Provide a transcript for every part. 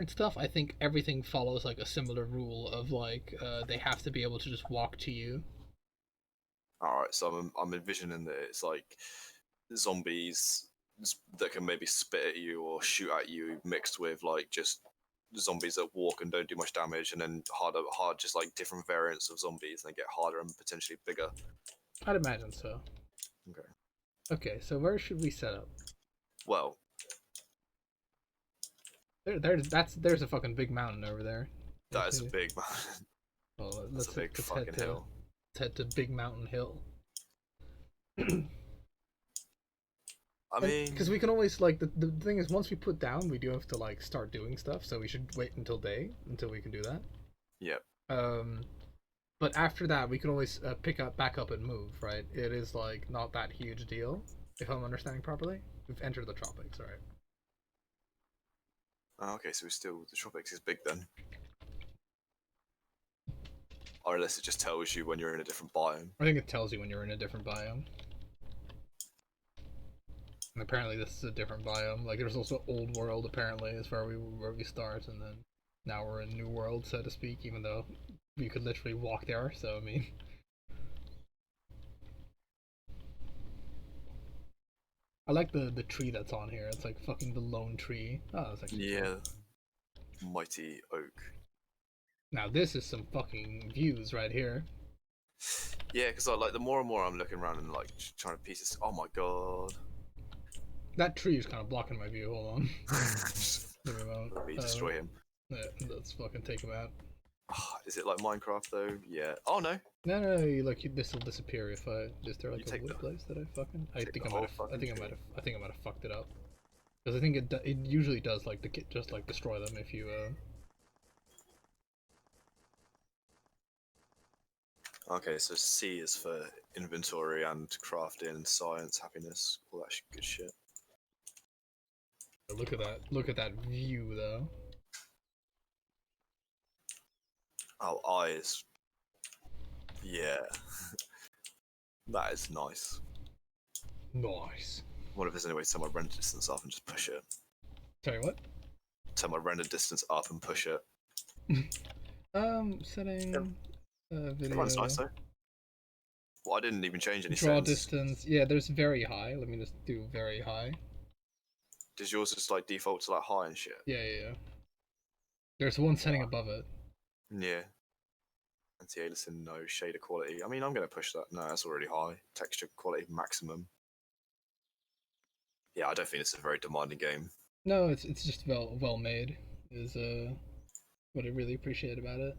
and stuff, I think everything follows like a similar rule of like they have to be able to just walk to you. All right, so I'm envisioning that it's like zombies that can maybe spit at you or shoot at you, mixed with like just zombies that walk and don't do much damage, and then just like different variants of zombies, and they get harder and potentially bigger. I'd imagine so. Okay. Okay, so where should we set up? Well, There's a fucking big mountain over there. that is a Okay. big man. Well, That's a big let's fucking hill. head to Big Mountain Hill. I And mean, because we can always like the thing is once we put down, we do have to like start doing stuff. So we should wait until day until we can do that. yeah. Um, but after that, we can always pick up, back up, and move. Right? It is like not that huge deal, if I'm understanding properly. We've entered the tropics, right? Oh, okay, so the tropics is big then, or unless it just tells you when you're in a different biome. I think it tells you when you're in a different biome. And apparently, this is a different biome. Like, there's also Old World. Apparently, is where we start, and then now we're in New World, so to speak. Even though we could literally walk there. So I mean, I like the tree that's on here. It's like fucking the lone tree. Oh, that's actually cool. Yeah, mighty oak. Now this is some fucking views right here. Yeah, because like the more and more I'm looking around and like trying to piece this. Oh my god. That tree is kind of blocking my view. Hold on. Give me a moment. Let me destroy him. Yeah, let's fucking take him out. Is it like Minecraft though? Yeah. Oh no. No, like this will disappear if I. Is there You like a take wood place that I fucking? I take think the I might whole have. fucking tree. I think I might have fucked it up. Because I think it usually does like just like destroy them if you. Okay, so C is for inventory and crafting and science, happiness, all that good shit. Look at that! Look at that view though. Oh, eyes. Yeah, that is nice. Nice. What if there's any way to turn my render distance up and just push it? Sorry, what? Turn my render distance up and push it. Setting It runs nice video though. Well, I didn't even change any draw settings. distance. Yeah, there's very high. Let me just do very high. Does yours just like default to like high and shit? Yeah. There's one setting above it. Yeah. Anti-aliasing, no. Shader quality. I mean, I'm going to push that. No, that's already high. Texture quality, maximum. Yeah, I don't think it's a very demanding game. No, it's just well made. Is what I really appreciate about it.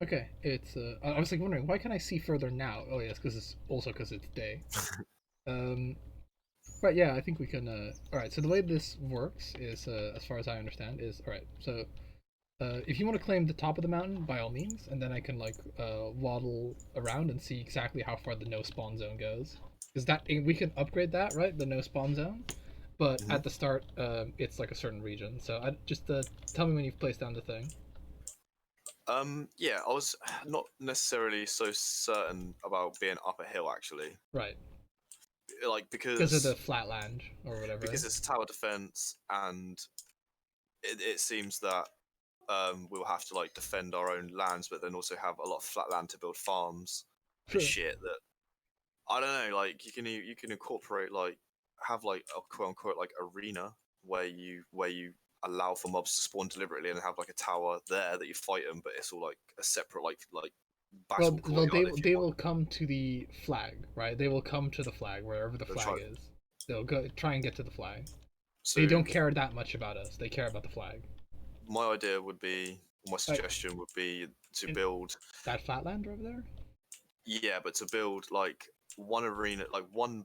Okay, it's I was like wondering why can't I see further now? Oh yes, because it's also because it's day. Um, right, yeah, I think we can. All right, so the way this works is, as far as I understand, is all right. So, if you want to claim the top of the mountain, by all means, and then I can like waddle around and see exactly how far the no spawn zone goes. Because that we can upgrade that, right? The no spawn zone, but Mm-hmm. at the start, it's like a certain region. So I just tell me when you've placed down the thing. Yeah, I was not necessarily so certain about being up a hill actually. Right, Like because of the flatland or whatever. because it's tower defense and it seems that we'll have to like defend our own lands, but then also have a lot of flat land to build farms and True. shit. That I don't know. Like you can incorporate like have like a quote unquote like arena where you allow for mobs to spawn deliberately and have like a tower there that you fight them, but it's all like a separate like battle Well, courtyard if you they want. will come to the flag, right? They will come to the flag wherever the They'll flag try. is. They'll go try and get to the flag. They So don't care that much about us. They care about the flag. my idea would be, my Right. suggestion would be to In build. that flatland over there. Yeah, but to build like one arena, like one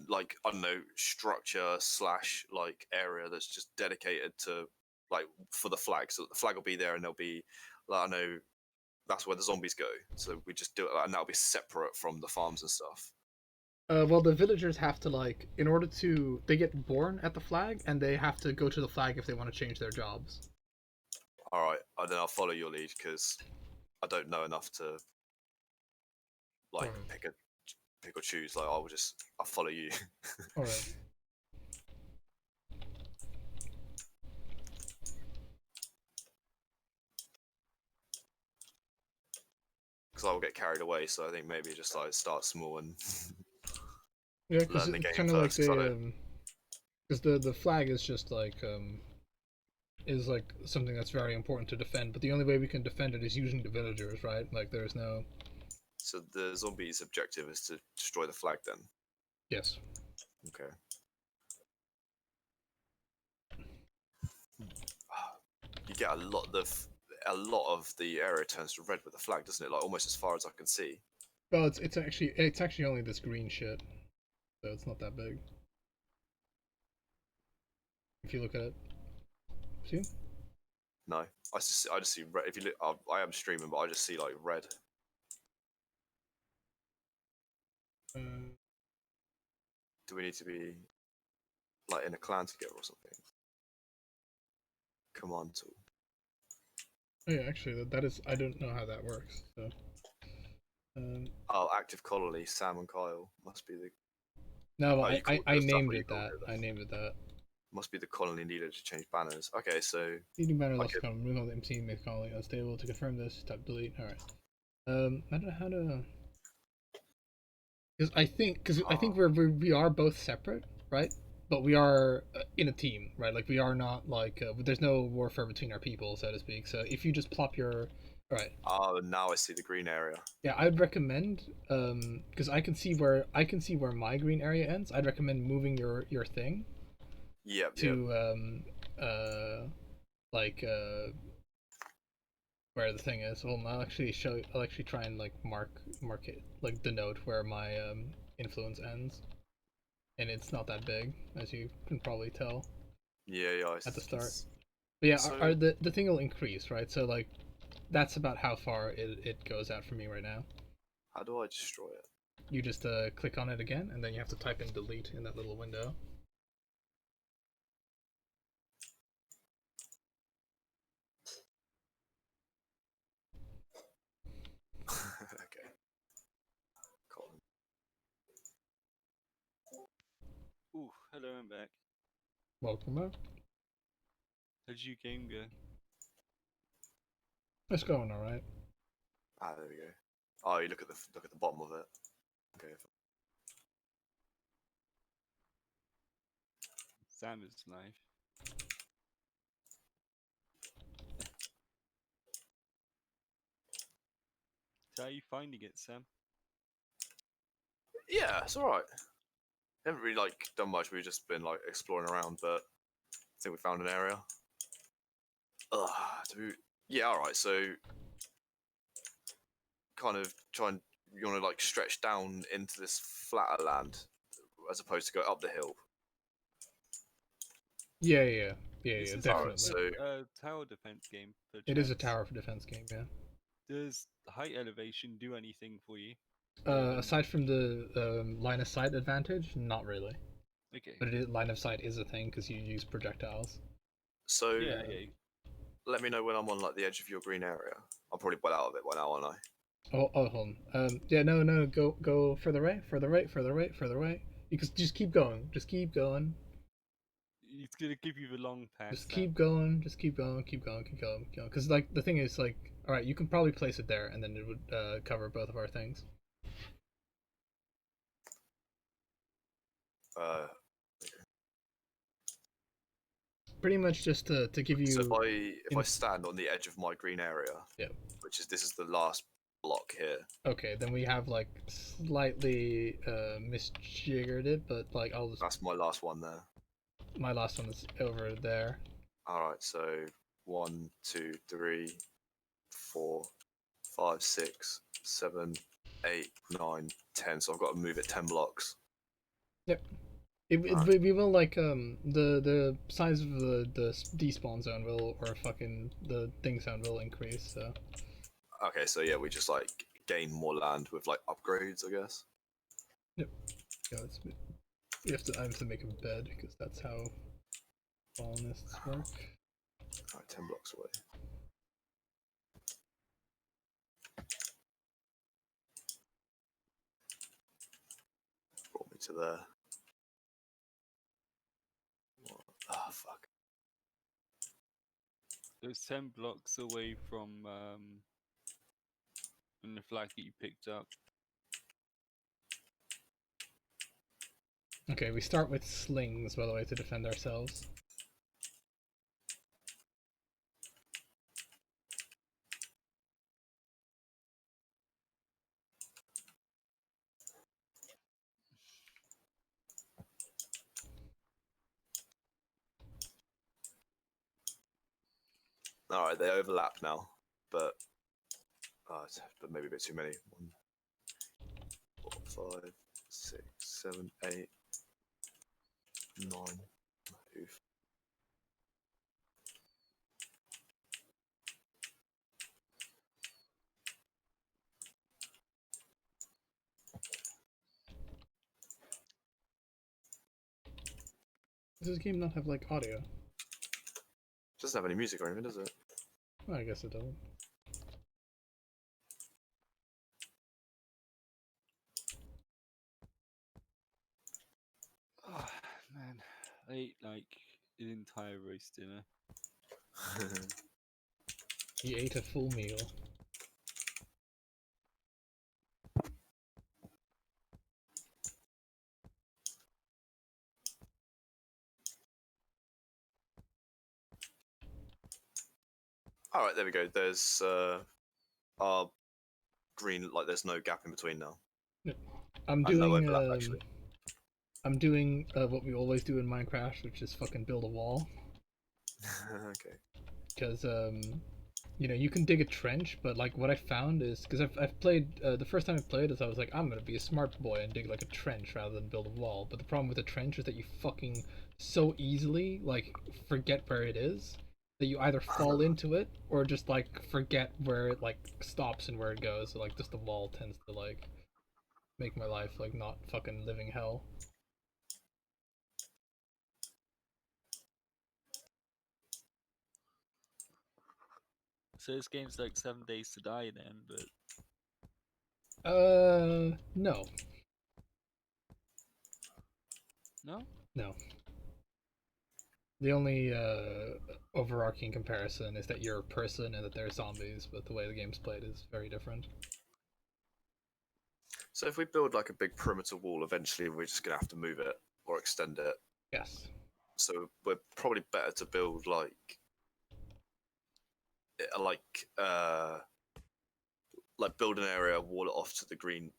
like I don't know structure slash like area that's just dedicated to like for the flag. So the flag will be there, and there'll be like I know that's where the zombies go. So we just do it, and that'll be separate from the farms and stuff. Well, the villagers have to like, in order to, they get born at the flag, and they have to go to the flag if they want to change their jobs. All right, then I'll follow your lead because I don't know enough to like Hmm. pick a pick or choose. Like I'll follow you. All right. Because I will get carried away. So I think maybe just like start small and Yeah, because learn the it's game kind of like first. Because I the don't. because the flag is just like is like something that's very important to defend. But the only way we can defend it is using the villagers, right? Like there's no. So the zombies' objective is to destroy the flag. Then. Yes. Okay. You get a lot of the area turns to red with the flag, doesn't it? Like almost as far as I can see. Well, it's actually only this green shit, so it's not that big. If you look at it, see? No, I just see red. If you look, I am streaming, but I just see like red. Uh, Do we need to be like in a clan together or something? Command tool. oh yeah, actually, that is. I don't know how that works. So, Oh, active colony. Sam and Kyle must be the. no, well, Oh, you called. I That's named what you it called that. it. I named it that. Must be the colony leader to change banners. Okay, so Leading banner I lost could. column. Remove all the empty make colony unstable. To confirm this, type delete. All right. I don't know how to. Because I think Oh, we are both separate, right? But we are in a team, right? Like we are not like there's no warfare between our people, so to speak. So if you just plop your, all right, oh, now I see the green area. yeah, I'd recommend because I can see where my green area ends. I'd recommend moving your thing Yep, yep. to uh like where the thing is. Well, I'll actually show. I'll actually try and like mark it, like denote where my influence ends, and it's not that big, as you can probably tell Yeah, yeah. at the start. But yeah, So the thing will increase, right? So like that's about how far it goes out for me right now. how do I destroy it? You just click on it again, and then you have to type in delete in that little window. Okay. Colin. Ooh, hello, I'm back. Welcome back. How did your game go? It's going all right. Ah, there we go. Oh, you look at the bottom of it. Okay. Sam is live. So how are you finding it, Sam? Yeah, it's all right. Haven't really like done much. We've just been like exploring around, but I think we found an area. Ugh, yeah, all right. So kind of try and you want to like stretch down into this flatter land as opposed to go up the hill. Yeah, Is Alright, definitely. so a tower defense game, per It is a chance? tower for defense game, yeah. Does height elevation do anything for you? Other than... Aside from the line of sight advantage, not really. Okay. But line of sight is a thing because you use projectiles. so Yeah, yeah. let me know when I'm on like the edge of your green area. I'm probably well out of it by now, aren't I? Oh, hold on. Yeah, no, go further right, further right, further right, further right. You can just keep going, just keep going, It's gonna give you the long pass, just Sam. keep going, just keep going, keep going, keep going, keep going. Because like the thing is like, all right, you can probably place it there, and then it would cover both of our things. Uh, Pretty much just to give you. so if I stand on the edge of my green area, Yeah. this is the last block here. Okay, then we have like slightly misjiggered it, but like I'll just. That's my last one there. My last one is over there. All right, so 1, 2, 3, 4, 5, 6, 7, 8, 9, 10. So I've got to move it 10 blocks. Yep. Alright. We will like the size of the despawn zone will or fucking the thing zone will increase. So Okay, so yeah, we just like gain more land with like upgrades, I guess. yep. Yeah, I have to make a bed because that's how colonists work. Alright, 10 blocks away. to there. Oh fuck. It was 10 blocks away from the flag that you picked up. Okay, we start with slings, by the way, to defend ourselves. All right, they overlap now, but maybe a bit too many. 1, 4, 5, 6, 7, 8, 9. Oof. Does this game not have like audio? Doesn't have any music or anything, does it? Well, I guess it doesn't. Oh, man, I ate like an entire roast dinner. You ate a full meal. All right, there we go. There's our green. Like, there's no gap in between now. I'm And no doing overlap, actually. I'm doing what we always do in Minecraft, which is fucking build a wall. Okay. Because you know, you can dig a trench, but like what I found is because I've played the first time I played is I was like, I'm gonna be a smart boy and dig like a trench rather than build a wall. But the problem with a trench is that you fucking so easily like forget where it is that you either fall into it or just like forget where it like stops and where it goes. So like just the wall tends to like make my life like not fucking living hell. So this game's like 7 days to die then, but No. no? No. The only overarching comparison is that you're a person and that they're zombies, but the way the game's played is very different. So if we build like a big perimeter wall, eventually we're just gonna have to move it or extend it. Yes. So we're probably better to build like build an area, wall it off to the green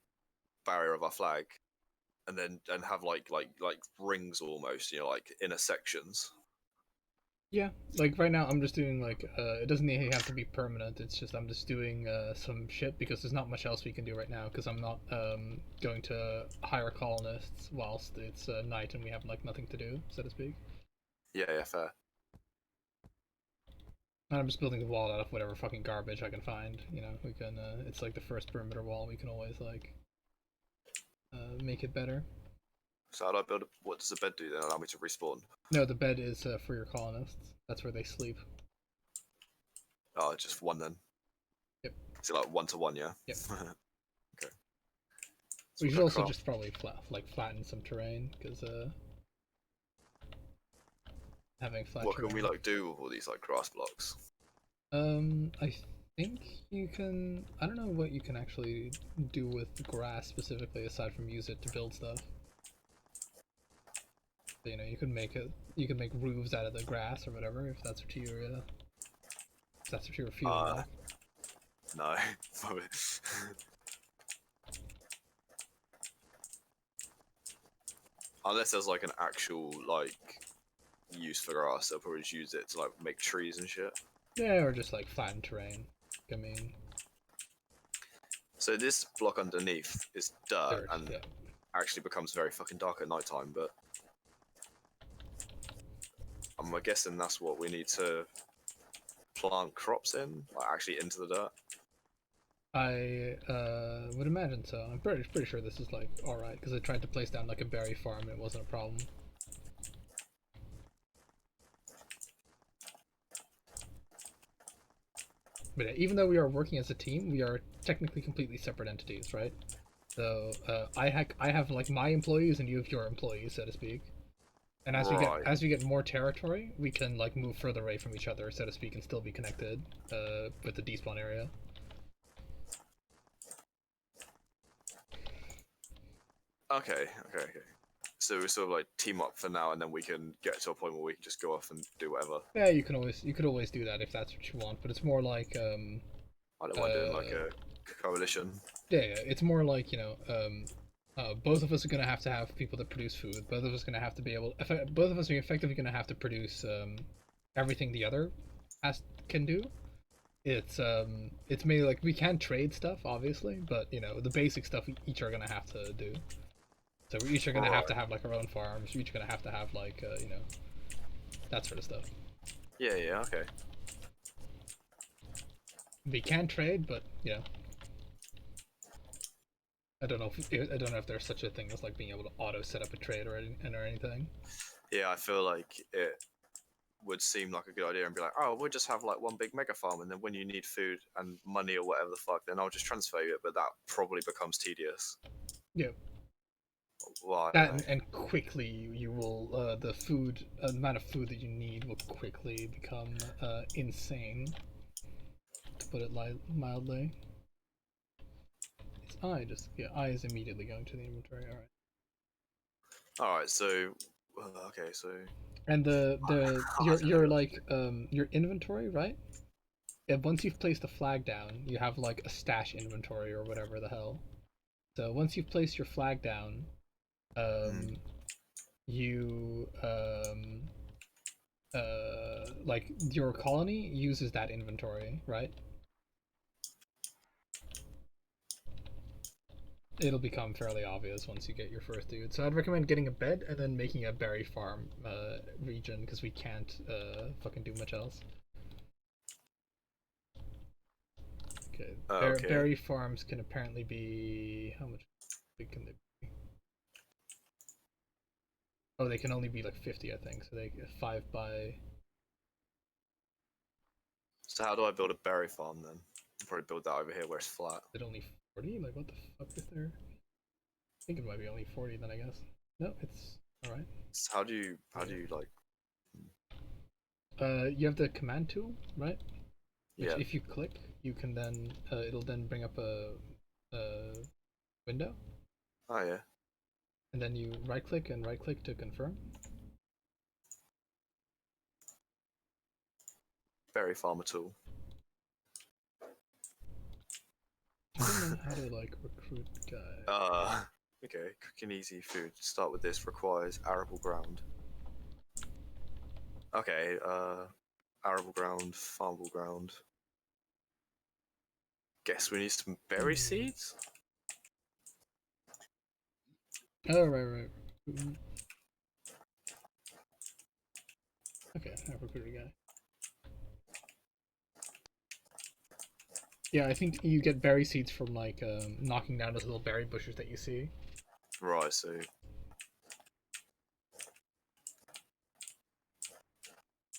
barrier of our flag, and then have like rings almost, you know, like inner sections. Yeah, like right now I'm just doing like it doesn't have to be permanent. It's just I'm just doing some shit because there's not much else we can do right now because I'm not going to hire colonists whilst it's night and we have like nothing to do, so to speak. Yeah, fair. And I'm just building the wall out of whatever fucking garbage I can find. You know, we can. It's like the first perimeter wall. We can always like make it better. So how do I build? What does the bed do then? Allow me to respawn? No, the bed is for your colonists. That's where they sleep. Oh, just one then. Yep. Is it like 1-to-1? Yeah. Yep. Okay. We should we're also gonna just probably flatten some terrain because having flat What terrain. can we like do with all these like grass blocks? I think you can. I don't know what you can actually do with grass specifically, aside from use it to build stuff. So, you know, you can make it. You can make roofs out of the grass or whatever, if that's what you're. If that's what you're feeling like. No. Unless there's like an actual like use for grass, they'll probably just use it to like make trees and shit. Yeah, or just like flatten terrain. I mean. So this block underneath is dirt, Dirt, and yeah. actually becomes very fucking dark at night time, but I'm guessing that's what we need to plant crops in, like actually into the dirt. I would imagine so. I'm pretty sure this is like alright because I tried to place down like a berry farm and it wasn't a problem. But yeah, even though we are working as a team, we are technically completely separate entities, right? So I have like my employees and you have your employees, so to speak. And Right. as we get more territory, we can like move further away from each other, so to speak, and still be connected with the despawn area. Okay. Okay. Okay. So we sort of like team up for now, and then we can get to a point where we can just go off and do whatever. Yeah, you could always do that if that's what you want, but it's more like I don't mind doing like a coalition. yeah, it's more like both of us are gonna have to have people that produce food. Both of us are gonna have to be able. Both of us are effectively gonna have to produce everything the other has can do. It's mainly like we can trade stuff, obviously, but the basic stuff we each are gonna have to do. So we each are gonna have Right. to have like our own farms. We're each gonna have to have like that sort of stuff. Yeah. Yeah. Okay. We can trade, but I don't know if there's such a thing as like being able to auto set up a trade or anything. Yeah. I feel like it would seem like a good idea and be like, oh, we'll just have like one big mega farm, and then when you need food and money or whatever the fuck, then I'll just transfer you it. But that probably becomes tedious. Yeah. Well, I don't That know. and quickly you will the food amount of food that you need will quickly become insane, to put it mildly. It's I is immediately going to the inventory. All right. All right. So, okay. So, And the I don't know your what to like your inventory, right? Yeah, once you've placed a flag down, you have like a stash inventory or whatever the hell. So once you've placed your flag down, do. Hmm. you like your colony uses that inventory, right? It'll become fairly obvious once you get your first dude. So I'd recommend getting a bed and then making a berry farm region because we can't fucking do much else. Okay, Okay. berry farms can apparently be how much big can they be? Oh, they can only be like 50, I think. So they 5 by. So how do I build a berry farm then? I'll probably build that over here where it's flat. Is it only 40? Like what the fuck is there? I think it might be only 40 then. I guess. No, it's all right. So how do you like? You have the command tool, right? Which Yeah. if you click, you can then it'll then bring up a window, Oh yeah. and then you right click and right click to confirm. Berry farmer tool. I don't know how to like recruit guy. Okay. Cooking easy food. Start with this. Requires arable ground. Okay. Arable ground, farmable ground. Guess we need some berry seeds. Oh right. Okay, I recruited a guy. Yeah, I think you get berry seeds from like knocking down those little berry bushes that you see. Right. So.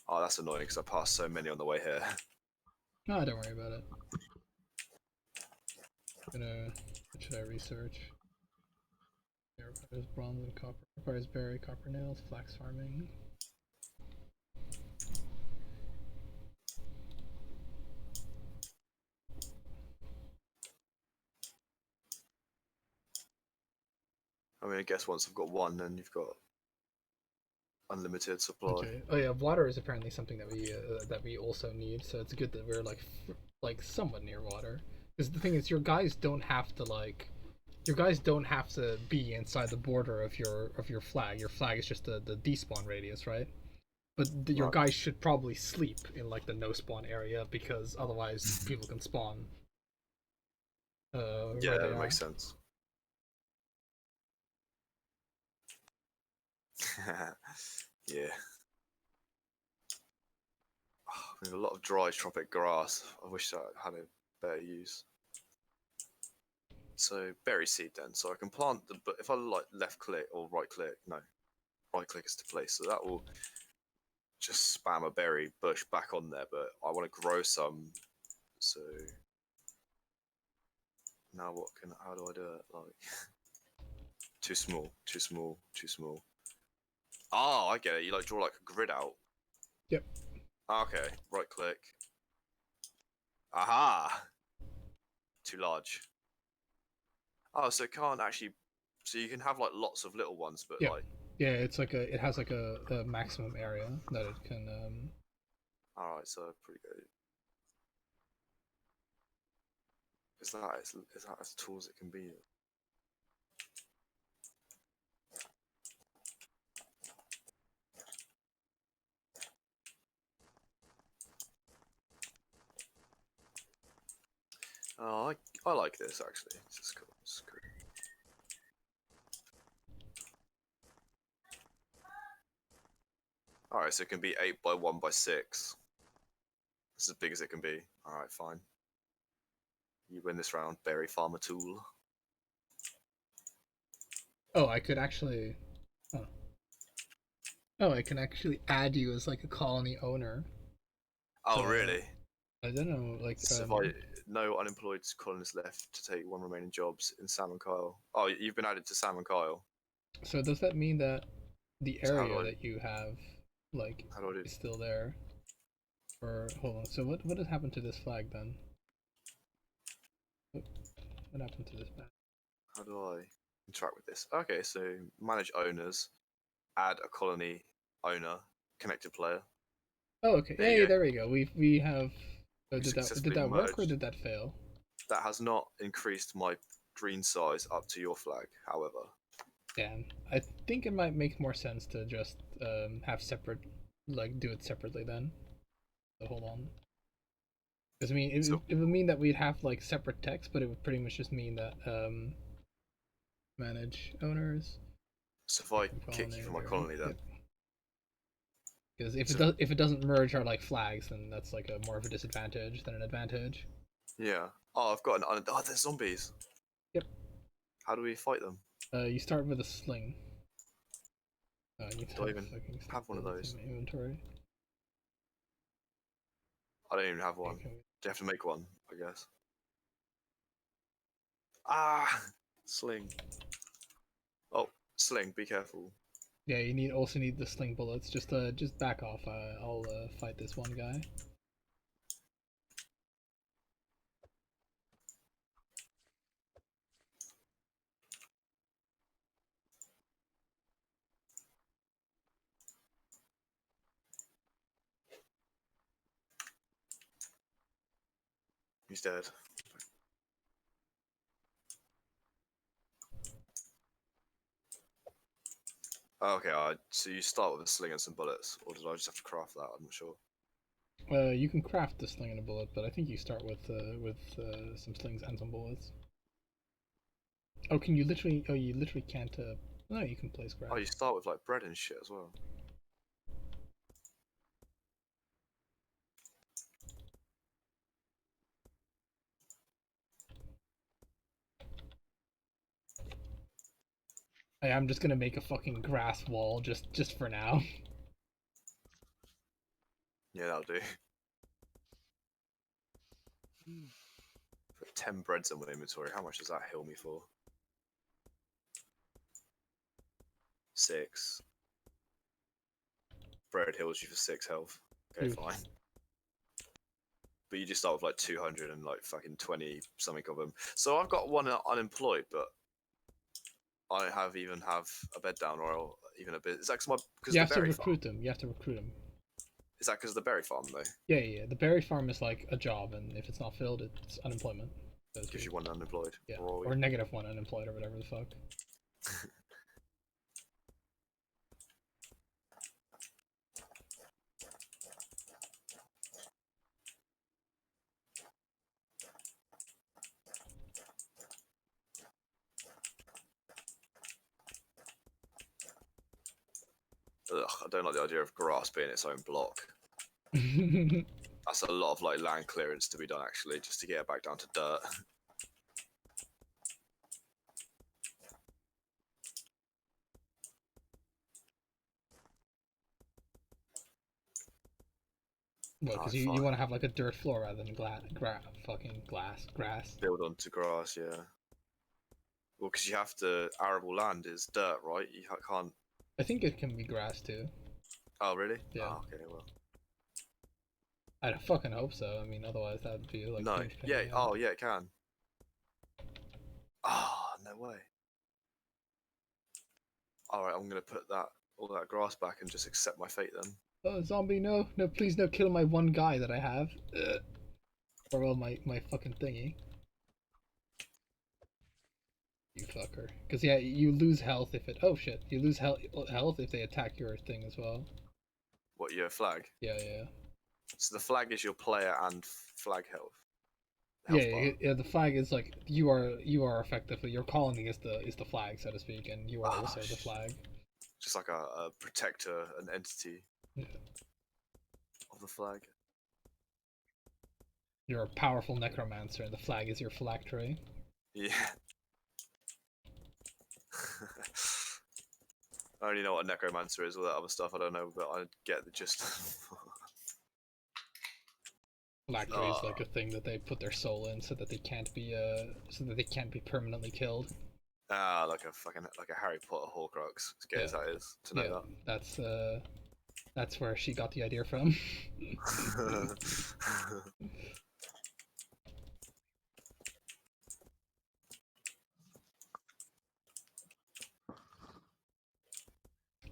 Oh, that's annoying because I passed so many on the way here. No, don't worry about it. What should I research? It requires bronze and copper. Requires berry, copper nails, flax farming. I mean, I guess once I've got one, then you've got unlimited supply. Okay. Oh yeah, water is apparently something that we also need. So it's good that we're like somewhat near water. Because the thing is, your guys don't have to be inside the border of your flag. Your flag is just the despawn radius, right? But your Right. guys should probably sleep in like the no spawn area because otherwise people can spawn Yeah, where they that are. makes sense. Yeah. We have a lot of dry tropic grass. I wish I had a better use. So berry seed then. So I can plant the. But if I like left click or right click, no, right click is to place. So that will just spam a berry bush back on there. But I want to grow some. So Now what can? How do I do it? Like, too small, too small, too small. Oh, I get it. You like draw like a grid out. Yep. Okay. Right click. Aha. Too large. Oh, so it can't actually. So you can have like lots of little ones, but Yep. like. Yeah, it's like it has like a maximum area that it can. All right, so pretty good. Is that as tall as it can be? Oh, I like this actually. This is cool. This is cool. All right, so it can be 8 by 1 by 6. It's as big as it can be. All right, fine. You win this round, Berry Farmer Tool. Oh, I could actually. Oh. Oh, I can actually add you as like a colony owner. Oh, So, really? I don't know, like. So if I no unemployed colonists left to take 1 remaining jobs in Sam and Kyle. Oh, you've been added to Sam and Kyle. So does that mean that the So area that you have, like, how do I do? is still there? Or hold on. So what has happened to this flag then? What happened to this map? How do I interact with this? Okay, so manage owners, add a colony owner, connected player. Oh, okay. There you Hey, go. there we go. We have. We Did successfully that work or merged. did that fail? That has not increased my green size up to your flag, however. Damn. I think it might make more sense to just have separate, like, do it separately then. So hold on. Because I mean, So, it would mean that we'd have like separate text, but it would pretty much just mean that manage owners. so if I kick you from my colony then. Because if So- if it doesn't merge our like flags, then that's like a more of a disadvantage than an advantage. Yeah. Oh, I've got an. Oh, there's zombies. Yep. How do we fight them? You start with a sling. I need to Do I even fucking have one of bullets those? in my inventory. I don't even have one. Okay. Do you have to make one? I guess. Ah, sling. Oh, sling. Be careful. Yeah, you need also need the sling bullets. Just back off. I'll fight this one guy. He's dead. Oh, okay, so you start with a sling and some bullets, or did I just have to craft that? I'm not sure. You can craft the sling and a bullet, but I think you start with some slings and some bullets. Oh, can you literally? Oh, you literally can't. No, you can place craft. Oh, you start with like bread and shit as well. I'm just gonna make a fucking grass wall just for now. Yeah, that'll do. Put 10 breads in my inventory. How much does that heal me for? 6. Bread heals you for 6 health. Okay, Dude. fine. But you just start with like 200 and like fucking 20 something of them. So I've got one unemployed, but I even have a bed down or even a bit. Is that because You the have to berry farm? recruit them. You have to recruit them. Is that because of the berry farm though? Yeah. The berry farm is like a job, and if it's not filled, it's unemployment. So to Gives speak. you one unemployed. Yeah, Roy. or -1 unemployed or whatever the fuck. Ugh, I don't like the idea of grass being its own block. That's a lot of like land clearance to be done actually, just to get it back down to dirt. Well, because Alright, you fine. want to have like a dirt floor rather than fucking grass. Build onto grass, yeah. Well, because you have to. Arable land is dirt, right? You can't. I think it can be grass too. Oh, really? Yeah. Oh, okay, well. I fucking hope so. I mean, otherwise that would be like No. huge pain. Yeah. in the ass. Oh, yeah, it can. Oh, no way. All right, I'm gonna put all that grass back and just accept my fate then. Oh, zombie, no, no, please, no, kill my one guy that I have. Or well, my fucking thingy. You fucker. Because yeah, you lose health if it. Oh shit, you lose health if they attack your thing as well. What, your flag? Yeah, yeah. So the flag is your player and flag health. Yeah, Bar. yeah, the flag is like you are effectively your colony is the flag, so to speak, and you are Ah, also the flag. Just like a protector, an entity Yeah. of the flag. You're a powerful necromancer, and the flag is your phylactery. Yeah. I already know what a necromancer is, all that other stuff I don't know, but I get the gist. Phylactery is like a thing that they put their soul in, so that they can't be permanently killed. Ah, like a Harry Potter Horcrux, as gay as that is, to know That's where she got the idea from. that.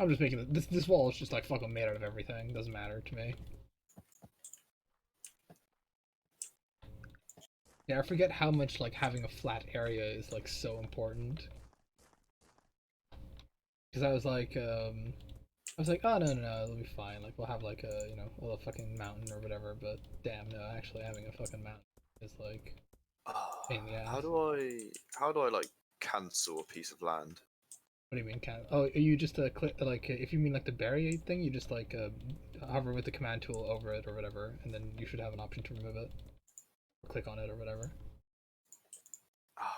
I'm just making it. This wall is just like fucking made out of everything. Doesn't matter to me. Yeah, I forget how much like having a flat area is like so important. Because I was like, oh no, it'll be fine. Like we'll have like a a little fucking mountain or whatever. But damn, no, actually having a fucking mountain is like pain in the ass. How do I like cancel a piece of land? What do you mean can? Oh, you just click like if you mean like the bury thing, you just like hover with the command tool over it or whatever, and then you should have an option to remove it. Or click on it or whatever.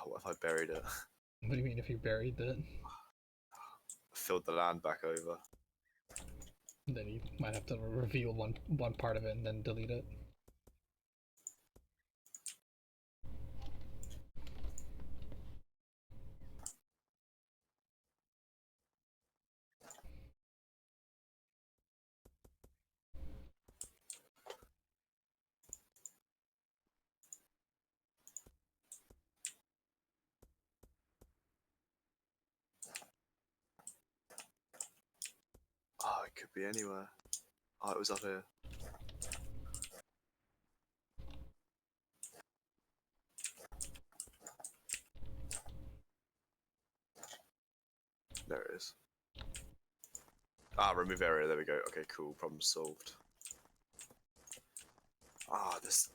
What if I buried it? What do you mean if you buried it? Filled the land back over. Then you might have to reveal one part of it and then delete it. Oh, it could be anywhere. Oh, it was up here. There it is. Remove area, there we go. Okay, cool, problem solved. There's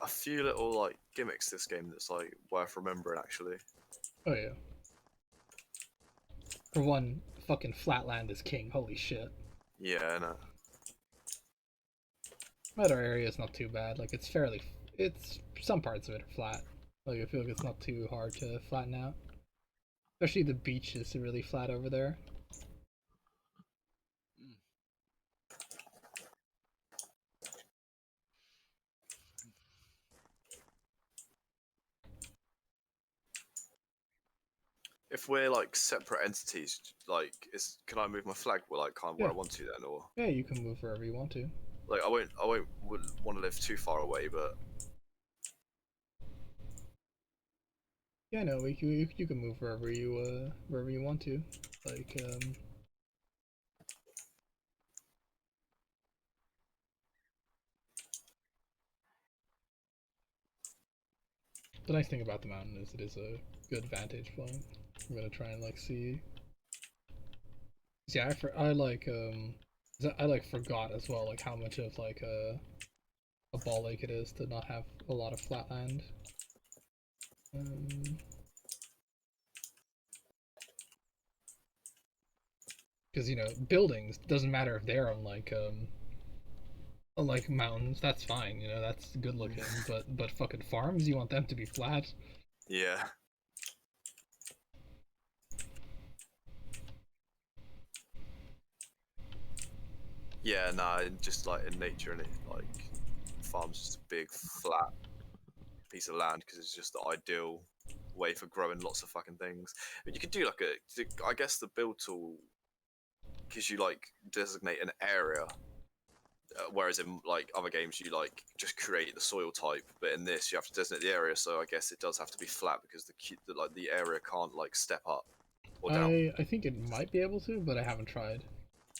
a few little like gimmicks this game that's like worth remembering actually. Oh yeah. For one, fucking flatland is king. Holy shit. Yeah, I know. But our area is not too bad. Like it's some parts of it are flat. Like I feel like it's not too hard to flatten out. Especially the beach is really flat over there. If we're like separate entities, like can I move my flag where where I want to then, or Yeah, you can move wherever you want to. like I wouldn't want to live too far away, but Yeah, no, you can move wherever you want to. Like the nice thing about the mountain is it is a good vantage point. I'm gonna try and like see. Yeah, I like forgot as well like how much of like a ball lake it is to not have a lot of flat land. Because buildings doesn't matter if they're on like mountains, that's fine, that's good looking. But fucking farms, you want them to be flat. yeah. Yeah, nah, just like in nature and it like farm's just a big flat piece of land because it's just the ideal way for growing lots of fucking things. But you could do like I guess the build tool gives you like designate an area, whereas in like other games you like just create the soil type, but in this you have to designate the area. So I guess it does have to be flat because the area can't like step up or down. I think it might be able to, but I haven't tried.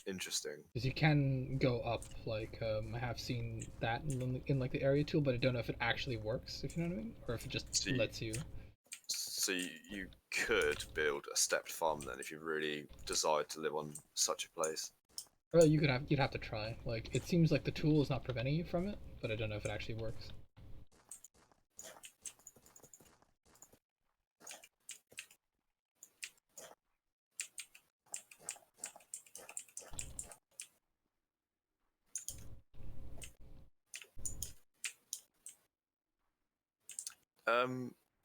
Interesting. Because you can go up, like, I have seen that in like the area tool, but I don't know if it actually works, if you know what I mean, or if it just lets you. So you could build a stepped farm then if you really desired to live on such a place. Well, you'd have to try. Like, it seems like the tool is not preventing you from it, but I don't know if it actually works.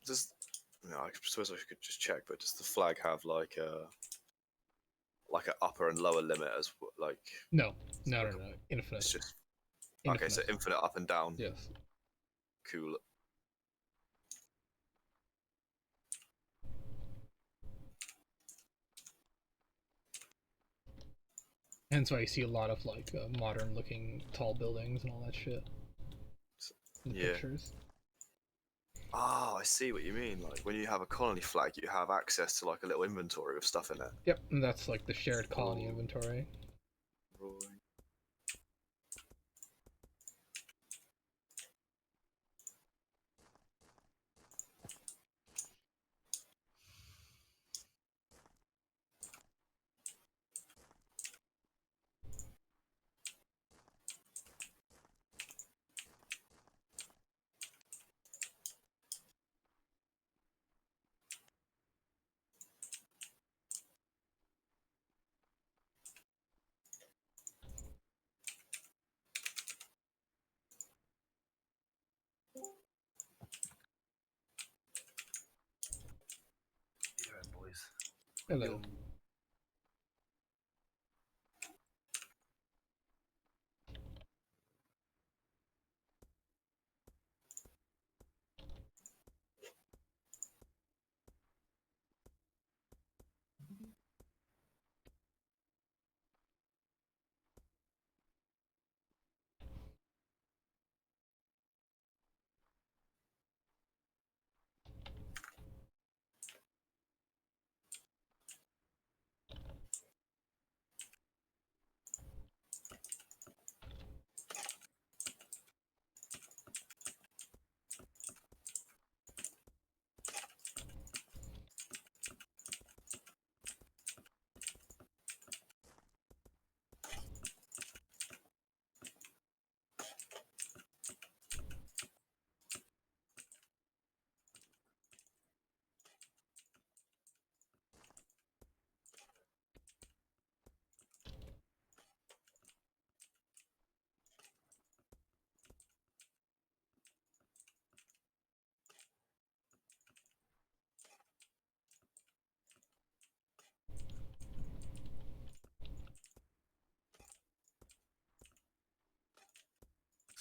Does I suppose I could just check, but does the flag have like a upper and lower limit as like? No, infinite. It's just Infinite. okay. So infinite up and down. Yes. Cool. Hence why you see a lot of like modern-looking tall buildings and all that shit in the pictures. Oh, I see what you mean. Like when you have a colony flag, you have access to like a little inventory with stuff in it. Yep, and that's like the shared colony inventory. Right. Yeah, boys. Hello.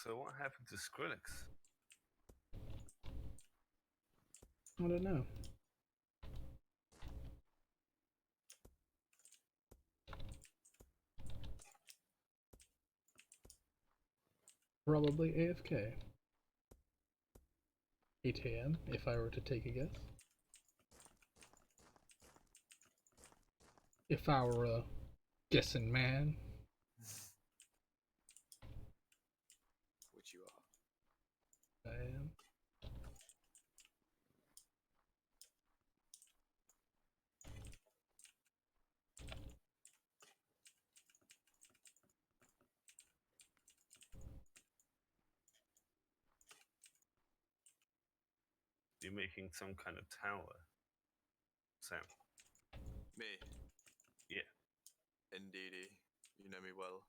So what happened to Skrillex? I don't know. Probably AFK. 8 a.m. if I were to take a guess. If I were a guessing man. Which you are. I am. You're making some kind of tower, Sam. Me. Yeah. Indeedy. You know me well.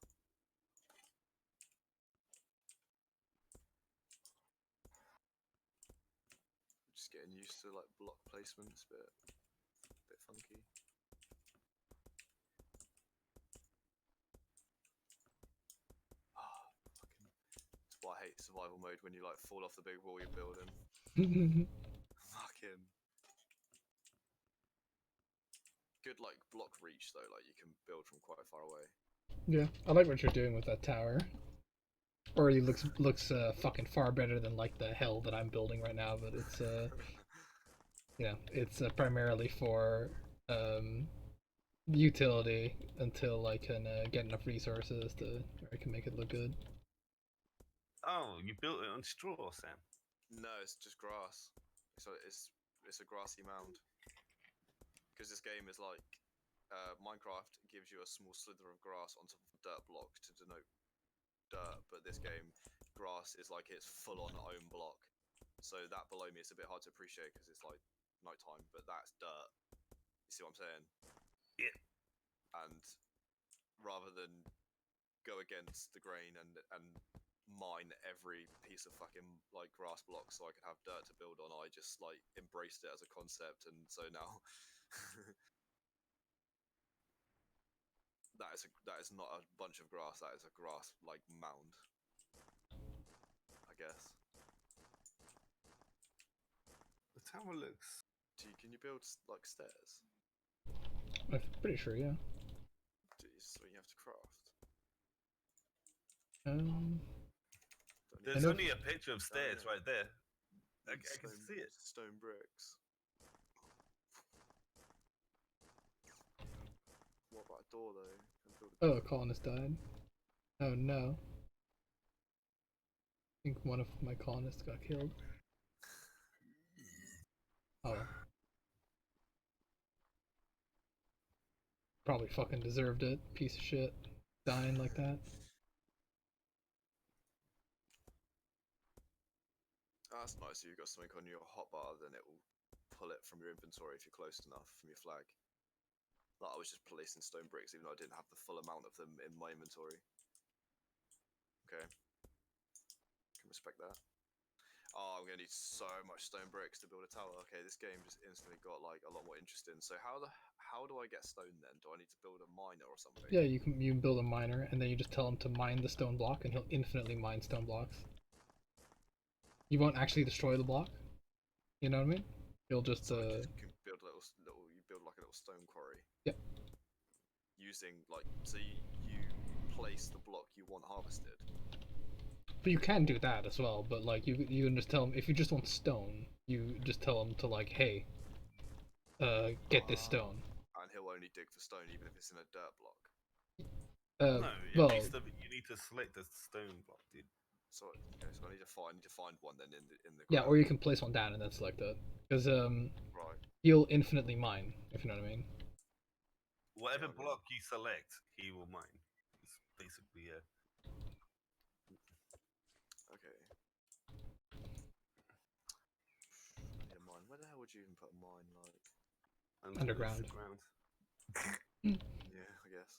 Just getting used to like block placements, but a bit funky. That's why I hate survival mode when you like fall off the big wall you're building. Fucking good like block reach though, like you can build from quite far away. Yeah, I like what you're doing with that tower. Already looks fucking far better than like the hell that I'm building right now. But it's you know, it's primarily for utility until I can get enough resources to where I can make it look good. Oh, you built it on straw, Sam. No, it's just grass. So it's a grassy mound. Because this game is like Minecraft gives you a small slither of grass on top of a dirt block to denote dirt, but this game grass is like its full-on own block. So that below me is a bit hard to appreciate because it's like nighttime, but that's dirt. You see what I'm saying? Yeah. And rather than go against the grain and mine every piece of fucking like grass block so I could have dirt to build on, I just like embraced it as a concept, and so now that is not a bunch of grass. That is a grass like mound, I guess. The tower looks. Can you build like stairs? I'm pretty sure, yeah. So you have to craft. Um, Don't There's know- only a picture of stairs yeah. right there. I need can see it. Stone bricks. What about a door though? Can build a oh, a colonist died. Oh no. I think one of my colonists got killed. Oh. Probably fucking deserved it. Piece of shit. Dying like that. That's nice. If you've got something on your hotbar, then it will pull it from your inventory if you're close enough from your flag. Like I was just placing stone bricks, even though I didn't have the full amount of them in my inventory. Okay, can respect that. Oh, I'm gonna need so much stone bricks to build a tower. Okay, this game just instantly got like a lot more interesting. So how do I get stone then? Do I need to build a miner or something? Yeah, you can build a miner and then you just tell him to mine the stone block and he'll infinitely mine stone blocks. You won't actually destroy the block. You know what I mean? You'll just So you can build you build like a little stone quarry. Yep. Using like so you place the block you want harvested. But you can do that as well, but like you can just tell him if you just want stone, you just tell him to like, hey, get this stone. And he'll only dig for stone even if it's in a dirt block. No, well, you need to select the stone block, dude. So okay, so I need to find one then in the yeah, ground. or you can place one down and then select it, because Right. he'll infinitely mine, if you know what I mean. Whatever Yeah, I mean- block you select, he will mine. It's basically Okay. Yeah, mine. Where the hell would you even put a mine like? Underground. Yeah, I guess.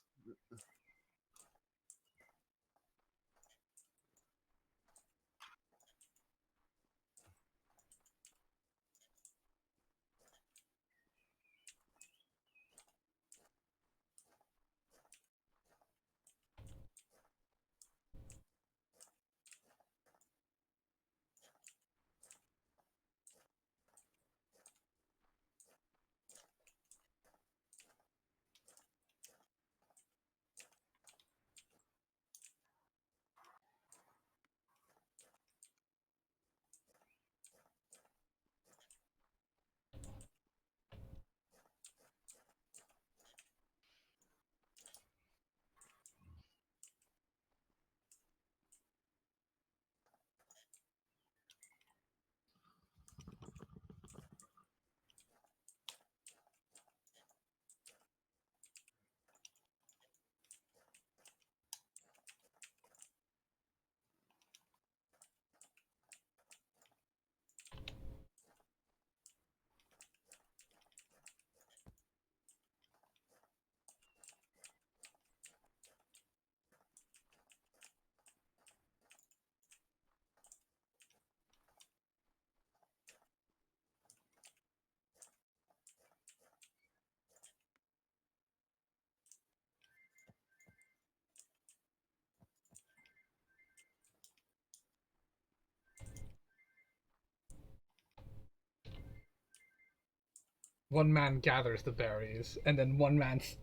one man gathers the berries, and then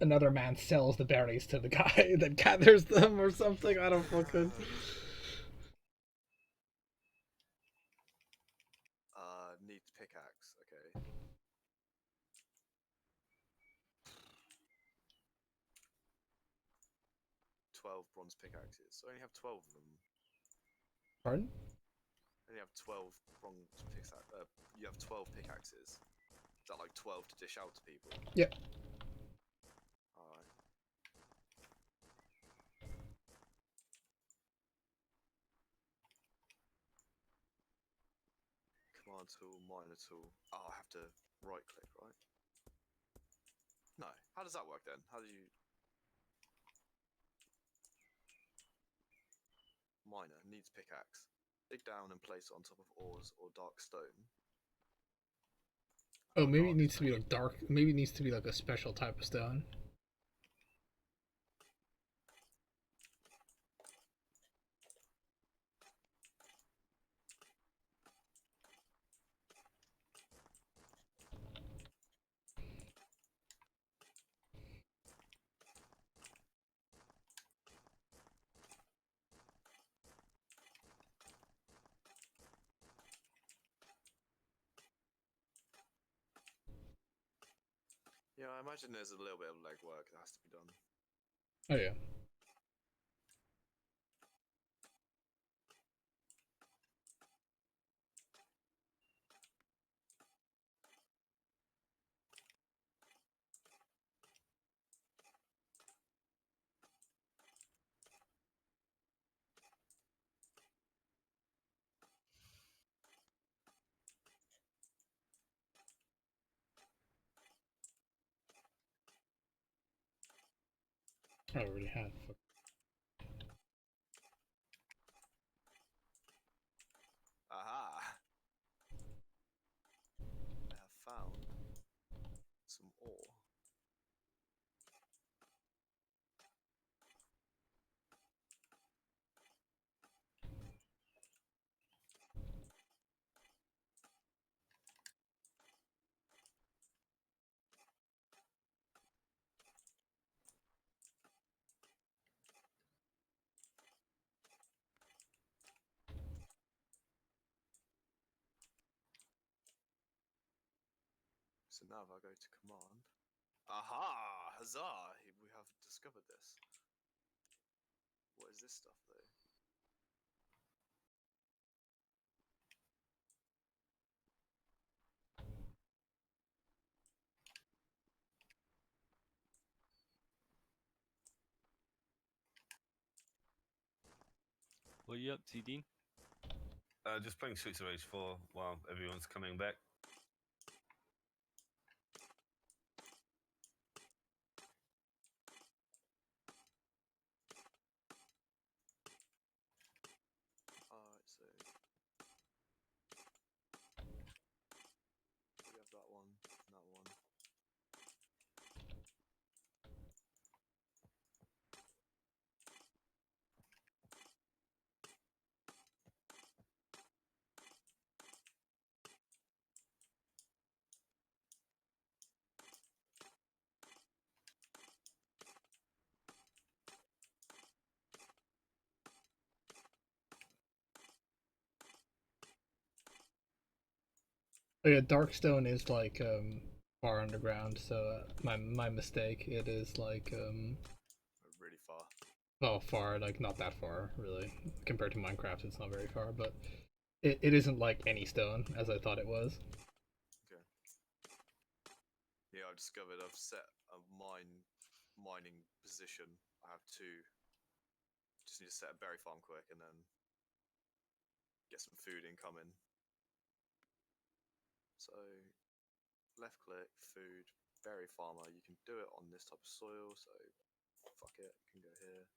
another man sells the berries to the guy that gathers them or something. I don't fucking. Needs pickaxe. Okay. 12 bronze pickaxes. So I only have 12 of them. Pardon? I only have 12 bronze pickaxes. You have 12 pickaxes. Is that like 12 to dish out to people? Yep. Alright. Command tool, miner tool. Oh, I have to right click, right? No. How does that work then? How do you... Miner needs pickaxe. Dig down and place it on top of ores or dark stone. Oh, maybe it dark needs to be stone. like dark. Maybe it needs to be like a special type of stone. Yeah, I imagine there's a little bit of legwork that has to be done. Oh yeah. I already had. Aha! I have found some ore. So now if I go to command... Aha! Huzzah! We have discovered this. What is this stuff though? What are you up to, Dean? Just playing Streets of Rage 4 while everyone's coming back. Alright, so... we have that one, and that one. Oh yeah, Darkstone is like far underground, so my mistake. It is like Really far. well, far, like not that far really. Compared to Minecraft, it's not very far, but it isn't like any stone as I thought it was. Okay. Yeah, I've discovered I've set a mining position. I have two. Just need to set a berry farm quick and then get some food incoming. So left click, food, berry farmer. You can do it on this type of soil, so fuck it, you can go here.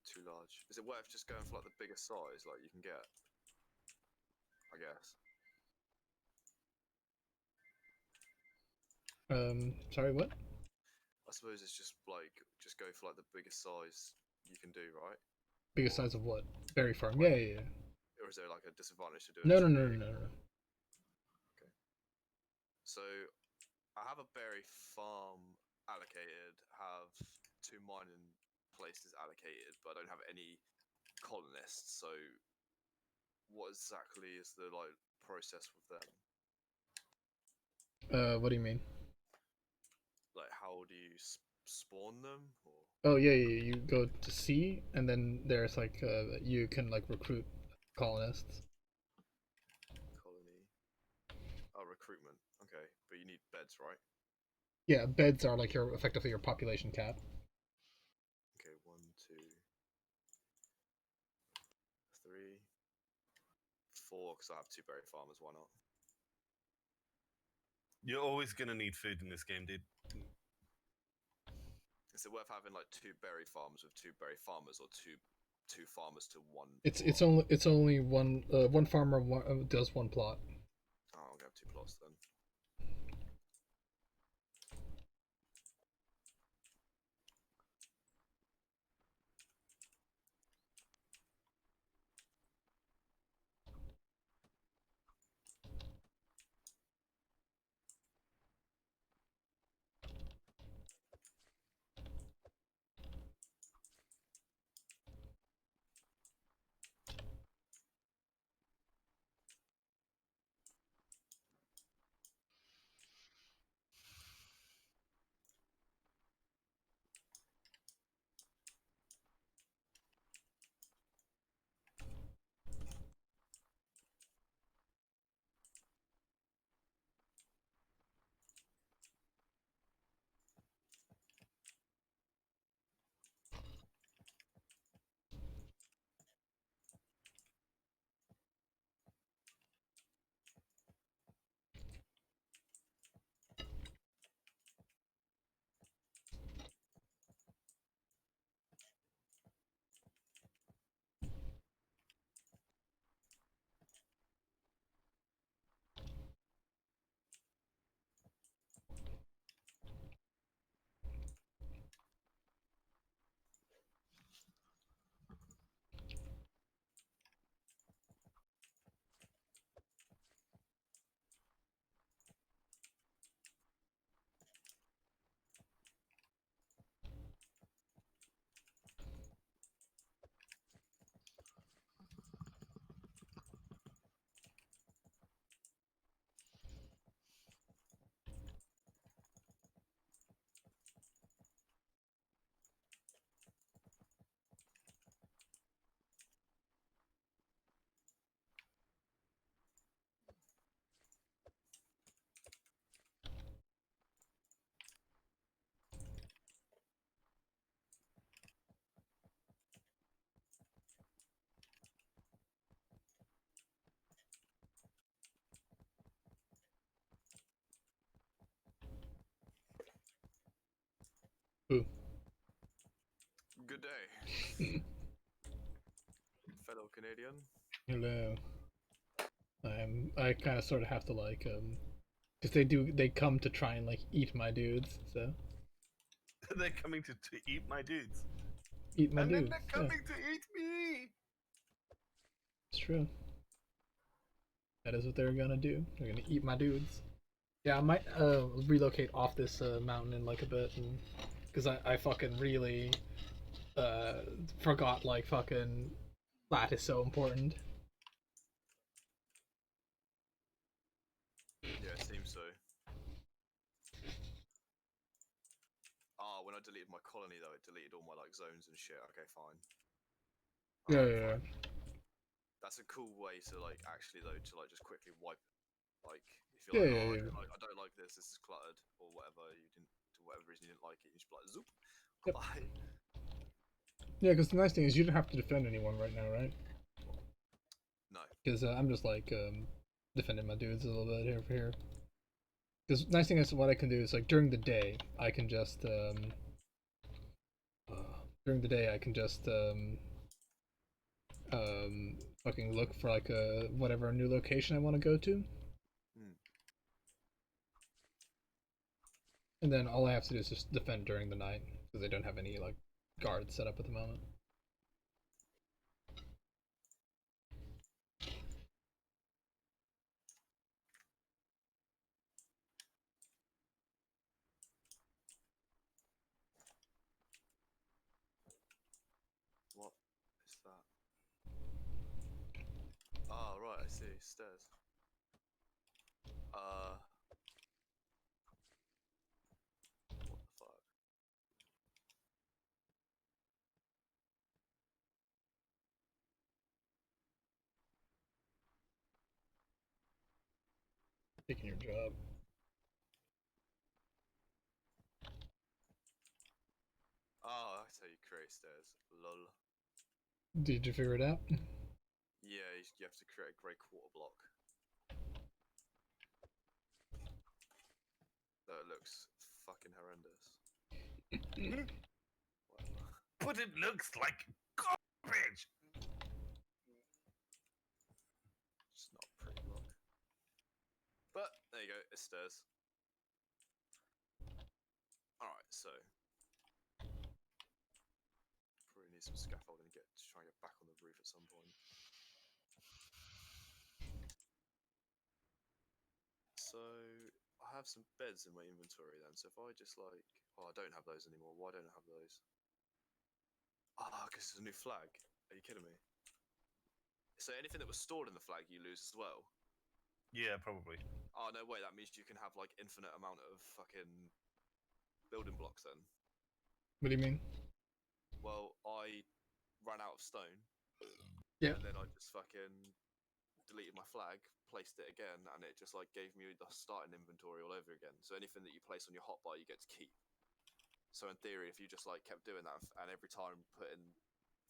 Too large. Is it worth just going for like the biggest size like you can get? I guess. Sorry, what? I suppose it's just like just go for like the biggest size you can do, right? Biggest size of what? Berry farm. Yeah, yeah, yeah. Or or is there like a disadvantage to doing? No, it no, no, separately? no, no, no. So I have a berry farm allocated, have 2 mining places allocated, but I don't have any colonists. So what exactly is the like process with them? What do you mean? Like how do you spawn them? Or Oh yeah, yeah, yeah, you go to sea, and then there's like you can like recruit colonists. colony? Oh, recruitment. Okay, but you need beds, right? Yeah, beds are like your effectively your population cap. Okay, 1, 2, 3, 4. Because I have 2 berry farmers. Why not? You're always gonna need food in this game, dude. Is it worth having like 2 berry farms with 2 berry farmers, or two farmers to 1? It's only one farmer does one plot. Oh, I'll have 2 plots then. Ooh. Good day, fellow Canadian. Hello. I kind of sort of have to like because they come to try and like eat my dudes, so They're coming to eat my dudes. eat my And then dudes. they're Yeah, coming to eat me! it's true. That is what they're gonna do. They're gonna eat my dudes. Yeah, I might relocate off this mountain in like a bit, and because I fucking really forgot like fucking flat is so important. Yeah, it seems so. Ah, when I deleted my colony though, it deleted all my like zones and shit. Okay, fine. Yeah, Alright, yeah, fine. That's a cool way to like actually though to like just quickly wipe. Like if you're yeah, like, yeah, oh, yeah. I don't like this. This is cluttered or whatever. You didn't for whatever reason you didn't like it. You just be like zoop. Yep. Goodbye. Yeah, because the nice thing is you don't have to defend anyone right now, right? No. Because I'm just like defending my dudes a little bit here for here. Because nice thing is what I can do is like during the day I can just during the day I can just fucking look for like a whatever new location I want to go to, Hmm. and then all I have to do is just defend during the night because I don't have any like guards set up at the moment. stairs. What the fuck? Taking your job. Oh, that's how you create stairs. Lol. Did you figure it out? Yeah, you have to create a grey quarter block. Though it looks fucking horrendous. Whatever. But it looks like garbage. It's not a pretty block. But there you go, it's stairs. Alright, so probably need some scaffolding to try and get back on the roof at some point. So I have some beds in my inventory then. So if I just like, oh, I don't have those anymore. Why don't I have those? Ah, because it's a new flag. Are you kidding me? So anything that was stored in the flag, you lose as well. Yeah, probably. Oh no, wait. That means you can have like infinite amount of fucking building blocks then. What do you mean? Well, I ran out of stone. Yeah. And then I just fucking deleted my flag, placed it again, and it just like gave me the starting inventory all over again. So anything that you place on your hotbar, you get to keep. So in theory, if you just like kept doing that, and every time putting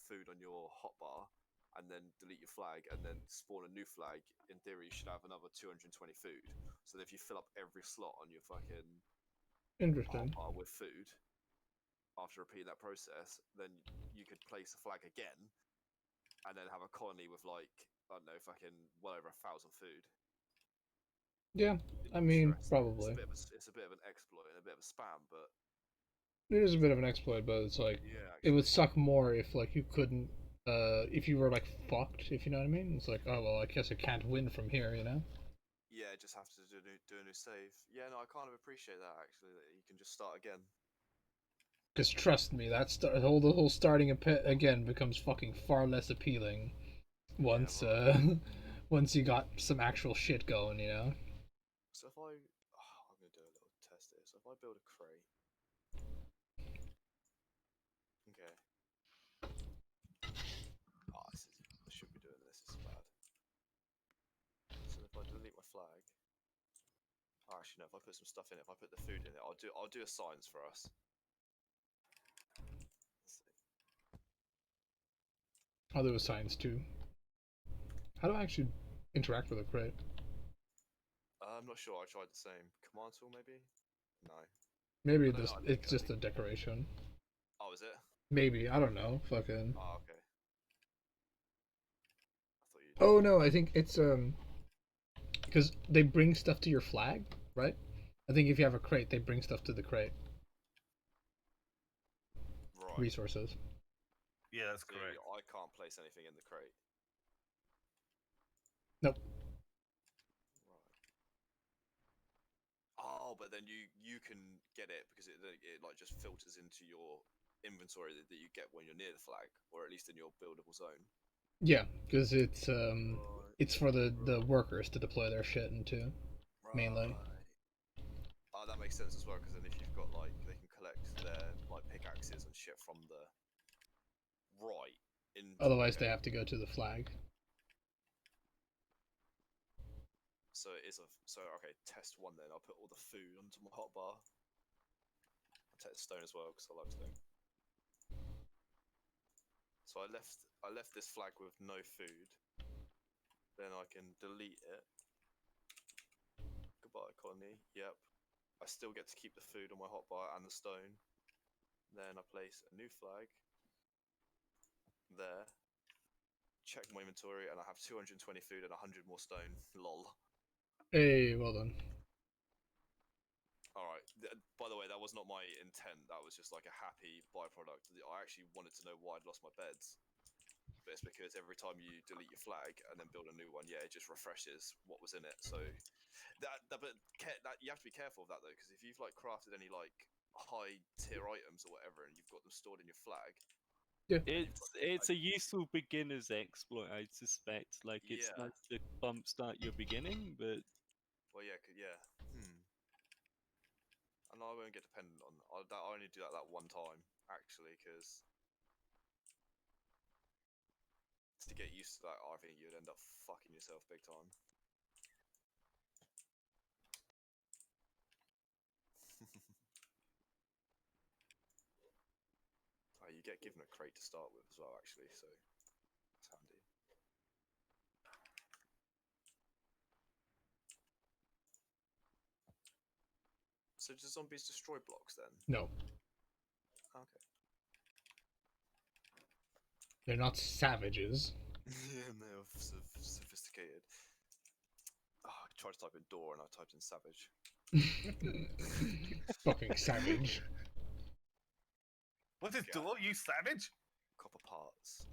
food on your hotbar, and then delete your flag, and then spawn a new flag, in theory you should have another 220 food. So if you fill up every slot on your fucking Interesting. hotbar with food, after repeating that process, then you could place a flag again, and then have a colony with like, I don't know, fucking well over 1,000 food. Yeah, I mean, Interesting. probably. It's a bit of an exploit and a bit of a spam, but It is a bit of an exploit, but it's like yeah, it would actually. suck more if like you couldn't, if you were like fucked, if you know what I mean. It's like, oh well, I guess I can't win from here, you know. Yeah, just have to do a new save. Yeah, no, I kind of appreciate that actually, that you can just start again. Because trust me, the whole starting again becomes fucking far less appealing once Yeah, right. once you got some actual shit going, you know. So if I'm gonna do a little test here. So if I build a crate, okay. I should be doing this. This is bad. So if I delete my flag, actually no. If I put some stuff in it, if I put the food in it, I'll do a science for us. Let's see. I'll do a science too. How do I actually interact with a crate? I'm not sure. I tried the same command tool, maybe. No. Maybe Oh, no, no, I it's think just a decoration. Oh, is it? Maybe, I don't know. Fucking. Oh, okay. I thought you. Oh no, I think it's because they bring stuff to your flag, right? I think if you have a crate, they bring stuff to the crate. Right. Resources. Yeah, that's So correct. I can't place anything in the crate. Nope. Right. Oh, but then you can get it because it like just filters into your inventory that you get when you're near the flag, or at least in your buildable zone. Yeah, because Right. it's for the workers to deploy their shit into mainly. Right. Oh, that makes sense as well, because then if you've got like they can collect their like pickaxes and shit from the right into. Otherwise, they have to go to the flag. So it is okay. Test one then. I'll put all the food onto my hotbar. I'll take the stone as well because I like stone. So I left this flag with no food. Then I can delete it. Goodbye, colony. Yep. I still get to keep the food on my hotbar and the stone. Then I place a new flag there. Check my inventory, and I have 220 food and 100 more stone. Lol. Hey, well done. Alright, by the way, that was not my intent. That was just like a happy byproduct. I actually wanted to know why I'd lost my beds. But it's because every time you delete your flag and then build a new one, yeah, it just refreshes what was in it. So but you have to be careful of that though, because if you've like crafted any like high tier items or whatever and you've got them stored in your flag, It's a useful beginner's exploit, I'd suspect. Like it's Yeah. nice to bump start your beginning, but Well, yeah, yeah. And I won't get dependent on that. I only do that one time, actually, because to get used to that, I think you'd end up fucking yourself big time. You get given a crate to start with as well, actually, so it's handy. So do zombies destroy blocks then? No, Okay. they're not savages. Yeah, no, sophisticated. Oh, I tried to type in door and I typed in savage. Fucking savage. What is Yeah. door, you savage? Copper parts.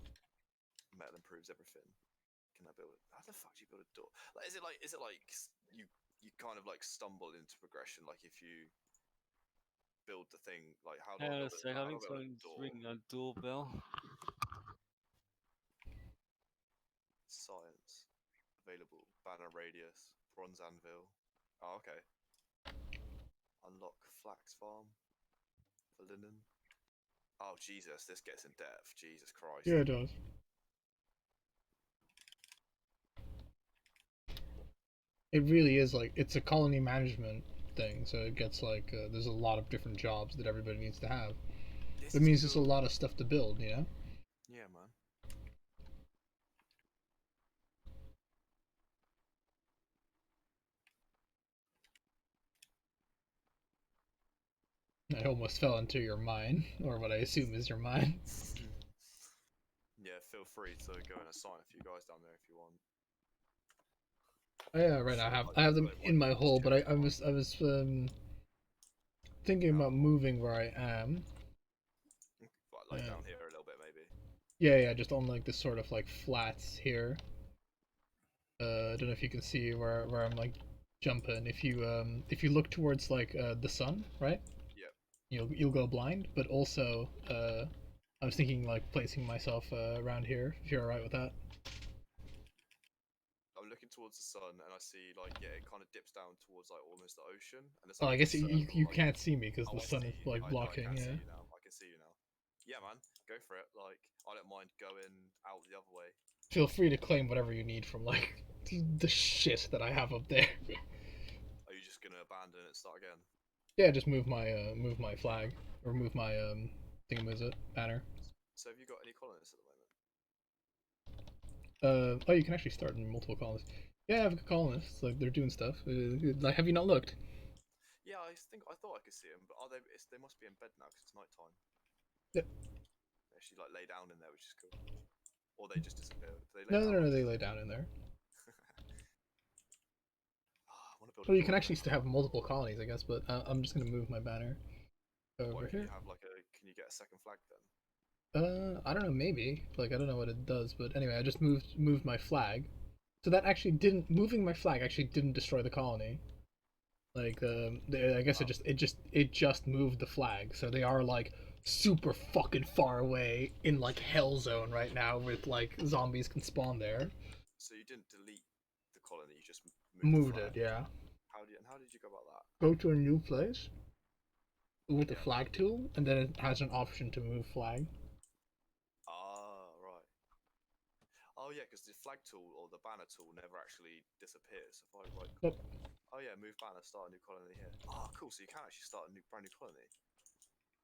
Metal improves everything. Can I build it? How the fuck do you build a door? Like, is it like you kind of like stumble into progression? Like if you build the thing, like how do I build it? so I How do I think build a someone's door? ringing a doorbell. Science available. Banner radius. Bronze anvil. Oh, okay. Unlock flax farm for linen. Oh Jesus, this gets in depth. Jesus Christ. Yeah, it does. It really is like it's a colony management thing, so it gets like there's a lot of different jobs that everybody needs to have. This It is means there's a cool. lot of stuff to build, you know. Yeah, man. I almost fell into your mine, or what I assume is your mine. Yeah, feel free to go and assign a few guys down there if you want. Oh, yeah, right. I have them in my hole, but I was thinking about moving where I am. Like down here a little bit, maybe. Yeah, just on like this sort of like flats here. I don't know if you can see where I'm like jumping. If you look towards like the sun, right? Yep. You'll go blind. But also, I was thinking like placing myself around here. If you're alright with that. I'm looking towards the sun and I see like it kind of dips down towards like almost the ocean and it's Oh, like I a guess you circle, you like, can't see me because oh, the I sun see is you. like I blocking. can see Yeah. you now. I can see you now. Yeah, man, go for it. Like I don't mind going out the other way. Feel free to claim whatever you need from like the shit that I have up there. Are you just gonna abandon it and start again? Yeah, just move my flag or move my thingamizit banner. So have you got any colonists at the moment? Oh, you can actually start in multiple colonists. Yeah, I have colonists. Like they're doing stuff. Like, have you not looked? Yeah, I thought I could see them, but are they? They must be in bed now because it's night time. Yep. They actually like lay down in there, which is cool. Or they just disappear. Do they lay No, down? no, they lay down in there. I want to build. Well, you can actually still have multiple colonies, I guess. But I'm just gonna move my banner over What, can here. you have like a? Can you get a second flag then? I don't know, maybe. Like I don't know what it does, but anyway, I just moved my flag. So that actually didn't moving my flag actually didn't destroy the colony. Like I guess it just moved the flag. So they are like super fucking far away in like hell zone right now with like zombies can spawn there. So you didn't delete the colony, you just Moved the it, flag. yeah. How did you go about that? Go to a new place with the Yeah. flag tool, and then it has an option to move flag. Ah, right. Oh yeah, because the flag tool or the banner tool never actually disappears. If I right click. Nope. Oh yeah, move banner, start a new colony here. Oh, cool. So you can actually start a brand new colony.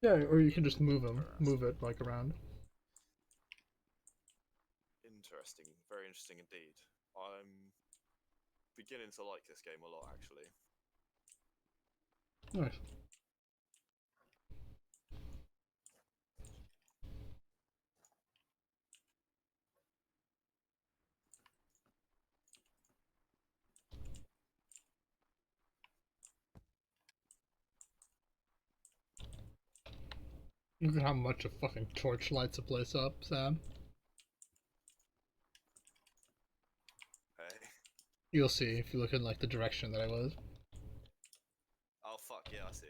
Yeah, or you can just move it like around. Interesting. Very interesting indeed. I'm beginning to like this game a lot, actually. Nice. Look at how much a fucking torch lights a place up, Sam. Hey. You'll see if you look in like the direction that I was. Oh fuck yeah, I see.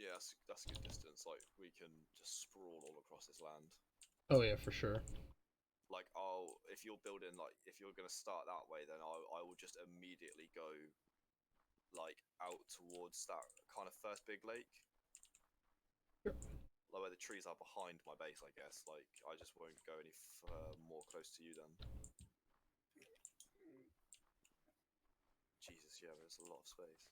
Yeah, that's a good distance. Like we can just sprawl all across this land. Oh yeah, for sure. Like if you're building if you're gonna start that way, then I will just immediately go like out towards that kind of first big lake. Sure. Like where the trees are behind my base, I guess. Like I just won't go any more close to you then. Jesus, yeah, there's a lot of space.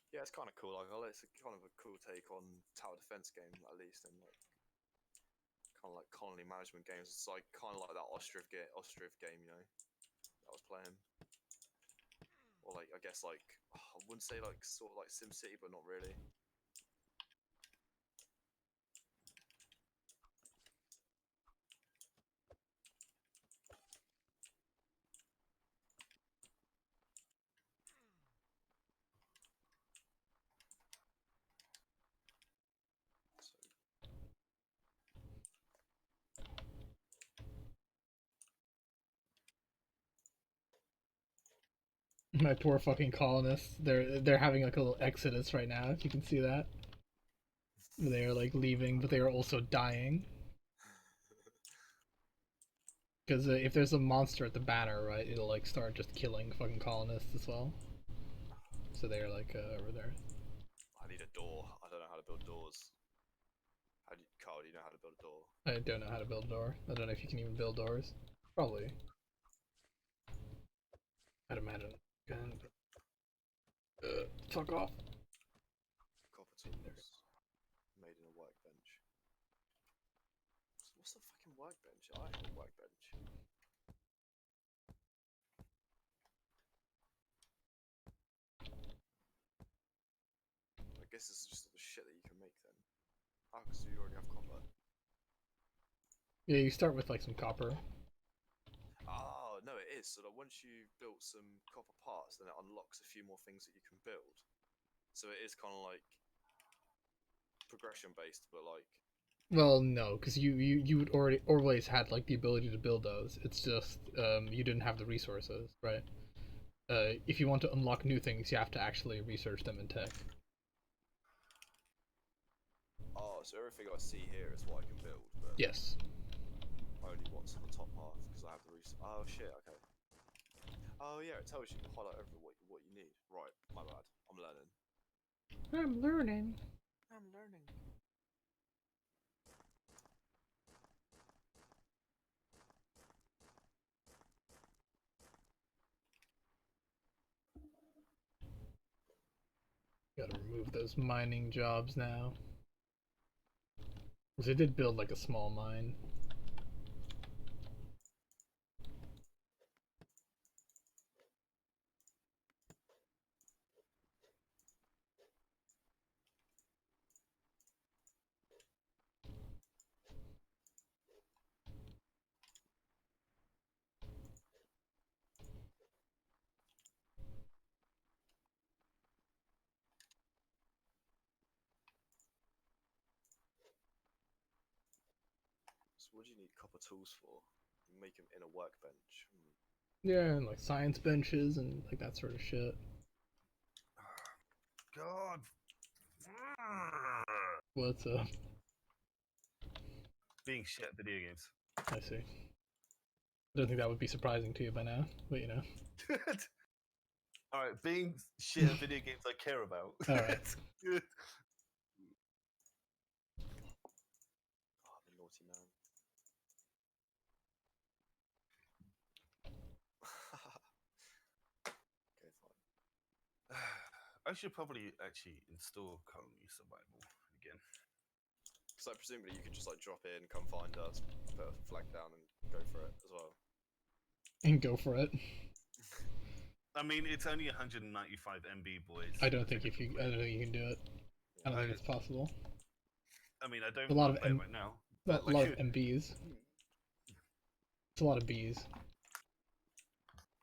Yeah, it's kind of cool. Like, it's kind of a cool take on tower defense game, at least, and like kind of like colony management games. It's like kind of like that Ostriv game, you know, that I was playing. Or like, I guess like I wouldn't say like sort of like SimCity, but not really. My poor fucking colonists. They're having like a little exodus right now. If you can see that, they are like leaving, but they are also dying. Because if there's a monster at the banner, right, it'll like start just killing fucking colonists as well. So they're like over there. I need a door. I don't know how to build doors. Carl, do you know how to build a door? I don't know how to build a door. I don't know if you can even build doors. Probably. I'd imagine. Fuck off. Copper tools. Made in a workbench. What's the fucking workbench? I have a workbench. I guess it's just the shit that you can make then. Oh, because you already have copper. Yeah, you start with like some copper. Oh, no, it is. So that once you've built some copper parts, then it unlocks a few more things that you can build. So it is kind of like progression based, but like. Well, no, because you would already always had like the ability to build those. It's just you didn't have the resources, right? If you want to unlock new things, you have to actually research them in tech. Oh, so everything I see here is what I can build, but Yes. only what's on the top half because I have the Oh shit, okay. Oh yeah, it tells you to highlight over what you need. Right, my bad. I'm learning. I'm learning. I'm learning. Gotta remove those mining jobs now. Because they did build like a small mine. So what do you need copper tools for? You make them in a workbench. Yeah, and like science benches and like that sort of shit. God. What's up? Being shit at video games. I see. I don't think that would be surprising to you by now, but you know. Alright, being shit at video games I care about. Alright. Good. Oh, I'm a naughty man. Okay, fine. I should probably actually install Colony Survival again. So presumably you could just like drop in, come find us, put a flag down, and go for it as well. And go for it. I mean, it's only 195 MB, boys. I don't think you can do it. I don't think it's possible. I mean, I don't A lot wanna of play M- right now. A but, lot of MBs. It's a lot of Bs.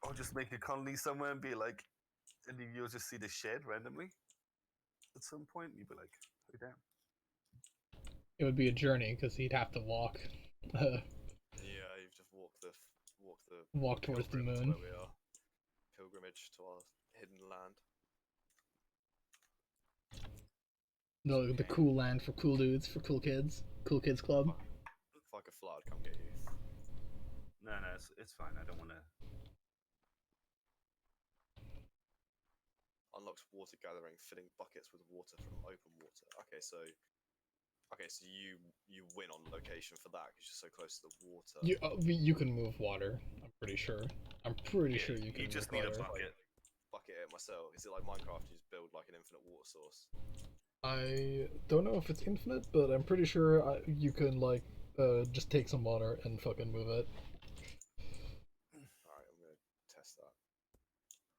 I'll just make a colony somewhere and be like, and then you'll just see the shed randomly at some point. You'll be like, oh damn. It would be a journey because he'd have to walk. Yeah, you've just walk the Walk towards the pilgrim to moon. where we are. pilgrimage to our hidden land. The cool land for cool dudes, for cool kids club. If I could fly, I'd come get you. No, it's fine. I don't want to. Unlocks water gathering, filling buckets with water from open water. Okay, so you win on location for that because you're so close to the water. You can move water. I'm pretty sure. I'm pretty sure you can. You just move need a water. bucket. Bucket it myself. Is it like Minecraft? You just build like an infinite water source. I don't know if it's infinite, but I'm pretty sure you can like just take some water and fucking move it. Alright, I'm gonna test that.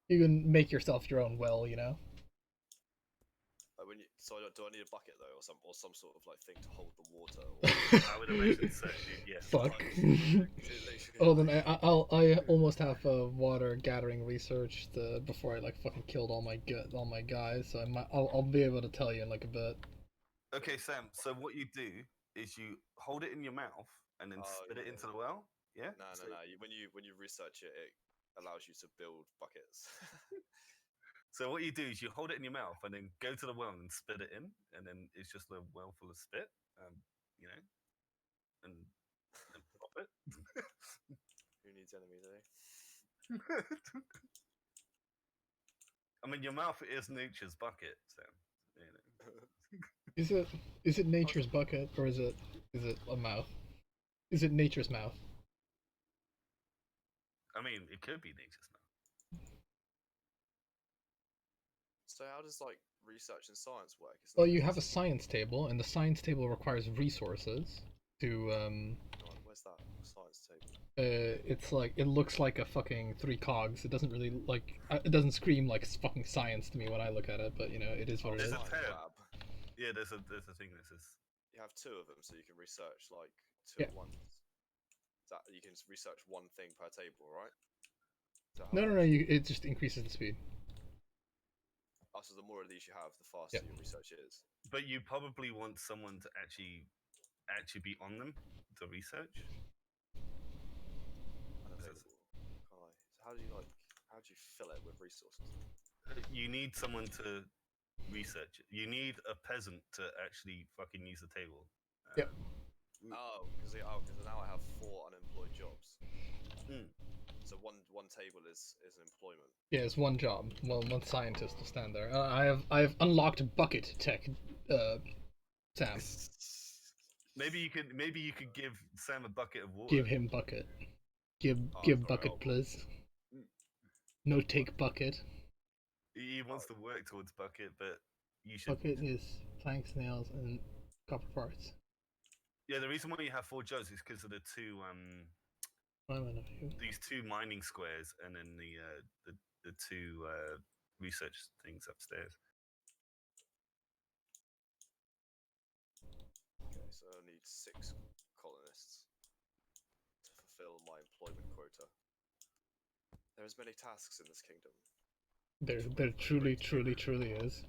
You can make yourself your own well, you know. Like do I need a bucket though, or some sort of like thing to hold the water? I would imagine so. Yes. Fuck. Literally, Oh, then I almost have water gathering researched before I like fucking killed all my guys, so I'll be able to tell you in like a bit. Okay, Sam. So what you do is you hold it in your mouth and then spit it into the well. Yeah. No. When you research it, it allows you to build buckets. So what you do is you hold it in your mouth and then go to the well and spit it in, and then it's just a well full of spit, you know, and pop it. Who needs enemies, eh? I mean, your mouth is nature's bucket, Sam. You know. Is it nature's bucket or is it a mouth? Is it nature's mouth? I mean, it could be nature's mouth. So how does like research and science work? Well, you have a science table, and the science table requires resources to Where's that science table? It's like it looks like a fucking three cogs. It doesn't really like it doesn't scream like it's fucking science to me when I look at it, but you know it is what it There's is. a tab. Lab. Yeah, there's a thing that says. You have two of them, so you can research like two Yeah. at once. That you can research one thing per table, right? Is that how No, it no, no. works? It just increases the speed. Oh, so the more of these you have, the faster Yeah. your research is. But you probably want someone to actually be on them to research. Unavailable. Can't I? So how do you fill it with resources? You need someone to research it. You need a peasant to actually fucking use the table. Yep. Oh, because now I have 4 unemployed jobs. Mm. So one table is an employment. Yeah, it's one job. Well, one scientist to stand there. I have unlocked bucket tech, Sam. Maybe you could give Sam a bucket of water. Give him bucket. Give sorry, bucket, I'll- please. No take bucket. He wants to work towards bucket, but you should. Bucket is planks, nails, and copper parts. Yeah, the reason why you have 4 jugs is because of the two these 2 mining squares, and then the 2 research things upstairs. Okay, so I need 6 colonists to fulfill my employment quota. There is many tasks in this kingdom. There truly is.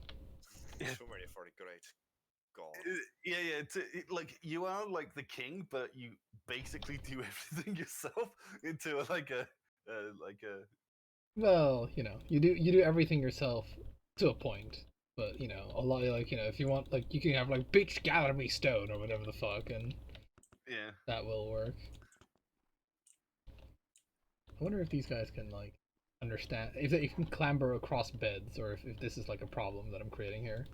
So many for a great god. Yeah. Like you are like the king, but you basically do everything yourself into like a. Well, you know, you do everything yourself to a point, but you know, a lot like you know, if you want like you can have like bitch gather me stone or whatever the fuck, and Yeah. that will work. I wonder if these guys can like understand if they can clamber across beds, or if this is like a problem that I'm creating here.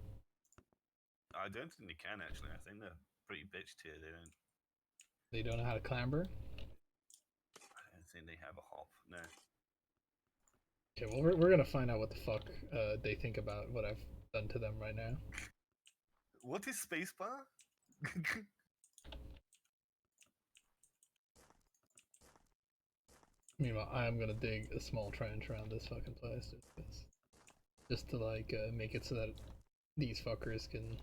I don't think they can actually. I think they're pretty bitch tier. They don't know how to clamber. I don't think they have a hop. No. Okay, well we're gonna find out what the fuck they think about what I've done to them right now. What is spacebar? Meanwhile, I am gonna dig a small trench around this fucking place, just to like make it so that these fuckers can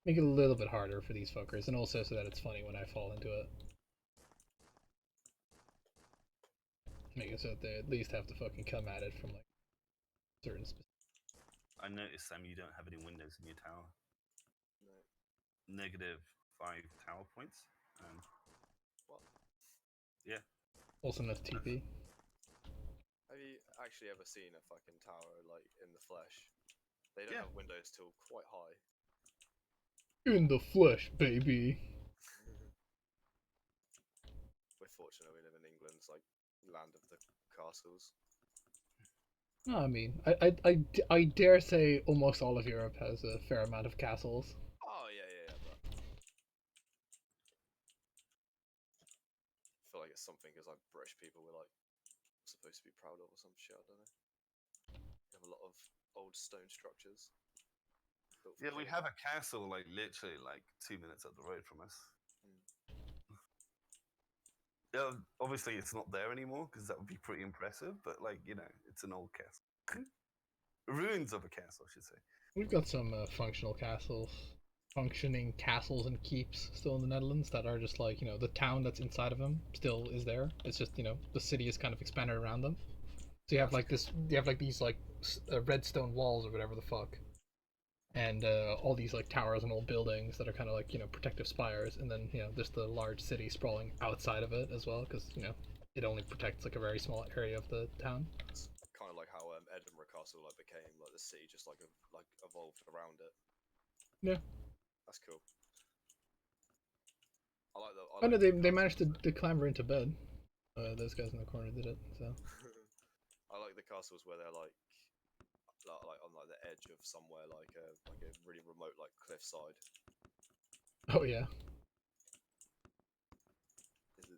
make it a little bit harder for these fuckers, and also so that it's funny when I fall into it. Make it so that they at least have to fucking come at it from like certain specific. I noticed, Sam, you don't have any windows in your tower. No. -5 tower points. What? Yeah. Also, enough TP. actually ever seen a fucking tower like in the flesh. They don't Yeah. have windows till quite high. In the flesh, baby. We're fortunate we live in England, it's like land of the castles. No, I mean, I dare say almost all of Europe has a fair amount of castles. Oh yeah, but I feel like it's something because like British people we're like supposed to be proud of or some shit. I don't know. We have a lot of old stone structures. built for Yeah, we kings. have a castle like literally like 2 minutes up the road from us. Yeah, obviously it's not there anymore because that would be pretty impressive. But like it's an old castle, ruins of a castle, I should say. We've got some functioning castles and keeps still in the Netherlands that are just like, the town that's inside of them still is there. It's just, the city is kind of expanded around them. So you have like this, you have like these like red stone walls or whatever the fuck, and all these like towers and old buildings that are kind of like protective spires, and then there's the large city sprawling outside of it as well, because it only protects like a very small area of the town. It's kind of like how Edinburgh Castle like became like the city, just like evolved around it. Yeah. That's cool. I like the. Oh no, they managed to clamber into bed. Those guys in the corner did it. So. I like the castles where they're like on like the edge of somewhere like a really remote like cliffside. Oh yeah.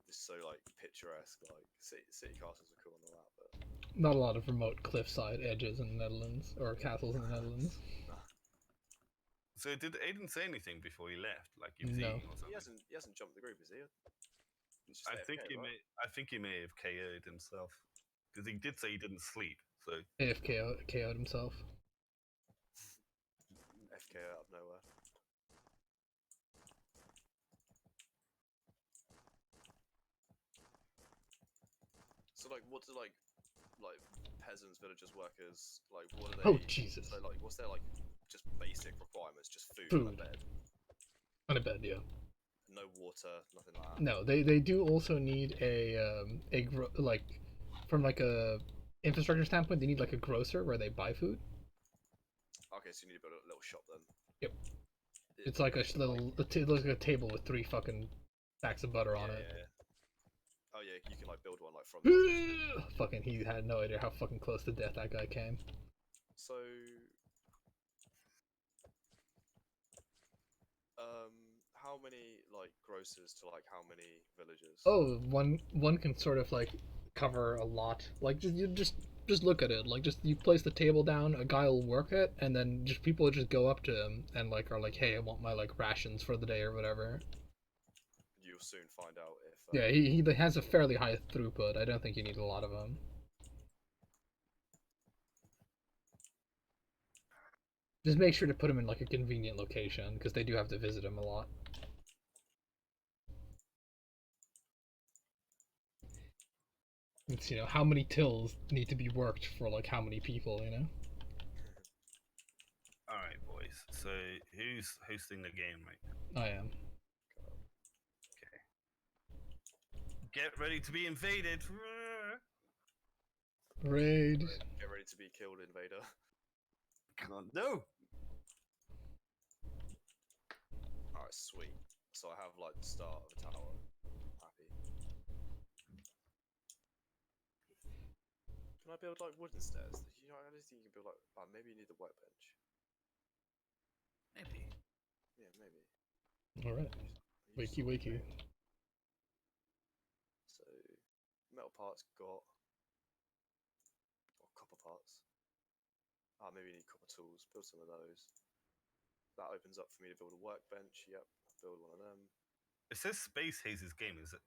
It's so like picturesque. Like city castles are cool and all that, but Not a lot of remote cliffside edges in the Netherlands or castles in the Netherlands. So did Aiden say anything before he left? Like he was No. eating or something? he hasn't jumped the group, is he? He's just I think AFK, he right? may have KO'd himself because he did say he didn't sleep. So AFK KO'd himself. FK out of nowhere. So like, what do like peasants, villagers, workers like? What are they? Oh Jesus. So like, what's their like just basic requirements? Just food, and a Food. bed. On a bed, yeah. No water, nothing like that. No, they do also need like from like a infrastructure standpoint, they need like a grocer where they buy food. Okay, so you need to build a little shop then. Yep. It's like a little, it looks like a table with 3 fucking stacks of butter on it. Yeah. Oh yeah, you can like build one like from. The Fucking, he had no idea how fucking close to death that guy came. So, how many like grocers to like how many villages? Oh, one can sort of like cover a lot. Like just look at it. Like just you place the table down, a guy will work it, and then just people will just go up to him and like are like, hey, I want my like rations for the day or whatever. You'll soon find out if. Yeah, he has a fairly high throughput. I don't think you need a lot of them. Just make sure to put him in like a convenient location because they do have to visit him a lot. It's how many tills need to be worked for like how many people, all right, boys. So who's hosting the game right now? I am. Okay. Get ready to be invaded. Raid. Get ready to be killed, invader. Can't no. Alright, sweet. So I have like the start of a tower. Happy. Can I build like wooden stairs? I don't think you can build like. Maybe you need the workbench. Maybe. Yeah, maybe. All right. Wakey wakey. So, metal parts got. Or copper parts. Maybe you need copper tools. Build some of those. That opens up for me to build a workbench. Yep, build one of them. It says Space Haze's game. Is it?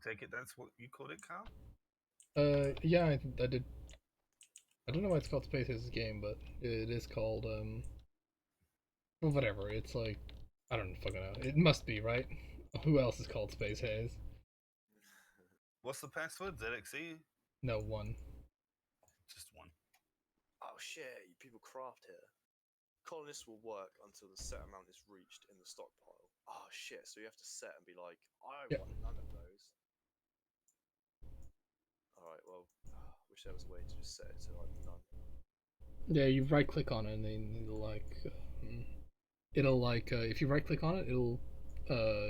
Take it. That's what you called it, Carl. Yeah, I did. I don't know why it's called Space Aces game, but it is called well, whatever. It's like I don't fucking know. It must be right. Who else is called Space Haze? What's the password? ZXE. No one. Just one. Oh shit! People craft here. Colonists will work until the set amount is reached in the stockpile. Oh shit! So you have to set and be like, I Yeah. want none of those. All right. Well, wish there was a way to just set it to like none. Yeah, you right click on it and then it'll like if you right click on it, it'll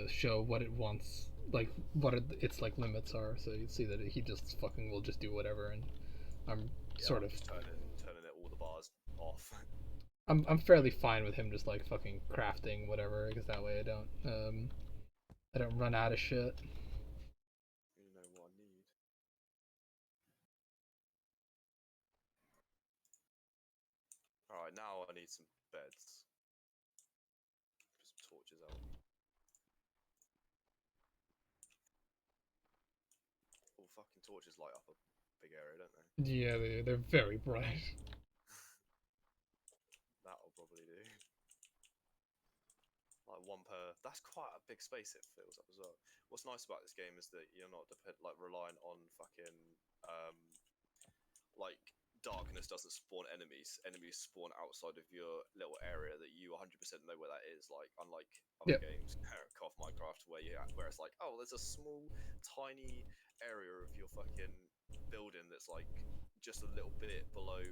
show what it wants, like what its like limits are. So you see that he just fucking will just do whatever, and I'm Yeah, sort I'm of just turning it all the bars off. I'm fairly fine with him just like fucking crafting whatever, because that way I don't run out of shit. You know what I need. Alright, now I need some beds. Put some torches out. All fucking torches light up a big area, don't they? Yeah, they're very bright. That'll probably do. Like one per. That's quite a big space it fills up as well. What's nice about this game is that you're not relying on fucking like darkness doesn't spawn enemies. Enemies spawn outside of your little area that you 100% know where that is. Like unlike other Yep. games, KOF, Minecraft, where it's like, oh, there's a small, tiny area of your fucking building that's like just a little bit below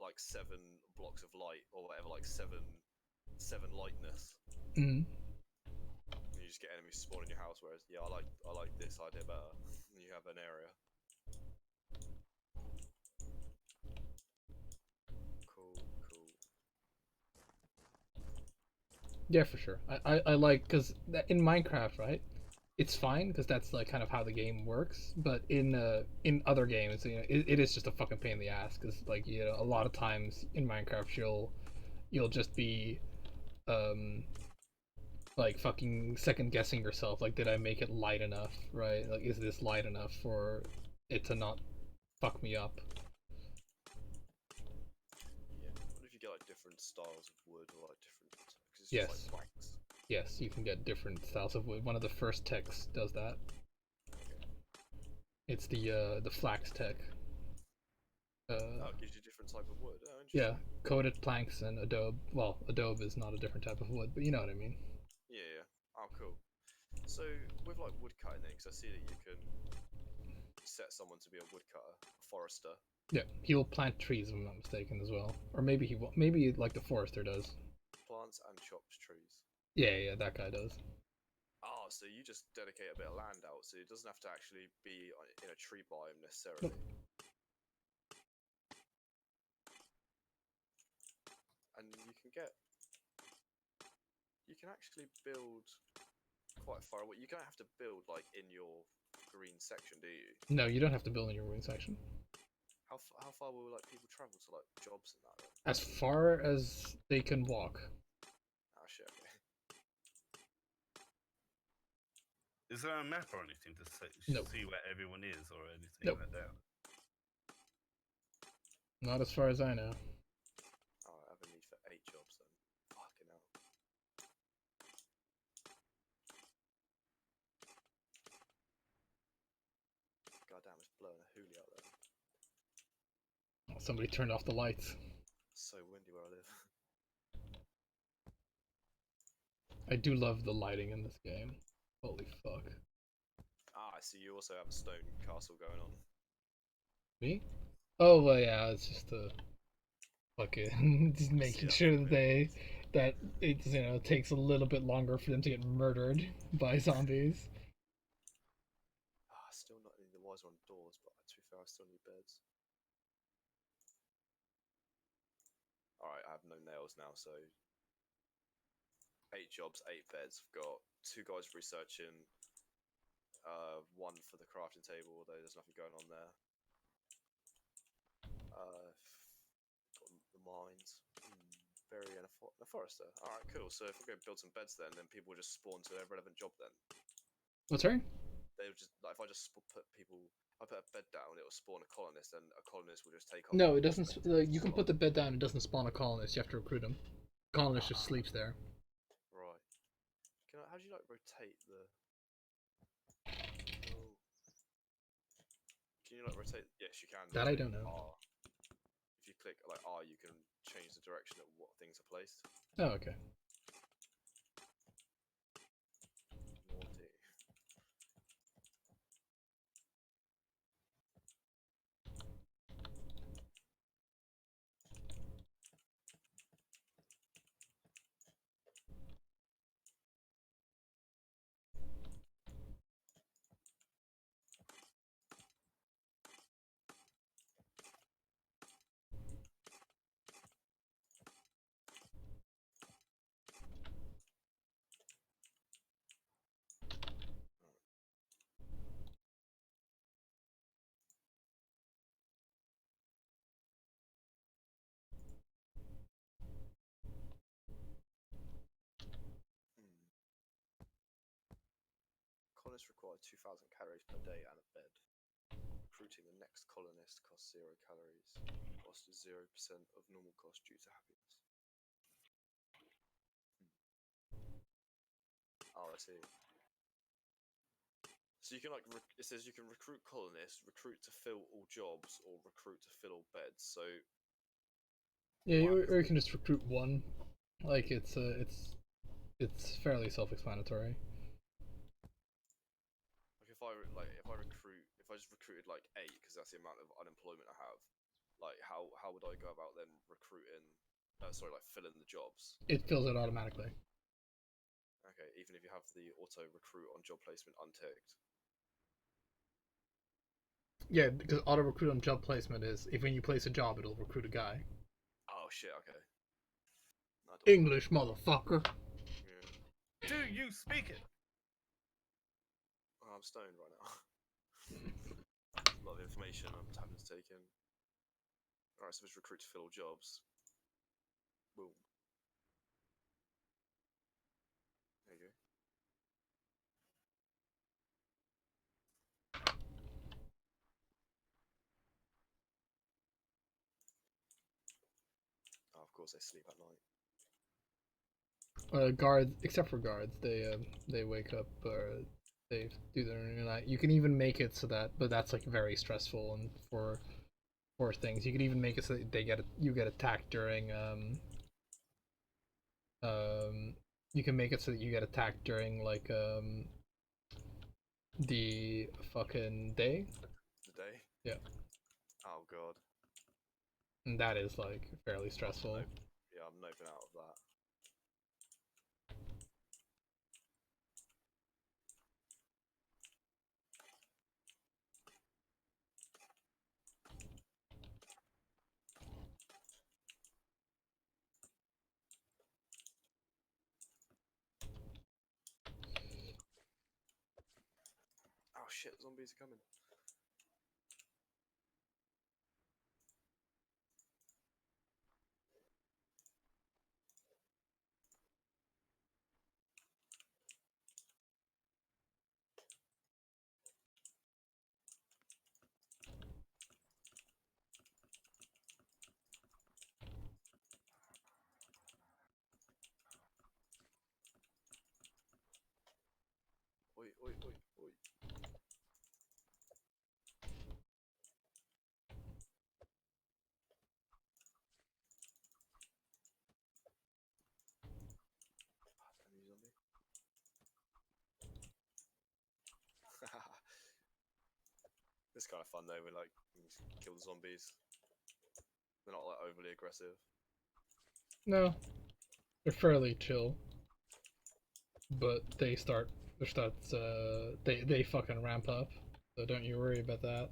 like 7 blocks of light or whatever, like seven lightness. Mm. You just get enemies spawn in your house. Whereas, yeah, I like this idea better. You have an area. Cool. Yeah, for sure. I like, because in Minecraft, right? It's fine because that's like kind of how the game works. But in other games, it is just a fucking pain in the ass. Because like a lot of times in Minecraft, you'll just be like fucking second guessing yourself. Like, did I make it light enough? Right? Like, is this light enough for it to not fuck me up? Yeah. What if you get like different styles of wood or like different? Because it's just Yes. like planks. Yes, you can get different styles of wood. One of the first techs does that. It's the flax tech. Oh, it gives you different type of wood. Oh, Yeah, interesting. coated planks and adobe. Well, adobe is not a different type of wood, but you know what I mean. Yeah. Oh, cool. So with like woodcutting, then, because I see that you can set someone to be a woodcutter, a forester. Yeah, he'll plant trees if I'm not mistaken as well, or maybe he will. Maybe like the forester does. Plants and chops trees. Yeah, that guy does. Oh, so you just dedicate a bit of land out, so it doesn't have to actually be in a tree biome necessarily. And you can actually build quite far away. You don't have to build like in your green section, do you? No, you don't have to build in your green section. How far will like people travel to like jobs and that? Then? As far as they can walk. Oh shit. Okay. Is there a map or anything to Nope. see where everyone is or anything Nope. like that? Not as far as I know. Oh, I have a need for 8 jobs then. Fucking hell. Goddamn, it's blowing a hoolie out there. Somebody turned off the lights. It's so windy where I live. I do love the lighting in this game. Holy fuck. Ah, I see you also have a stone castle going on. Me? Oh well, yeah. It's just fucking just making Yeah, sure that it's takes a little bit longer for them to get murdered by zombies. Ah, still not any the wiser on doors, but to be fair, I still need beds. Alright, I have no nails now, so 8 jobs, 8 beds. I've got 2 guys researching, 1 for the crafting table, although there's nothing going on there. Got the mines. Berry and a forester. Alright, cool. So if we go build some beds then people will just spawn to their relevant job then. What's sorry? They'll just, like, if I just put I put a bed down, it'll spawn a colonist, and a colonist will just take up. No, it doesn't. You can put the bed down. It doesn't spawn a colonist. You have to recruit him. Colonist just sleeps there. Right. How do you like rotate the? Oh. Can you like rotate? Yes, you can. That I rotate don't know. R. If you click like R, you can change the direction of what things are placed. Oh, okay. Naughty. colonists require 2,000 calories per day and a bed. Recruiting the next colonist costs 0 calories. Cost is 0% of normal cost due to happiness. Oh, I see. So you can like it says you can recruit colonists, recruit to fill all jobs, or recruit to fill all beds. So Yeah, What or you can just recruit one. Like it's fairly self-explanatory. like if I just recruited like 8 because that's the amount of unemployment I have. Like how would I go about then recruiting? Like filling the jobs. It fills it automatically. Okay, even if you have the auto recruit on job placement unticked. Yeah, because auto recruit on job placement is if when you place a job, it'll recruit a guy. Oh shit. Okay. I don't- English, motherfucker. Yeah. Do you speak it? Oh, I'm stoned right now. A lot of information I'm having to take in. Alright, so let's recruit to fill all jobs. Boom. There you go. Oh, of course they sleep at night. Guards, except for guards, they wake up or they do their night. You can even make it so that, but that's like very stressful and for things. You can even make it so that you get attacked during you can make it so that you get attacked during like the fucking day. The day? Yeah. Oh god. And that is like fairly stressful. Nope. Yeah, I'm noping out of that. Oh shit, zombies are coming. Oi, oi, oi, oi. Enemy zombie. It's kind of fun though, when like you just kill the zombies. They're not like overly aggressive. No, they're fairly chill, but they fucking ramp up. So don't you worry about that.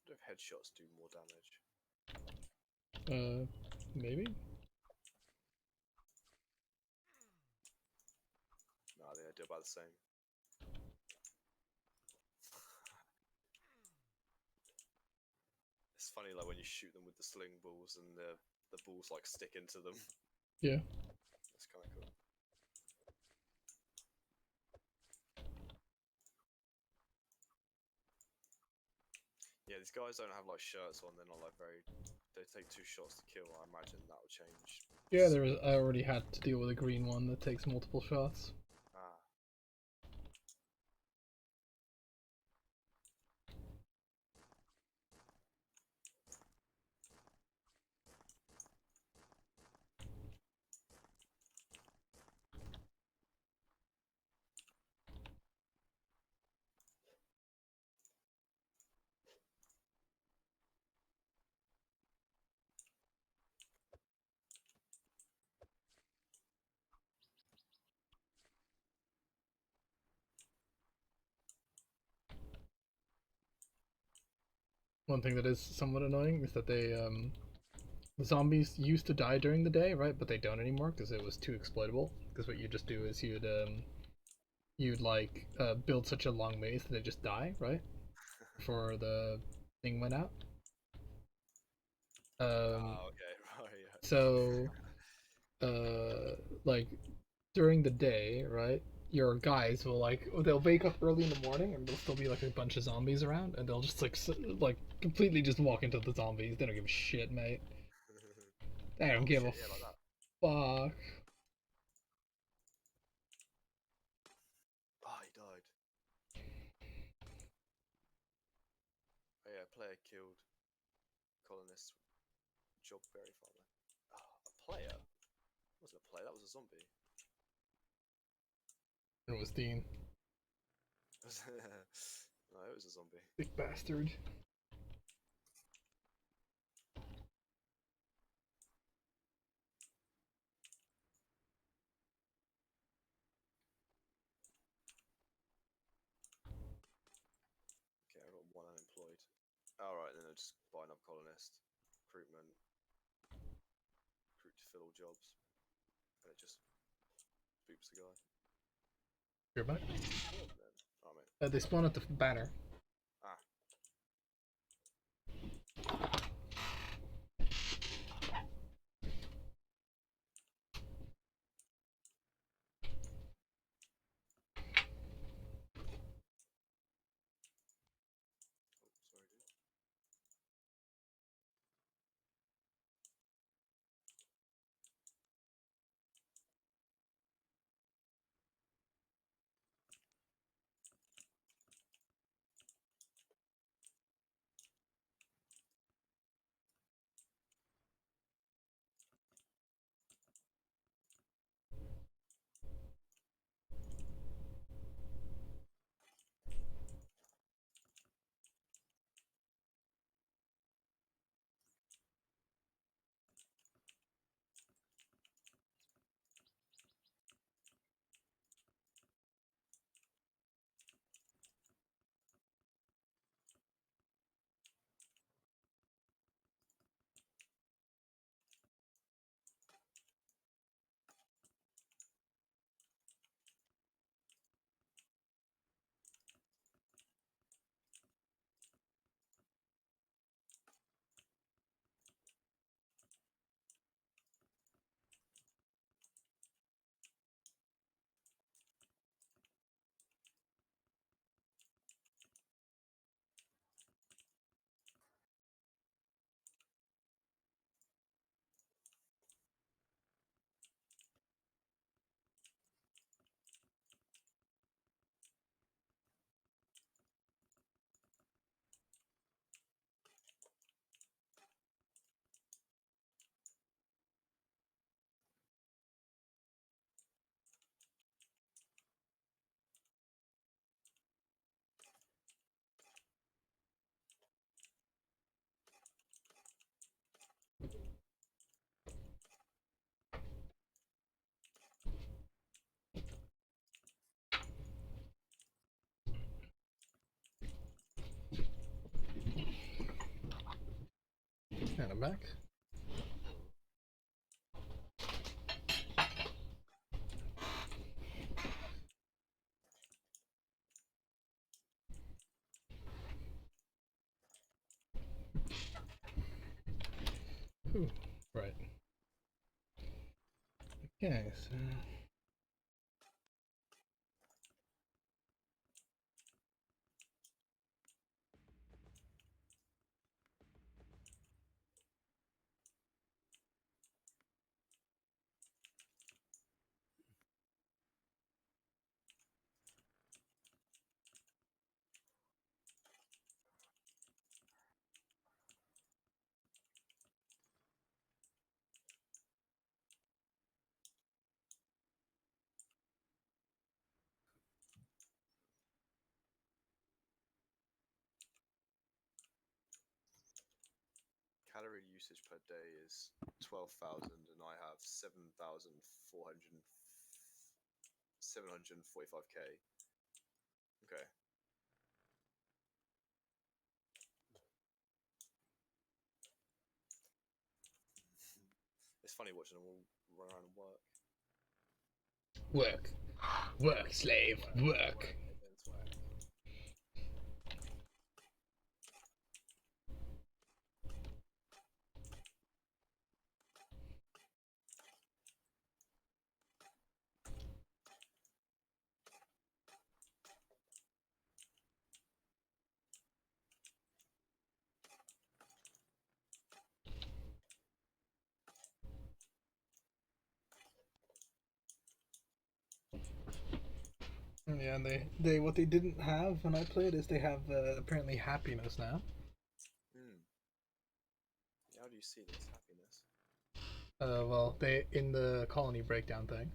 I wonder if headshots do more damage. Maybe. No, I think they do about the same. It's funny like when you shoot them with the sling balls and the balls like stick into them. Yeah. That's kind of cool. Yeah, these guys don't have like shirts on. They're not like very. They take 2 shots to kill. I imagine that will change. Yeah, I already had to deal with a green one that takes multiple shots. Ah. one thing that is somewhat annoying is that the zombies used to die during the day, right? But they don't anymore because it was too exploitable. Because what you just do is you'd like build such a long maze that they just die, right? Before the thing went out. Okay, right, yeah. So like during the day, right? Your guys will they'll wake up early in the morning and there'll still be like a bunch of zombies around and they'll just like completely just walk into the zombies. They don't give a shit, mate. They don't Oh give shit, a yeah, like that. fuck. Oh, he died. Oh yeah, player killed colonist job berry farmer. Oh, a player? That wasn't a player, that was a zombie. It was Dean. No, it was a zombie. Big bastard. Okay, I got one unemployed. Alright, then I'll just buy another colonist. Recruitment. Recruit to fill all jobs. And it just boops the guy. You're back. Oh, mate. They spawn at the banner. Ah. Oh, sorry, dude. And I'm back. Ooh, right. Okay, so Calorie usage per day is 12,000 and I have 745k. Okay. funny watching them all run around and work. Work. Work, slave. Work. And then swag. Yeah, and they what they didn't have when I played is they have apparently happiness now. How do you see this happiness? Well, they in the colony breakdown thing.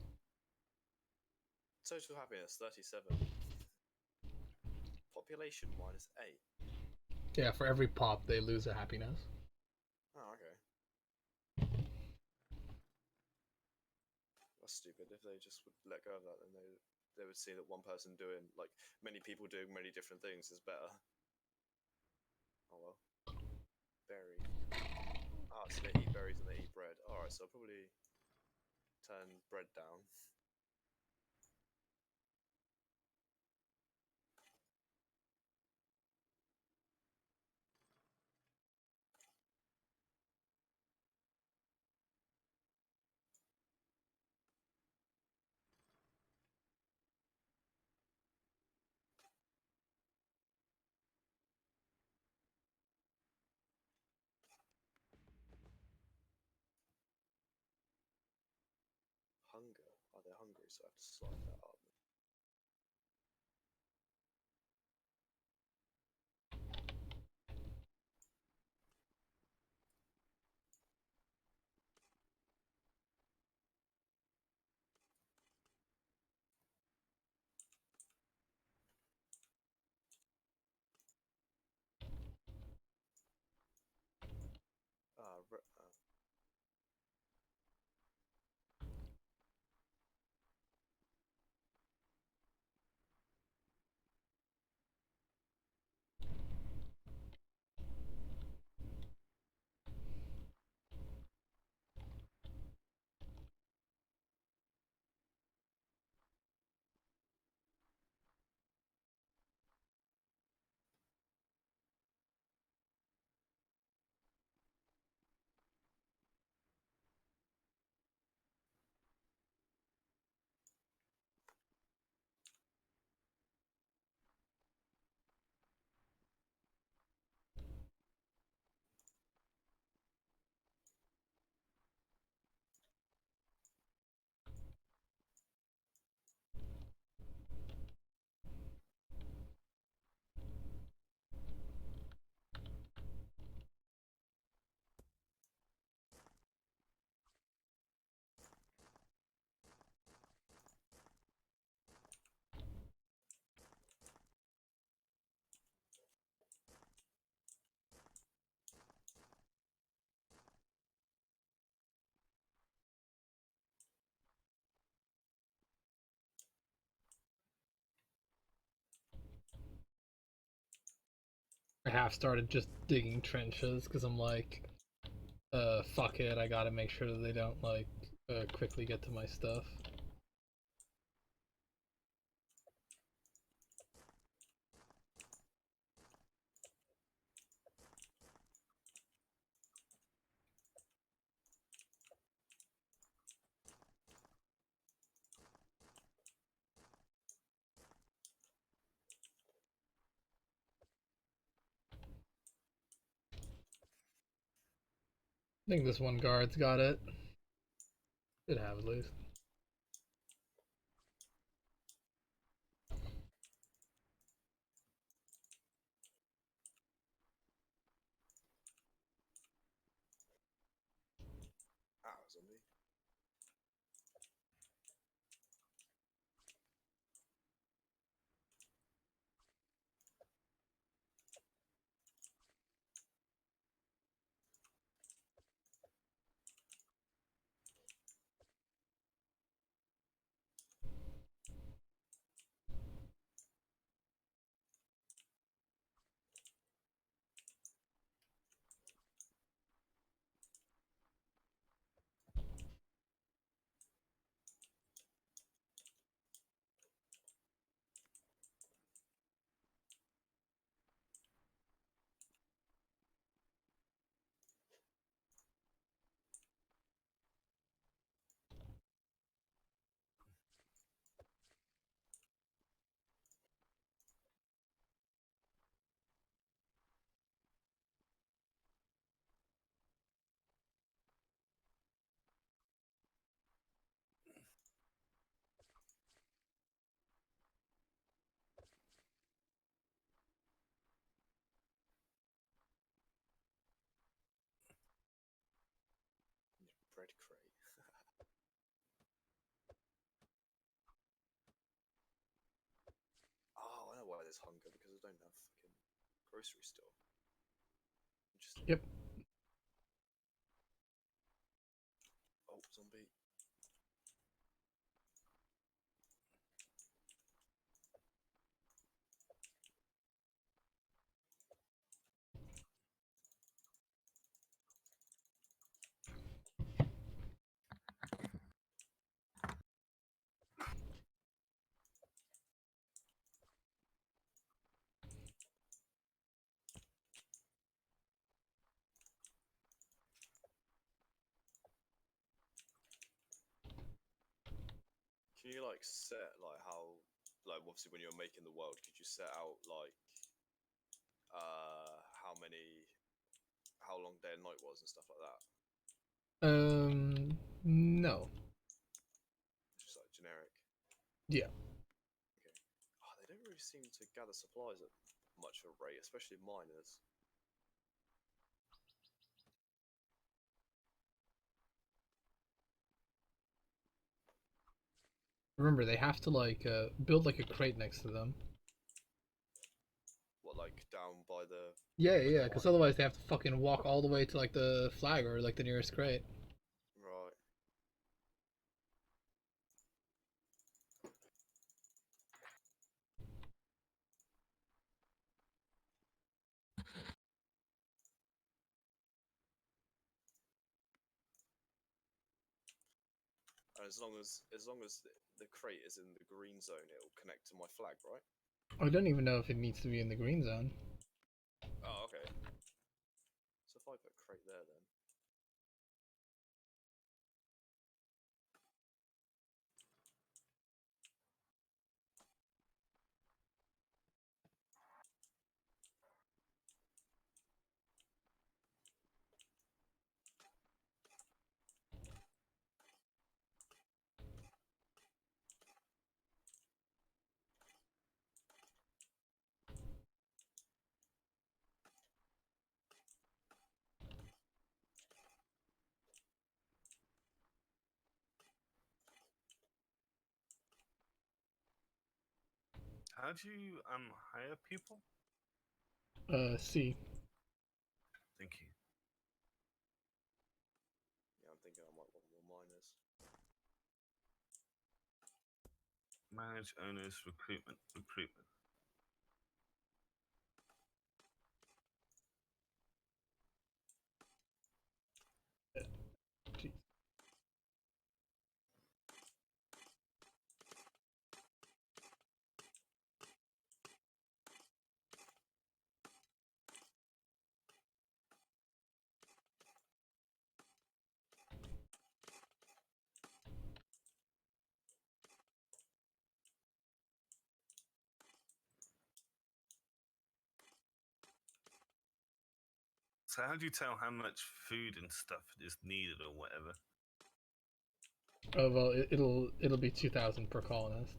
Total happiness 37. Population -8. Yeah, for every pop they lose a happiness. Oh, okay. That's stupid. If they just would let go of that, then they would see that one person doing, like, many people doing many different things is better. Oh well. Berry. Ah, so they eat berries and they eat bread. Alright, so I'll probably turn bread down. Hunger. Oh, they're hungry, so I have to slide that up. Ah, I half started just digging trenches because I'm like, fuck it, I gotta make sure that they don't like quickly get to my stuff. I think this one guard's got it. Should have at least. ah, zombie. there's hunger because I don't have fucking grocery store. Interesting. Yep. Oh, zombie. Can you like set like how like obviously when you're making the world, could you set out like how long day and night was and stuff like that? No. Just like generic. Yeah. Okay. Oh, they don't really seem to gather supplies at much of a rate, especially miners. Remember, they have to like build like a crate next to them. What, like down by the Yeah, the yeah, because mine? otherwise they have to fucking walk all the way to like the flag or like the nearest crate. Right. And as long as the crate is in the green zone, it'll connect to my flag, right? I don't even know if it needs to be in the green zone. Oh, okay. So if I put crate there, then How do you hire people? C. Thank you. yeah, I'm thinking I might want more miners. Manage owners recruitment. Jeez. So how do you tell how much food and stuff is needed or whatever? Oh well, it'll be 2,000 per colonist.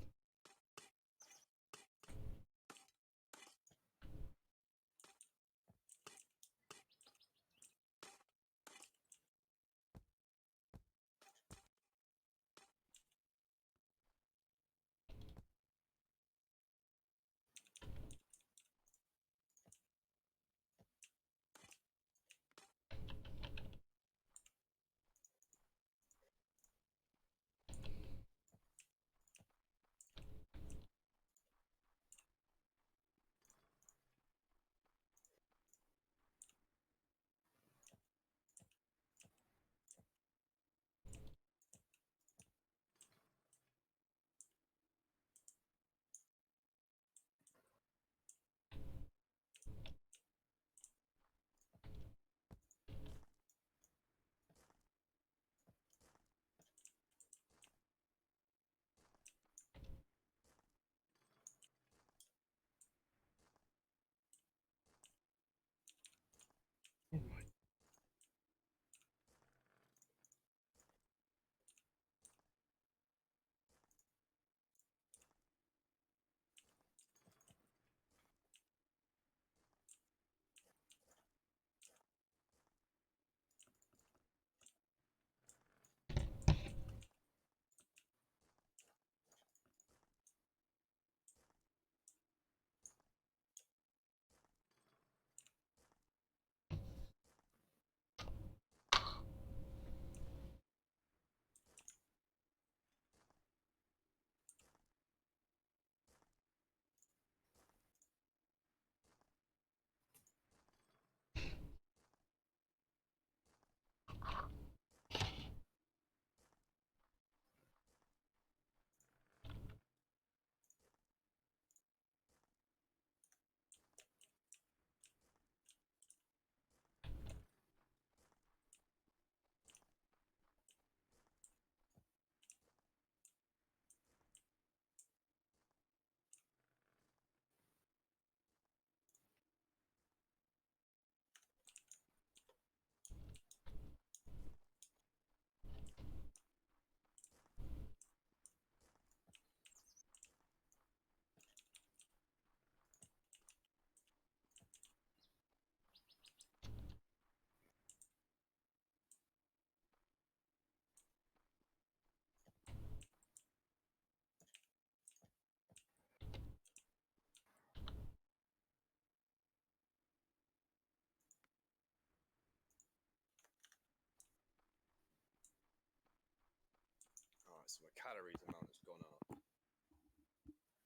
Right, so my calories amount has gone up.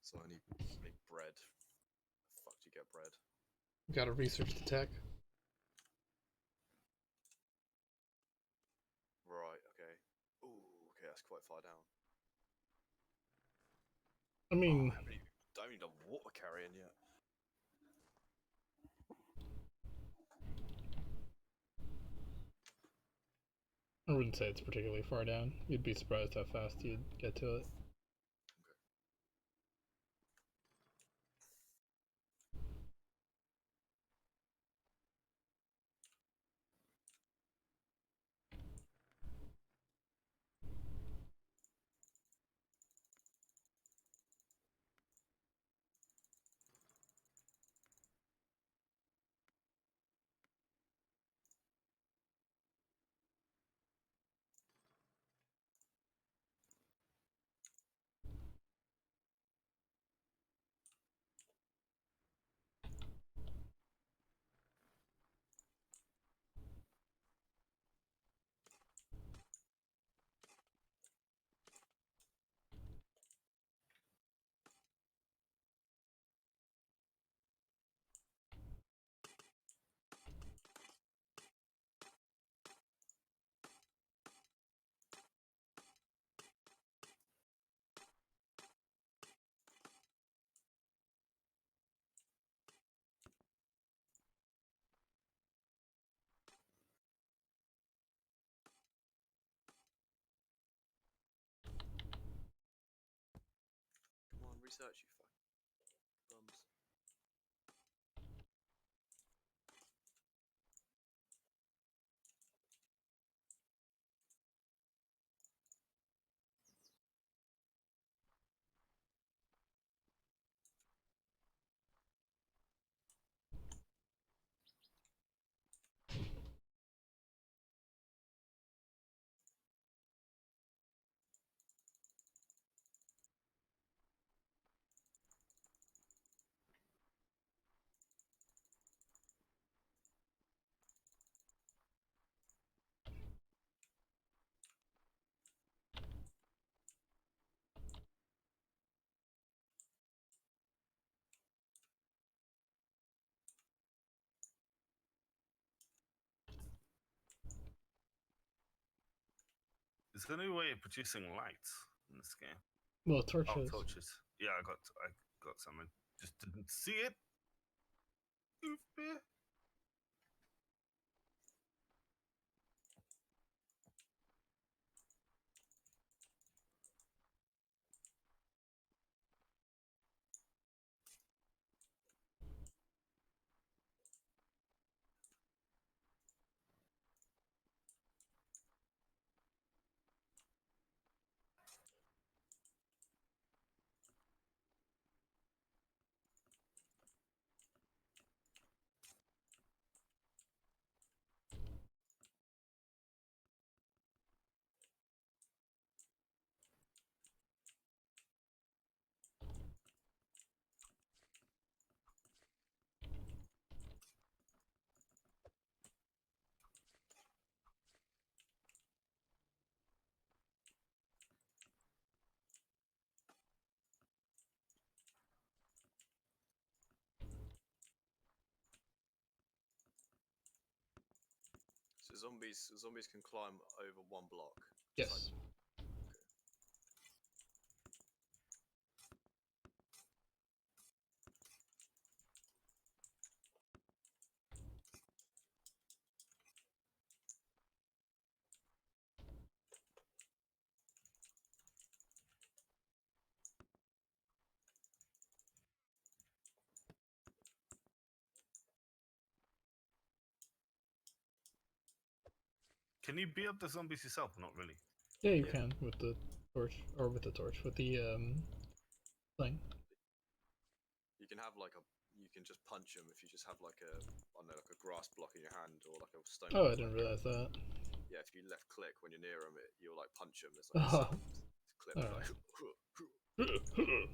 So I need bread. The fuck do you get bread? Gotta research the tech. Right, okay. Ooh, okay, that's quite far down. I mean, I haven't even done water carrying yet. I wouldn't say it's particularly far down. You'd be surprised how fast you'd get to it. Come on, research, you fucking bums. Is there any way of producing lights in this game? Well, Oh, torches. torches. Yeah, I got some. I just didn't see it. Goofy. So zombies can climb over one block. Yes. Can you beat up the zombies yourself? Not really. Yeah, you Yeah. can with the torch, or with the torch, with the thing. You can have like a. You can just punch them if you just have like a. I don't know, like a grass block in your hand or like a stone. Oh, I block didn't like realize that. Yeah, if you left click when you're near them, you'll like punch them. There's like a Oh. sound clip. Alright. Like,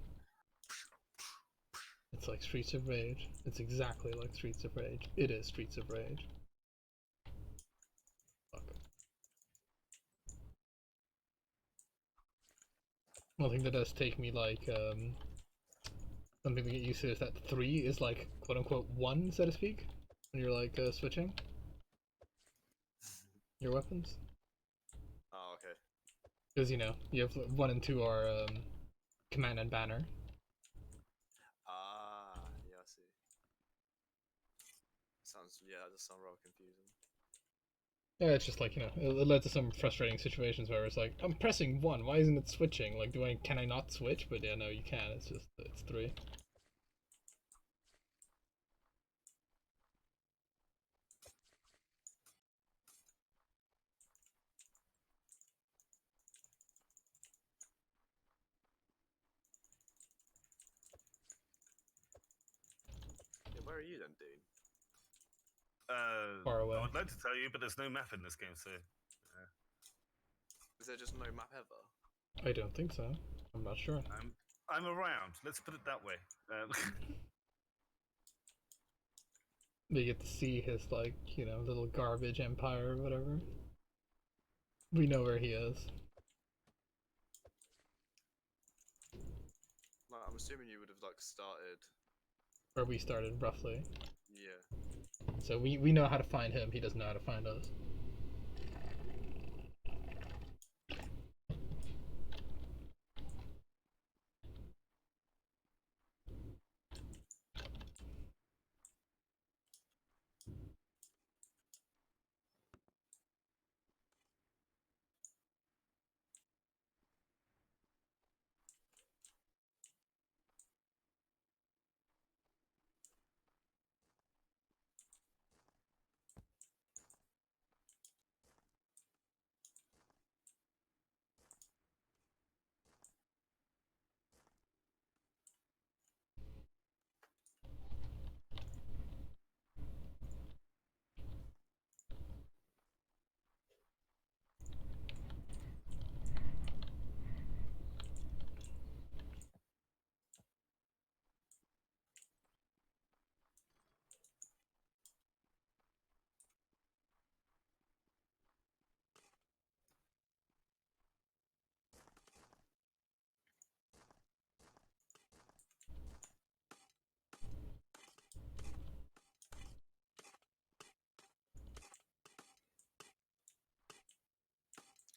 It's like Streets of Rage. It's exactly like Streets of Rage. It is Streets of Rage. Fuck. One thing that does take me like something to get used to is that 3 is like quote unquote 1, so to speak, when you're like switching your weapons. Oh, okay. Because you know, you have 1 and 2 are command and banner. Ah, yeah, I see. Sounds, yeah, that does sound rather confusing. Yeah, it's just like, you know, it led to some frustrating situations where it's like, I'm pressing 1, why isn't it switching? Like, can I not switch? But yeah, no, you can, it's just, it's 3. Yeah, where are you then, Dean? Far away. I would like to tell you, but there's no map in this game, so Is there just no map ever? I don't think so. I'm not sure. I'm around. Let's put it that way. You get to see his, like, you know, little garbage empire or whatever. We know where he is. Like, I'm assuming you would have like started. Where we started, roughly. Yeah. So we know how to find him, he doesn't know how to find us.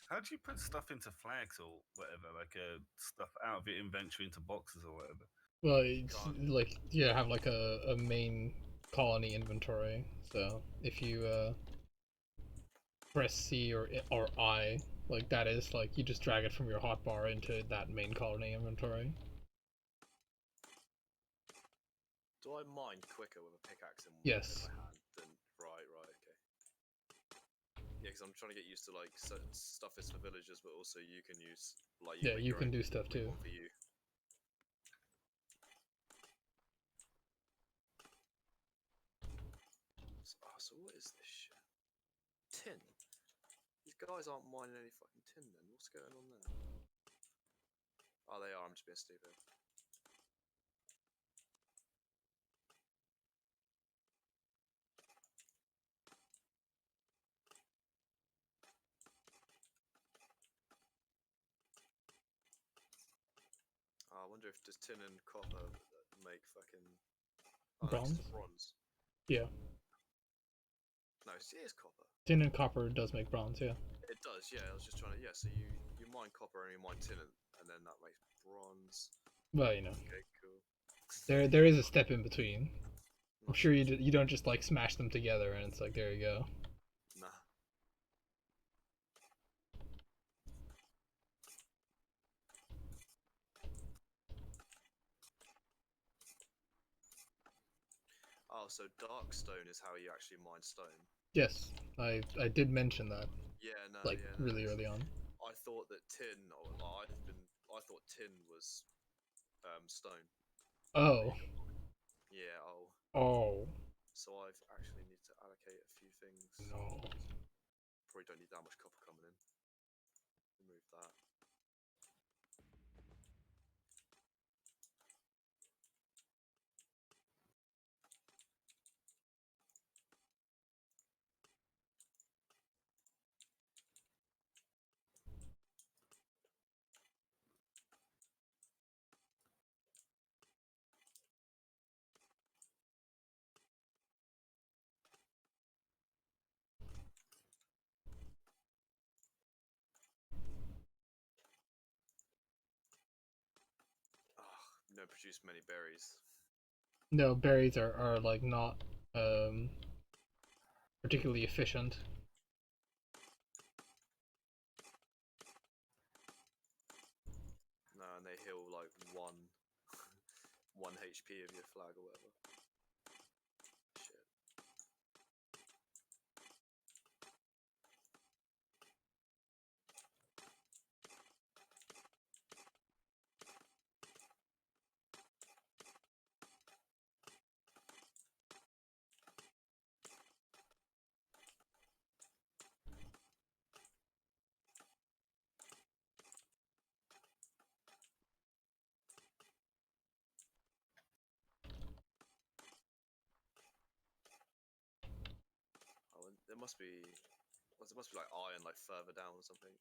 How do you put stuff into flags or whatever? Like stuff out of your inventory into boxes or whatever? Well, it's Can't. like, you have like a main colony inventory. So if you press C or I, like that is like you just drag it from your hotbar into that main colony inventory. Do I mine quicker with a pickaxe in Yes. my hand than right, okay. Yeah, because I'm trying to get used to like certain stuff is for villagers, but also you can use like Yeah, make you your can own, do stuff make too. one for you. So what is this shit? Tin. These guys aren't mining any fucking tin then. What's going on there? Oh, they are. I'm just being stupid. Oh, I wonder if does tin and copper make fucking. Oh, no, it's Bronze? just bronze. Yeah. No, it is copper. Tin and copper does make bronze, yeah. It does, yeah. I was just trying to, yeah. So you mine copper and you mine tin, and then that makes bronze. Well, you know, Okay, cool. there is a step in between. I'm Not sure sure. you don't just like smash them together and it's like there you go. Nah. Oh, so dark stone is how you actually mine stone. Yes, I did mention that Yeah, no, like yeah, no. really early on. I thought that tin, or I thought tin was stone. Oh, Yeah. Oh. oh So I've actually need to allocate a few things. no. Probably don't need that much copper coming in. Remove that. produce many berries. No, berries are like not particularly efficient. No, and they heal like one one HP of your flag or whatever. Shit. Oh, and there must be. Well, there must be like iron like further down or something.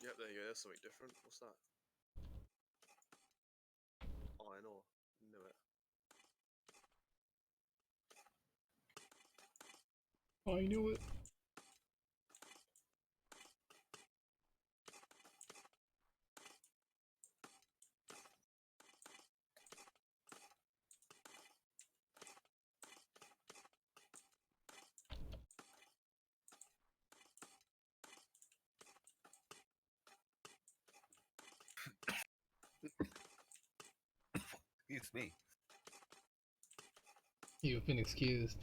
Yep, there you go. There's something different. What's that? Iron ore. Knew it. I knew it. Excuse me. You've been excused.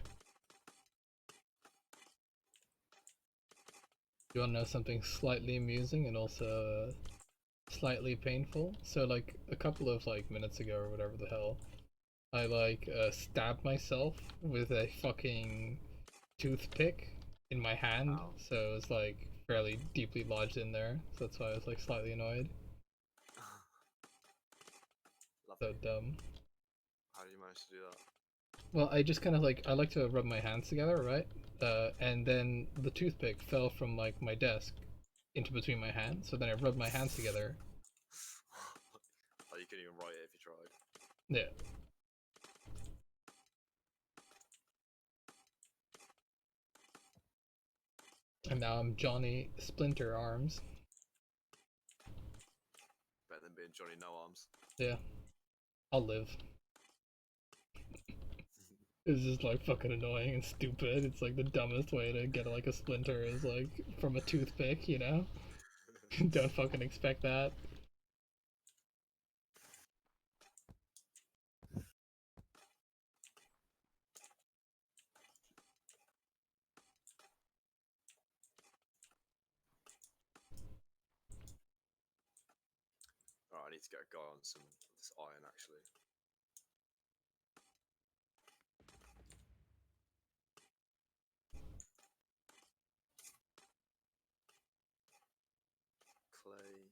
You wanna know something slightly amusing and also slightly painful? So like a couple of like minutes ago or whatever the hell, I like stabbed myself with a fucking toothpick in my hand, Ow. so it was like fairly deeply lodged in there. So that's why I was like slightly annoyed. So Lovely. dumb. How did you manage to do that? Well, I just kind of like I like to rub my hands together, right? And then the toothpick fell from like my desk into between my hands. So then I rubbed my hands together. Oh, you couldn't even write it if you tried. Yeah. And now I'm Johnny Splinter Arms. Better than being Johnny No Arms. Yeah. I'll live. It's just like fucking annoying and stupid. It's like the dumbest way to get like a splinter is like from a toothpick, you know? Don't fucking expect that. Alright, I need to get a guy on some of this iron actually. Clay.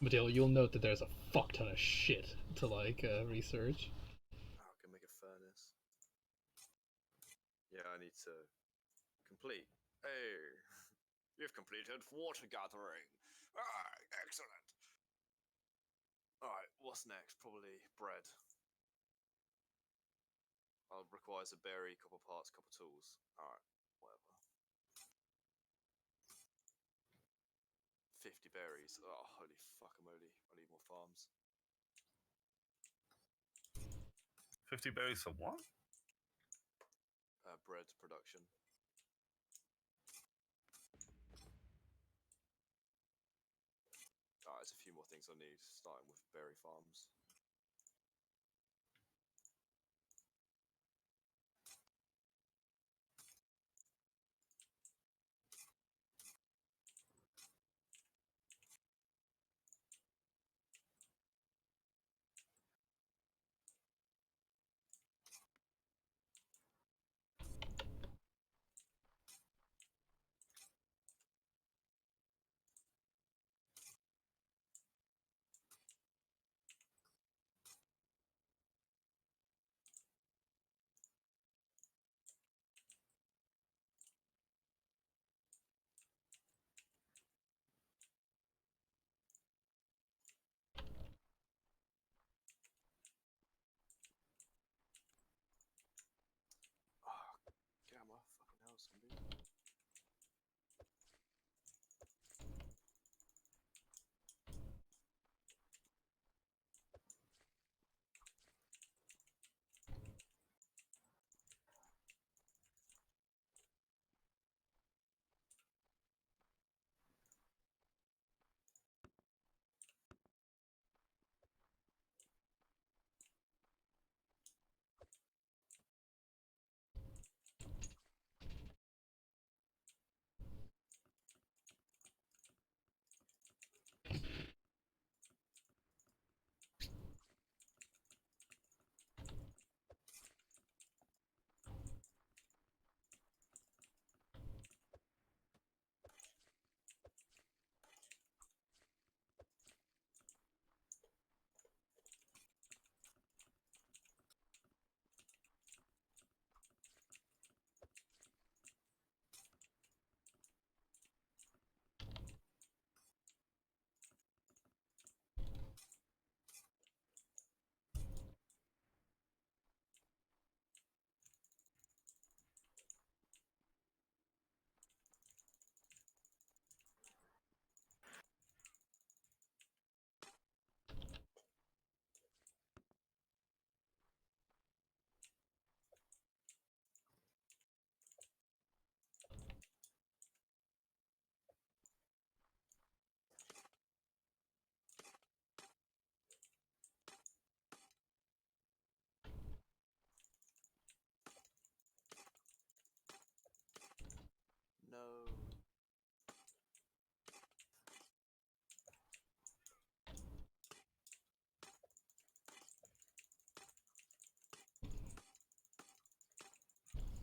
But you'll note that there's a fuck ton of shit to like research. Oh, I can make a furnace. Yeah, I need to complete. Hey, you've completed water gathering. Ah, excellent. Alright, what's next? Probably bread. Requires a berry, couple parts, couple tools. Alright, whatever. 50 berries. Oh, holy fuckamoly. I need more farms. 50 berries for what? Bread production. There's a few more things I need, starting with berry farms.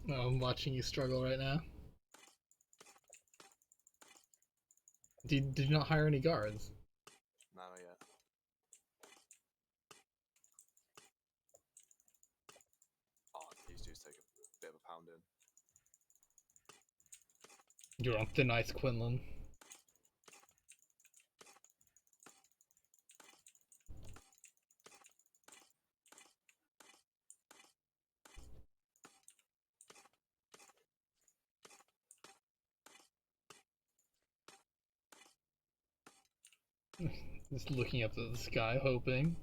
Oh, I'm watching you struggle right now. Did you not hire any guards? No, not yet. Oh, these dudes take a bit of a pounding. You're on thin ice, Quinlan. Just looking up at the sky, hoping.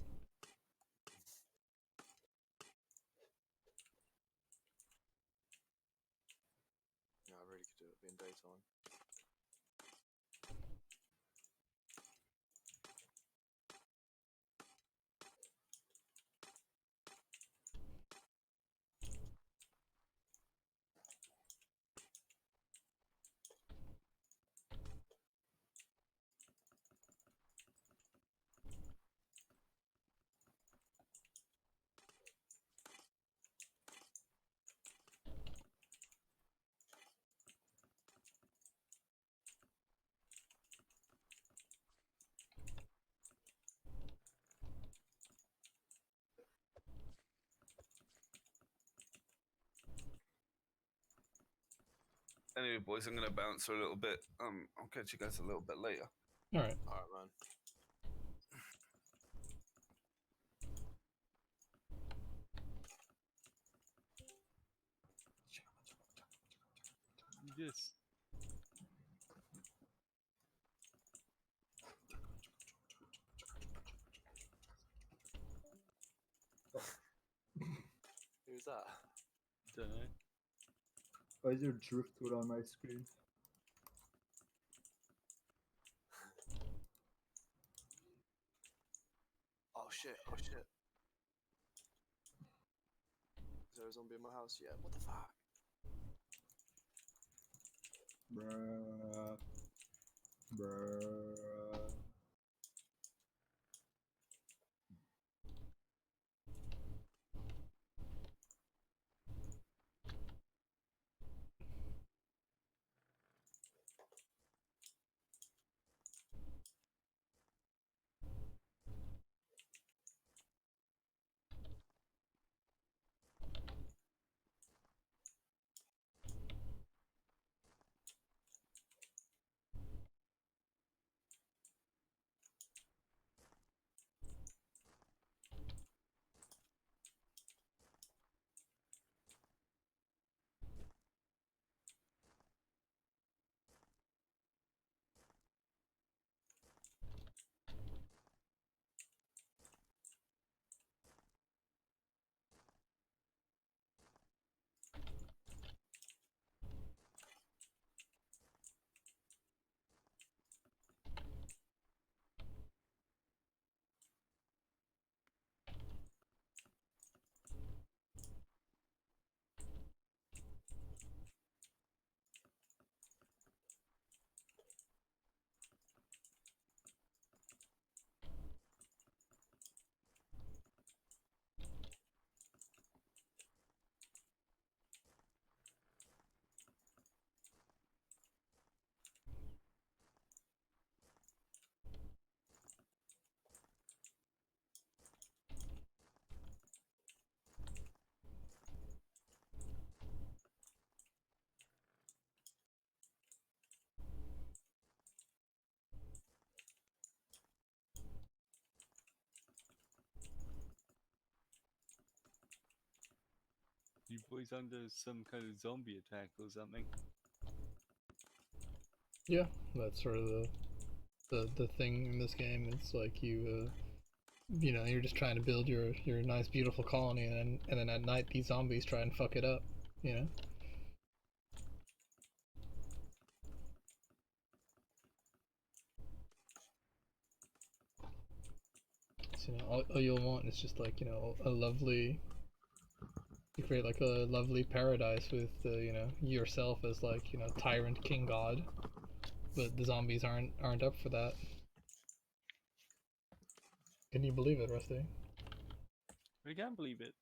Yeah, I really could do it being daytime. Anyway, boys, I'm gonna bounce for a little bit. I'll catch you guys a little bit later. Alright. Alright, man. You just Who's that? don't know. Why is there driftwood on my screen? Oh shit, oh shit. Is there a zombie in my house yet? What the fuck? Bruh. Bruh. You boys under some kind of zombie attack or something? Yeah, that's sort of the thing in this game. It's like you're just trying to build your nice beautiful colony, and then at night these zombies try and fuck it up. You know. So, all you'll want is just like a lovely. You create like a lovely paradise with yourself as like tyrant king god, but the zombies aren't up for that. Can you believe it, Rusty? I can't believe it.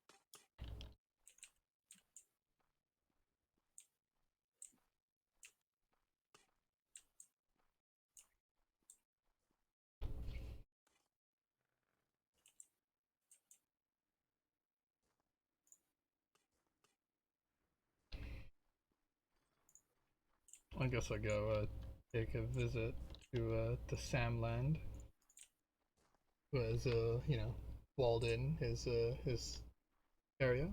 I guess I'll go take a visit to Samland, who has walled in his area.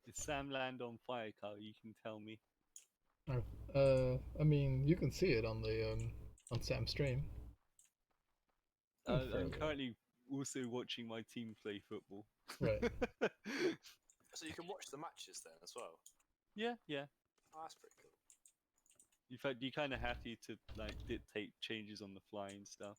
Is Sam Land on fire, Carl? You can tell me. I mean, you can see it on the on Sam's stream. I'm Fairly. currently also watching my team play football. Right. So you can watch the matches then as well. Yeah, yeah. Oh, that's pretty cool. In fact, you kind of have to like dictate changes on the fly and stuff.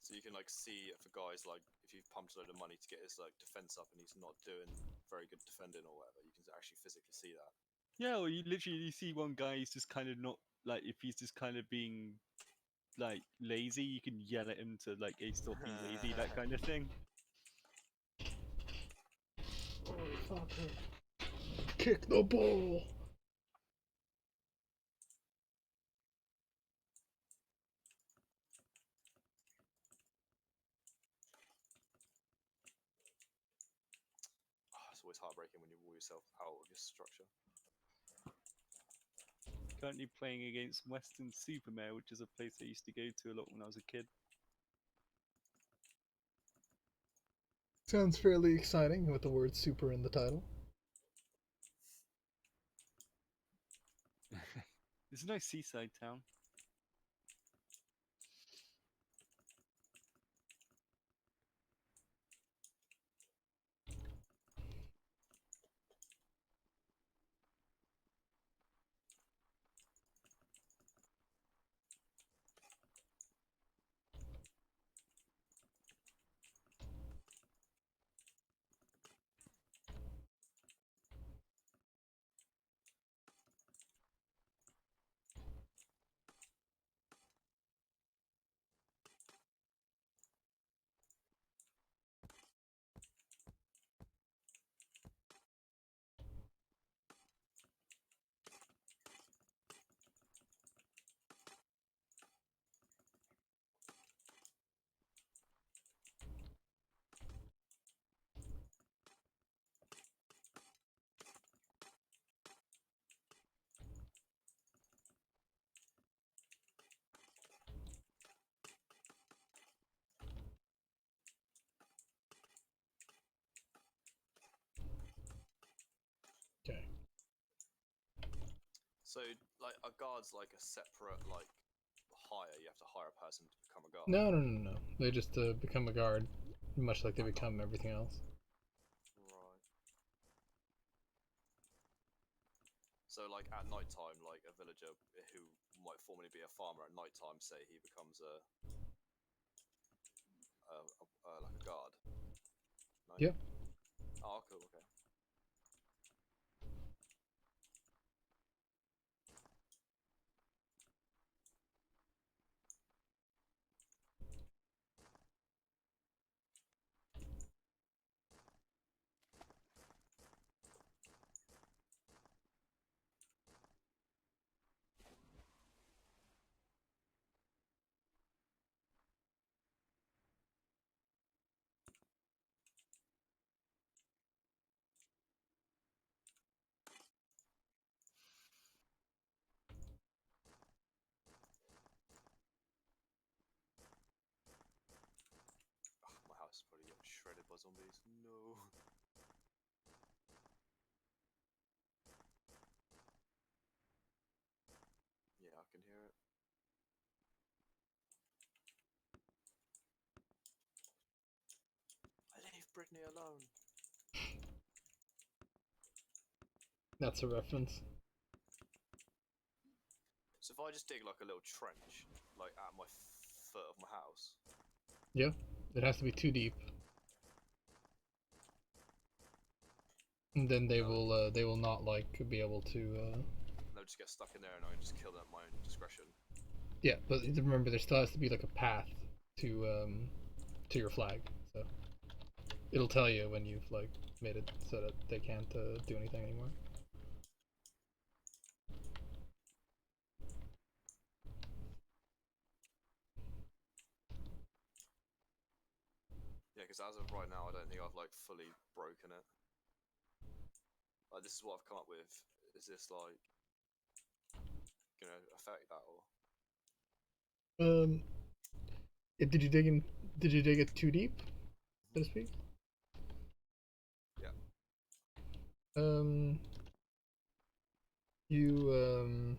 So you can like see if a guy's like, if you've pumped a load of money to get his like defense up and he's not doing very good defending or whatever, you can actually physically see that. Yeah, or you literally see one guy is just kind of not like if he's just kind of being like lazy, you can yell at him to like, "Hey, stop being lazy," that kind of thing. Holy fucker. Kick the ball! Oh, it's always heartbreaking when you wall yourself out of your structure. Currently playing against Western Supermare, which is a place I used to go to a lot when I was a kid. Sounds fairly exciting with the word super in the title. It's a nice seaside town. Okay. So like a guard's like a separate like hire. You have to hire a person to become a guard. No. They just become a guard, much like they become everything else. Right. So like at night time, like a villager who might formerly be a farmer at night time, say he becomes like a guard. No? Yep. Oh, cool. Okay. Oh, my house is probably getting shredded by zombies. No. Yeah, I can hear it. Leave Brittany alone. That's a reference. So if I just dig like a little trench, like at my foot of my house. Yeah. It has to be too deep. And then they will not like be able to They'll just get stuck in there and I can just kill them at my own discretion. yeah, but remember there still has to be like a path to your flag. So it'll tell you when you've like made it so that they can't do anything anymore. Yeah, because as of right now, I don't think I've like fully broken it. Like this is what I've come up with. Is this like gonna affect that or? Did you dig in? Did you dig it too deep, so to speak? Yeah. You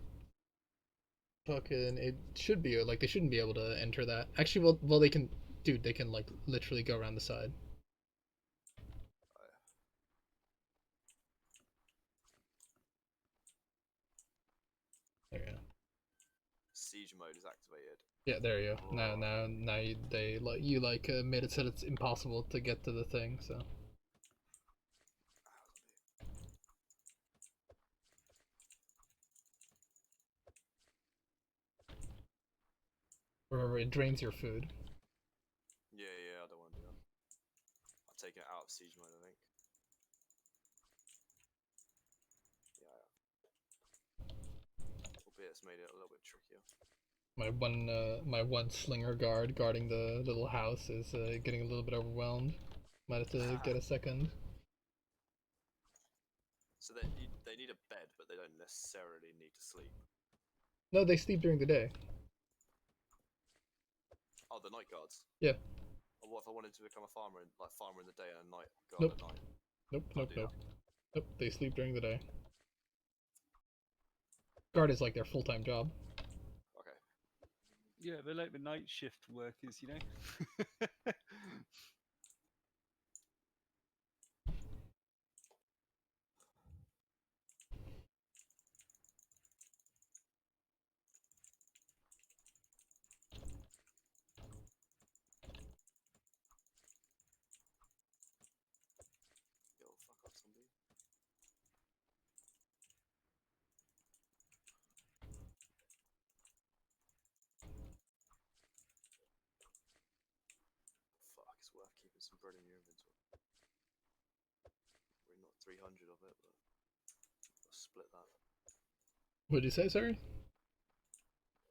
fucking it should be like they shouldn't be able to enter that. Actually, well they can, dude. They can like literally go around the side. There you go. Siege mode is activated. Yeah, there you go. Now, Right. now they like you like made it so that it's impossible to get to the thing. So remember, it drains your food. Yeah, I don't want to do that. I've taken it out of siege mode, I think. Yeah. Albeit it's made it a little bit trickier. My one slinger guard guarding the little house is getting a little bit overwhelmed. Might have to get a second. So they need a bed, but they don't necessarily need to sleep. No, they sleep during the day. Oh, the night guards. Yeah. Or what if I wanted to become a farmer and like farmer in the day and a night guard Nope. at night? Nope, Can't nope, do nope. Nope, they sleep during the day. Guard is like their full-time job. Okay. Yeah, they're like the night shift workers, you know. Yo, fuck off, zombie. Fuck, it's worth keeping some bread in your inventory. Probably not 300 of it, but I'll split that. What did you say, sorry?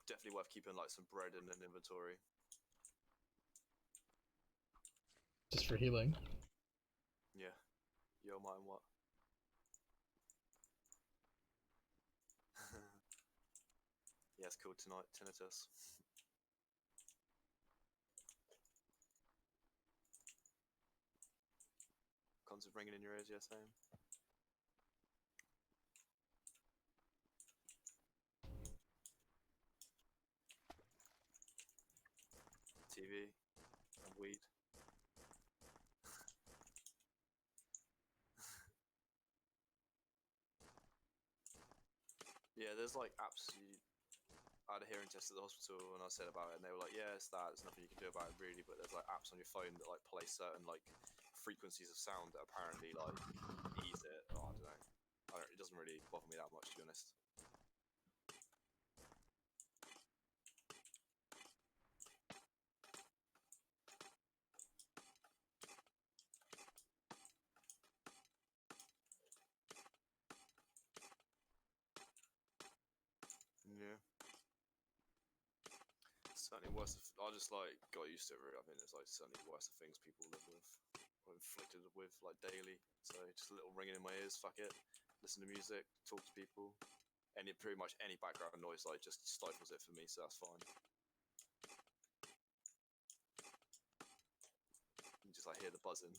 Definitely worth keeping like some bread in an inventory. Just for healing. Yeah. Yo, mine what? Yeah, it's called tonight. Tinnitus. Constant ringing in your ears, yeah, same. TV and weed. Yeah, there's like absolute. I had a hearing test at the hospital and I said about it, and they were like, "Yeah, it's that. There's nothing you can do about it, really." But there's like apps on your phone that like play certain like frequencies of sound that apparently like ease it. Oh, I don't know. It doesn't really bother me that much, to be honest. Yeah. Certainly worse. I just like got used to it. Really. I mean, it's like certainly worse of things people live with, or inflicted with like daily. So just a little ringing in my ears. Fuck it. Listen to music. Talk to people. Pretty much any background noise like just stifles it for me. So that's fine. You just like hear the buzzing.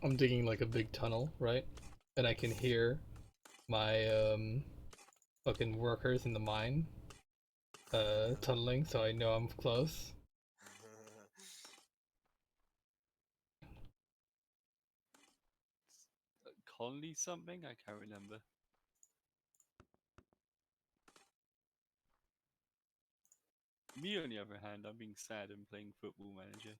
I'm digging like a big tunnel, right? And I can hear my fucking workers in the mine tunneling, so I know I'm close. Conley something? I can't remember. Me, on the other hand, I'm being sad and playing Football Manager.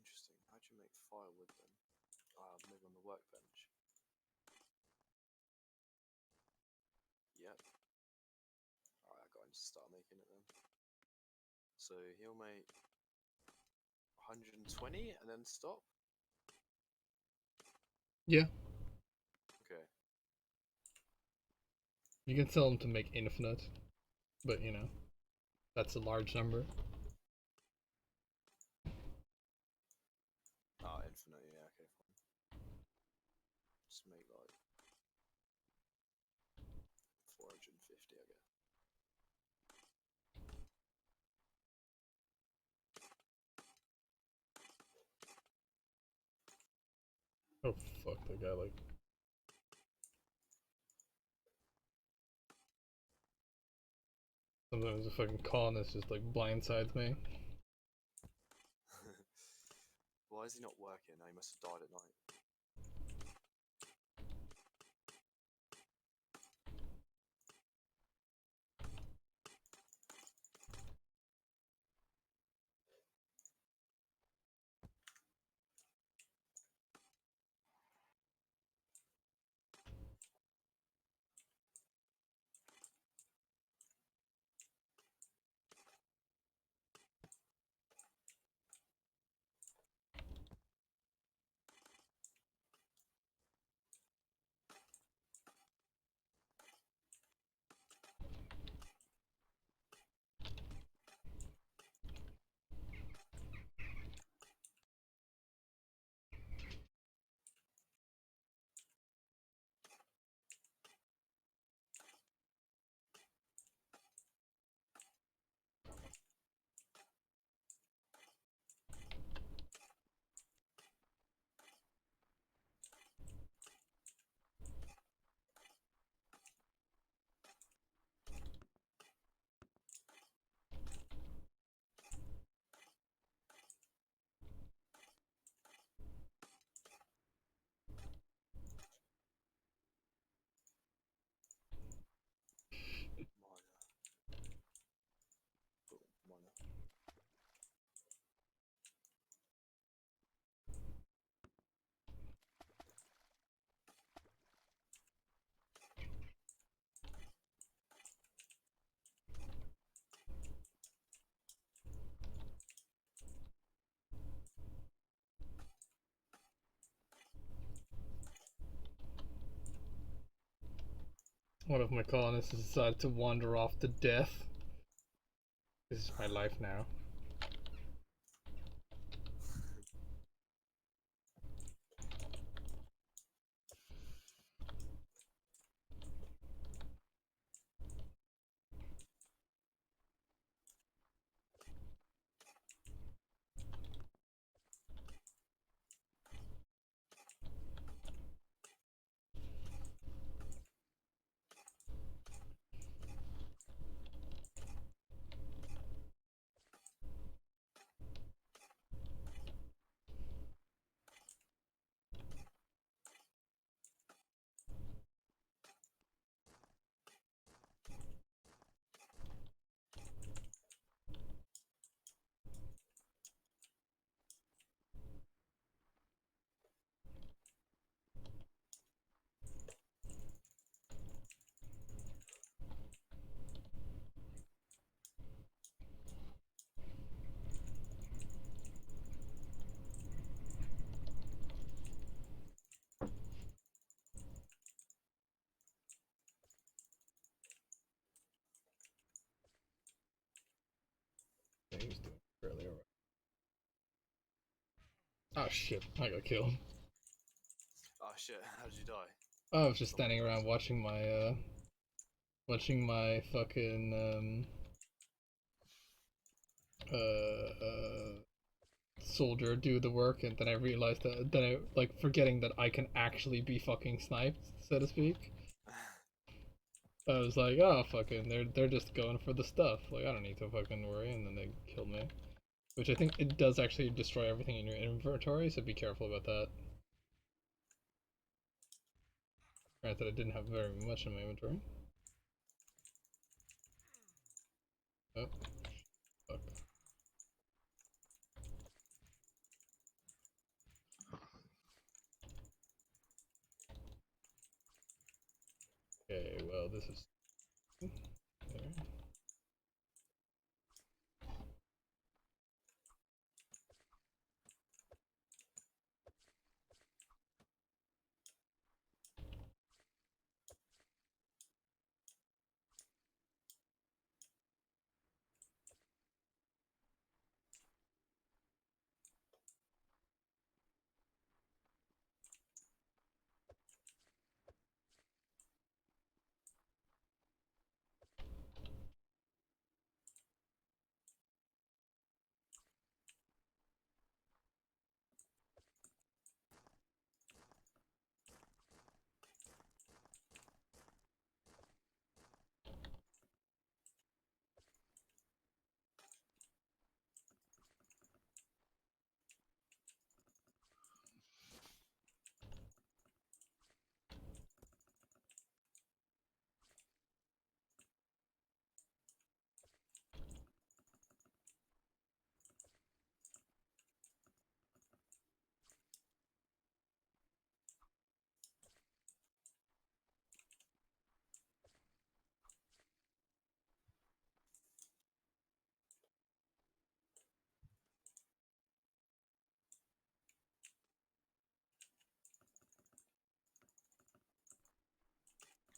Interesting. How'd you make firewood then? Maybe on the workbench. Yep. Alright, I got him to start making it then. So he'll make 120 and then stop? Yeah, Okay. you can tell him to make infinite, but you know, that's a large number. Infinite, yeah, okay, fine. Just make like 450, I guess. Oh fuck, that guy like. Sometimes the fucking colonist just like blindsides me. Why is he not working? He must have died at night. Minor. Boom, minor. One of my colonists has decided to wander off to death. This is my life now. he was doing fairly alright. Oh shit, I got killed. Oh shit, how did you die? I was just standing around watching my fucking soldier do the work, and then I realized that then I like forgetting that I can actually be fucking sniped, so to speak. I was like, oh fucking, they're just going for the stuff. Like I don't need to fucking worry, and then they killed me. Which I think it does actually destroy everything in your inventory, so be careful about that. Granted, I didn't have very much in my inventory. Oh, fuck. Okay, well, this is there.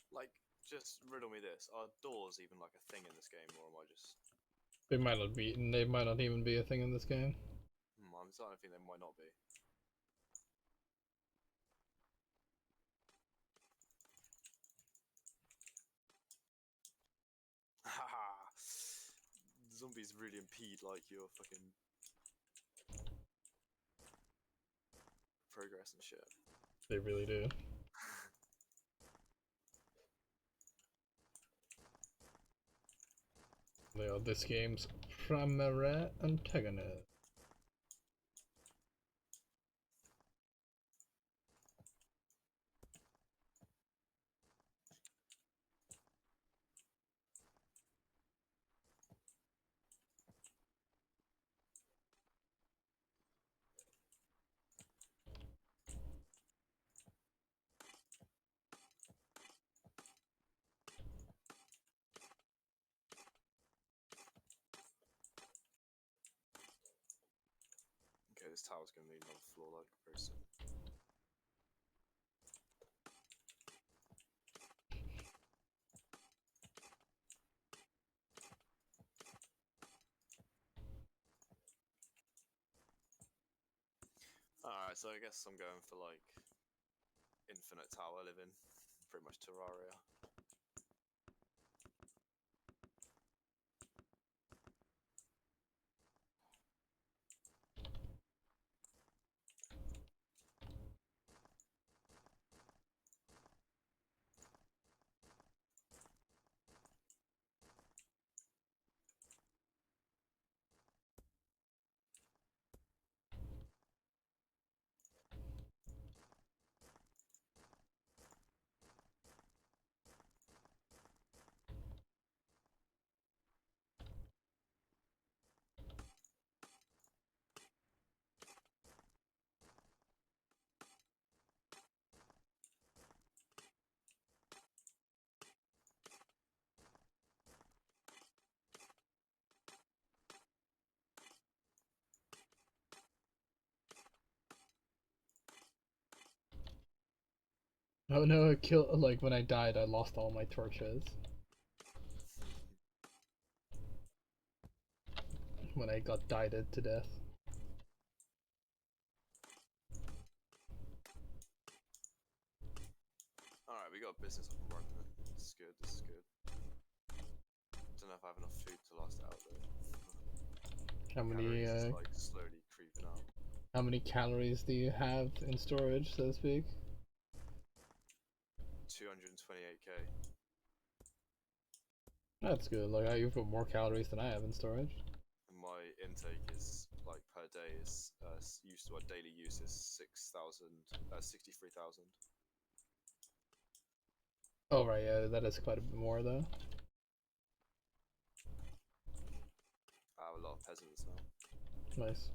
Like, just riddle me this: are doors even like a thing in this game, or am I just? They might not be. They might not even be a thing in this game. I'm starting to think they might not be. Haha. Zombies really impede like your fucking progress and shit. They really do. They are this game's primary antagonist. Okay, this tower's gonna need another floor like very soon. Alright, so I guess I'm going for like infinite tower living, pretty much Terraria. Oh no, it killed. Like when I died, I lost all my torches. when I got dieted to death. Alright, we got a business up and running. This is good, this is good. Don't know if I have enough food to last it out though. How many Calories is like slowly creeping up. how many calories do you have in storage, so to speak? 228k. That's good. Like you've got more calories than I have in storage. And my intake is like per day is used to our daily use is 63,000. Oh right, yeah, that is quite a bit more though. I have a lot of peasants now. Nice.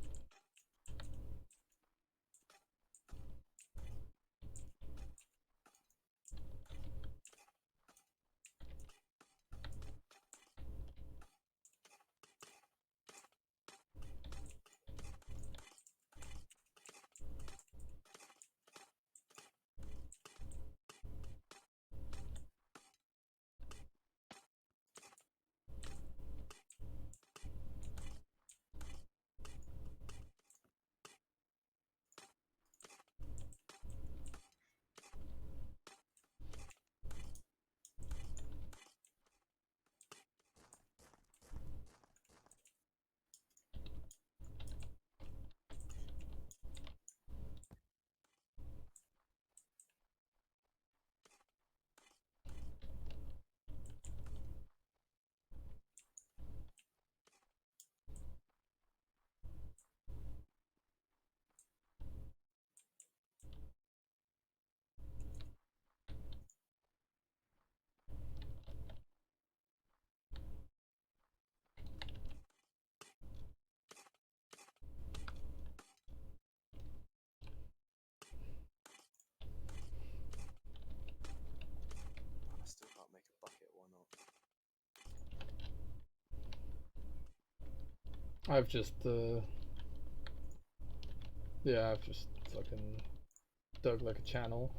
I still can't make a bucket, why not? I've just yeah, I've just fucking dug like a channel.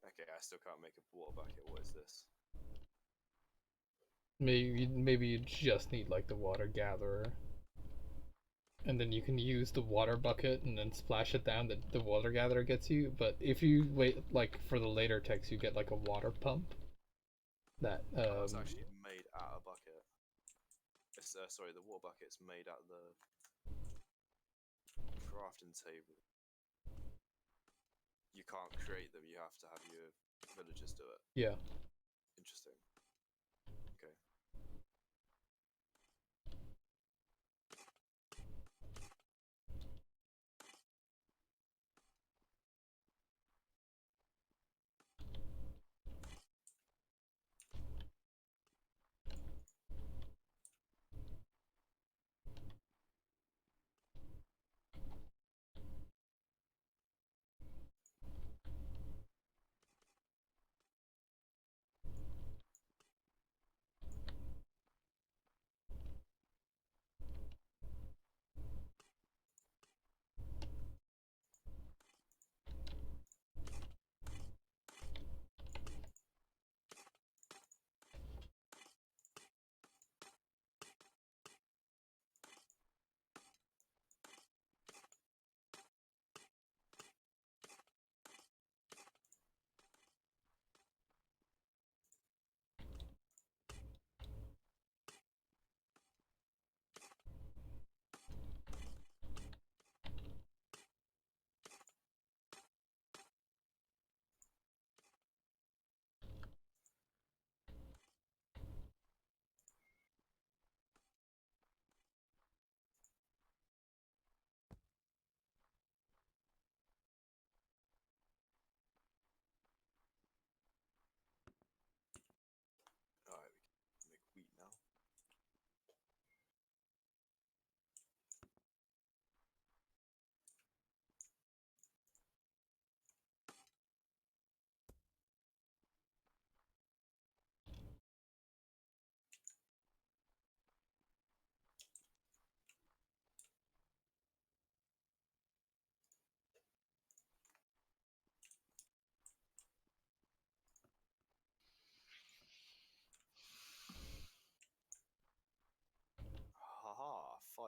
Okay, I still can't make a water bucket, what is this? Maybe you just need like the water gatherer. And then you can use the water bucket and then splash it down that the water gatherer gets you. But if you wait like for the later text you get like a water pump. That Oh, it's actually made out of a bucket. It's, sorry, the water bucket's made out of the crafting table. You can't create them, you have to have your villagers do it. yeah. Interesting. Okay.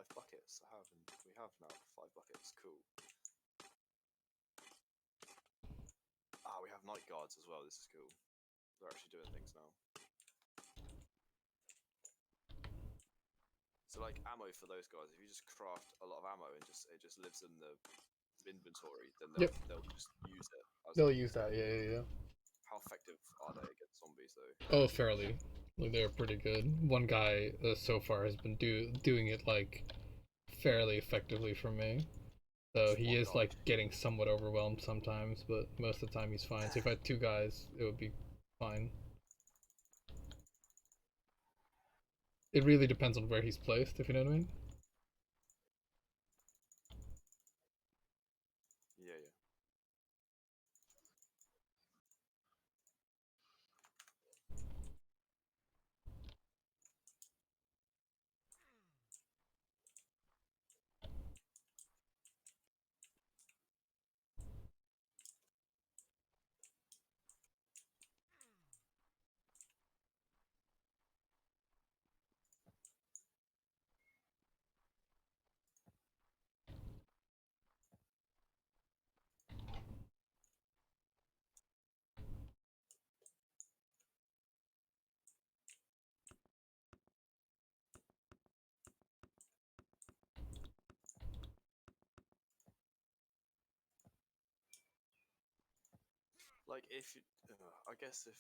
5 buckets. We have now 5 buckets. Cool. Ah, we have night guards as well. This is cool. They're actually doing things now. So like ammo for those guys, if you just craft a lot of ammo and it just lives in the inventory, then they'll just use it. They'll use that. Yeah. How effective are they against zombies though? Oh, fairly. Like, they're pretty good. One guy so far has been doing it like fairly effectively for me. So he is like getting somewhat overwhelmed sometimes, but most of the time he's fine. So if I had 2 guys, it would be fine. It really depends on where he's placed, if you know what I mean. Yeah. Like if you, I guess if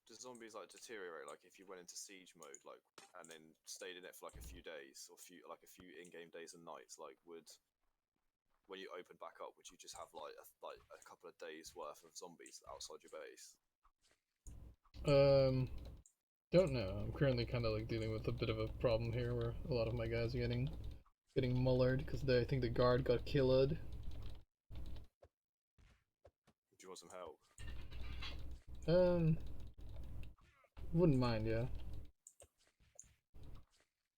do zombies like deteriorate? Like if you went into siege mode, like and then stayed in it for like a few days or a few in-game days and nights, like would when you open back up, would you just have like a couple of days worth of zombies outside your base? Don't know. I'm currently kind of like dealing with a bit of a problem here, where a lot of my guys are getting mullered because I think the guard got killed. Do you want some help? Wouldn't mind, yeah.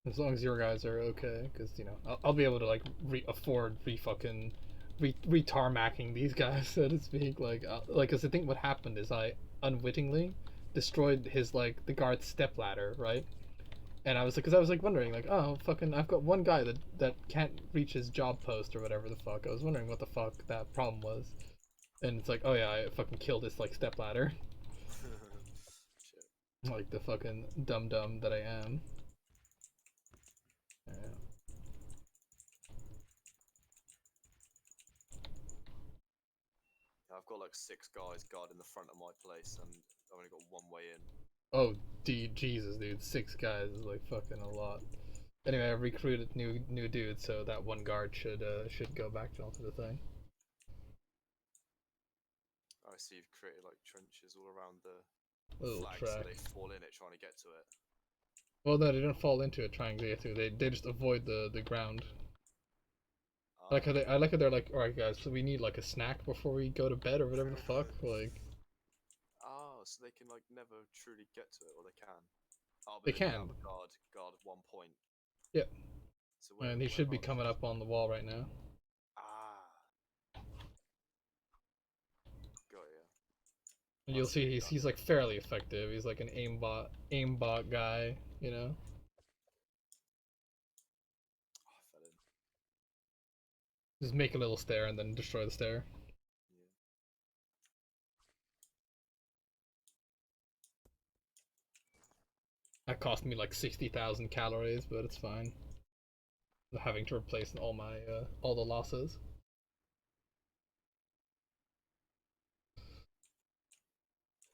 As long as your guys are okay, because you know I'll be able to like afford re-tarmacking these guys, so to speak. Like, cause I think what happened is I unwittingly destroyed his like the guard's step ladder, right? And I was like, cause I was like wondering, like, oh fucking, I've got one guy that can't reach his job post or whatever the fuck. I was wondering what the fuck that problem was, and it's like, oh yeah, I fucking killed his like step ladder, Shit. like the fucking dum dum that I am. Yeah. I've got like 6 guys guarding the front of my place, and I've only got one way in. Oh, Jesus, dude, 6 guys is like fucking a lot. Anyway, I recruited new dudes, so that one guard should go back to the thing. I see you've created like trenches all around the Little flag, track. so they fall in it trying to get to it. Well, no, they don't fall into it trying to get through. They just avoid the ground. I like how they're like, all right, guys, so we need like a snack before we go to bed or whatever the fuck. Like, Oh, so they can like never truly get to it, or they can. Oh, but they then you can. have a guard at 1 point. Yep. So And he should be whereabouts coming is- up on the wall right now. Got ya. And you'll That's see good. he's like fairly effective. He's like an aimbot guy, you know. Oh, I fell in. Just make a little stair and then destroy the stair. Yeah. That cost me like 60,000 calories, but it's fine. Having to replace all my all the losses.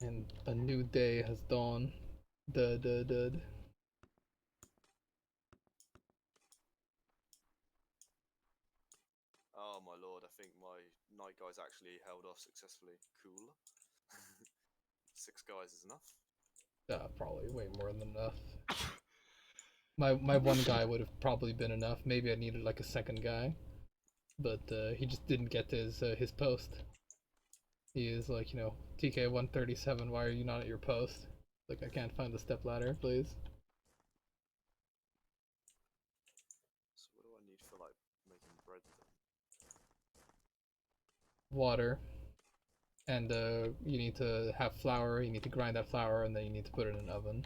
And a new day has dawned. Dud. Oh my lord, I think my night guys actually held off successfully. Cool. 6 guys is enough. Probably way more than enough. My one guy would have probably been enough. Maybe I needed like a second guy, but he just didn't get to his post. He is like, you know, TK 137. Why are you not at your post? Like, I can't find the step ladder, please. So what do I need for like making bread then? Water, and you need to have flour. You need to grind that flour, and then you need to put it in an oven.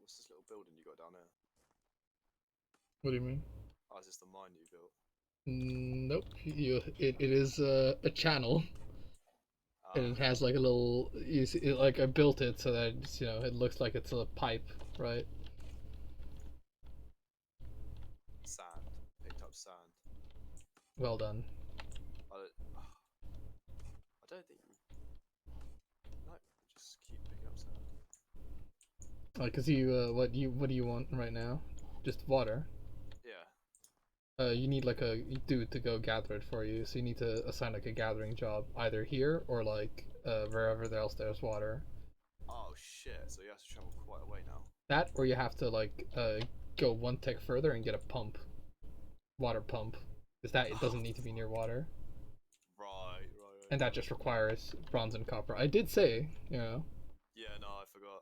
What's this little building you got down there? What do you mean? Oh, is this the mine you built? Nope. It is a channel, and it Ah, has like a little. You see, like I built it so that it's, it looks like it's a pipe, right? sand. Picked up sand. Well done. I don't think you. No, just keep picking up sand. Cause what do you want right now? Just water. Yeah. You need like a dude to go gather it for you. So you need to assign like a gathering job either here or like wherever else there's water. Oh shit! So you have to travel quite a way now. That or you have to like go one tick further and get a pump, water pump. Because that it doesn't need to be near water, Right. and that just requires bronze and copper. I did say, Yeah, no, I forgot.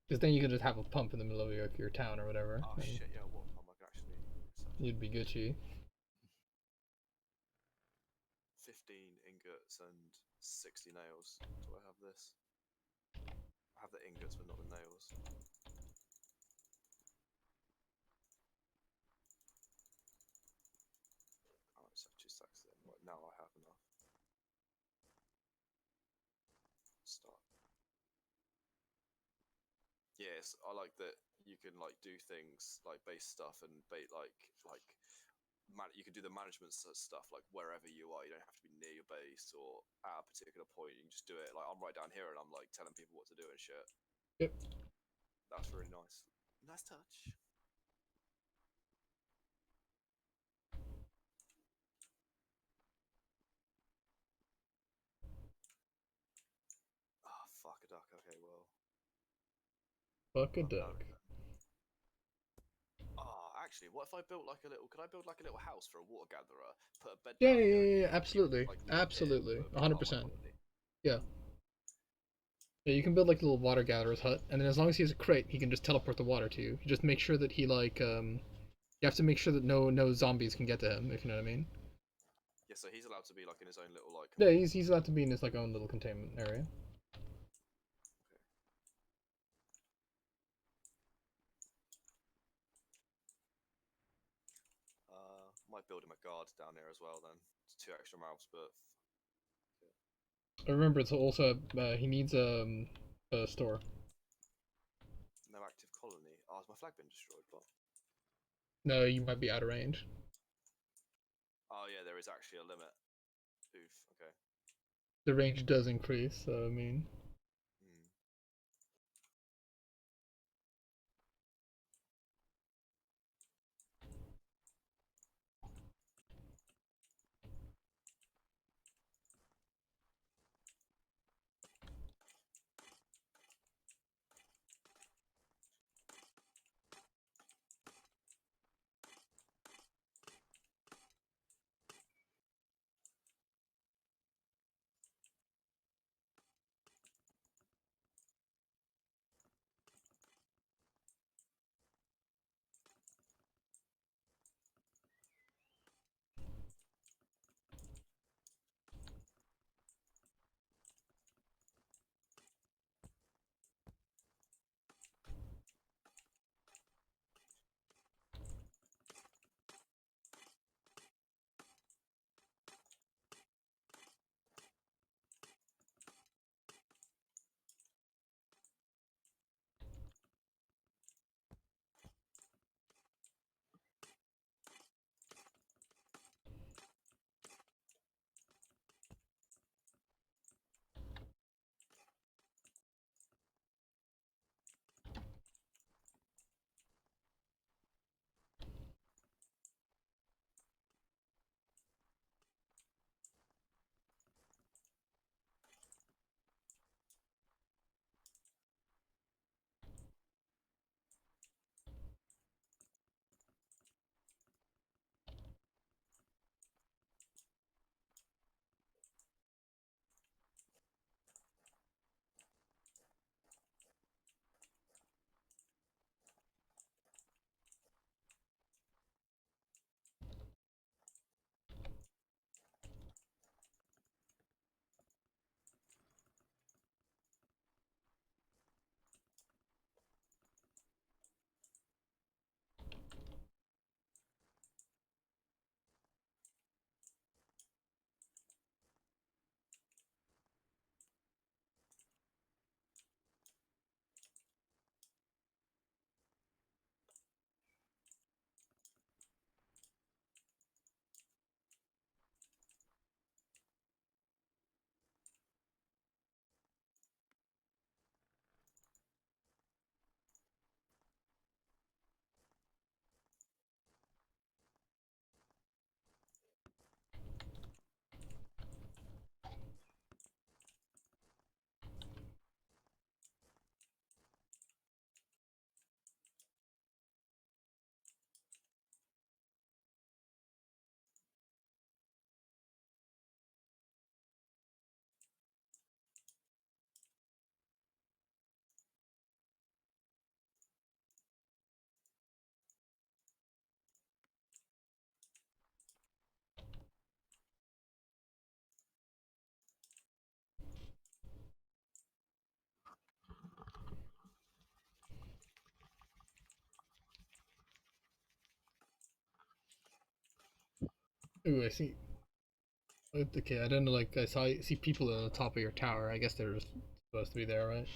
because then you can just have a pump in the middle of your town or whatever, Oh and shit! Yeah, what pump I can actually research. you'd be Gucci. 15 ingots and 60 nails. Do I have this? I have the ingots, but not the nails. Oh, it's actually stacks then. Right now I have enough. Start. Yes, I like that you can like do things like base stuff and bait you can do the management stuff like wherever you are. You don't have to be near your base or at a particular point. You can just do it. Like I'm right down here and I'm like telling people what to do and shit. Yep. That's really nice. Nice touch. Ah, fuck a duck. Okay, well. Fuck a I'm done duck. with that. Ah, actually, what if I built like a little? Could I build like a little house for a water gatherer? Put a bed. Yeah, down yeah, here, yeah, yeah, and absolutely, like, live here, absolutely, but be part of my 100%. colony? Yeah. Yeah, you can build like a little water gatherer's hut, and then as long as he has a crate, he can just teleport the water to you. You just make sure that he like you have to make sure that no zombies can get to him, if you know what I mean. Yeah, so he's allowed to be like in his own little like. Yeah, he's allowed to be in his like own little containment area. Might build him a guard down here as well. Then it's 2 extra mouths, but I remember it's also he needs a store. no active colony. Oh, has my flag been destroyed? But No, you might be out of range. oh yeah, there is actually a limit. Oof. Okay. The range does increase, so I mean. Hmm. Ooh, I see. Okay, I don't know. Like I see people on the top of your tower. I guess they're supposed to be there, right?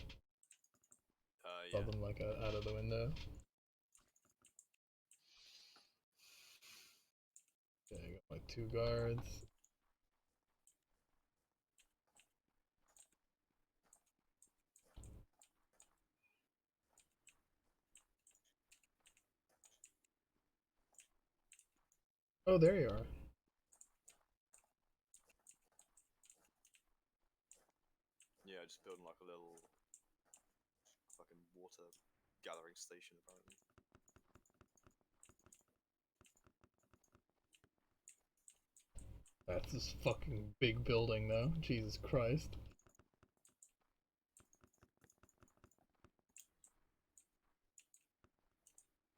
Saw Yeah. them like out of the window. Okay, I got my 2 guards. Oh, there you are. Yeah, just building like a little fucking water gathering station apparently. That's this fucking big building, though. Jesus Christ.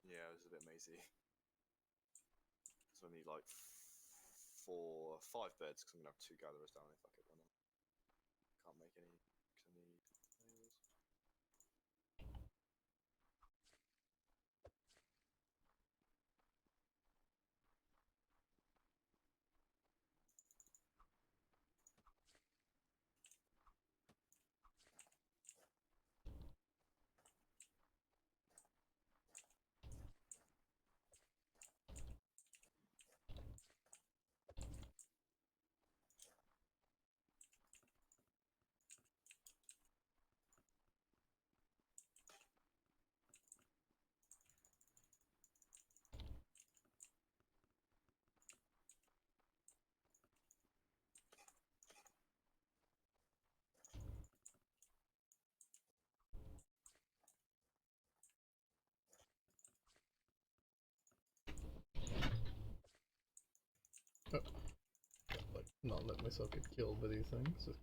Yeah, it was a bit mazy. So I need like 5 beds because I'm gonna have 2 gatherers down there. Fuck it, why not? Can't make any because I need nails. Oh. Like, not let myself get killed by these things. Just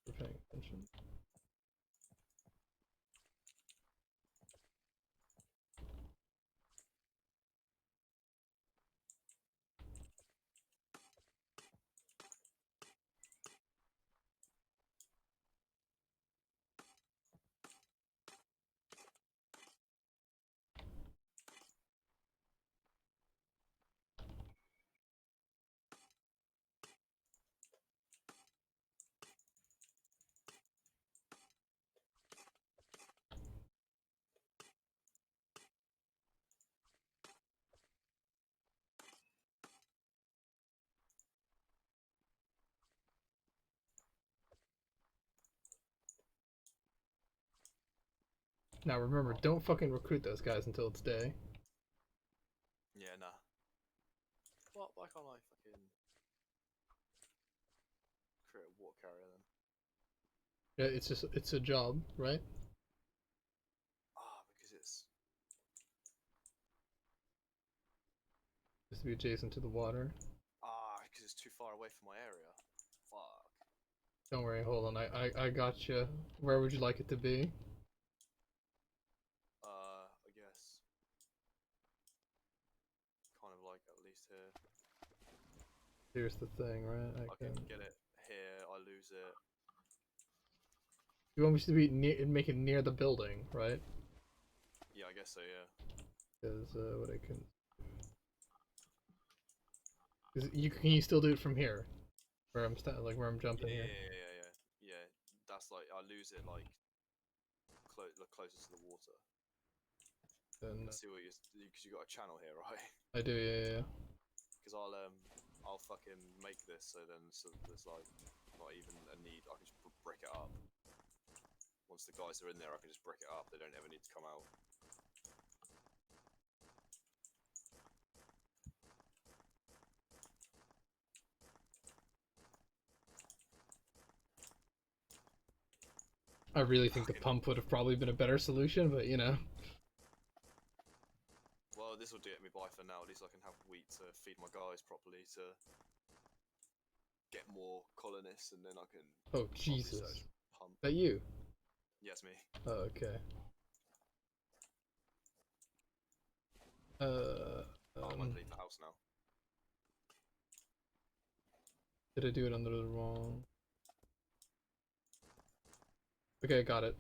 for paying attention. Now remember, don't fucking recruit those guys until it's day. Yeah, nah. What? Why can't I fucking create a water carrier then? Yeah, it's a job, right? Ah, because it's Just to be adjacent to the water. because it's too far away from my area. Fuck. Don't worry, hold on. I got you. Where would you like it to be? I guess kind of like at least here. Here's the thing, right? I can get it here. I lose it. You want me to be near, make it near the building, right? Yeah, I guess so. Yeah. Because what I can. Cause can you still do it from here, where I'm like where I'm jumping Yeah, here. yeah. That's like I lose it like closer to the water. Then Let's see what you because you got a channel here, right? I do, yeah. Because I'll fucking make this so there's like not even a need. I can just brick it up. Once the guys are in there, I can just brick it up. They don't ever need to come out. I really think the pump would have probably been a better solution, but you know. Well, this will get me by for now. At least I can have wheat to feed my guys properly to get more colonists, and then I can. Oh probably Jesus! search pump. Is that you? Yes, me. Oh, okay. I'm underneath the house now. Did I do it under the wrong? Okay, got it.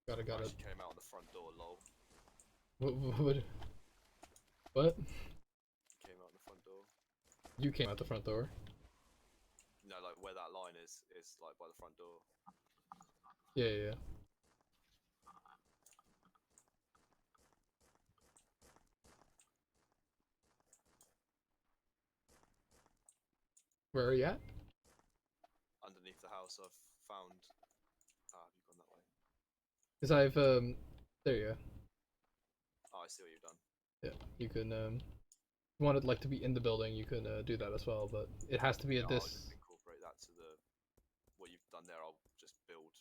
Got I it. actually came out the front door, lol. What? What? Came out the front door. You came out the front door. No, like where that line is like by the front door. Yeah, yeah, yeah. Where are you at? Underneath the house, I've found. Ah, have you gone that way? Because I've there you go. Oh, I see what you've done. Yeah, you can if you wanted like to be in the building, you can do that as well, but it has to be Yeah, at I'll this. just incorporate that to the what you've done there. I'll just build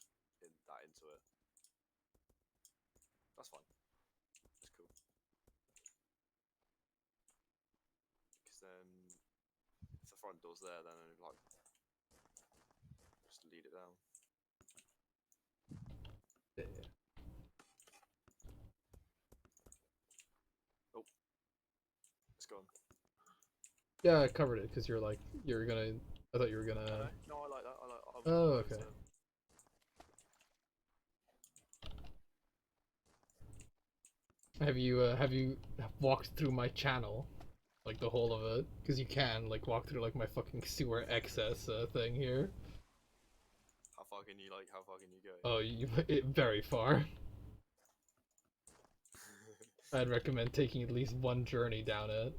that into it. That's fine. That's cool. Because then, if the front door's there, then like just lead it down. Yeah, yeah. Oh, it's gone. Yeah, I covered it because you're like you're gonna. I thought you were gonna. No, I like that. I like. Oh, okay. Have you walked through my channel, like the whole of it? Because you can like walk through like my fucking sewer excess thing here. How far can you How far can you go? Oh, very far. I'd recommend taking at least one journey down it.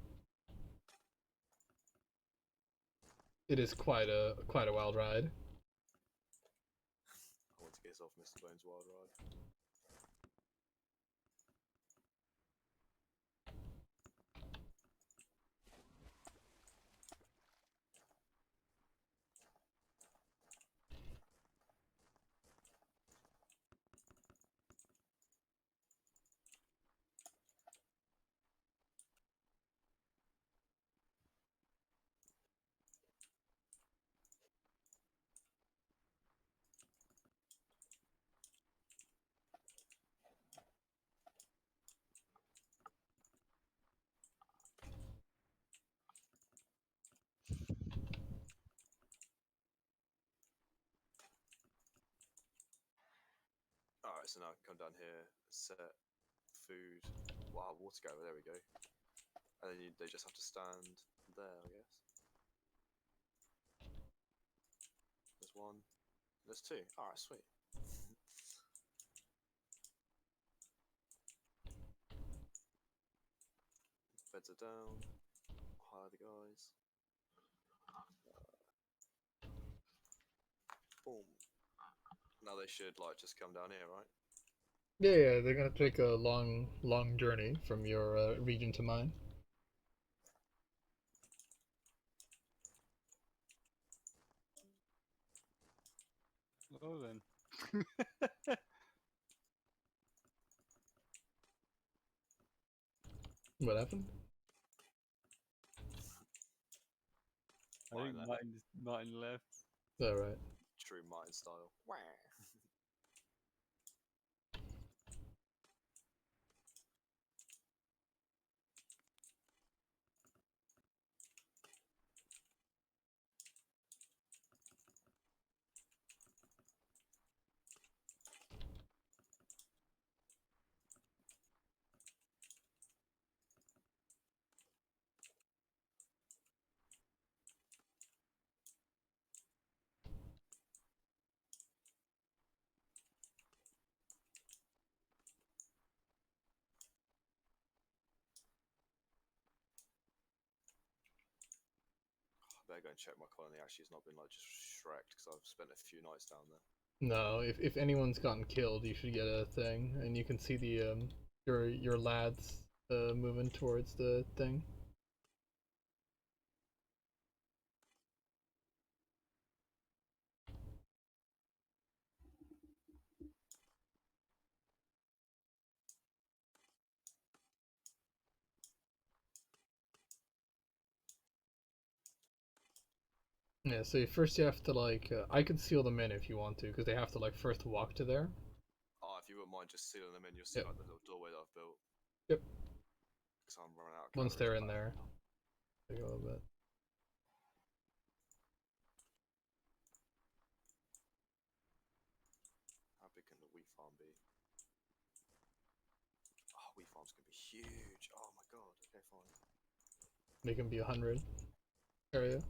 It is quite a wild ride. I want to get us off Mr. Bones' wild ride. Alright, so now I can come down here, set food. Wow, water gather, there we go. And then they just have to stand there, I guess. There's one. There's two. Alright, sweet. Beds are down. Hire the guys. Boom. Now they should like just come down here, right? Yeah, yeah, they're gonna take a long journey from your region to mine. Oh then. What happened? I think Martin left. Martin left. All right. True Martin style. Wah. I better go and check my colony. Actually, it's not been like just shreked because I've spent a few nights down there. No, if anyone's gotten killed, you should get a thing, and you can see the your lads moving towards the thing. Yeah, so first you have to like I could seal them in if you want to, because they have to like first walk to there. Oh, if you wouldn't mind just sealing them in, you'll see Yep. like the little doorway that I've built. Yep. Because I'm running out of Once calories they're in back there, now. take a little bit. How big can the wheat farm be? Oh, wheat farm's gonna be huge. Oh my god. Okay, fine. They can be 100. area.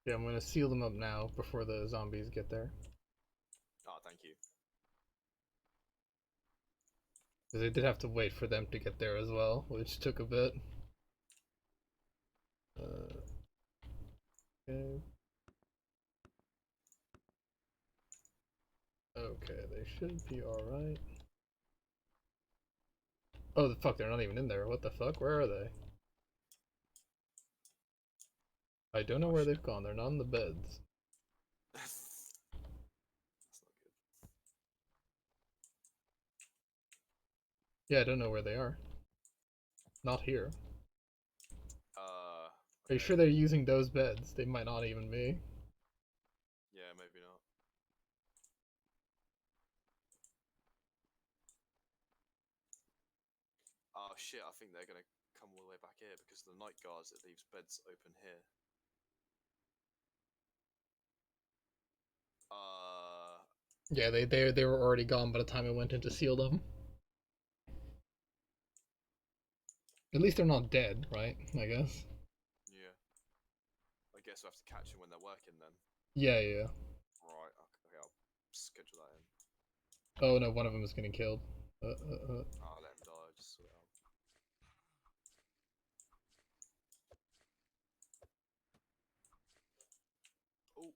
Yeah, I'm gonna seal them up now before the zombies get there. Ah, thank you. Because I did have to wait for them to get there as well, which took a bit. Okay. Okay, they should be alright. Oh, the fuck, they're not even in there. What the fuck? Where are they? I don't know Oh, where shit. they've gone. They're not in the beds. That's not good. Yeah, I don't know where they are. Not here. Are you Okay. sure they're using those beds? They might not even be. Yeah, maybe not. Oh shit, I think they're gonna come all the way back here because the night guards, it leaves beds open here. Yeah, they were already gone by the time I went in to seal them. At least they're not dead, right? I guess. Yeah. I guess we have to catch them when they're working then. Yeah, yeah. Right, okay, I'll schedule that in. Oh no, one of them is getting killed. I'll let him die, just sort it out. Oh,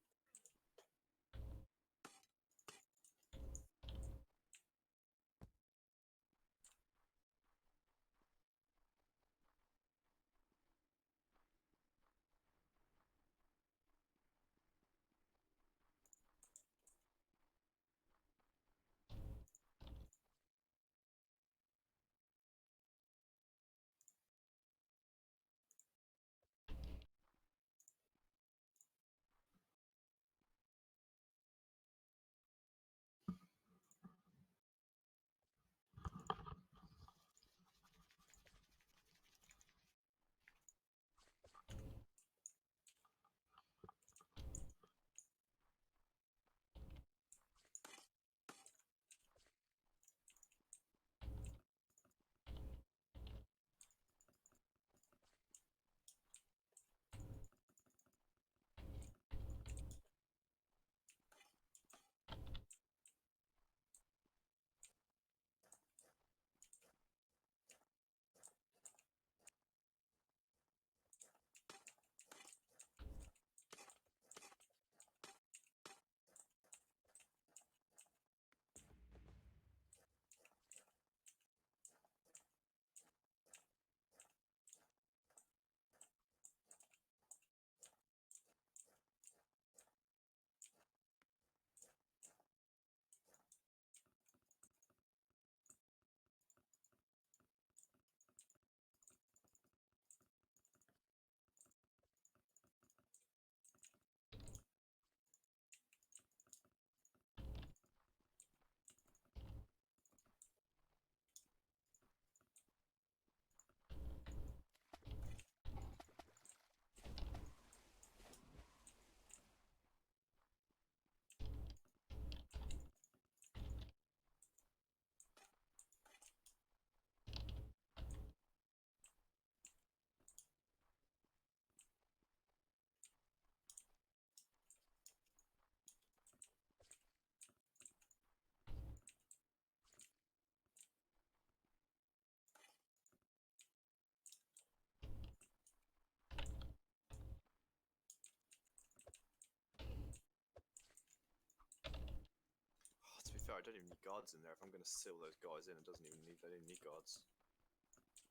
fair, I don't even need guards in there. If I'm going to seal those guys in, they don't need guards.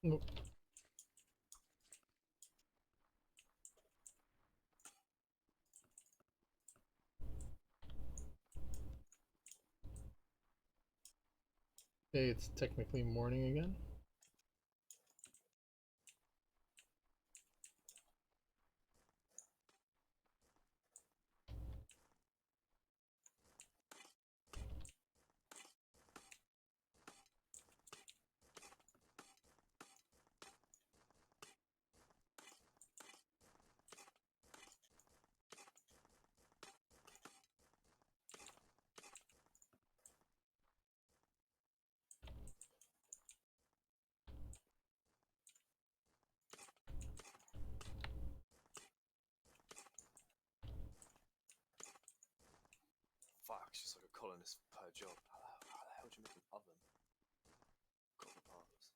Nope. Okay, it's technically morning again. Fuck, it's just like a colonist per job. How the hell do you make an oven? Copper parts.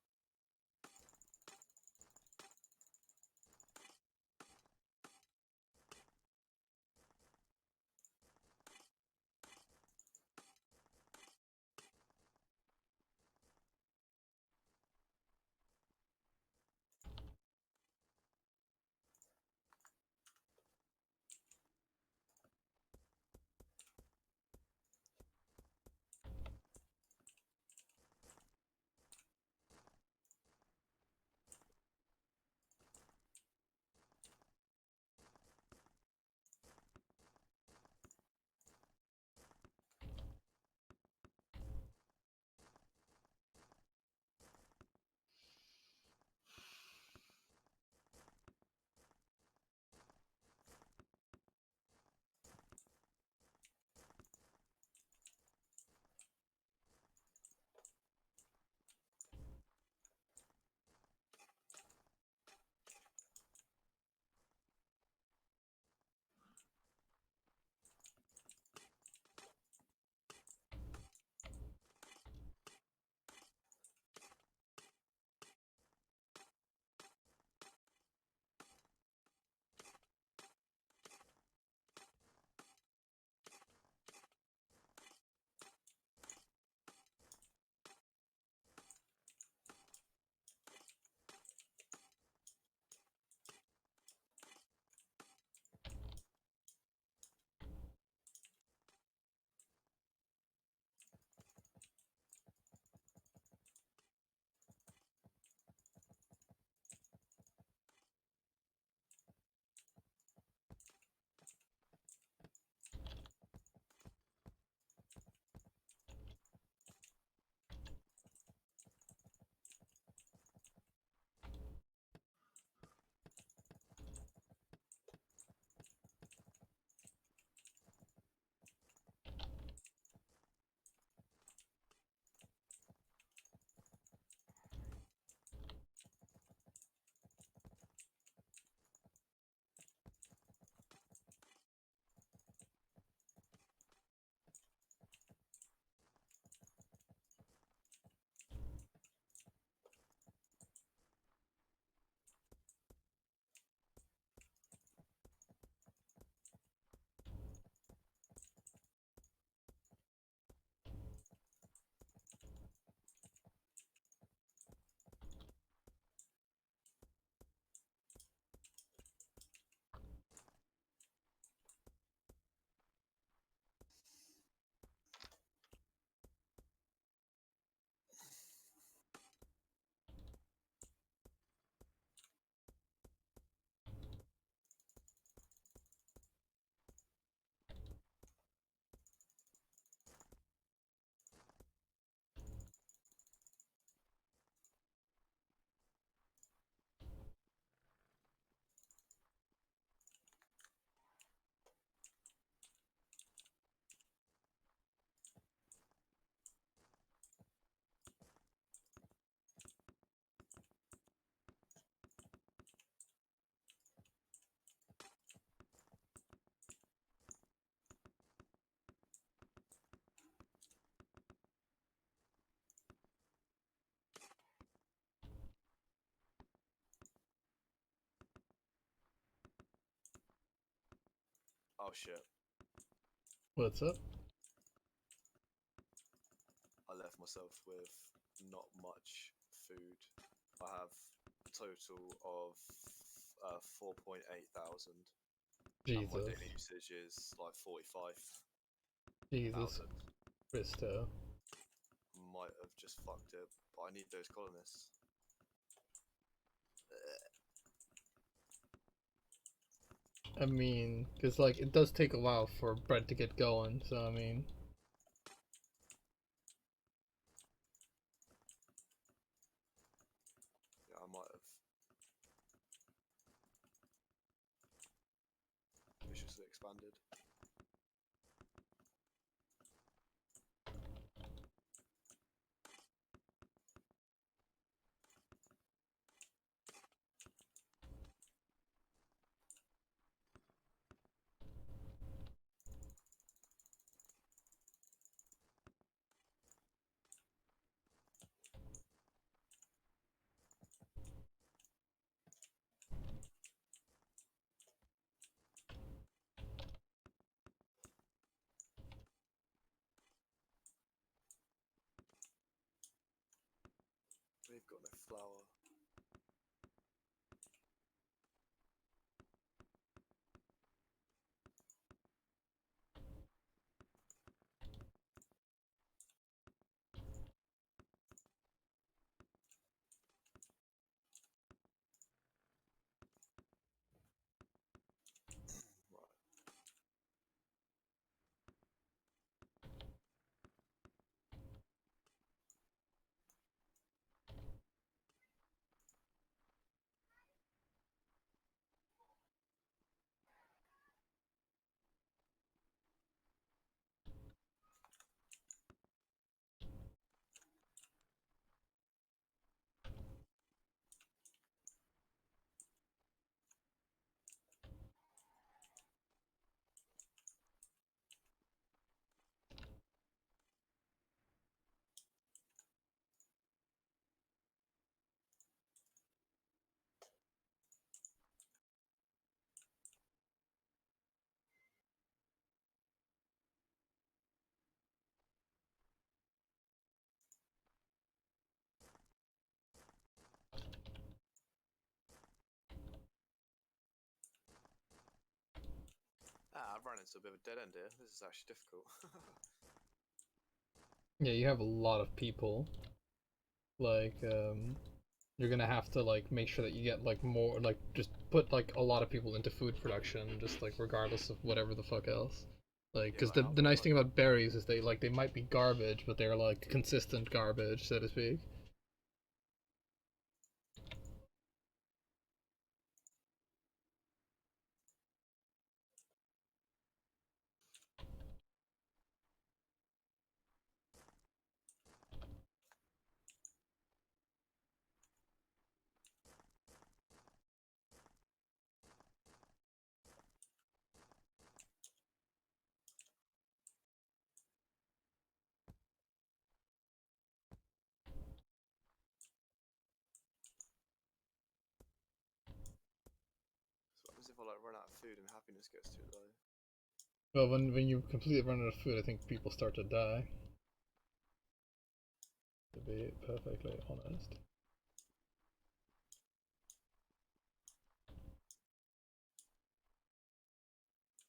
Oh shit. What's up? myself with not much food. I have a total of 4.8 thousand. And my Jesus. daily usage is like 45,000. Jesus Christo. Might have just fucked it, but I need those colonists. I mean, because like it does take a while for bread to get going, so I mean, Yeah, I might have viciously expanded. We've got no flour. Right. I've run into a bit of a dead end here. This is actually difficult. yeah, you have a lot of people. Like, you're gonna have to like make sure that you get like more, like just put like a lot of people into food production, just like regardless of whatever the fuck else. Like, because like, the nice thing about berries is they might be garbage, but they're like consistent garbage, so to speak. So what happens if I like run out of food and happiness gets too low? Well, when you completely run out of food, I think people start to die. To be perfectly honest.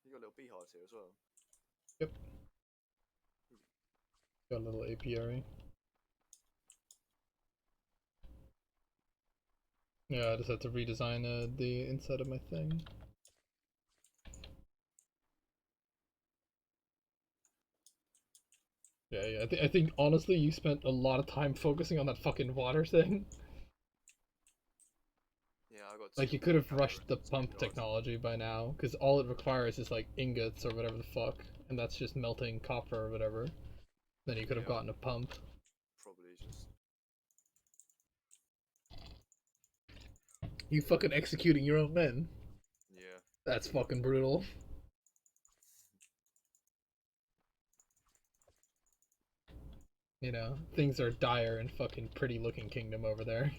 You got little beehives here as well. Yep. Got a little apiary. Yeah, I just had to redesign the inside of my thing. Yeah. I think honestly, you spent a lot of time focusing on that fucking water thing. Yeah, I got Like, two you could have water rushed the cannons, pump God. technology by now, because all it requires is like ingots or whatever the fuck, and that's just melting copper or whatever. Then you could have Yeah. gotten a pump. Probably just. You fucking executing your own men. Yeah. That's fucking brutal. You know, things are dire in fucking pretty looking kingdom over there.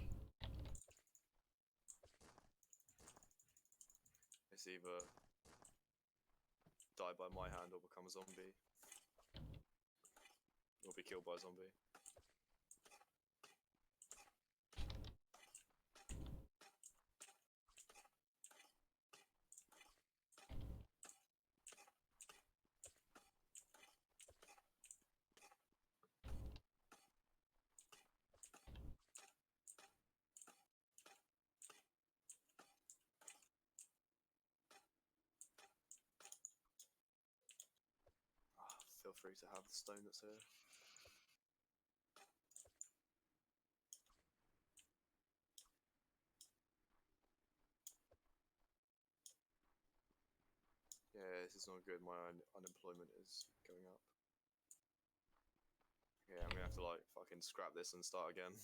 It's either die by my hand or become a zombie. Or be killed by a zombie. feel free to have the stone that's here. Yeah, this is not good. My unemployment is going up. Yeah, I'm gonna have to like fucking scrap this and start again.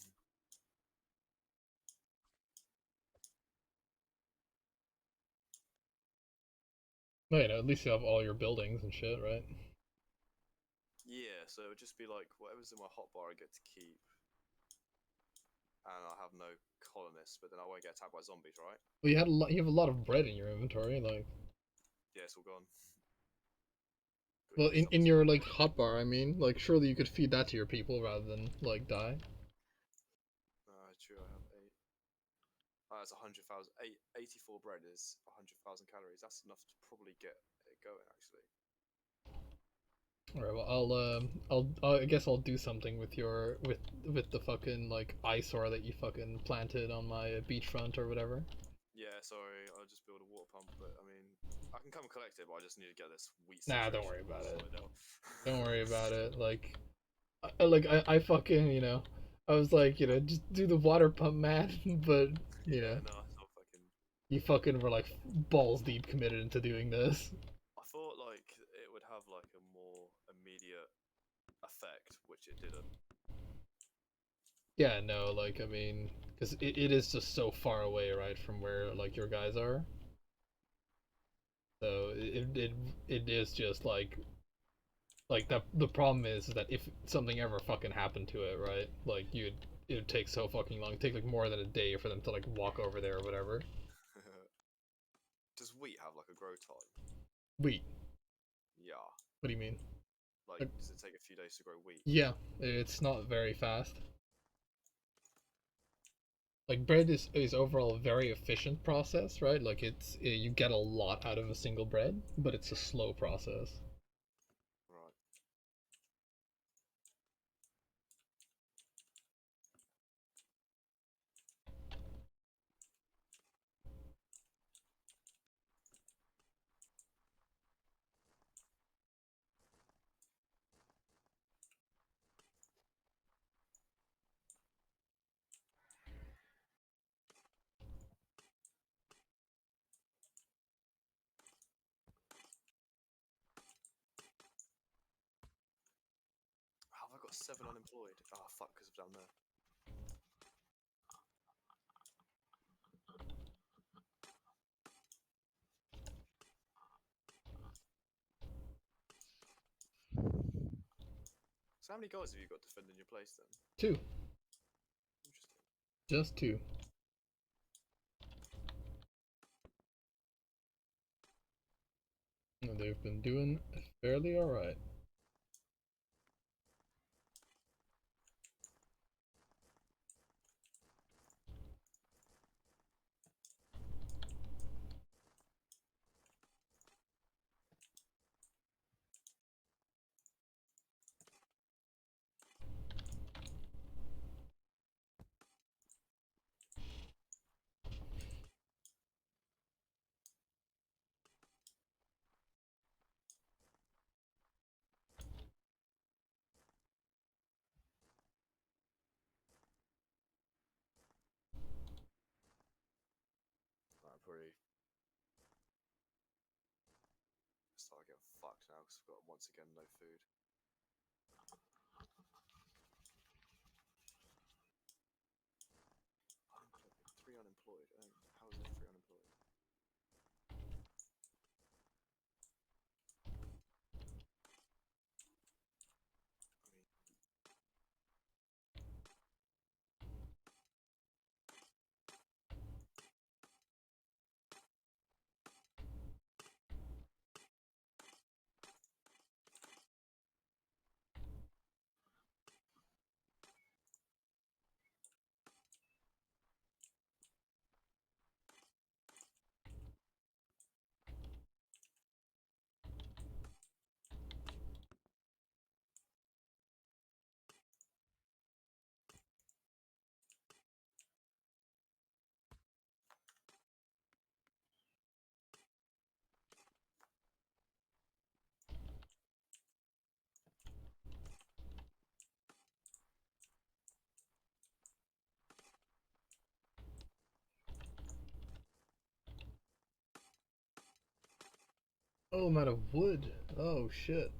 Well, you know, at least you have all your buildings and shit, right? Yeah, so it would just be like whatever's in my hotbar I get to keep. And I have no colonists, but then I won't get attacked by zombies, right? Well, you had a lot. You have a lot of bread in your inventory, like. Yeah, it's all gone. Well, in your like hotbar, I mean, like surely you could feed that to your people rather than like die. True, I have 8. That's 100,000. 84 bread is 100,000 calories. That's enough to probably get it going, actually. All right. Well, I guess I'll do something with your with the fucking like eyesore that you fucking planted on my beachfront or whatever. Yeah, sorry, I'll just build a water pump, but I mean, I can come and collect it, but I just need to get this wheat Nah, situation don't worry about it. sorted out. Don't worry about it. I fucking I was like just do the water pump, man. But you Yeah, know no, it's not fucking. you fucking were like balls deep committed into doing this. I thought like it would have like a more immediate effect, which it didn't. Yeah, no, like I mean, because it is just so far away, right, from where like your guys are. So it is just like the problem is that if something ever fucking happened to it, right, like it would take so fucking long. It'd take like more than a day for them to like walk over there or whatever. Does wheat have like a grow time? Wheat. Yeah. What do you mean? Like, does it take a few days to grow wheat? Yeah, it's not very fast. Like bread is overall a very efficient process, right? Like you get a lot out of a single bread, but it's a slow process. Right. How have I got 7 unemployed? Oh fuck, because of down there. So how many guys have you got defending your place then? 2, Interesting. just 2. And they've been doing fairly alright. I'm probably start getting fucked now because I've got once again no food. Unemployed. 3 unemployed. How is there 3 unemployed? I mean, Oh, I'm out of wood. Oh shit.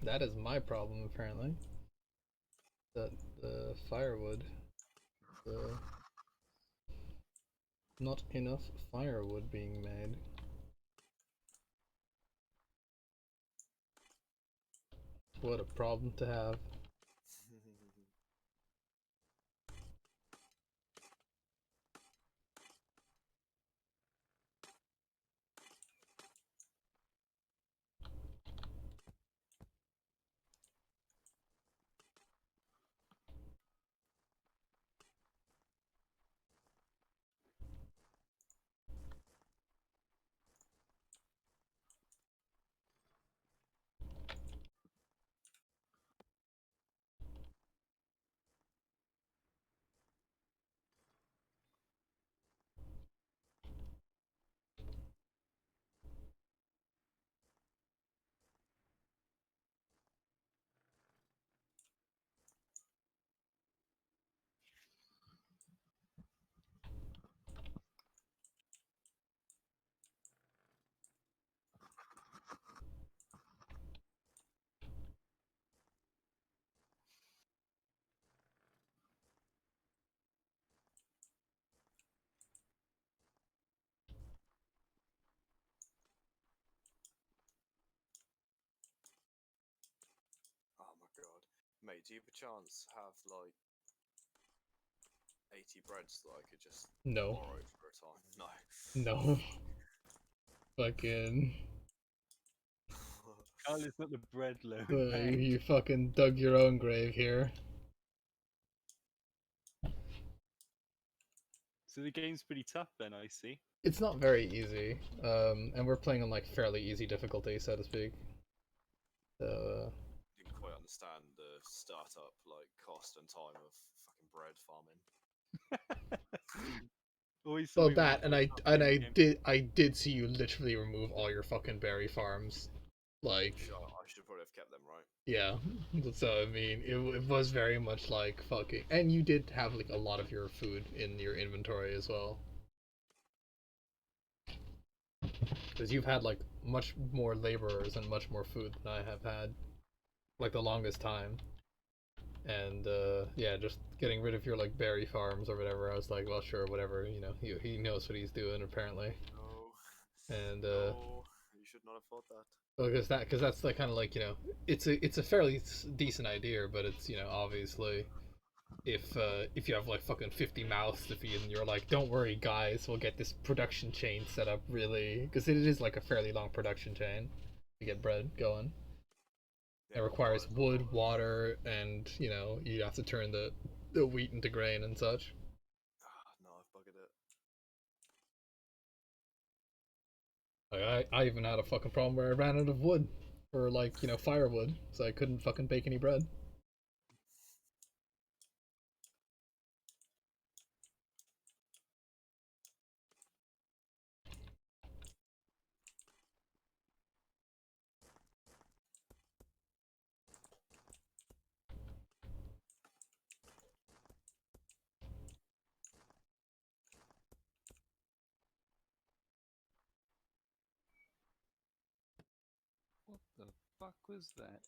That is my problem apparently. That the firewood. The not enough firewood being made. What a problem to have. Oh my god. Mate, do you perchance have like 80 breads that I could just No. borrow for a time? No. No. Fucking Carl is not the bread load. you fucking dug your own grave here. So the game's pretty tough then, I see. It's not very easy. And we're playing on like fairly easy difficulty, so to speak. So Didn't quite understand the startup like cost and time of fucking bread farming. Always well something that really and tough I in the game. did see you literally remove all your fucking berry farms. Like Sure, I should probably have kept them, right? yeah. So I mean it was very much like fucking and you did have like a lot of your food in your inventory as well. Because you've had like much more laborers and much more food than I have had, like the longest time. And yeah, just getting rid of your like berry farms or whatever. I was like, well, sure, whatever. You know, he knows what he's doing apparently. No. And No. You should not have thought that. because that's like kind of like it's a fairly decent idea, but it's obviously if you have like fucking 50 mouths to feed and you're like, don't worry guys, we'll get this production chain set up really because it is like a fairly long production chain to get bread going. It Yeah, requires requires a lot wood, of- water, and you have to turn the wheat into grain and such. No, I've buggered it. Like, I even had a fucking problem where I ran out of wood for like firewood, so I couldn't fucking bake any bread. What the fuck was that?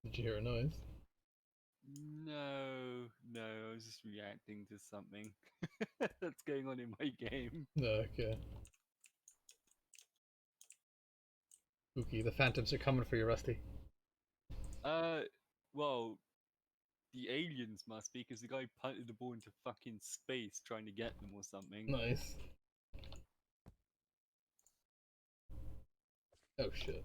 Did you hear a noise? No, I was just reacting to something that's going on in my game. No, okay. Spooky, the phantoms are coming for you, Rusty. Well, the aliens must be, because the guy punted the ball into fucking space trying to get them or something. Nice. Oh shit.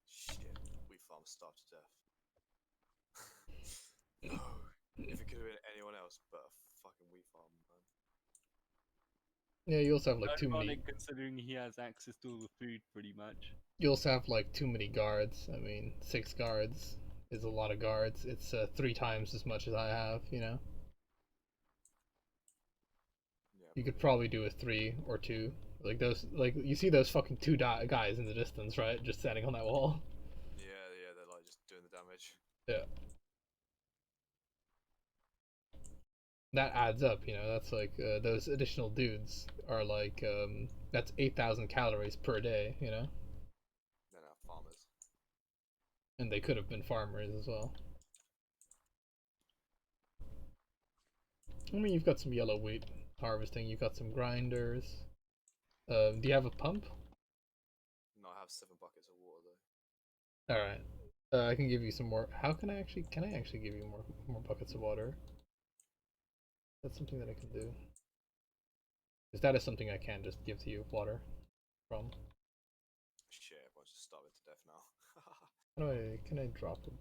Shit, wheat farm starved to death. No, if it could have been anyone else but a fucking wheat farm, man. Yeah, you also have like too many. Ironic considering he has access to all the food pretty much. You also have like too many guards. I mean, 6 guards is a lot of guards. It's 3 times as much as I have. You know, Yeah. you could probably do a 3 or 2. Like those, like you see those fucking two guys in the distance, right? Just standing on that wall. Yeah, yeah, they're like just doing the damage. Yeah. That adds up, you know. That's like those additional dudes are like that's 8,000 calories per day, you know. They're now farmers. And they could have been farmers as well. I mean, you've got some yellow wheat harvesting. You've got some grinders. Do you have a pump? No, I have 7 buckets of water though. All right. I can give you some more. How can I actually? Can I actually give you more buckets of water? That's something that I can do. Because that is something I can just give to you water from. Shit, everyone's just starving to death now. How do I? Can I drop it?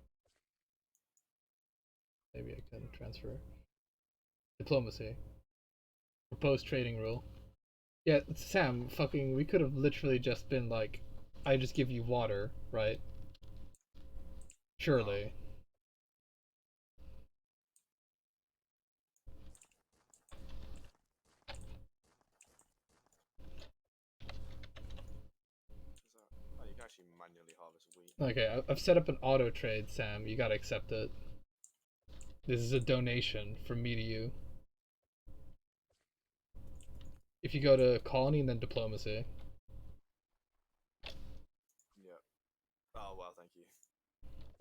Maybe I can transfer. Diplomacy. Proposed trading rule. Yeah, Sam, fucking, we could have literally just been like, I just give you water, right? Surely. Is that... Oh, you can actually manually harvest wheat. Okay, I've set up an auto trade, Sam. You gotta accept it. This is a donation from me to you. If you go to colony and then diplomacy. Yeah. Oh, well, thank you.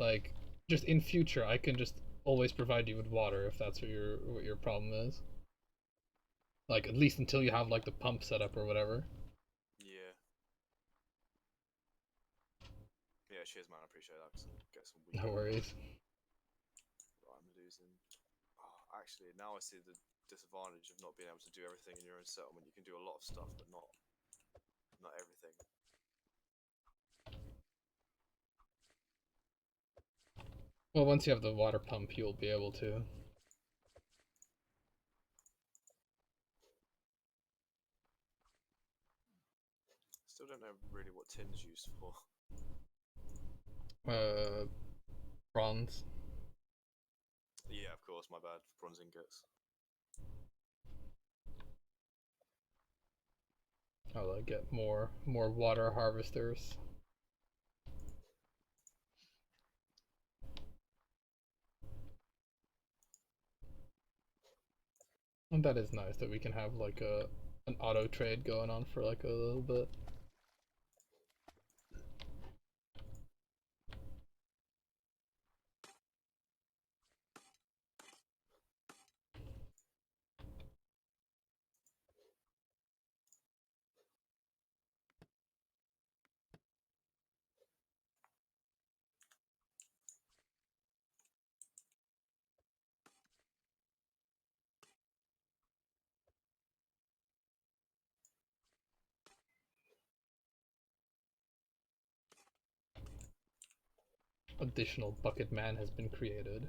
Like, just in future, I can just always provide you with water if that's what your problem is. Like, at least until you have like the pump set up or whatever. Yeah. Yeah, cheers, man. I appreciate that. Cause I'll get some wheat. No worries. Right, I'm losing. Oh, actually, now I see the disadvantage of not being able to do everything in your own settlement. You can do a lot of stuff, but not everything. Well, once you have the water pump, you'll be able to. Still don't know really what tin's used for. Bronze. Yeah, of course, my bad. Bronze ingots. I'll get more water harvesters. And that is nice that we can have like an auto trade going on for like a little bit. Additional bucket man has been created.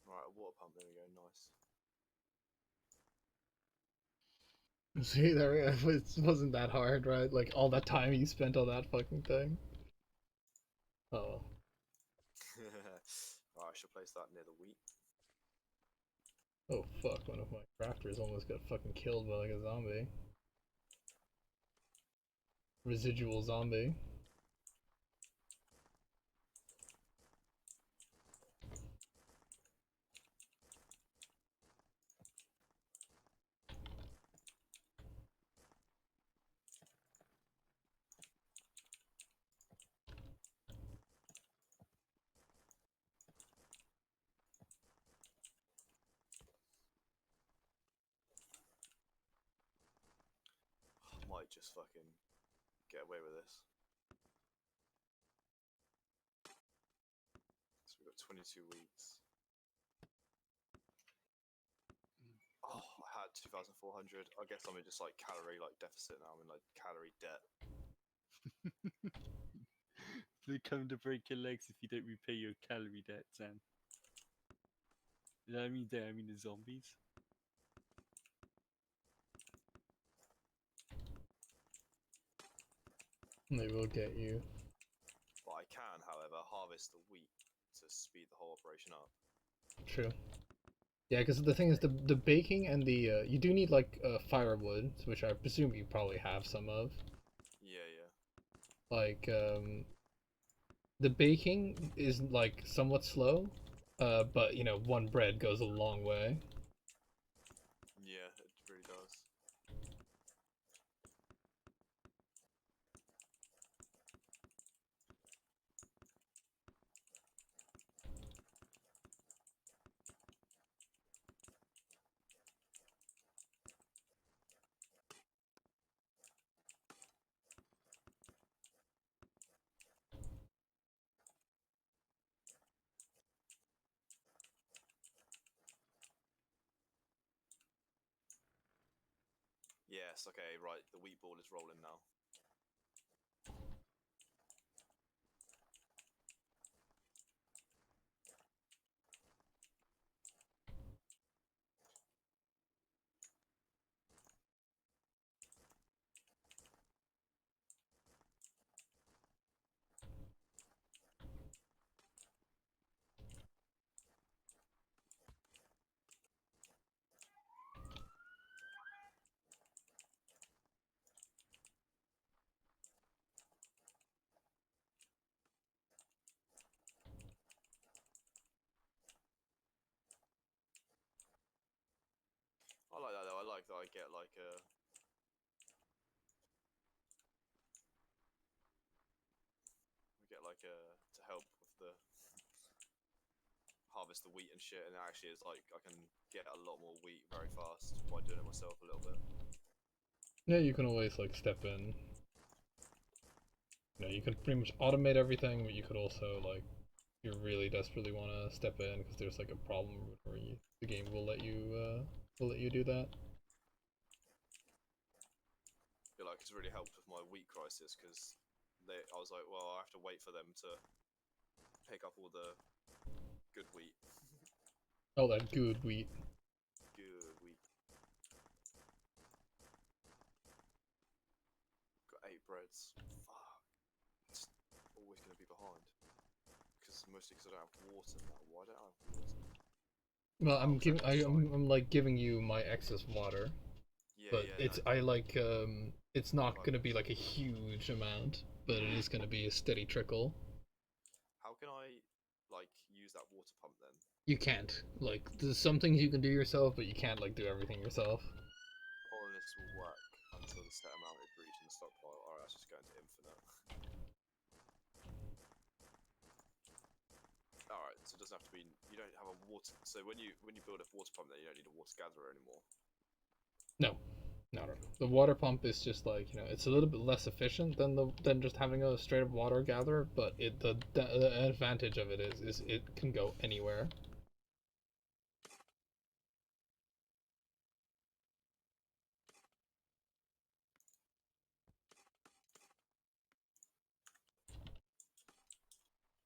Right, a water pump. There we go. Nice. See, there it wasn't that hard, right? Like all that time you spent on that fucking thing. Oh, Right, I should place that near the wheat. oh fuck! One of my crafters almost got fucking killed by like a zombie. Residual zombie. Might just fucking get away with this. So we've got 22 weeks. Oh, I had 2,400. I guess I'm in just like calorie like deficit now. I'm in like calorie debt. They come to break your legs if you don't repay your calorie debt, Sam. I mean, I mean the zombies. They will get you. But I can, however, harvest the wheat to speed the whole operation up. True. Yeah, because the thing is, the baking and the you do need like firewood, which I presume you probably have some of. Yeah, yeah. Like the baking is like somewhat slow, but you know, one bread goes a long way. Yeah, it really does. Yes, okay, right. The wheat ball is rolling now. I like that though. I like that I get like a. We get like a to help with the harvest the wheat and shit, and it actually is like I can get a lot more wheat very fast by doing it myself a little bit. Yeah, you can always like step in. You know, you can pretty much automate everything, but you could also like, if you really desperately want to step in because there's like a problem where the game will let you do that. I feel like it's really helped with my wheat crisis because I was like, well, I have to wait for them to pick up all the good wheat. Oh, that good wheat. Good wheat. Got 8 breads. Fuck. It's always going to be behind. Mostly because I don't have water now. Why don't I have water? Well, I'm Oh, giving sorry. I'm like giving you my excess water, Yeah, but yeah. it's No. I like it's not Like- gonna be like a huge amount, but it is gonna be a steady trickle. How can I like use that water pump then? You can't like there's some things you can do yourself, but you can't like do everything yourself. Colonists will work until the set amount is reached in the stockpile. Alright, that's just going to infinite. Alright, so it doesn't have to be. You don't have a water. So when you build a water pump, then you don't need a water gatherer anymore. No, no. The water pump is just like, you know, it's a little bit less efficient than just having a straight up water gatherer, but the advantage of it is it can go anywhere.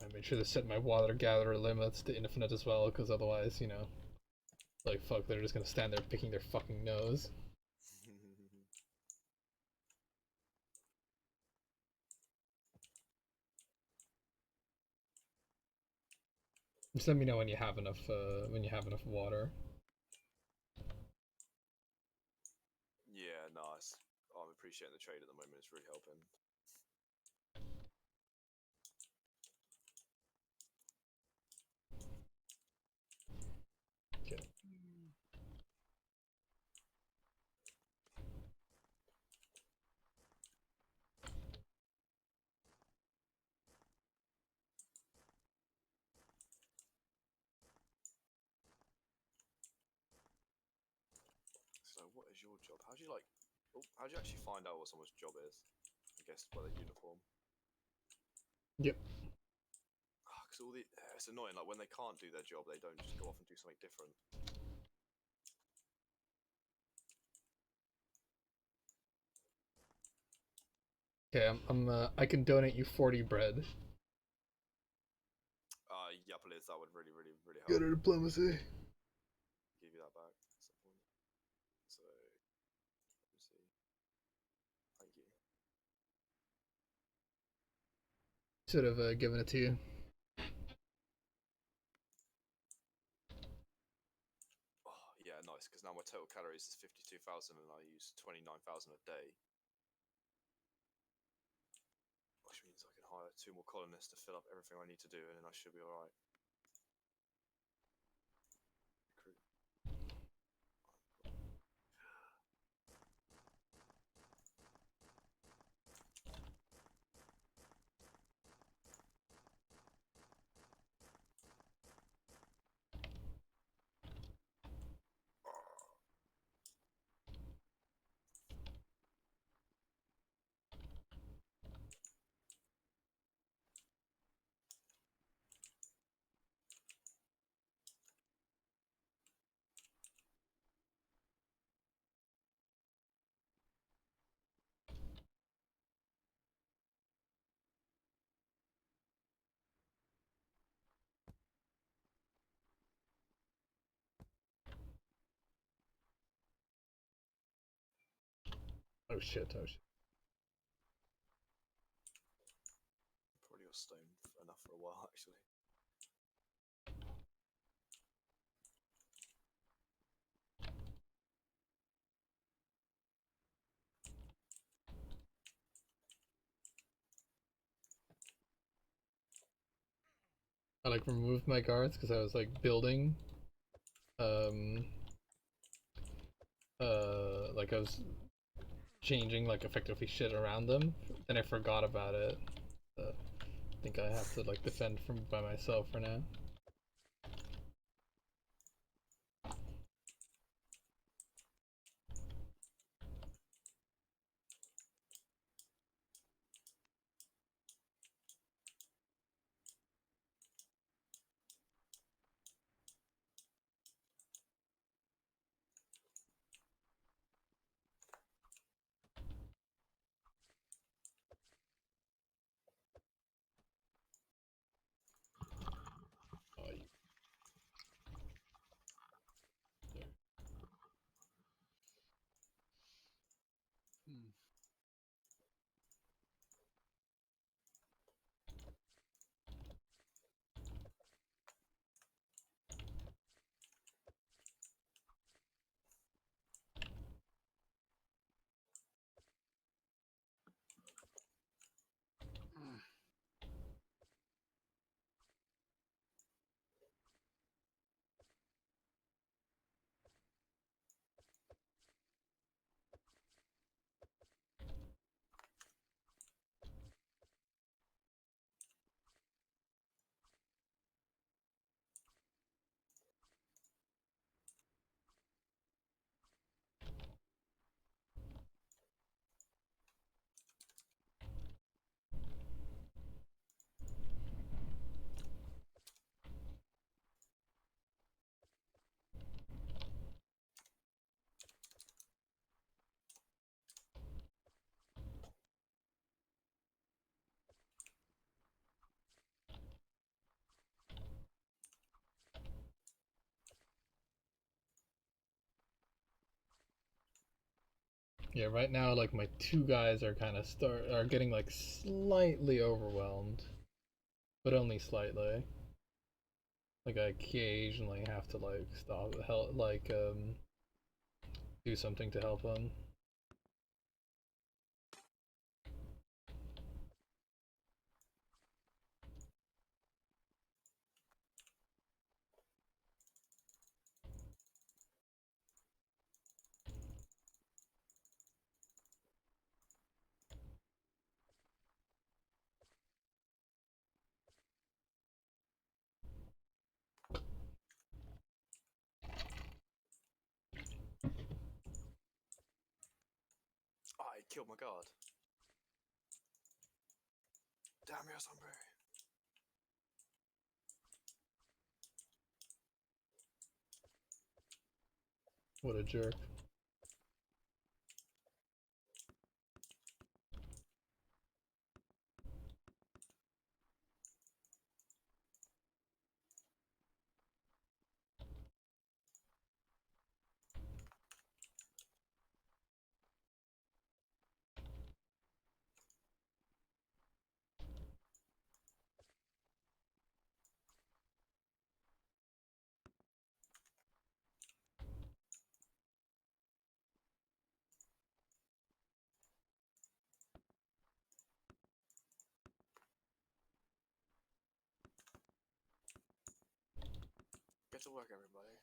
I made sure to set my water gatherer limits to infinite as well, because otherwise, you know, like fuck, they're just gonna stand there picking their fucking nose. Just let me know when you have enough water. Yeah, nice. I'm appreciating the trade at the moment. It's really helping. Okay. So, what is your job? How do you like? Oh, how do you actually find out what someone's job is? I guess by their uniform. Yep. Because all the it's annoying. Like when they can't do their job, they don't just go off and do something different. Okay, I can donate you 40 bread. Yeah, please. That would really, really, really help. Go to diplomacy. Give you that back at some point. So, let me see. Thank you. Should have given it to you. Oh, yeah, nice. Because now my total calories is 52,000, and I use 29,000 a day. Which means I can hire 2 more colonists to fill up everything I need to do, and then I should be alright. Recruit. Oh shit, oh shit. Probably got stoned enough for a while, actually. I like removed my guards because I was like building. Like I was changing like effectively shit around them. Then I forgot about it. I think I have to like defend from by myself for now. Oh, Hmm. yeah, right now like my 2 guys are kind of are getting like slightly overwhelmed, but only slightly. Like I occasionally have to like stop help do something to help them. Oh, I killed my guard. Damn you, Sunbury. What a jerk. get to work, everybody.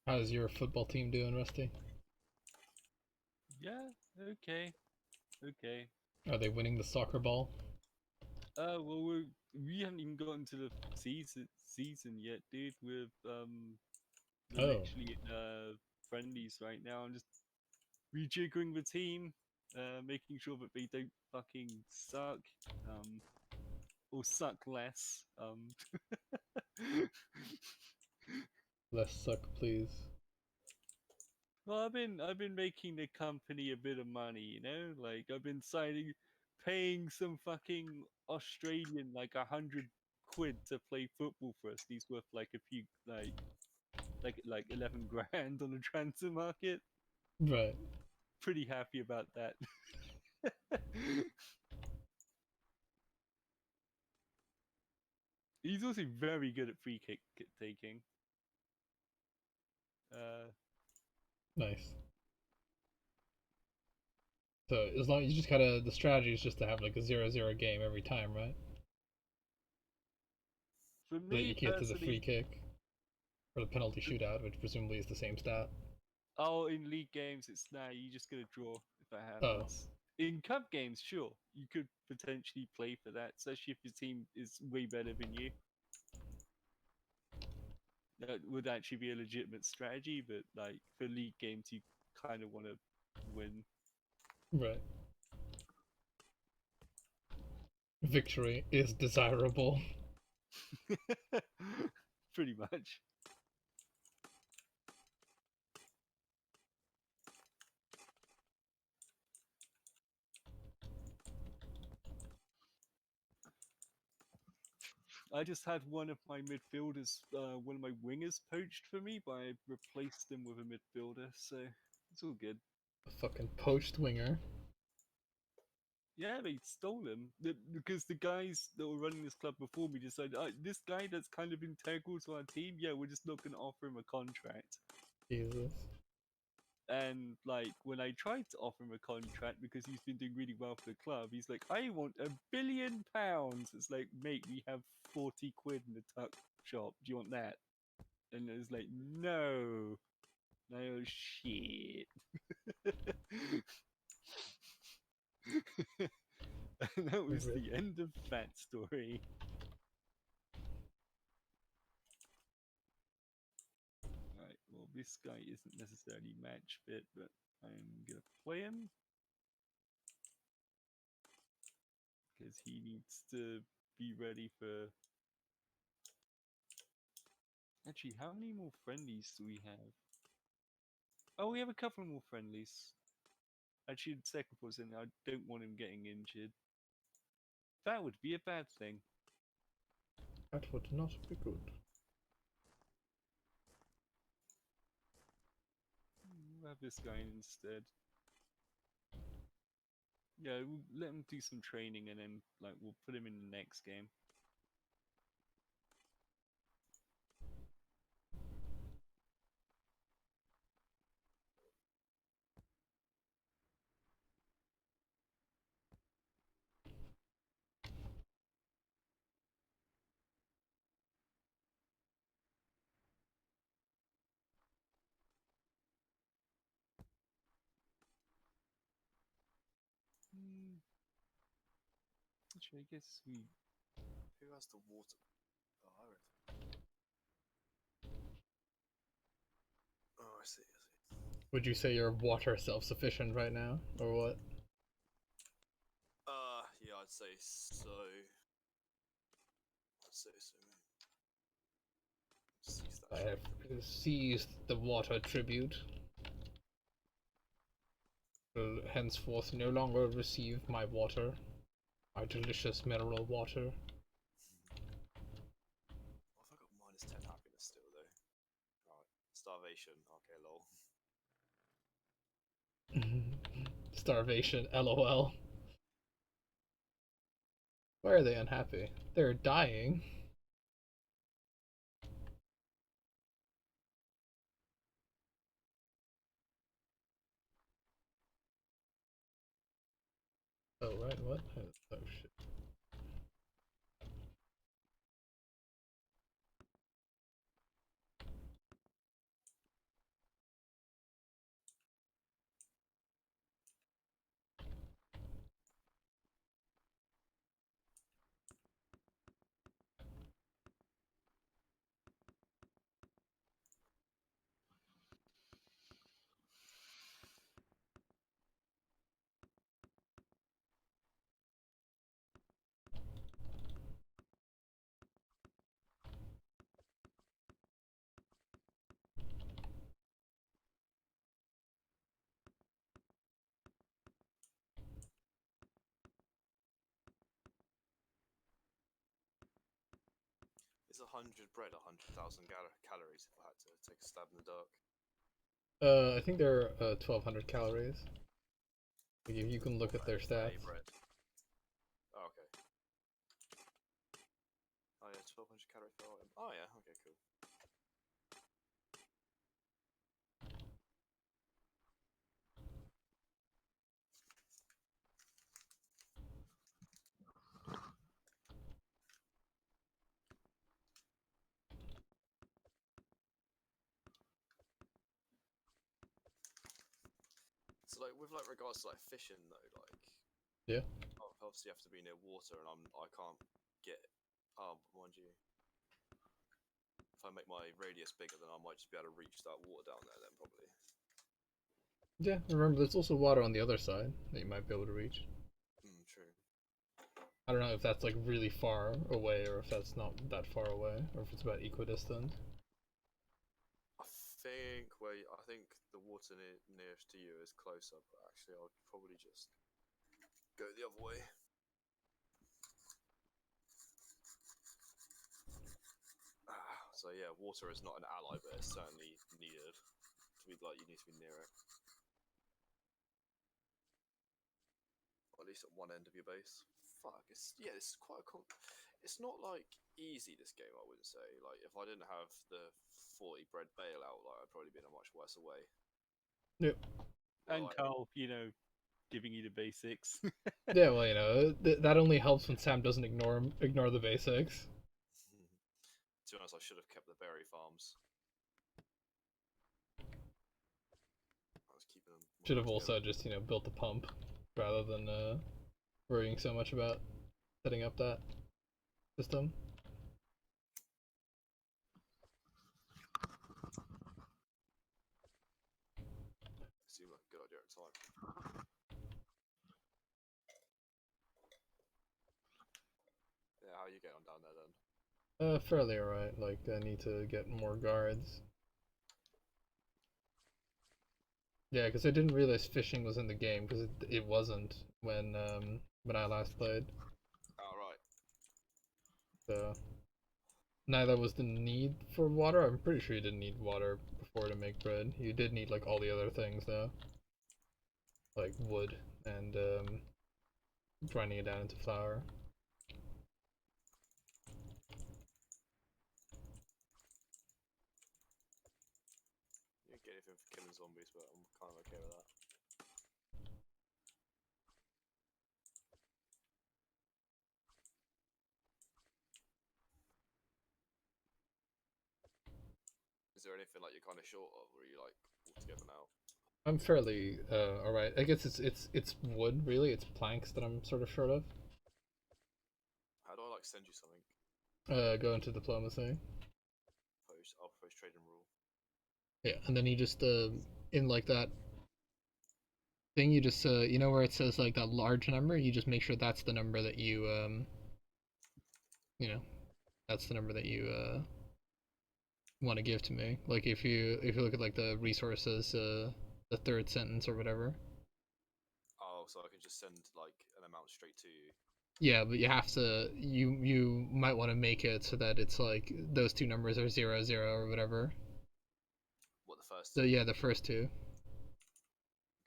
How's your football team doing, Rusty? Yeah, okay, okay. Are they winning the soccer ball? Well, we haven't even gotten to the season yet, dude. We're Oh, literally in friendlies right now. I'm just rejiggering the team, making sure that they don't fucking suck, or suck less. less suck, please. Well, I've been making the company a bit of money, you know. Like I've been paying some fucking Australian like 100 quid to play football for us. He's worth like a few like 11 grand on the transfer market. Right. Pretty happy about that. He's also very good at free kick taking. Nice. So as long as you just gotta, the strategy is just to have like a 0-0 game every time, right? For So that me you can get to the free personally, kick or the penalty shootout, which presumably is the same stat. oh, in league games, it's now you just get a draw if that Oh, happens. In cup games, sure, you could potentially play for that, especially if your team is way better than you. That would actually be a legitimate strategy, but like for league games, you kind of want to win. right. Victory is desirable. Pretty much. I just had one of my midfielders, one of my wingers poached for me, but I replaced him with a midfielder, so it's all good. A fucking poached winger. Yeah, they stole him because the guys that were running this club before me decided, this guy that's kind of integral to our team, yeah, we're just not going to offer him a contract. Jesus. And like when I tried to offer him a contract because he's been doing really well for the club, he's like, I want £1 billion. It's like, mate, we have 40 quid in the tuck shop. Do you want that? And it was like, no, no shit. And that was Really? the end of that story. Right, well, this guy isn't necessarily match fit, but I'm gonna play him because he needs to be ready for. Actually, how many more friendlies do we have? Oh, we have a couple more friendlies. Actually, the second was in. I don't want him getting injured. That would be a bad thing. That would not be good. We'll have this guy in instead. Yeah, we'll let him do some training and then like we'll put him in the next game. Actually, I guess we. Who has the water? Oh, I read. Oh, I see. Would you say you're water self-sufficient right now, or what? Yeah, I'd say so. I'd say so. Seize that I shit have for me. seized the water tribute. Will henceforth no longer receive my water, my delicious mineral water. Oh, I've got -10 happiness still though. Alright. Starvation. Okay, lol. Starvation, lol. Why are they unhappy? They're dying. Oh, right, what? Oh, shit. Is 100 bread 100,000 calories if I had to take a stab in the dark? I think they're 1200 calories. Like, you can look at their For a stats. bread. Oh, okay. Oh yeah, 1200 calories per item. Oh yeah, okay, cool. So like with like regards to like fishing though, like Yeah. obviously you have to be near water, and I can't get. Mind you, if I make my radius bigger, then I might just be able to reach that water down there. Then probably. Yeah, remember, there's also water on the other side that you might be able to reach. True. I don't know if that's like really far away or if that's not that far away or if it's about equidistant. I think the water nearest to you is closer, but actually I'll probably just go the other way. So yeah, water is not an ally, but it's certainly needed to be like you need to be near it. Or at least at one end of your base. Fuck, it's quite it's not like easy, this game, I wouldn't say. Like if I didn't have the 40 bread bailout, like I'd probably be in a much worse way. Yep. And Like, Carl, giving you the basics. Yeah, well, that only helps when Sam doesn't ignore the basics. to be honest, I should have kept the berry farms. I was keeping them. Should have also just built the pump rather than worrying so much about setting up that system. Seemed like a good idea at the time. Yeah, how are you getting on down there then? Fairly alright. Like, I need to get more guards. Yeah, because I didn't realize fishing was in the game, because it wasn't when I last played. Oh, right. So neither was the need for water. I'm pretty sure you didn't need water before to make bread. You did need like all the other things though, like wood and grinding it down into flour. You don't get anything for killing zombies, but I'm kind of okay with that. Is there anything like you're kind of short of, or are you like all together now? I'm fairly alright. I guess it's wood really. It's planks that I'm sort of short of. How do I like send you something? Go into diplomacy. Post trading rule. Yeah, and then you just in like that thing you just you know where it says like that large number, you just make sure that's the number that you know, that's the number that you want to give to me. Like if you look at like the resources, the third sentence or whatever. Oh, so I can just send like an amount straight to you. Yeah, but you have to you might want to make it so that it's like those two numbers are 00 or whatever. What, the first? So yeah, the first two,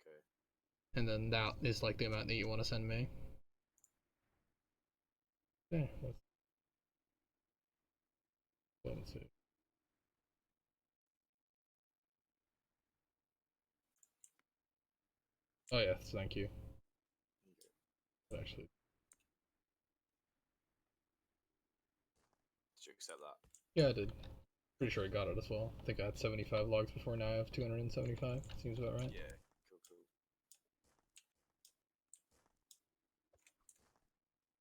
Okay. and then that is like the amount that you want to send me. Yeah, let's see. Oh yes, thank you. Okay. Actually, Did you accept that? yeah, I did. Pretty sure I got it as well. I think I had 75 logs before. Now I have 275. Seems about right. Yeah. Cool. Cool.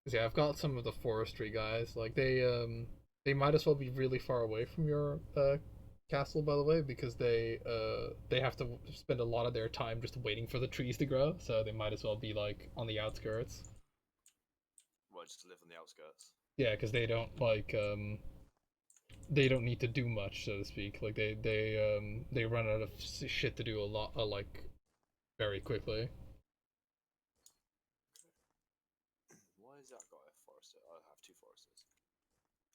'Cause, yeah, I've got some of the forestry guys. Like they might as well be really far away from your castle, by the way, because they have to spend a lot of their time just waiting for the trees to grow. So they might as well be like on the outskirts. Well, just to live on the outskirts. Yeah, because they don't like they don't need to do much, so to speak. Like they run out of shit to do a lot, like very quickly. Why is that guy a forester? I have two foresters.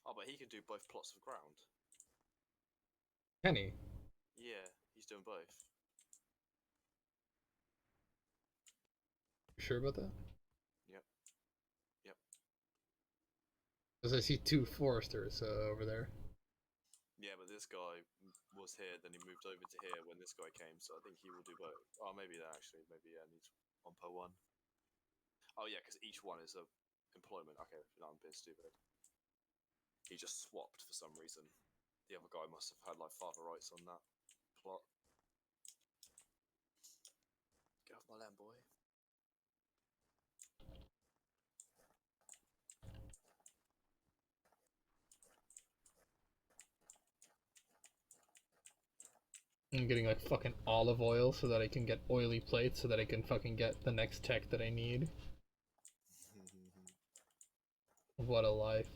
Oh, but he can do both plots of ground. Kenny, Yeah, he's doing both. you sure about that? Yep. Yep. Because I see two foresters over there. Yeah, but this guy was here, then he moved over to here when this guy came, so I think he will do both. Oh, maybe that actually. Maybe yeah, needs one per one. Oh yeah, because each one is a employment. Okay, no, I'm being stupid. He just swapped for some reason. The other guy must have had like father rights on that plot. Get off my land, boy. I'm getting like fucking olive oil so that I can get oily plates so that I can fucking get the next tech that I need. What a life.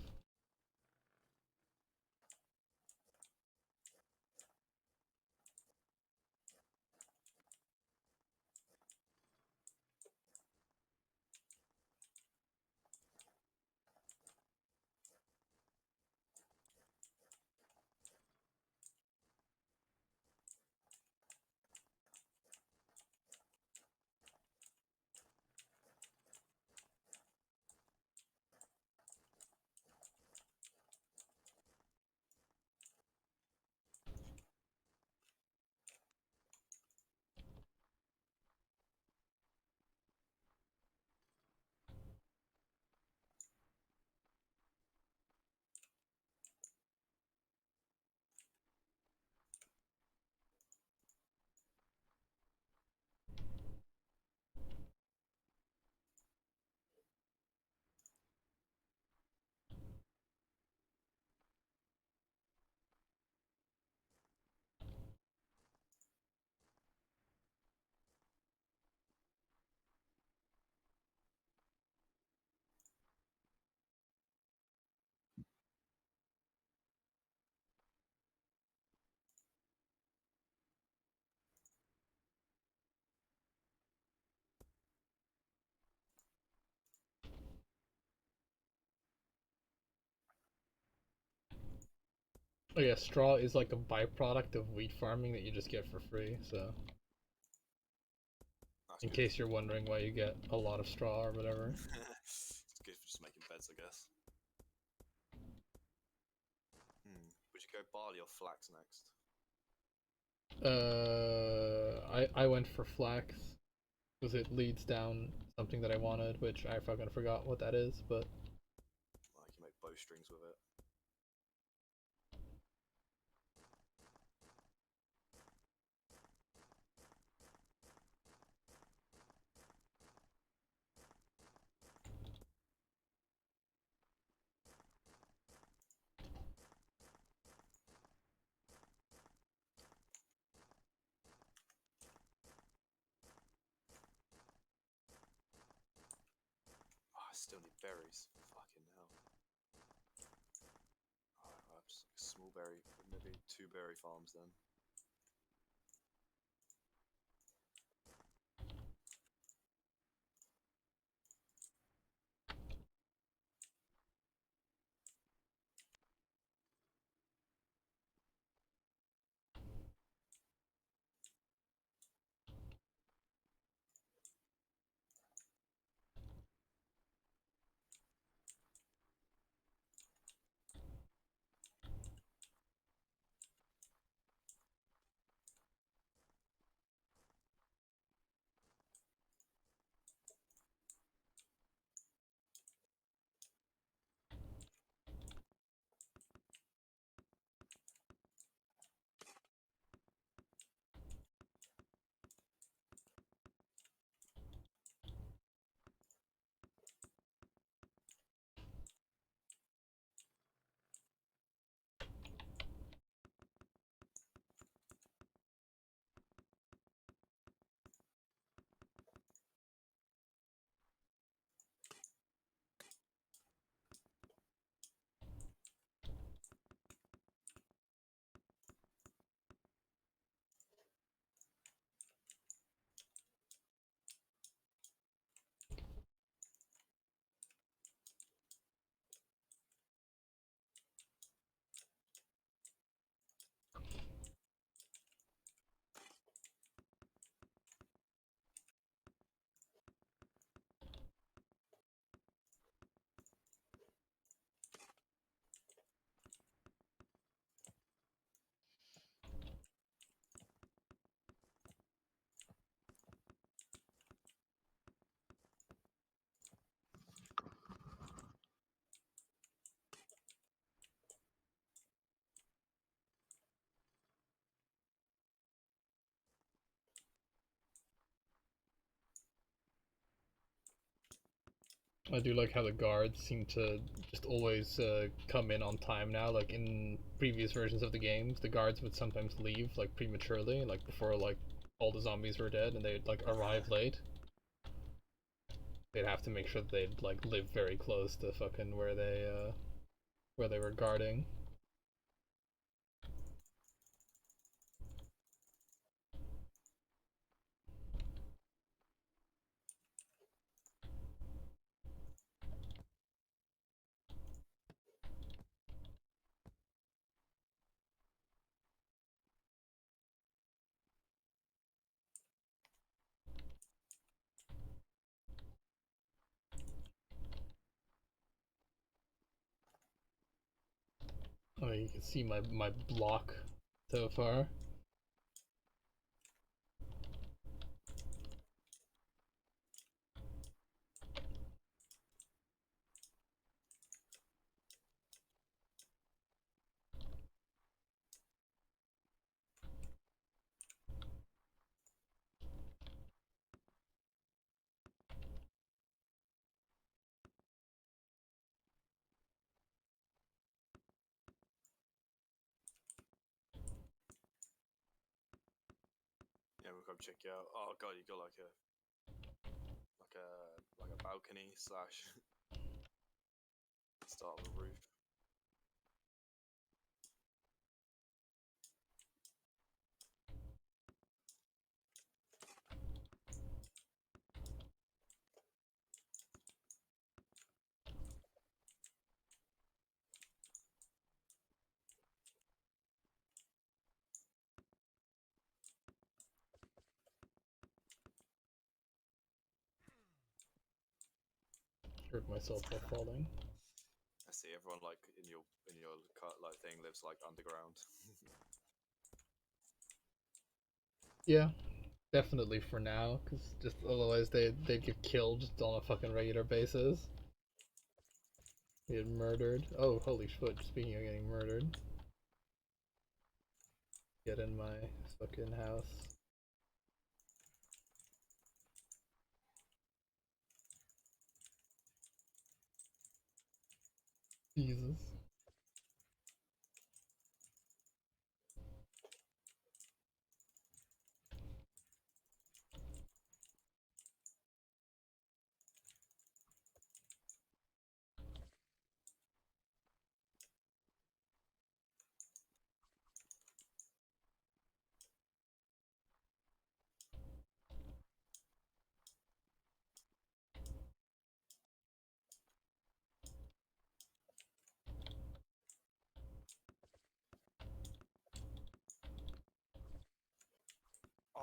Oh yeah, straw is like a byproduct of wheat farming that you just get for free. So That's in good. case you're wondering why you get a lot of straw or whatever. It's good for just making beds, I guess. Would you go barley or flax next? I went for flax because it leads down something that I wanted, which I fucking forgot what that is, but Like you make bowstrings with it. Oh, I still need berries. Fucking hell. Alright, I'll have just like a small berry, maybe 2 berry farms then. I do like how the guards seem to just always come in on time now. Like in previous versions of the games, the guards would sometimes leave like prematurely, like before like all the zombies were dead, and they'd like arrive late. They'd have to make sure that they'd like live very close to fucking where they were guarding. Oh, you can see my block so far. Yeah, we'll come check you out. Oh god, you got like a balcony slash start on the roof. hurt myself by falling. I see everyone like in your like thing lives like underground. Yeah, definitely for now, because just otherwise they'd get killed just on a fucking regular basis. Get murdered. Oh, holy shit! Speaking of getting murdered, get in my fucking house. Jesus.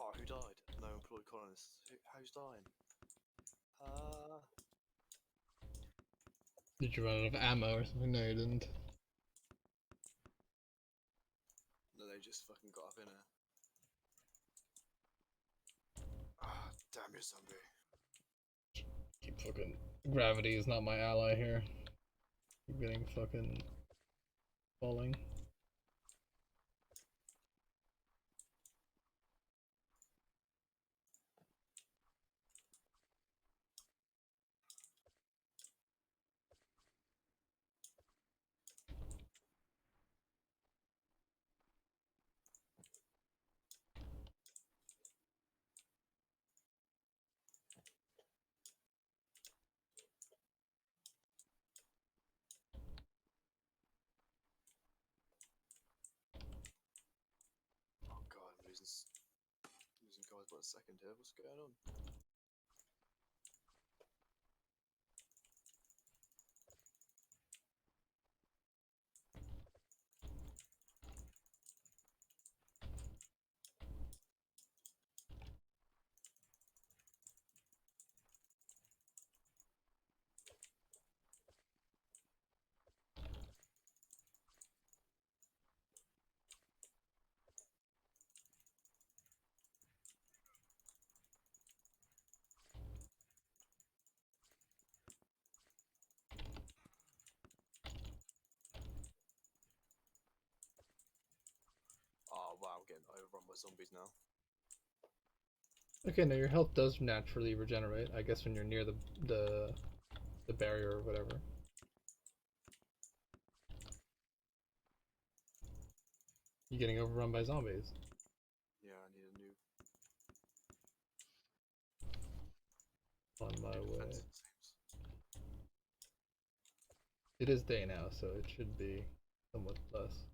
Oh, who died? No employed colonists. Who's dying? Did you run out of ammo or something? No, you didn't. No, they just fucking got up in here. Ah, damn you, zombie. Keep fucking. Gravity is not my ally here. Keep getting fucking falling. Oh god, I'm losing guys by a second here. What's going on? Oh wow, I'm getting overrun by zombies now. Okay, now your health does naturally regenerate. I guess when you're near the barrier or whatever. You're getting overrun by zombies. Yeah, I need a new On my way. defense, it seems. It is day now, so it should be somewhat less.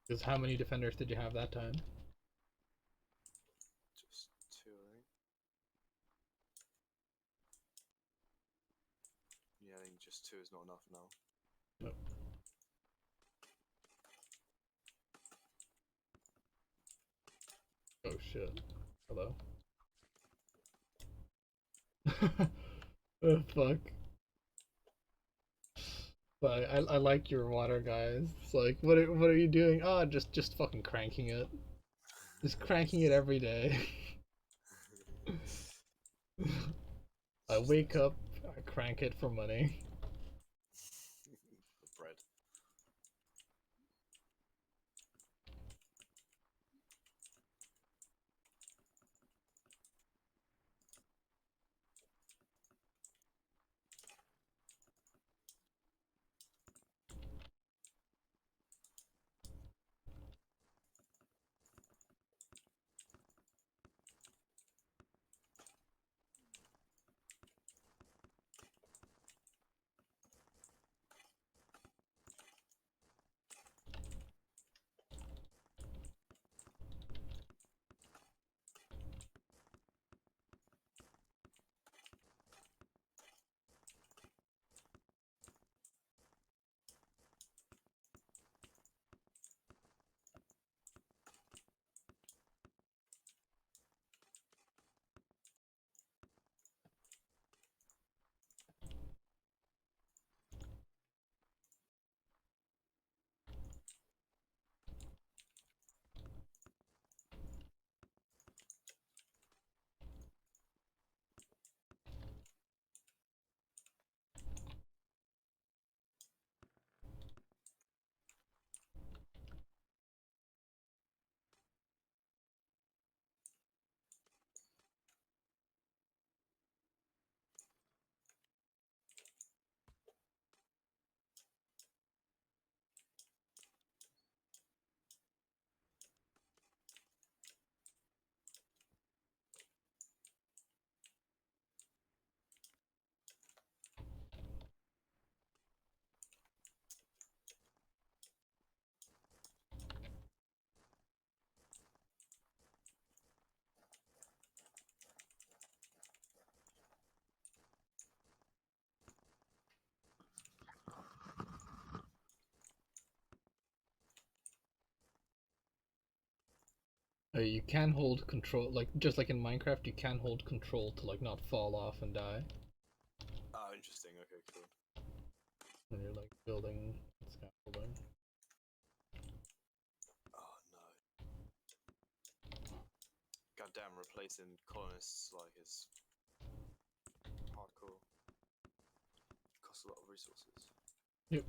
Because how many defenders did you have that time? Just two, I think. Yeah, I think just two is not enough now. Nope. Oh shit. Hello? Oh fuck. But I like your water, guys. It's like, what are you doing? Ah, just fucking cranking it. Just cranking it every day. I wake up, I crank it for money. The bread. You can hold control, like just like in Minecraft, you can hold control to like not fall off and die Oh, interesting. Okay, cool. when you're like building scaffolding. Oh no. Goddamn, replacing colonists like is hardcore. Costs a lot of resources. Yep.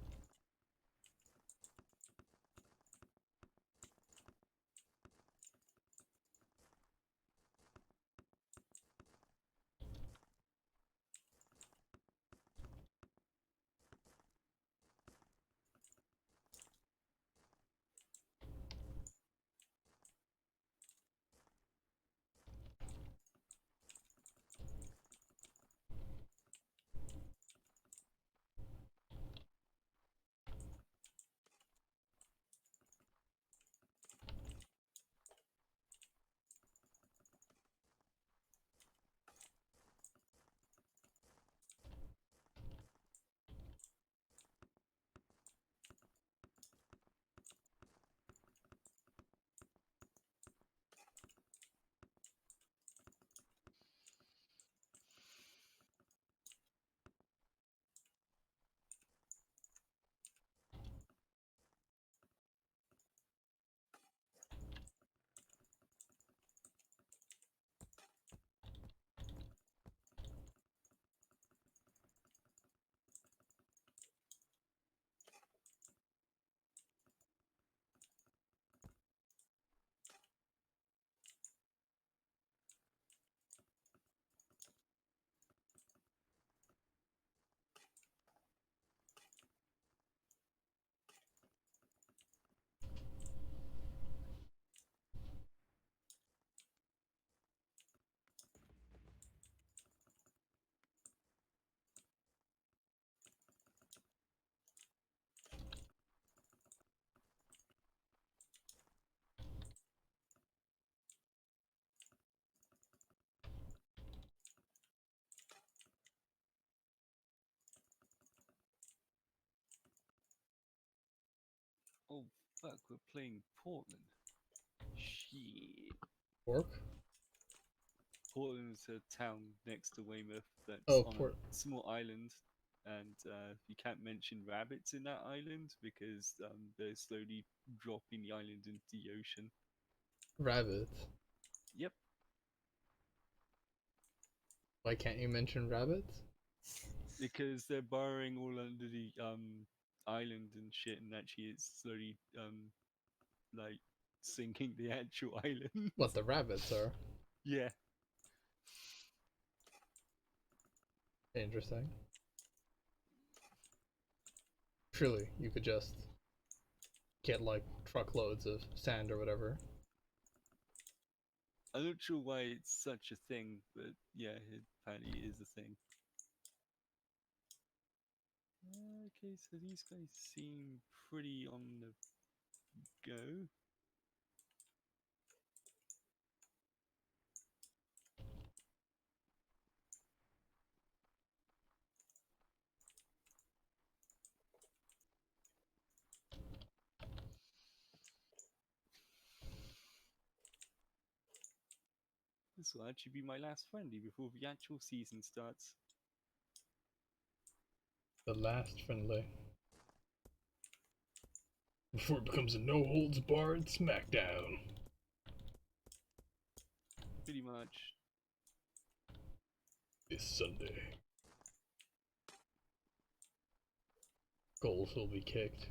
Oh fuck, we're playing Portland. Shit. Work. Portland is a town next to Weymouth that's Oh, on Port. a small island, and you can't mention rabbits in that island because they're slowly dropping the island into the ocean. Rabbits. Yep. Why can't you mention rabbits? Because they're burrowing all under the island and shit, and actually it's slowly like sinking the actual island. What the rabbits are. Yeah. Interesting. Surely you could just get like truckloads of sand or whatever. I'm not sure why it's such a thing, but yeah, it apparently is a thing. Okay, so these guys seem pretty on the go. This will actually be my last friendly before the actual season starts. The last friendly. Before it becomes a no holds barred smackdown. Pretty much. This Sunday. Goals will be kicked.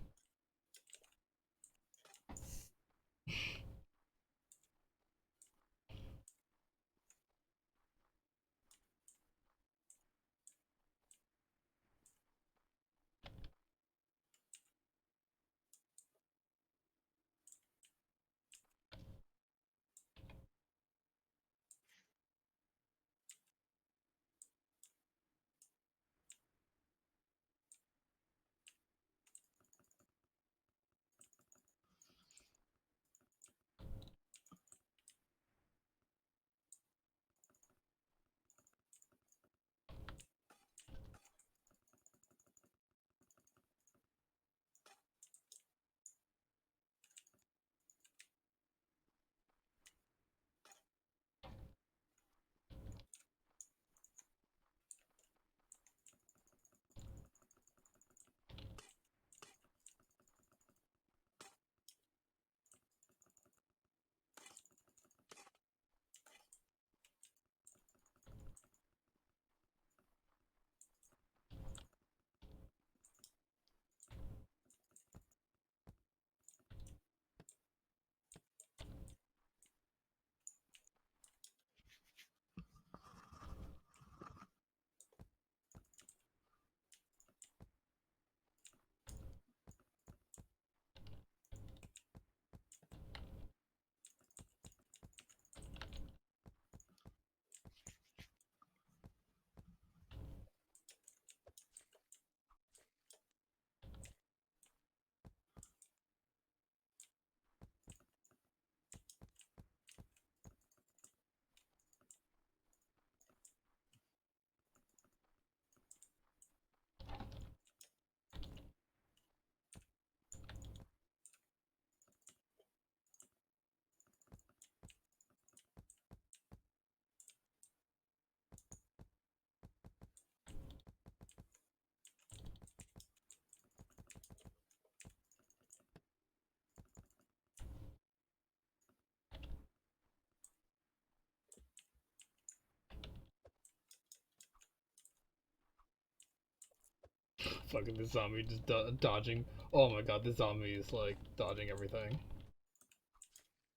Fucking the zombie just dodging. Oh my god, the zombie is like dodging everything.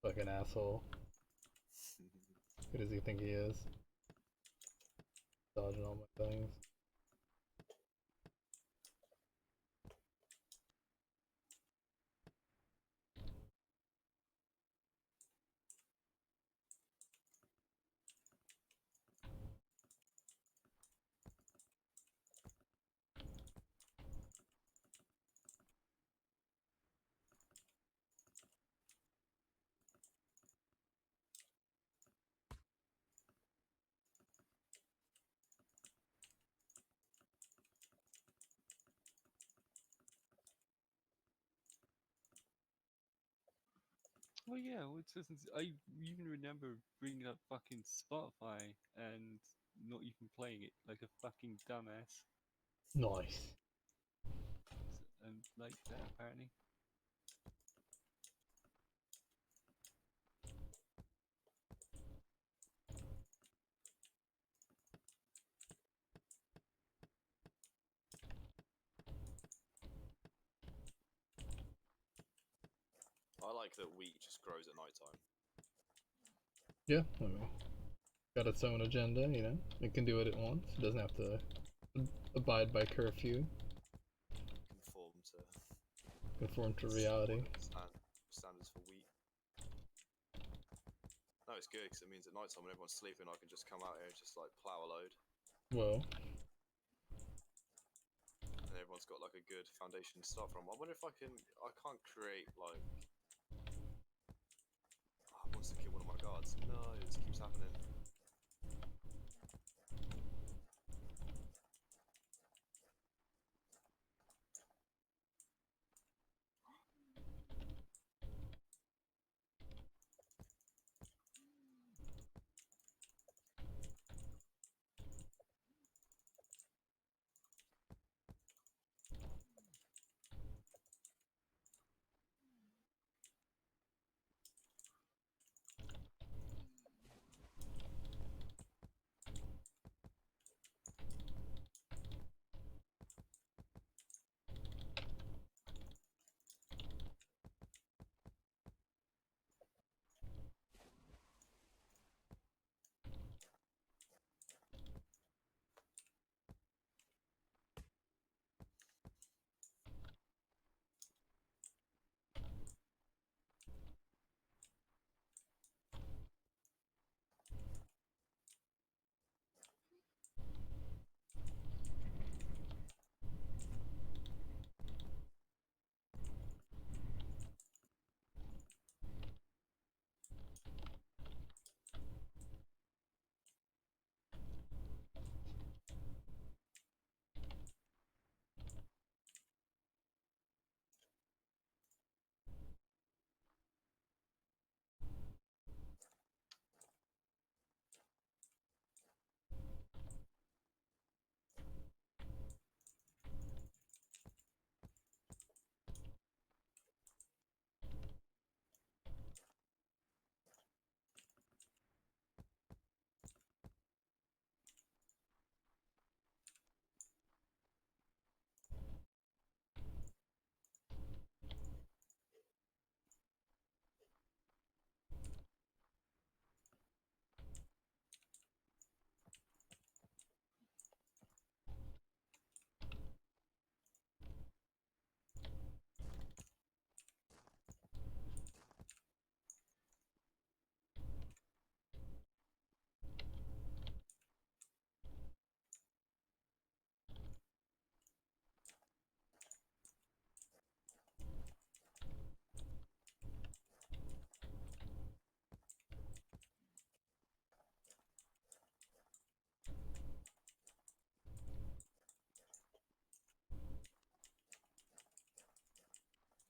Fucking asshole. Who does he think he is? Dodging all my things. Oh yeah, which doesn't. I even remember bringing up fucking Spotify and not even playing it like a fucking dumbass. Nice. And like that apparently. I like that wheat just grows at night time. Yeah, I mean, got its own agenda, you know? It can do what it wants. It doesn't have to abide by curfew, Conform to conform to reality. standards for wheat. No, it's good because it means at night time when everyone's sleeping, I can just come out here and just like plow a load, Well, and everyone's got like a good foundation to start from. I wonder if I can't create like. Oh, I wants to kill one of my guards. No, this keeps happening.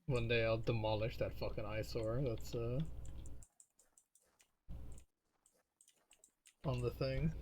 one day I'll demolish that fucking eyesore that's on the thing.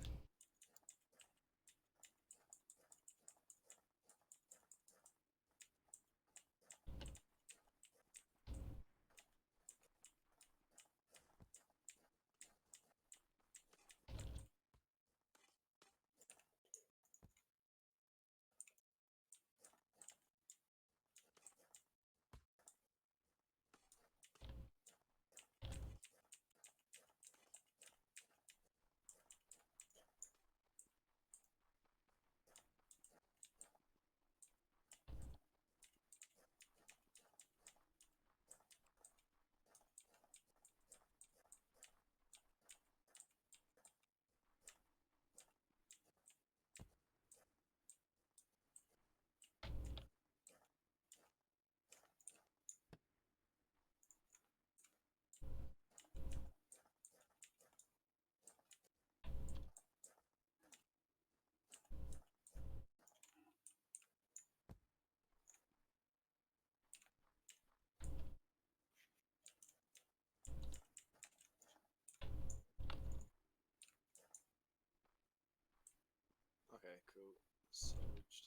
Okay, cool. Salvaged.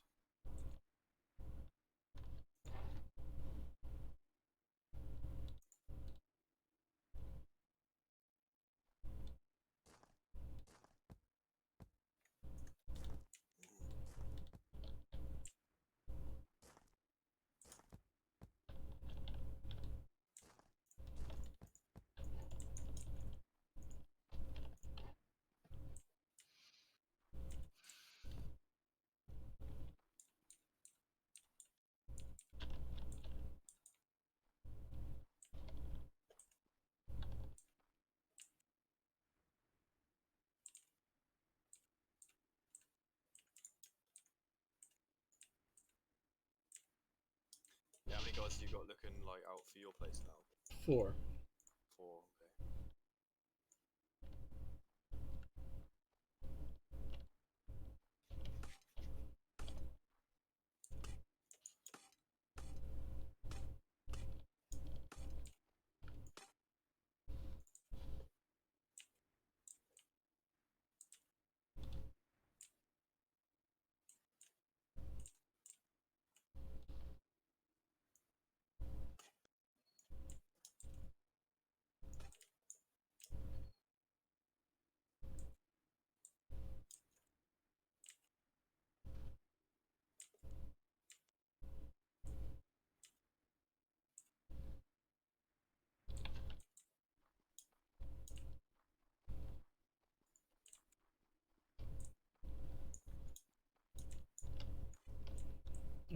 Yeah, how many guys have you got looking like out for your place now? 4. 4.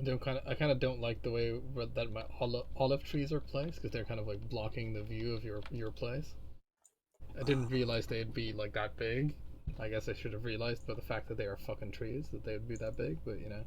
Okay. I kind of don't like the way that my olive trees are placed because they're kind of like blocking the view of your place. I didn't realize they'd be like that big. I guess I should have realized by the fact that they are fucking trees that they'd be that big, but you know.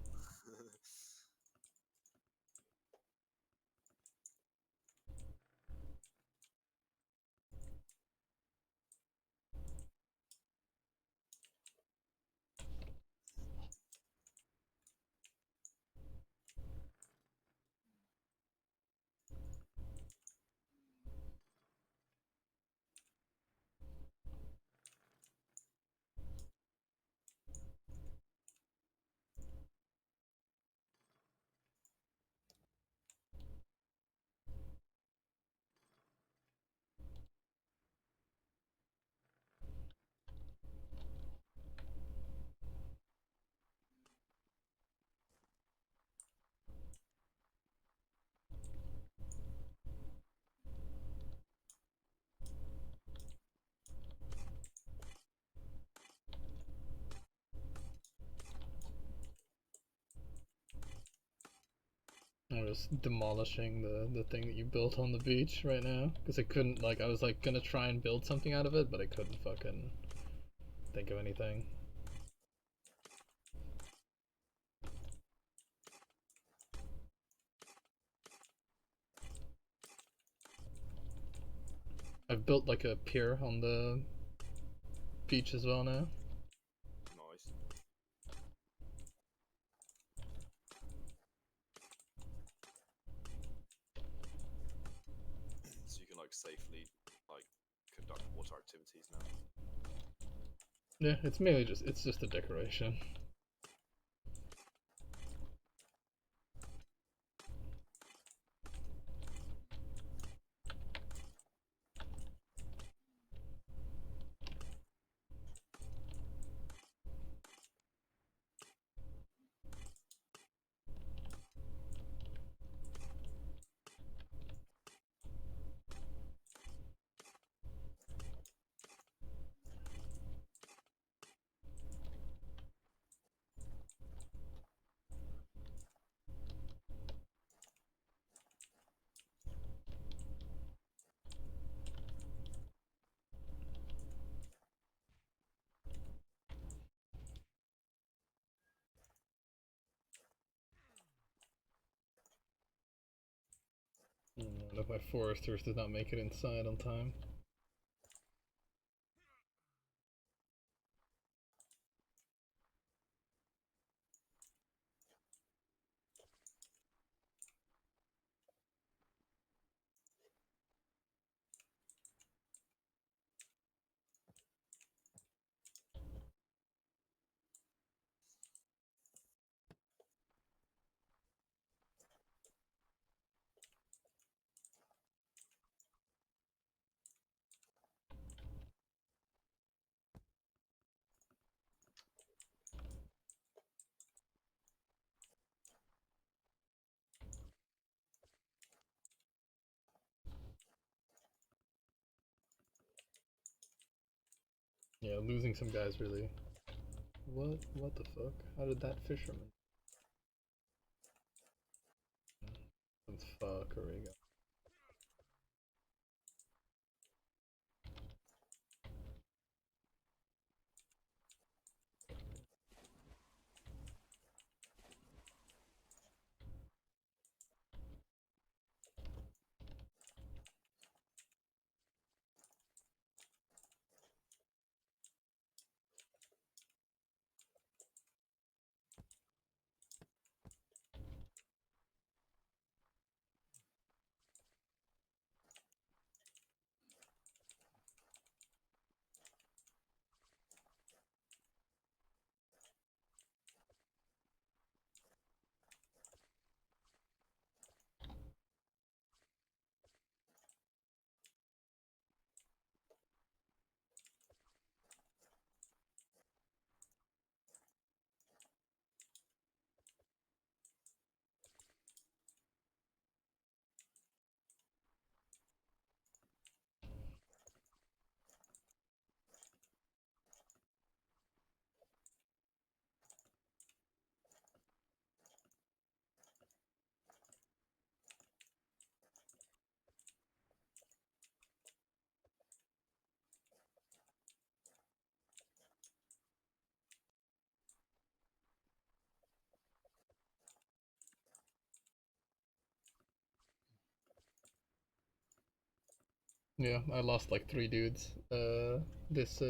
I'm just demolishing the thing that you built on the beach right now because I couldn't like I was like gonna try and build something out of it, but I couldn't fucking think of anything. I've built like a pier on the beach as well now. Nice. So you can like safely like conduct water activities now. Yeah, it's mainly just a decoration. One of my foresters did not make it inside on time. Yeah, losing some guys really. What the fuck? How did that fisherman? Some fuckery. Yeah, I lost like 3 dudes this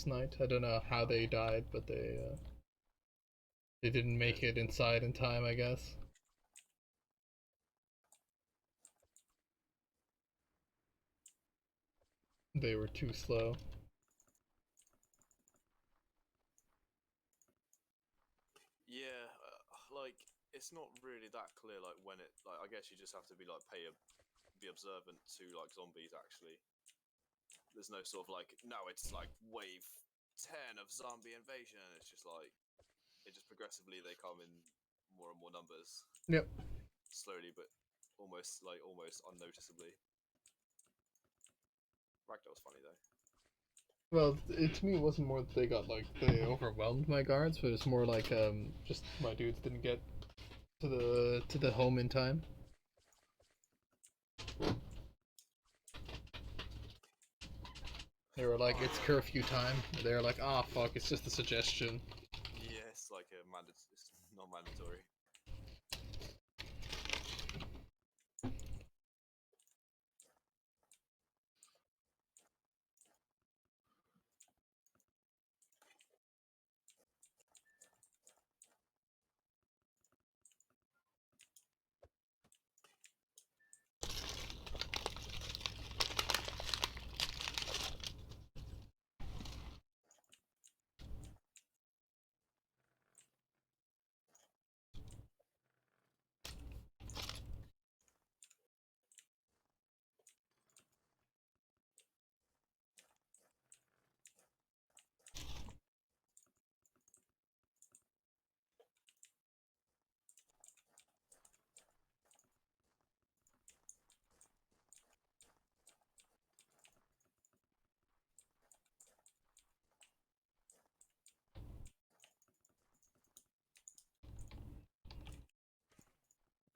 night. I don't know how they died, but they didn't make it inside in time, I guess. They were too slow. Yeah, like it's not really that clear. Like when it, like I guess you just have to be like be observant to like zombies. Actually, there's no sort of like no, it's like wave 10 of zombie invasion. It's just like it just progressively they come in more and more numbers, Yep. slowly but almost unnoticeably. Ragdoll's funny though. Well, to me, it wasn't more that they got like they overwhelmed my guards, but it's more like just my dudes didn't get to the home in time. They were like, it's curfew time. They were like, ah, fuck, it's just a suggestion. Yeah, it's like it's not mandatory.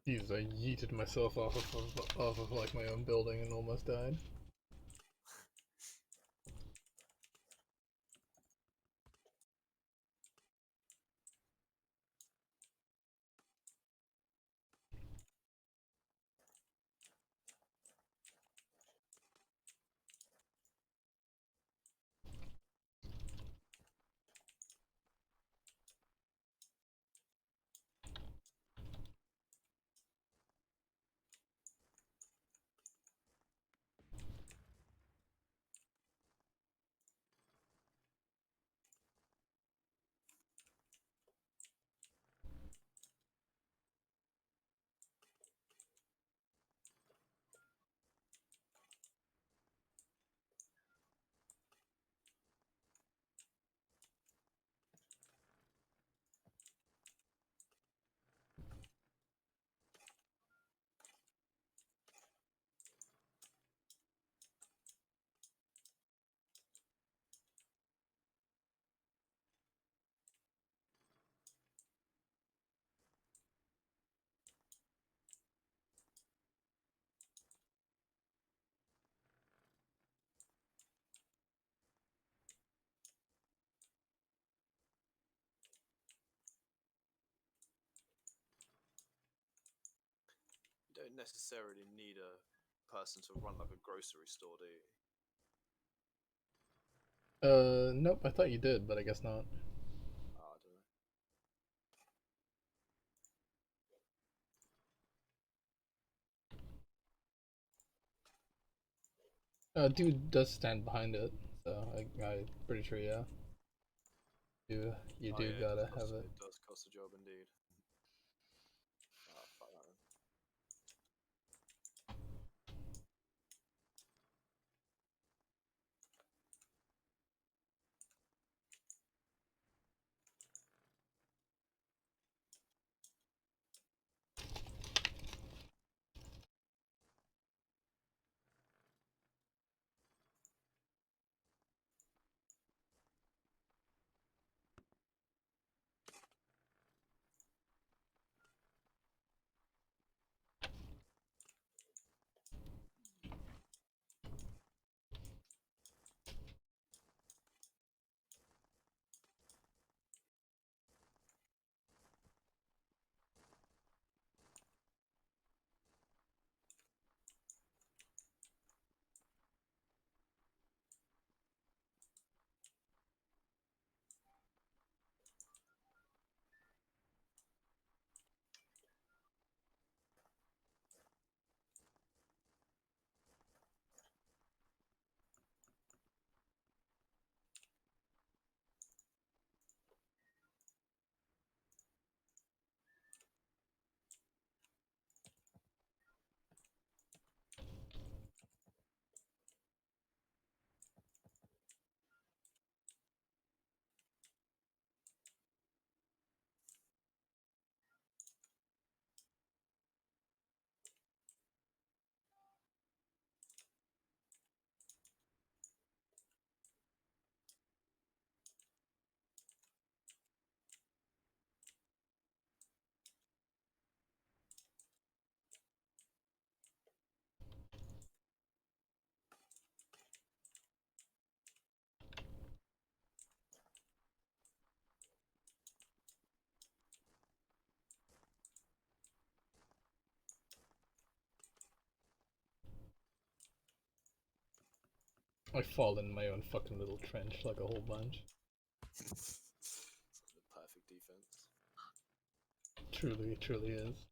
Jesus, I yeeted myself off of like my own building and almost died. don't necessarily need a person to run like a grocery store, do you? Nope. I thought you did, but I guess not. I don't know. Dude does stand behind it, so I'm pretty sure, yeah. You Oh, do yeah, gotta it have does, it. it does cost a job indeed. Oh, fuck that then. I fall in my own fucking little trench like a whole bunch. It's like the perfect defense. Truly, it truly is.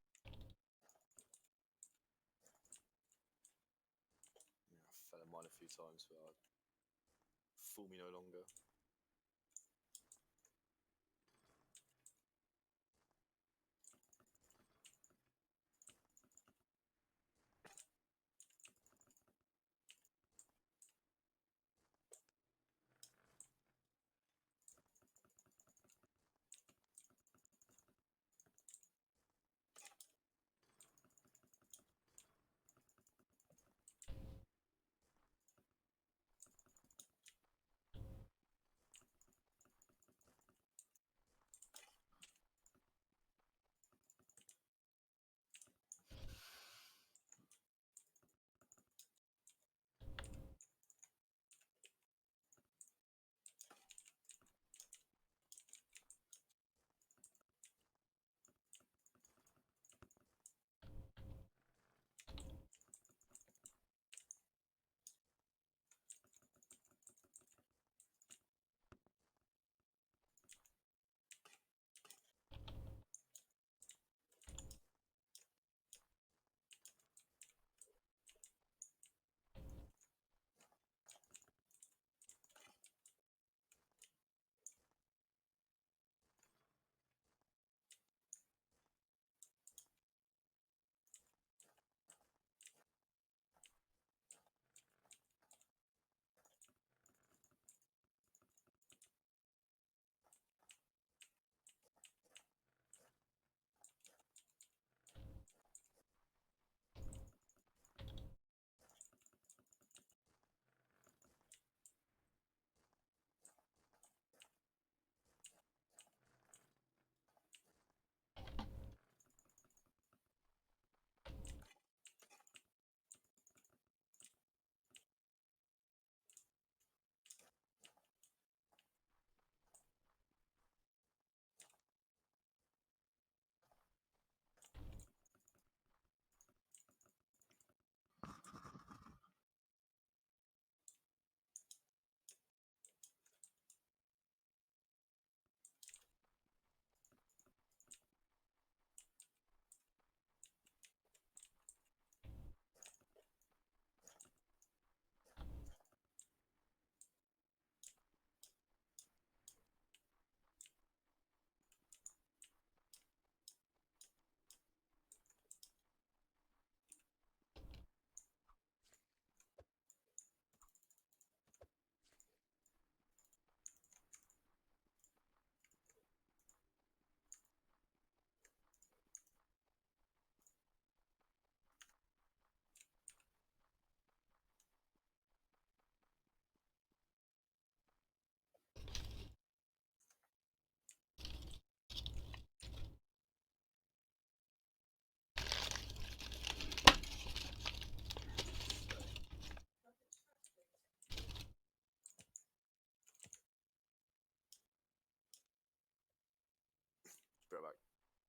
Yeah, I fell in mine a few times, but fool me no longer.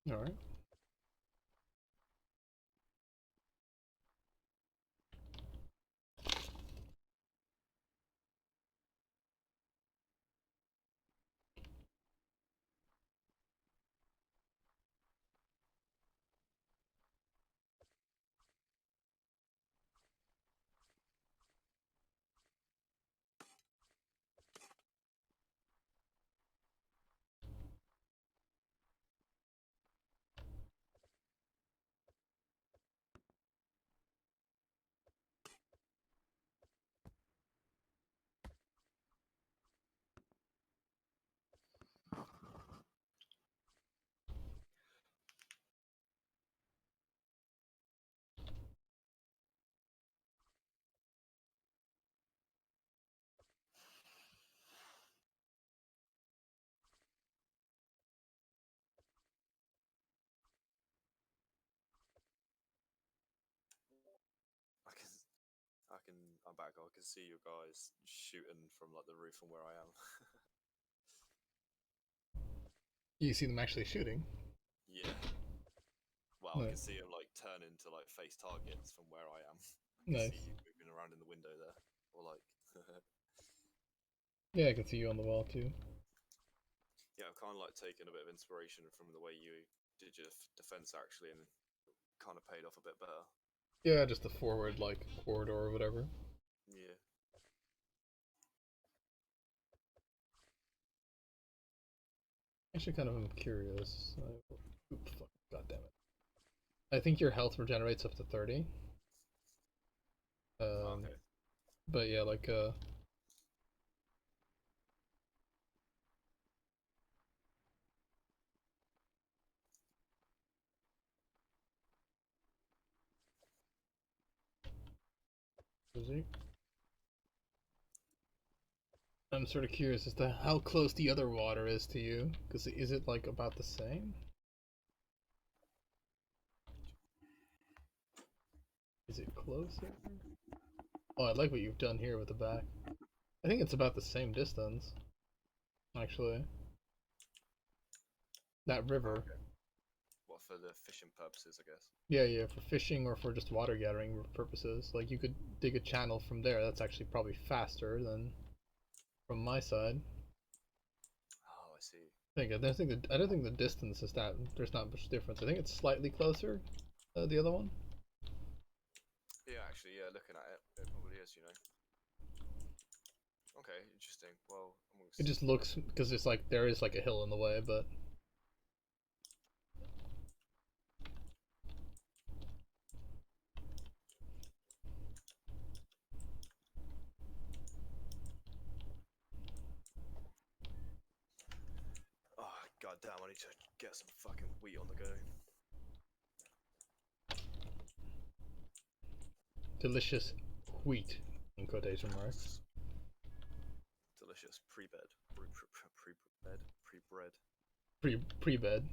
All right. I can, I'm back. I can see you guys shooting from like the roof from where I am. You see them actually shooting. Yeah. Well, I can Nice. see them like turn into like face targets from where I am. I can Nice. see you moving around in the window there, or like. Yeah, I can see you on the wall too. Yeah, I've kind of like taken a bit of inspiration from the way you did your defense actually, and kind of paid off a bit better. Yeah, just the forward like corridor or whatever. Yeah. Actually, kind of am curious. Oop, fuck, God damn it. I think your health regenerates up to 30. Okay. But yeah, like is he? I'm sort of curious as to how close the other water is to you. Because is it like about the same? Is it closer? Oh, I like what you've done here with the back. I think it's about the same distance, actually. That river. Okay. What, for the fishing purposes, I guess. Yeah, yeah, for fishing or for just water gathering purposes. Like you could dig a channel from there. That's actually probably faster than from my side. Oh, I see. I don't think the distance is that there's not much difference. I think it's slightly closer, the other one. Yeah, actually, yeah. Looking at it, it probably is. You know. Okay, interesting. Well, I'm gonna It just looks because it's like there is like a hill in the way, but Oh, god damn, I need to get some fucking wheat on the go. delicious wheat in quotation marks. Delicious pre-bed. Pre-bed? Pre-bread. Pre-bed.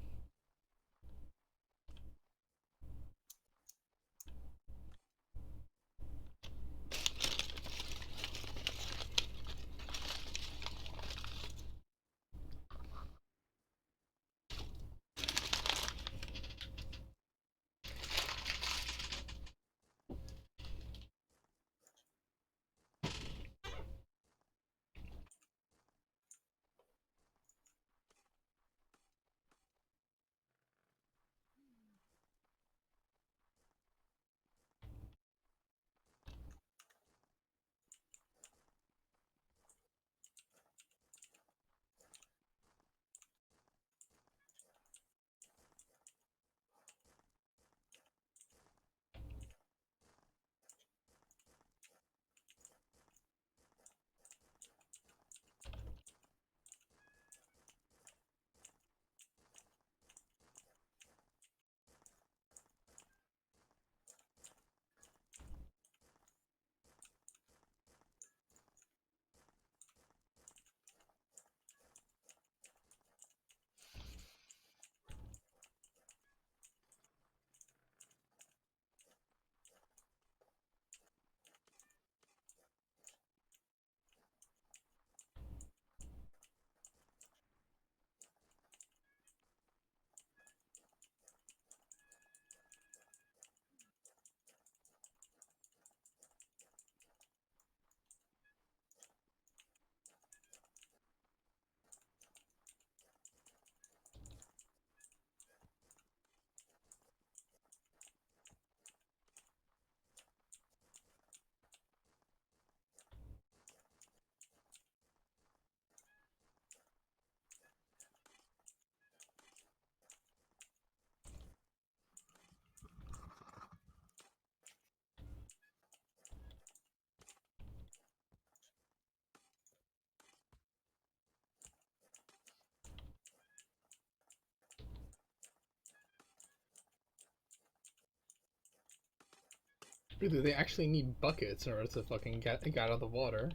Really, they actually need buckets in order to fucking get out of the water.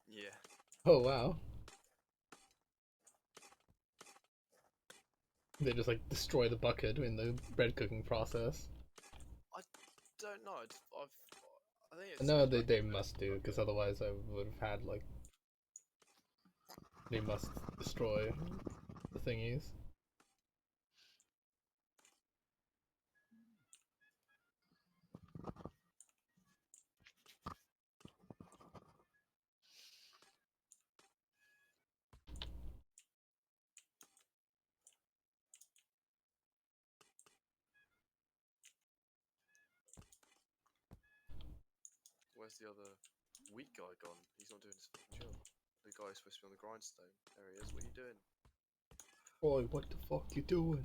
Yeah. Oh wow. They just like destroy the bucket in the bread cooking process. Don't know. I think it's. No, it's they recommended must do, bucket. because otherwise I would have had like they must destroy the thingies. Where's the other weak guy gone? He's not doing his fucking job. The guy who's supposed to be on the grindstone. There he is. What are you doing? Boy, what the fuck you doing?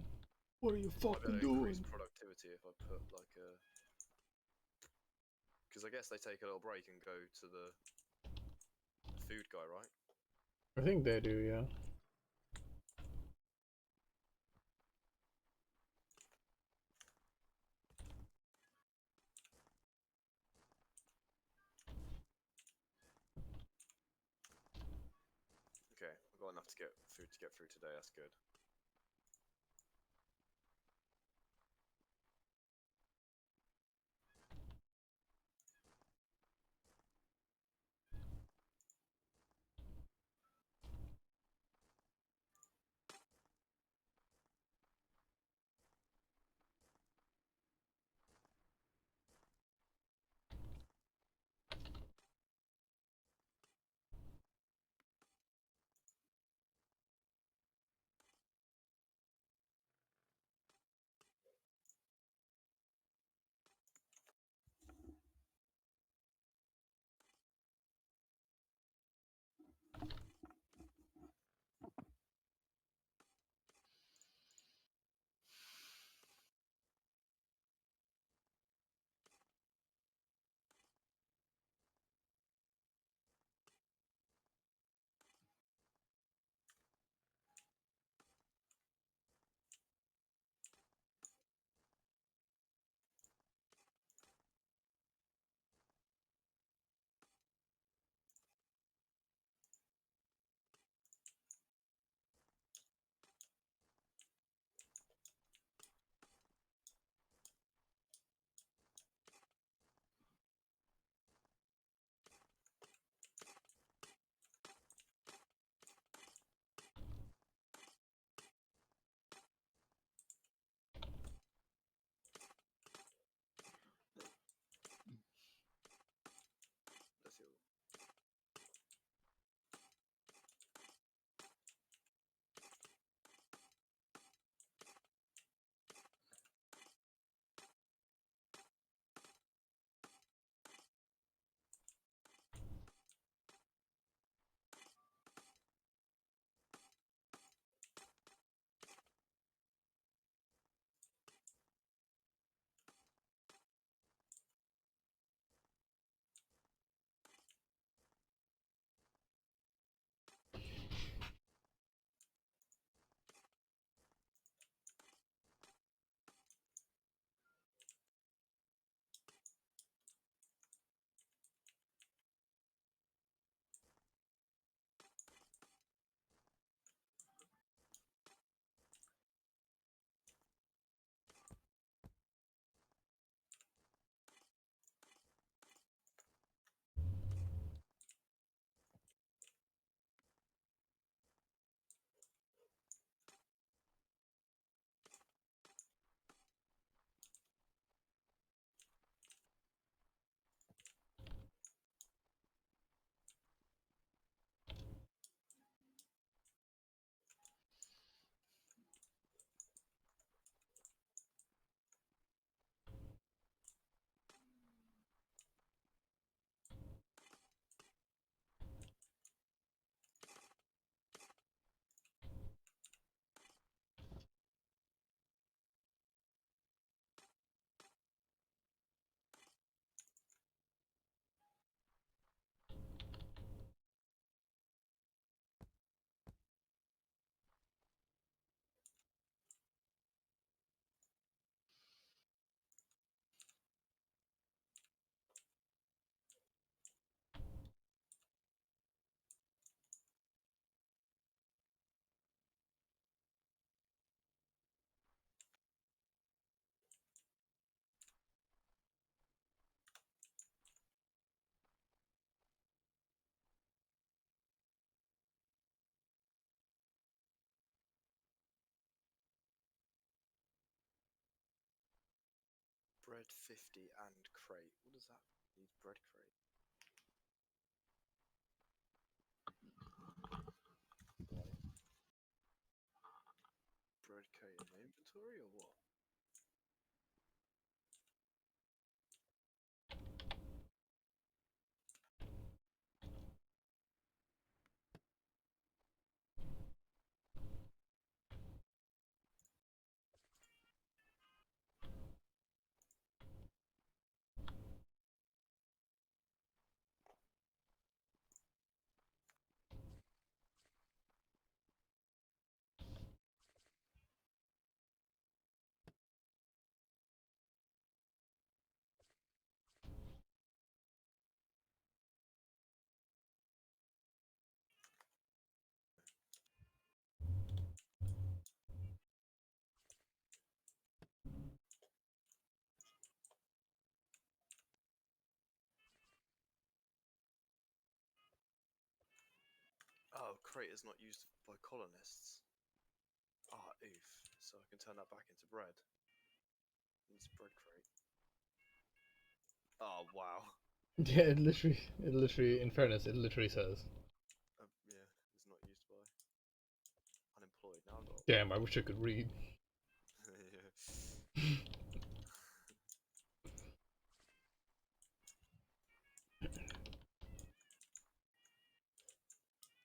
What are you Might be fucking able to increase doing? productivity if I put like a. Because I guess they take a little break and go to the food guy, right? I think they do, yeah. Okay, I've got enough to get food to get through today. That's good. bread 50 and crate. What does that need? Bread crate. Right. Bread crate in my inventory or what? Oh, crate is not used by colonists. Ah, oof. So I can turn that back into bread. It's bread crate. Oh, wow. Yeah, it literally, in fairness, it literally says. Yeah, it's not used by unemployed. Now I've got. Damn, I wish I could read. Yeah.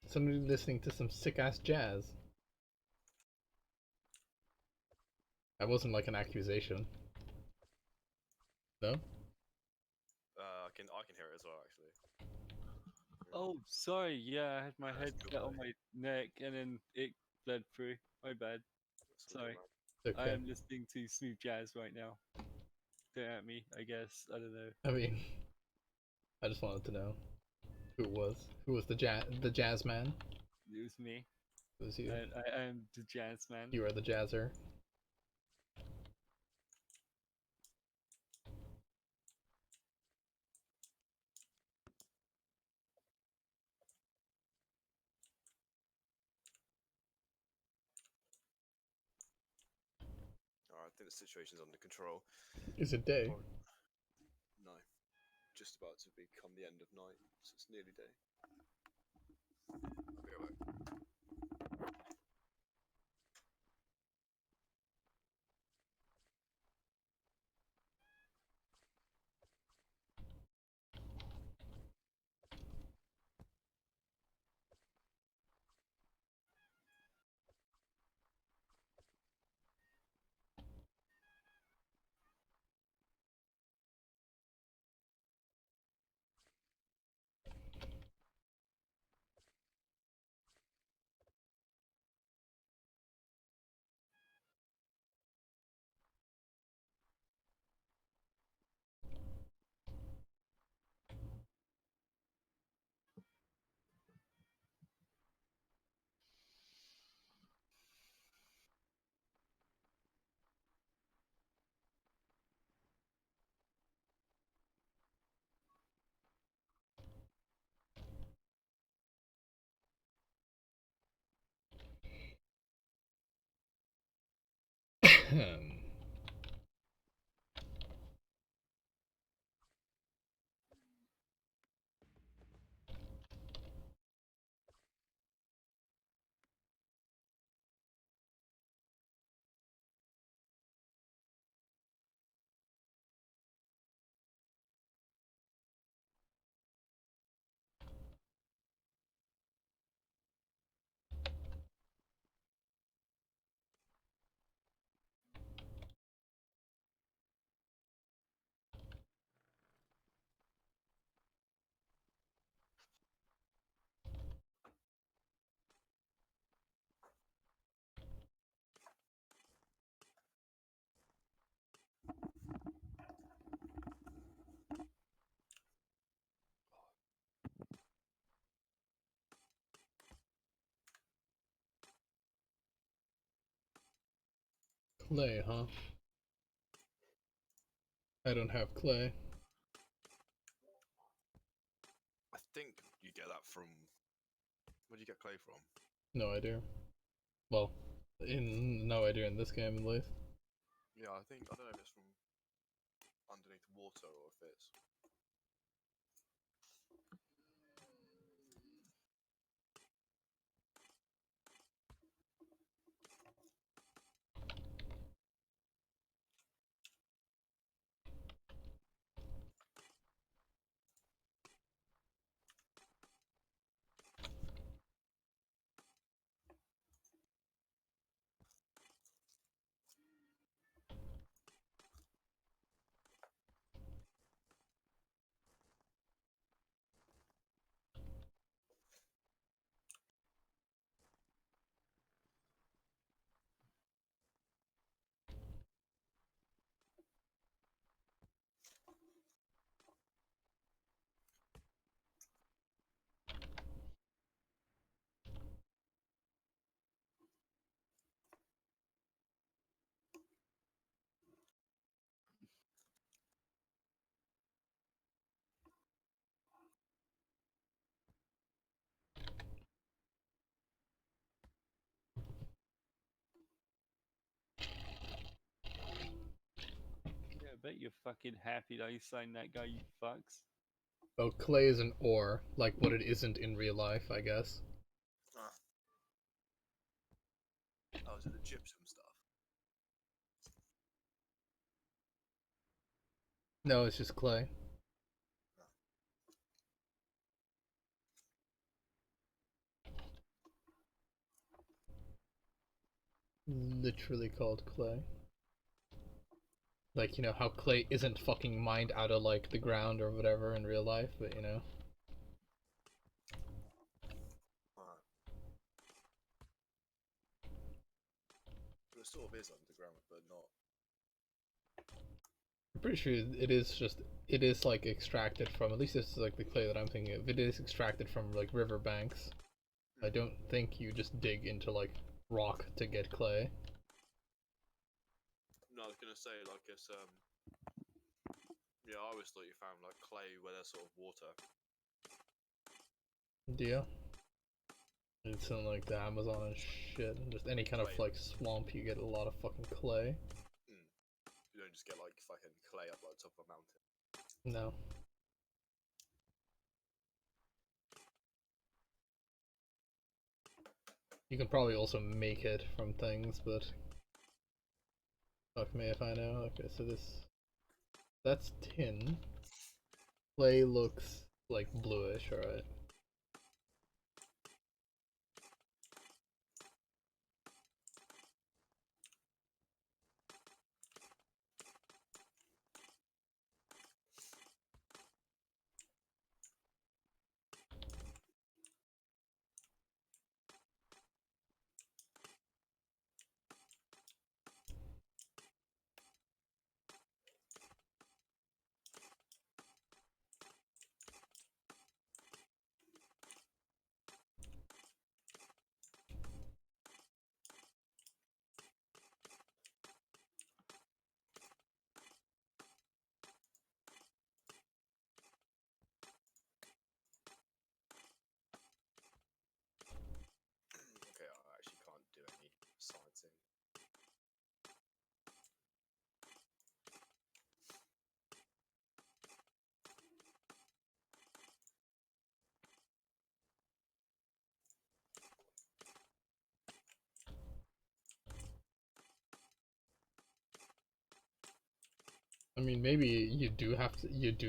Somebody listening to some sick ass jazz. That wasn't like an accusation. No? I can hear it as well, actually. Oh, sorry. Yeah, I had my That's headset good, on mate. my neck and then it bled through. My bad. That's all Sorry. good, man. I Okay. am listening to smooth jazz right now. Don't at me, I guess. I don't know. I mean, I just wanted to know who it was. Who was the jazz man? It was me. It was you. And I am the jazz man. You are the jazzer. Alright, I think the situation's under control. Is it day? Probably- No. Just about to become the end of night, so it's nearly day. I'll be right back. Clay, huh? I don't have clay. I think you get that from. Where do you get clay from? No idea. Well, no idea in this game at least. Yeah, I don't know if it's from. underneath water or if it's. Yeah, I bet you're fucking happy that you signed that guy, you fucks. Oh, clay is an ore, like what it isn't in real life, I guess. Ah. Oh, is it the gypsum stuff? No, it's just clay. Literally called clay. Like, you know, how clay isn't fucking mined out of, like, the ground or whatever in real life, but, you know. Alright. But it sort of is underground, but not. I'm pretty sure it is, like, extracted from, at least this is, like, the clay that I'm thinking of, it is extracted from, like, riverbanks. I don't think you just dig into, like, rock to get clay. No, I was gonna say like it's Yeah, I always thought you found like clay where there's sort of water. Yeah. It's in, like, the Amazon and shit, and just any kind of, Clay. like, swamp, you get a lot of fucking clay. You don't just get like fucking clay up like top of a mountain. No. You can probably also make it from things, but fuck me if I know. Okay, so that's tin. Clay looks like bluish, alright. Okay, I actually can't do any sciencing. I mean, maybe you do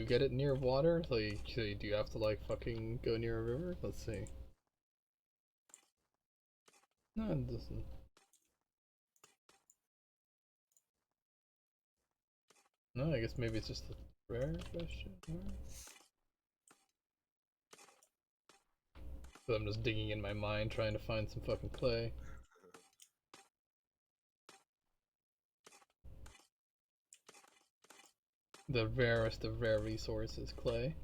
get it near water, like, so you do have to, like, fucking go near a river? Let's see. No, it doesn't. No, I guess maybe it's just a rare question. So I'm just digging in my mind trying to find some fucking clay. The rarest of rare resources, clay.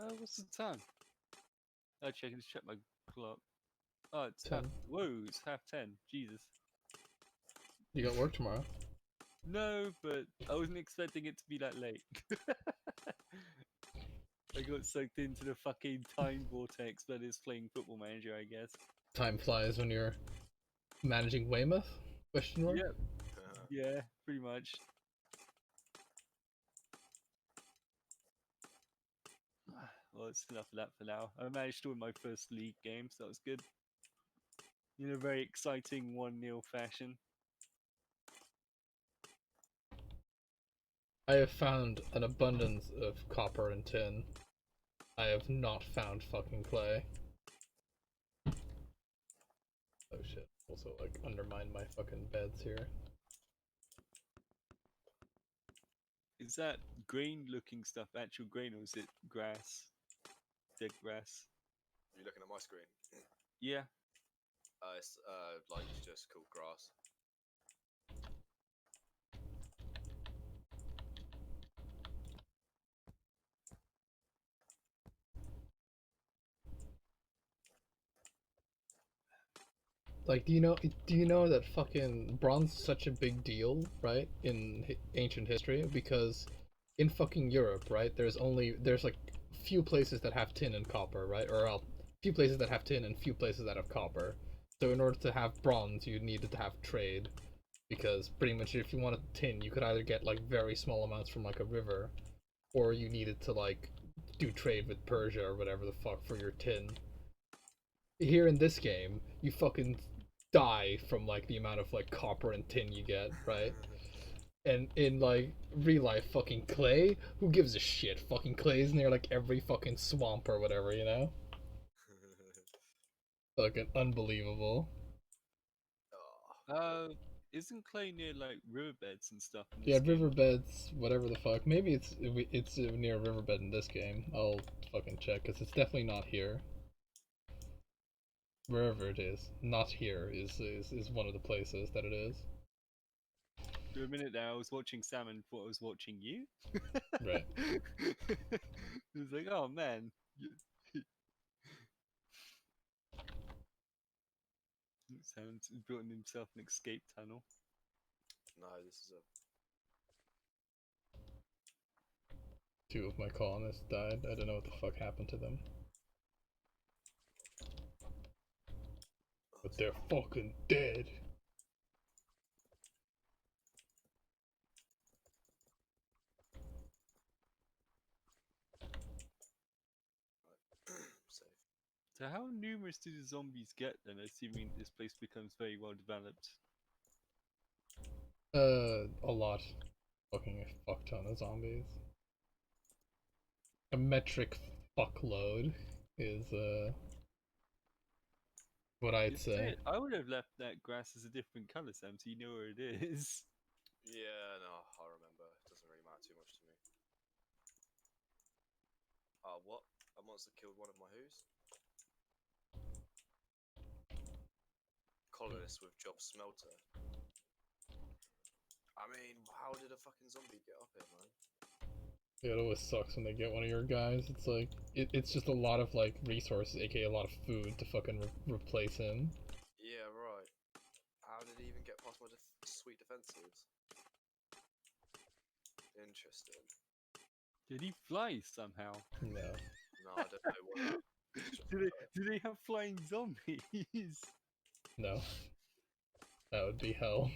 What's the time? Actually, I can just check my clock. Oh, it's 10. Whoa, it's 10:30. Jesus. You got work tomorrow. No, but I wasn't expecting it to be that late. I got sucked into the fucking time vortex that is playing Football Manager, I guess. Time flies when you're managing Weymouth? Question mark? Yep. Yeah, pretty much. Well, it's enough of that for now. I managed to win my first league game, so that was good. In a very exciting 1-0 fashion. I have found an abundance of copper and tin. I have not found fucking clay. Oh shit. Also, like, undermine my fucking beds here. Is that grain looking stuff actual grain, or is it grass? Dead grass? You looking at my screen? Yeah. It's like just called grass. Like, do you know that fucking bronze is such a big deal, right, in ancient history? Because in fucking Europe, right, there's like few places that have tin and copper, right, or few places that have tin and few places that have copper. So in order to have bronze, you needed to have trade, because pretty much if you wanted tin, you could either get like very small amounts from like a river, or you needed to like do trade with Persia or whatever the fuck for your tin. Here in this game, you fucking die from like the amount of like copper and tin you get, right? And in like real life, fucking clay, who gives a shit? Fucking clay is near like every fucking swamp or whatever, you know? Fucking unbelievable. Oh, Isn't clay near like riverbeds and stuff in Yeah, this game? riverbeds, whatever the fuck. Maybe it's near a riverbed in this game. I'll fucking check, cause it's definitely not here. Wherever it is, not here is one of the places that it is. For a minute there, I was watching Sam and thought I was watching you. Right. It was like, oh man. Sam's built himself an escape tunnel. no, this is a. Two of my colonists died. I don't know what the fuck happened to them. But they're fucking dead. Safe. So how numerous do the zombies get then, assuming this place becomes very well developed? A lot. Fucking a fuck ton of zombies. A metric fuckload is, what I'd say. I would have left that grass as a different colour, Sam, so you know where it is. Yeah, no, I remember. It doesn't really matter too much to me. What? A monster killed one of my who's? Colonists with job smelter. I mean, how did a fucking zombie get up here, man? It always sucks when they get one of your guys. It's like, it's just a lot of like resources, aka a lot of food to fucking replace him. Yeah, right. How did he even get past my sweet defenses? Interesting. Did he fly somehow? No. No, I don't know what. Do they have flying zombies? No. That would be hell.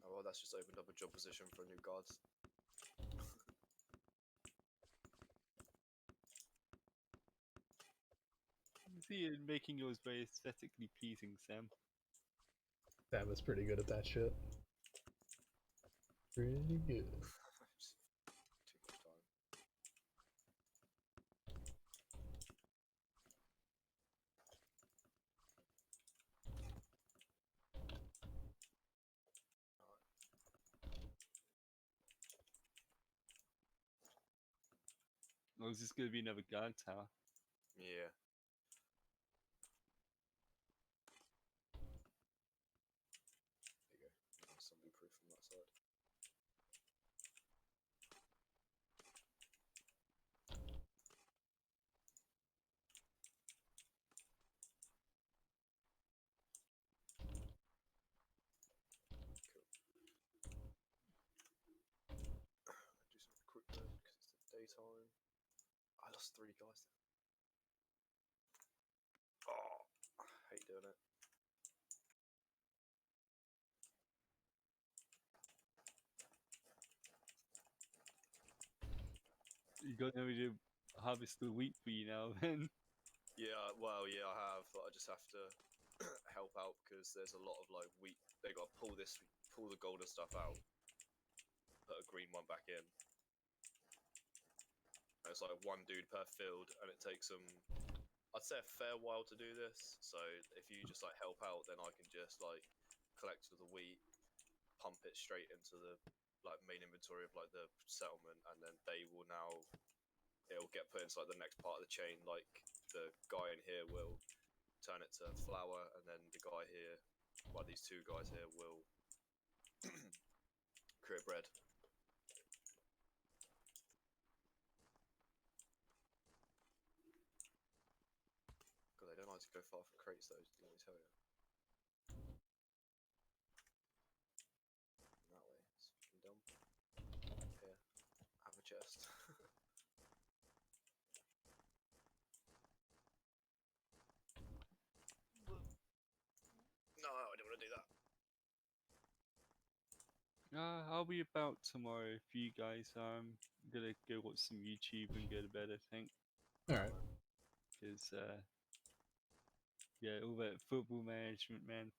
Oh, well, that's just opened up a job position for new guards. See it making yours very aesthetically pleasing, Sam. Sam is pretty good at that shit. Pretty good. Too much time. Or is this going to be another guard tower? Yeah. There you go. Nice zombie proof from that side. daytime. I lost 3 guys. Oh, I hate doing it. You got nobody to harvest the wheat for you now, then. Yeah, well, yeah, I have, but I just have to help out because there's a lot of like wheat. They got to pull the golden stuff out, put a green one back in. And it's like 1 dude per field, and it takes them, I'd say, a fair while to do this. So if you just like help out, then I can just like collect all the wheat, pump it straight into the like main inventory of like the settlement, and then they will now, it'll get put into like the next part of the chain. Like the guy in here will turn it to flour, and then the guy here, well, these 2 guys here will create bread. God, they don't like to go far from crates though, let me tell you. That way, it's fucking dumb. Here, have a chest. No, I don't want to do that. I'll be about tomorrow for you guys. I'm gonna go watch some YouTube and go to bed, I think. Alright. Because, yeah, all that football management, man.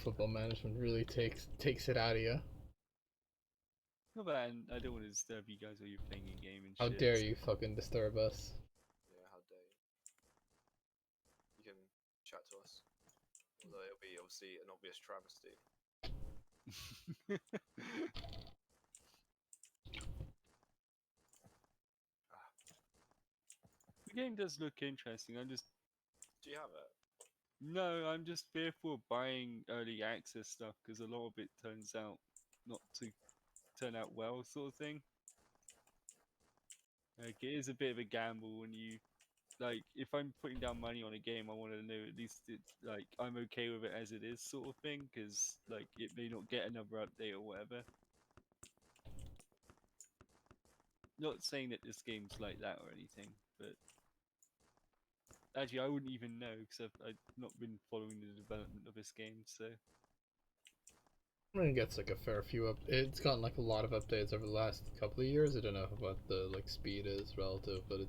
Football management really takes it out of you. No, but I don't want to disturb you guys while you're playing a game and How shit. dare you fucking disturb us? Yeah, how dare you. You can chat to us. Although it'll be obviously an obvious travesty. The game does look interesting. I'm just Do you have it? No, I'm just fearful of buying early access stuff because a lot of it turns out not to turn out well, sort of thing. Like, it is a bit of a gamble when you, like, if I'm putting down money on a game, I want to know at least it's, like, I'm okay with it as it is, sort of thing, because, like, it may not get another update or whatever. Not saying that this game's like that or anything, but actually, I wouldn't even know because I've not been following the development of this game, so. I mean, it gets like a fair few up. It's gotten like a lot of updates over the last couple of years. I don't know what the like speed is relative, but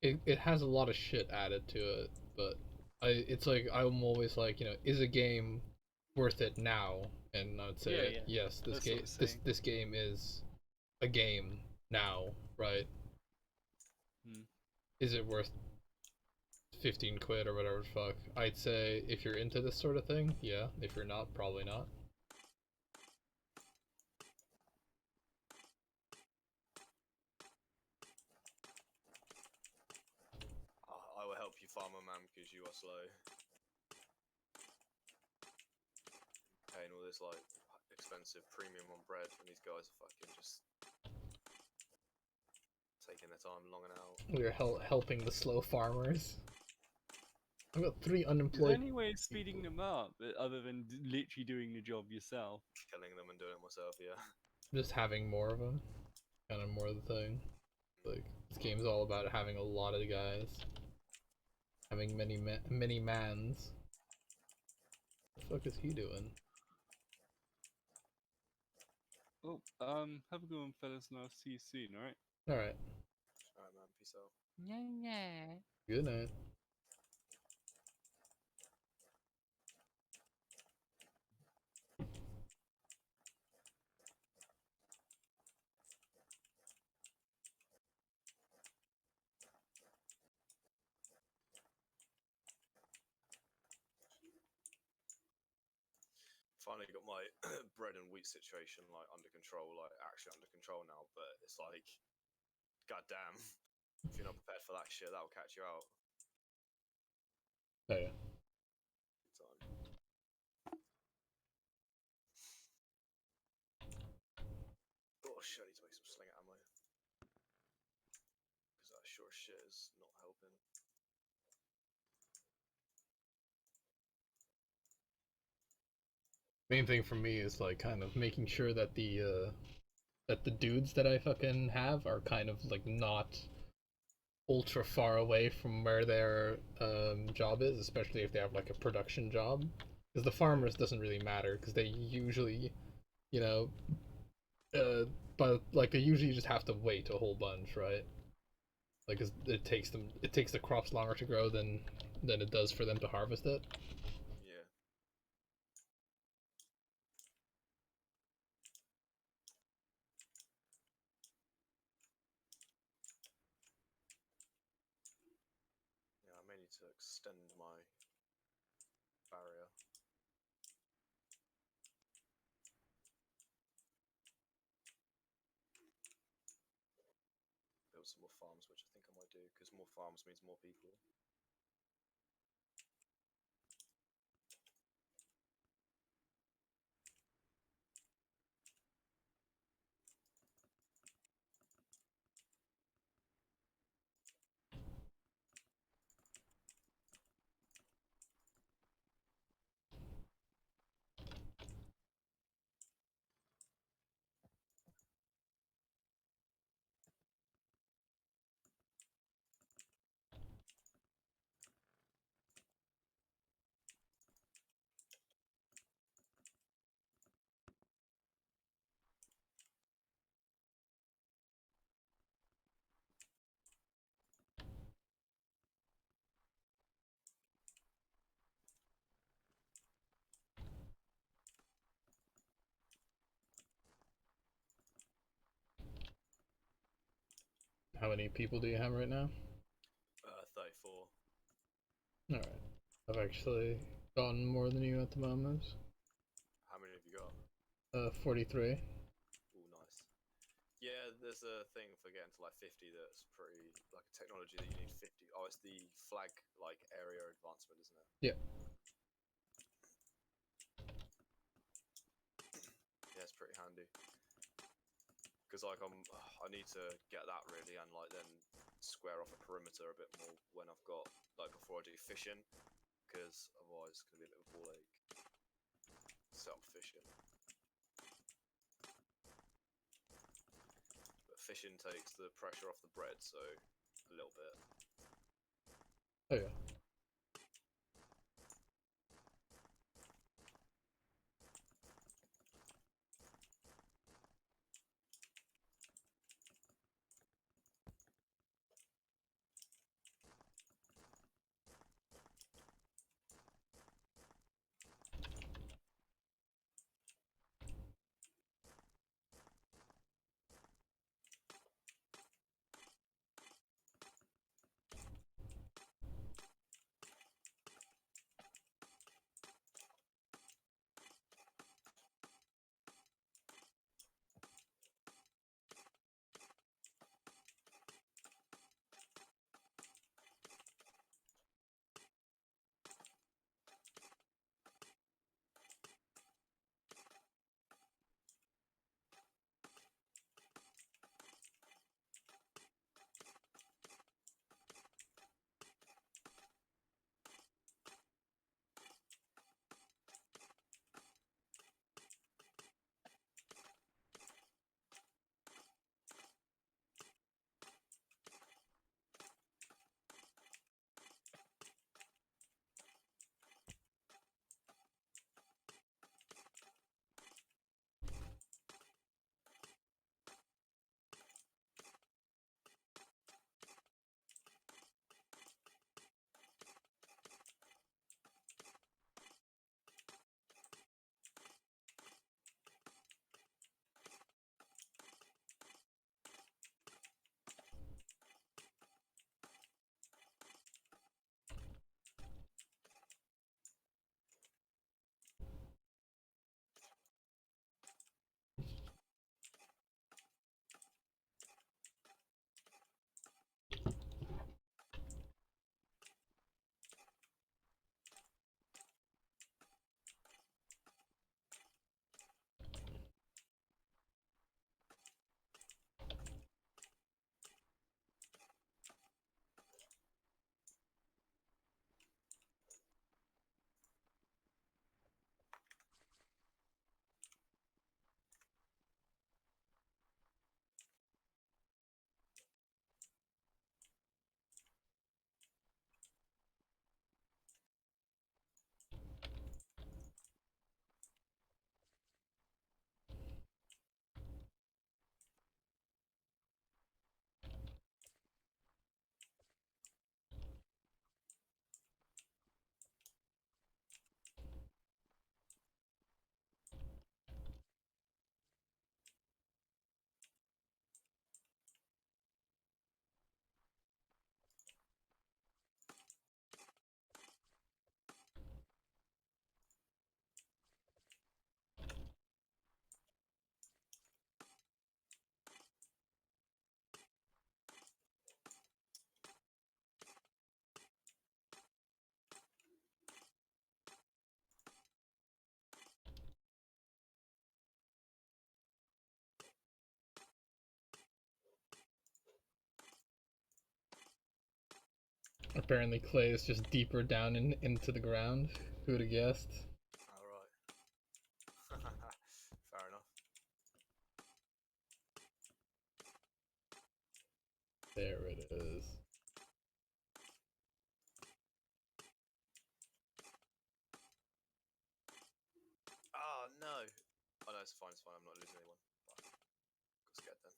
it has a lot of shit added to it. But it's like I'm always like, you know, is a game worth it now? And I would say Yeah. yes. This That's what game I'm saying. this game is a game now, right? Hmm. Is it worth 15 quid or whatever the fuck? I'd say if you're into this sort of thing, yeah. If you're not, probably not. I will help you, farmer man, because you are slow. Paying all this like expensive premium on bread, and these guys are fucking just taking their time long and out. We're helping the slow farmers. I've got 3 Is there unemployed. any way of speeding them up other than literally doing the job yourself? Killing them and doing it myself, yeah. Just having more of them, kind of more the thing. Like this game's all about having a lot of guys, having many mans. What the fuck is he doing? Oh, have a good one, fellas, and I'll see you soon, alright? All right, Alright, man, peace out. Yeah. good night. Finally got my bread and wheat situation like under control, like actually under control now. But it's like, goddamn, if you're not prepared for that shit, that'll catch you out. Oh yeah. Big time. Gosh, I need to make some sling ammo because that sure as shit is not helping. Main thing for me is like kind of making sure that the that the dudes that I fucking have are kind of like not ultra far away from where their job is, especially if they have like a production job. Because the farmers doesn't really matter because they usually, you know, but like they usually just have to wait a whole bunch, right? Like it takes the crops longer to grow than it does for them to harvest it. Yeah. Yeah, I may need to extend my barrier. Build some more farms, which I think I might do, because more farms means more people. How many people do you have right now? 34. Alright. I've actually gotten more than you at the moment. How many have you got? 43. Oh, nice. Yeah, there's a thing for getting to like 50 that's pretty like a technology that you need 50. Oh, it's the flag like area advancement, isn't it? Yeah. Yeah, it's pretty handy. Because like I need to get that really, and like then square off a perimeter a bit more when I've got like before I do fishing, because otherwise it's gonna be a bit of a ball ache. Set up fishing. But fishing takes the pressure off the bread, so a little bit. Oh yeah. apparently clay is just deeper down into the ground. Who would have guessed? All right. Fair enough. There it is. Oh no. Oh no, it's fine. It's fine. I'm not losing anyone. But got scared then.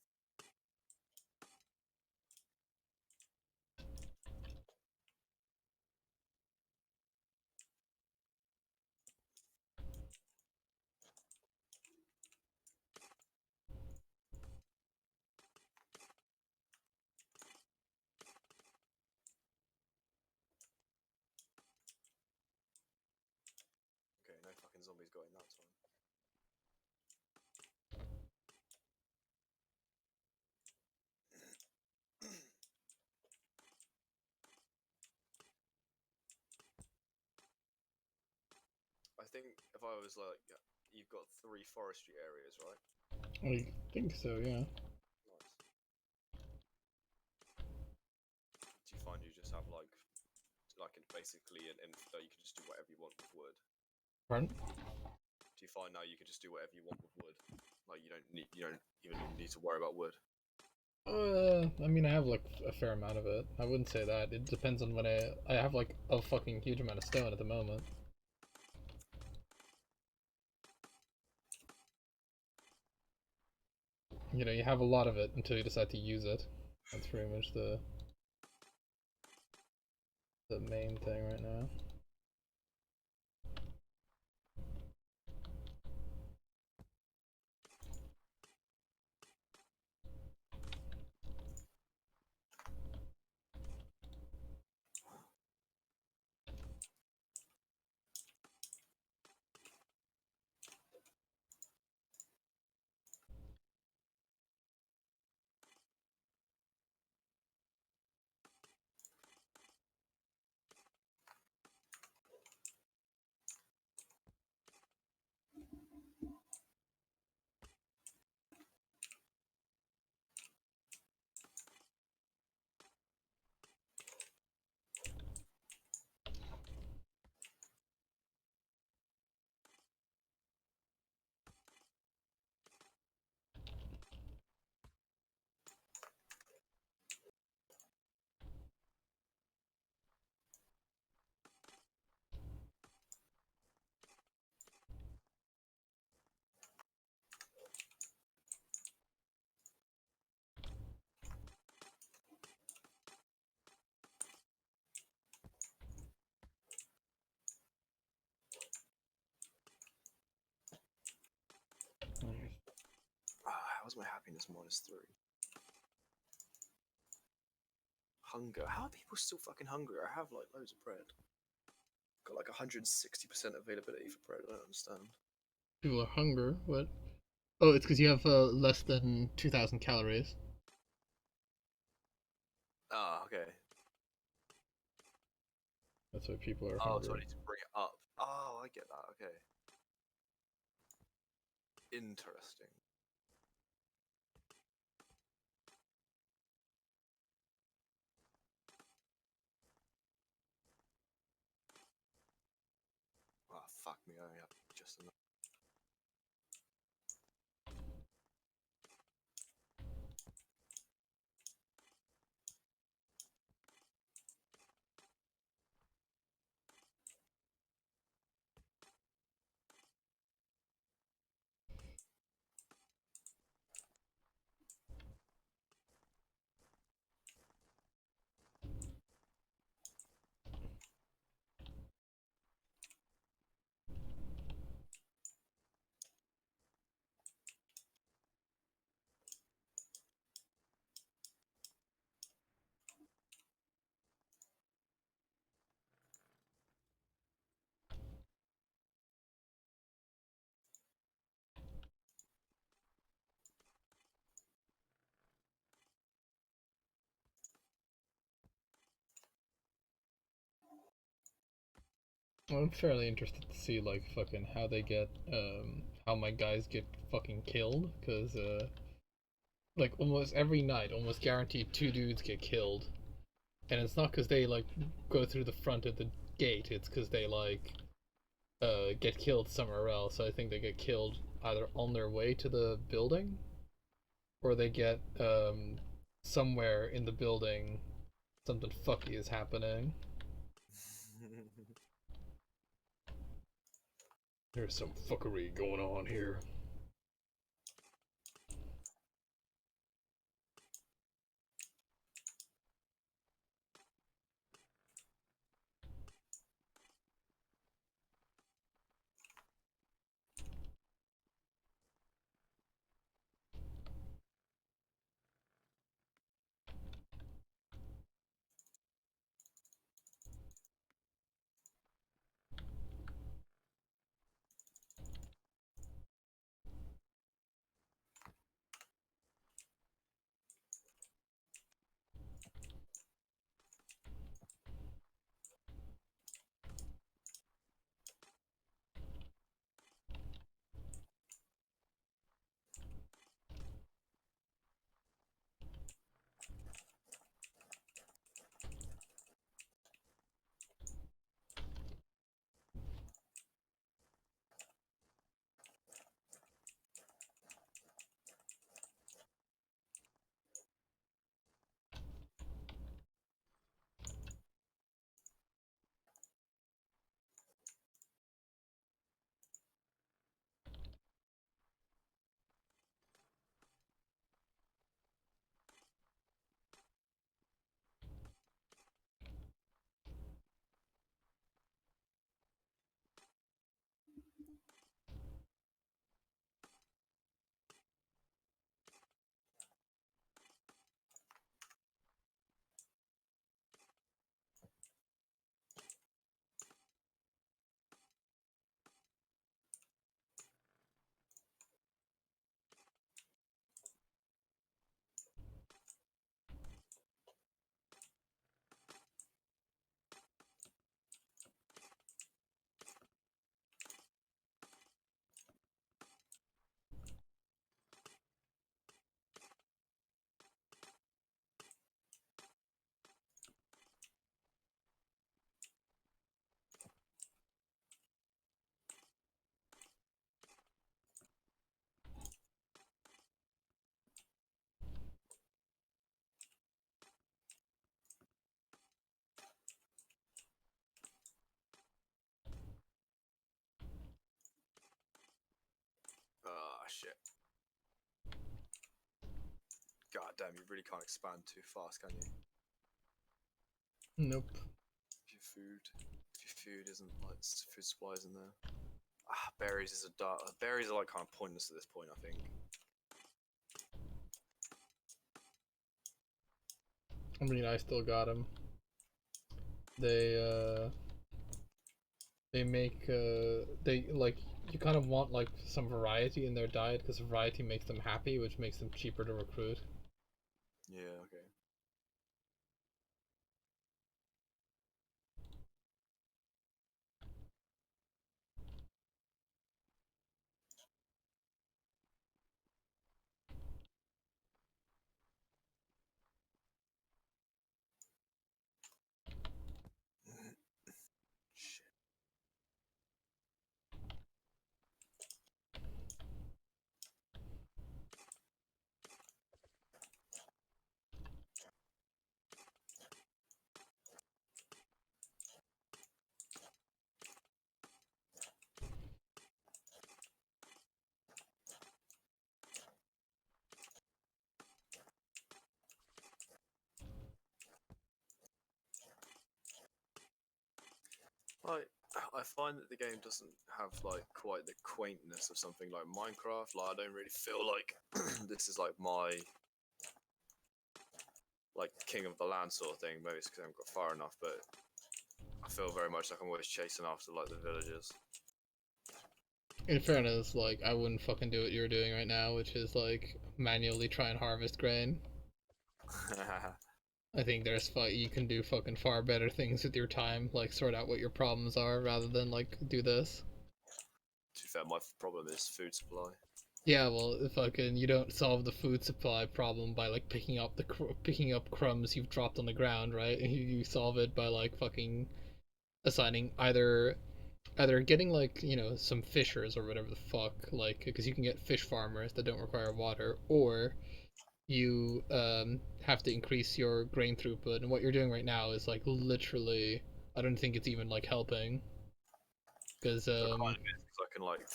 Okay, no fucking zombies got in that time. I think if I was like, you've got 3 forestry areas, right? I think so, yeah. Nice. Do you find you just have like basically you can just do whatever you want with wood? Pardon? Do you find now you can just do whatever you want with wood? Like you don't even need to worry about wood. I mean, I have like a fair amount of it. I wouldn't say that. It depends on when I have like a fucking huge amount of stone at the moment. You know, you have a lot of it until you decide to use it. That's pretty much the main thing right now. How's my happiness -3? Hunger. How are people still fucking hungry? I have like loads of bread. Got like 160% availability for bread. I don't understand. People are hungry. What? Oh, it's because you have less than 2,000 calories. Ah, okay. That's why people are Oh, so I hungry. need to bring it up. Oh, I get that. Okay. Interesting. Oh, fuck me. I only have just enough. Well, I'm fairly interested to see like fucking how they get how my guys get fucking killed, because like almost every night, almost guaranteed 2 dudes get killed. And it's not because they like go through the front of the gate. It's because they like get killed somewhere else. I think they get killed either on their way to the building, or they get somewhere in the building. Something fucky is happening. There's some fuckery going on here. Ah, shit. God damn, you really can't expand too fast, can you? Nope. If your food isn't like food supplies in there. Ah, berries is a dark. Berries are like kind of pointless at this point, I think. I mean, I still got them. They make they like, you kind of want like some variety in their diet because variety makes them happy, which makes them cheaper to recruit. Yeah, okay. Shit. Like, I find that the game doesn't have like quite the quaintness of something like Minecraft. Like, I don't really feel like this is like my like king of the land sort of thing. Maybe it's because I haven't got far enough, but I feel very much like I'm always chasing after like the villagers. In fairness, like, I wouldn't fucking do what you're doing right now, which is like manually try and harvest grain. I think you can do fucking far better things with your time, like sort out what your problems are rather than like do this. To be fair, my problem is food supply. Yeah, well, fucking, you don't solve the food supply problem by like picking up crumbs you've dropped on the ground, right? You solve it by like fucking assigning either getting like some fishers or whatever the fuck, like because you can get fish farmers that don't require water, or you have to increase your grain throughput. And what you're doing right now is like literally, I don't think it's even like helping because But kind of is 'cause I can like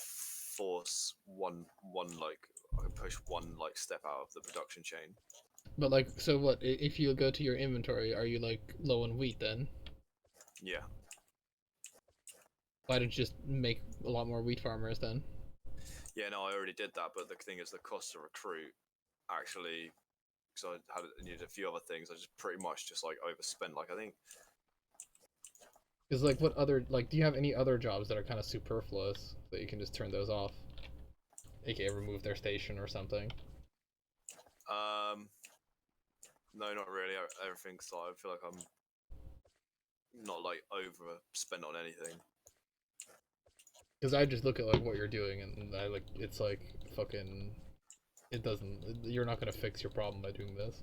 force one like I can push one like step out of the production chain. but like, so what if you go to your inventory, are you like low on wheat then? Yeah. Why don't you just make a lot more wheat farmers then? Yeah, no, I already did that, but the thing is, the cost to recruit actually, because I needed a few other things, I just pretty much just like overspent. Like I think Because like, what other like, do you have any other jobs that are kind of superfluous that you can just turn those off, aka remove their station or something? no, not really. Everything's like I feel like I'm not like overspent on anything. Because I just look at like what you're doing, and I like it's like fucking. It doesn't. You're not gonna fix your problem by doing this.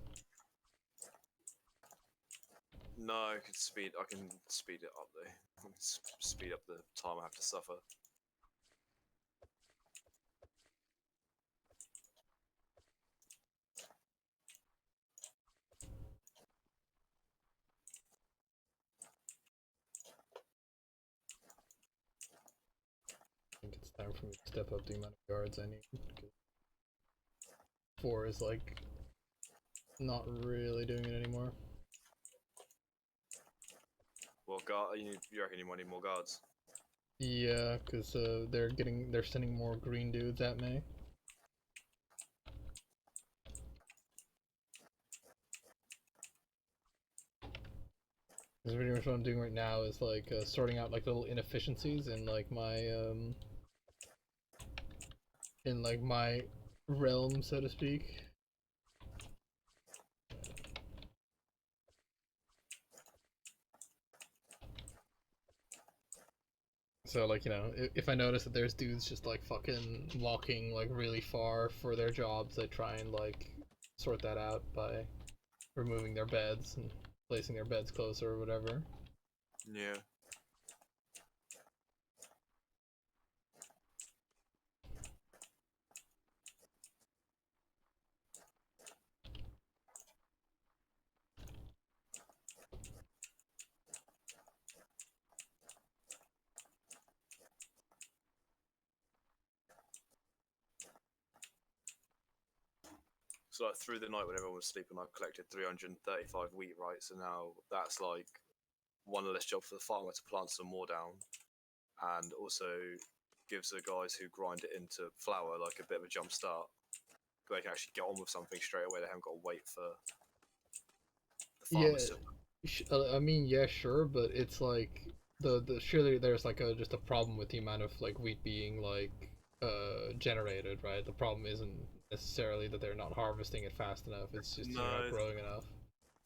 No, I can speed. I can speed it up though. I can speed up the time I have to suffer. I think it's time for me to step up the amount of yards I need. 4 is like not really doing it anymore. Well, you reckon you might need more guards? Yeah, because they're sending more green dudes at me. Because pretty much what I'm doing right now is like sorting out like little inefficiencies in like my realm, so to speak. So like, if I notice that there's dudes just like fucking walking like really far for their jobs, I try and like sort that out by removing their beds and placing their beds closer or whatever. Yeah. So like through the night when everyone was sleeping, I collected 335 wheat, right? So now that's like one less job for the farmer to plant some more down, and also gives the guys who grind it into flour like a bit of a jump start. They can actually get on with something straight away. They haven't got to wait for the farmers to. I mean, yeah, sure, but it's like the surely there's like just a problem with the amount of like wheat being like generated, right? The problem isn't necessarily that they're not harvesting it fast enough. It's just you're not No, growing enough.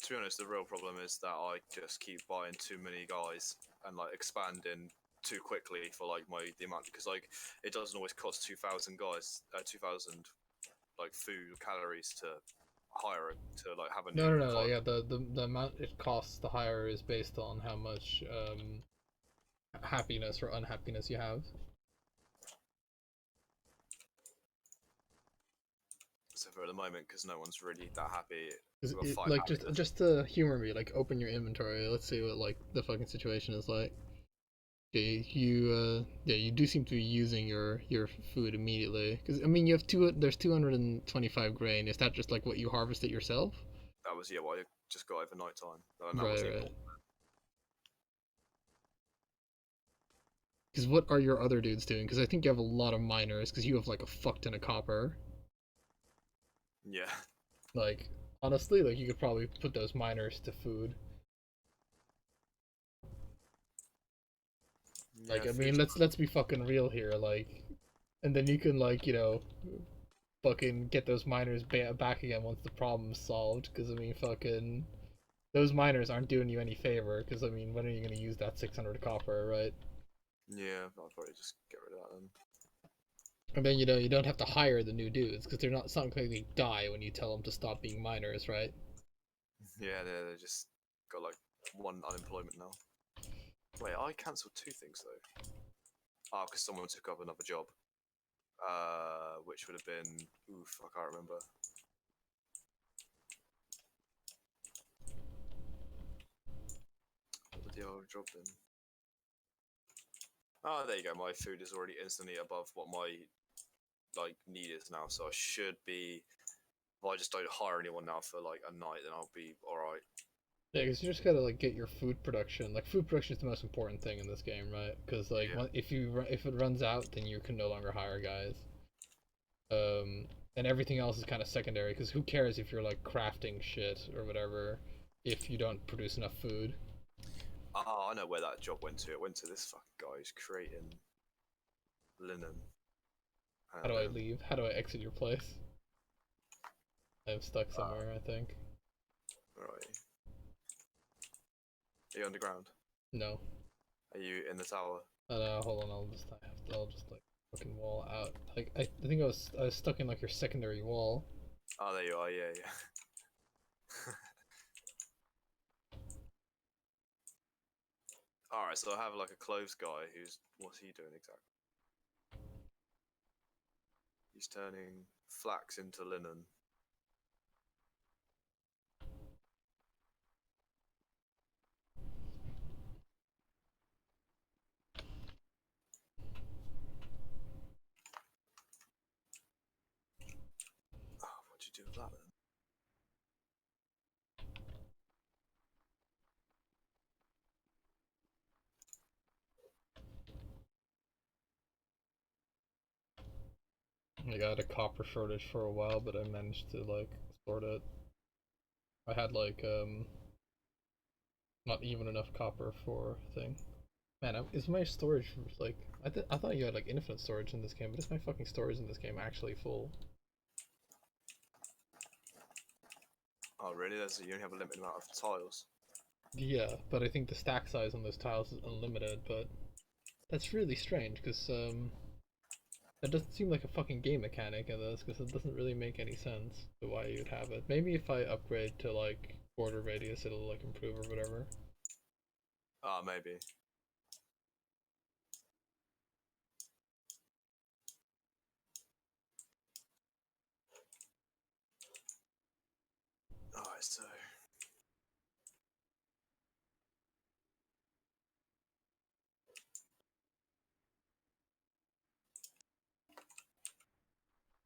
to be honest, the real problem is that I just keep buying too many guys and like expanding too quickly for like the amount, because like it doesn't always cost 2,000 guys, 2,000 like food calories to hire to like have a No, new no, no. farm. Yeah, the amount it costs to hire is based on how much happiness or unhappiness you have. So for the moment, because no one's really that happy, we've got It, 5 like happiness. just to humor me, like open your inventory. Let's see what like the fucking situation is like. Okay, you do seem to be using your food immediately. Because I mean, you have there's 225 grain. Is that just like what you harvested yourself? That was what I just got over night time, and that Right, wasn't even right. Because what are your other dudes doing? Because I think you have a lot of miners. Because you have like a fuck ton of copper. yeah. Like honestly, like you could probably put those miners to food. Like Yeah, I mean, food's let's be fucking real here. Like, and then you can like fucking get those miners back again once the problem's solved. Because I mean, fucking those miners aren't doing you any favor. Because I mean, when are you gonna use that 600 copper, right? yeah. I'll probably just get rid of that then. And then you don't have to hire the new dudes because they're not. It's not like they die when you tell them to stop being miners, right? Yeah, they just got like 1 unemployment now. Wait, I cancelled 2 things though. Oh, because someone took up another job. Which would have been oof, I can't remember. What would the old job been? Oh, there you go. My food is already instantly above what my like need is now, so I should be. If I just don't hire anyone now for like a night, then I'll be all right. Yeah, because you just gotta like get your food production. Like food production is the most important thing in this game, right? Because like Yeah. if it runs out, then you can no longer hire guys. And everything else is kind of secondary. Because who cares if you're like crafting shit or whatever, if you don't produce enough food. Oh, I know where that job went to. It went to this fucking guy who's creating linen. How do I And, leave? How do I exit your place? I'm stuck somewhere, I think. right. Are you underground? No. Are you in the tower? Hold on. I'll just like fucking wall out. Like I think I was stuck in like your secondary wall. Oh, there you are. Yeah, yeah. All right, so I have like a clothes guy who's what's he doing exactly? He's turning flax into linen. Oh, what'd you do with that then? Like I had a copper shortage for a while, but I managed to like sort it. I had like not even enough copper for thing. Man, is my storage like I thought you had like infinite storage in this game, but is my fucking storage in this game actually full? Oh, really? You only have a limited amount of tiles. Yeah, but I think the stack size on those tiles is unlimited, but that's really strange because that doesn't seem like a fucking game mechanic in this because it doesn't really make any sense to why you'd have it. Maybe if I upgrade to like border radius it'll like improve or whatever. Ah, maybe. Alright, so.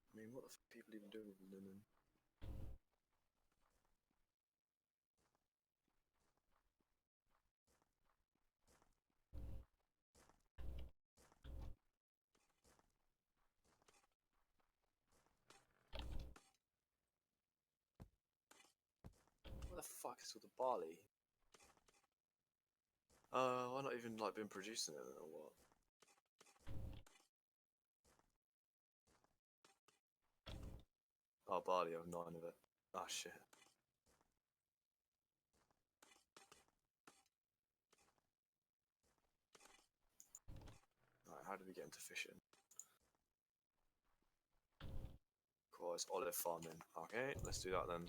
I mean, what the fuck are people even doing with linen? What the fuck is with the barley? Why not even like been producing it or what? Oh, barley, I have 9 of it. Oh shit. Right, how did we get into fishing? Cool, it's olive farming. Okay, let's do that then.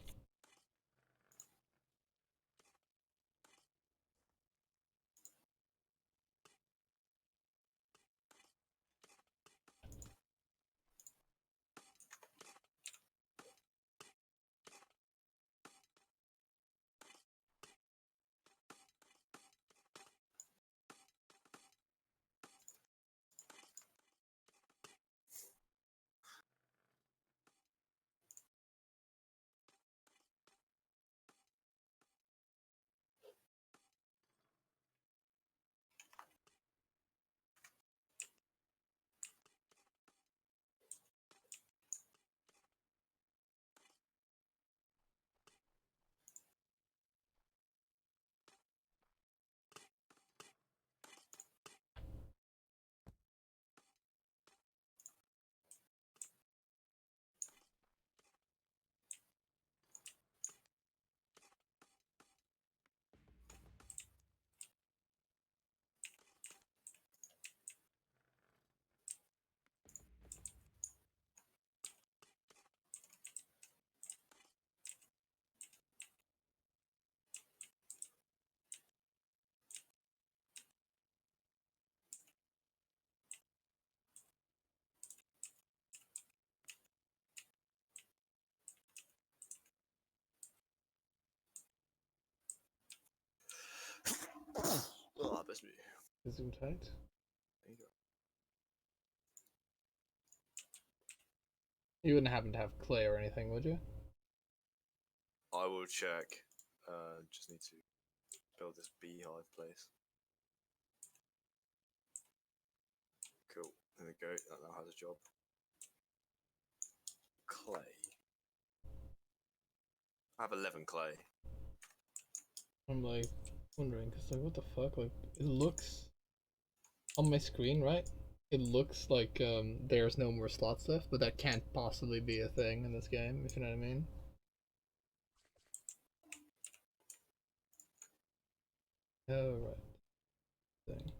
Zoom tight. There you go. You wouldn't happen to have clay or anything, would you? I will check. Just need to build this beehive place. Cool. There we go. That now has a job. Clay. I have 11 clay. I'm like wondering, cause like what the fuck? Like it looks on my screen, right? It looks like there's no more slots left, but that can't possibly be a thing in this game, if you know what I mean. Oh right. Thing.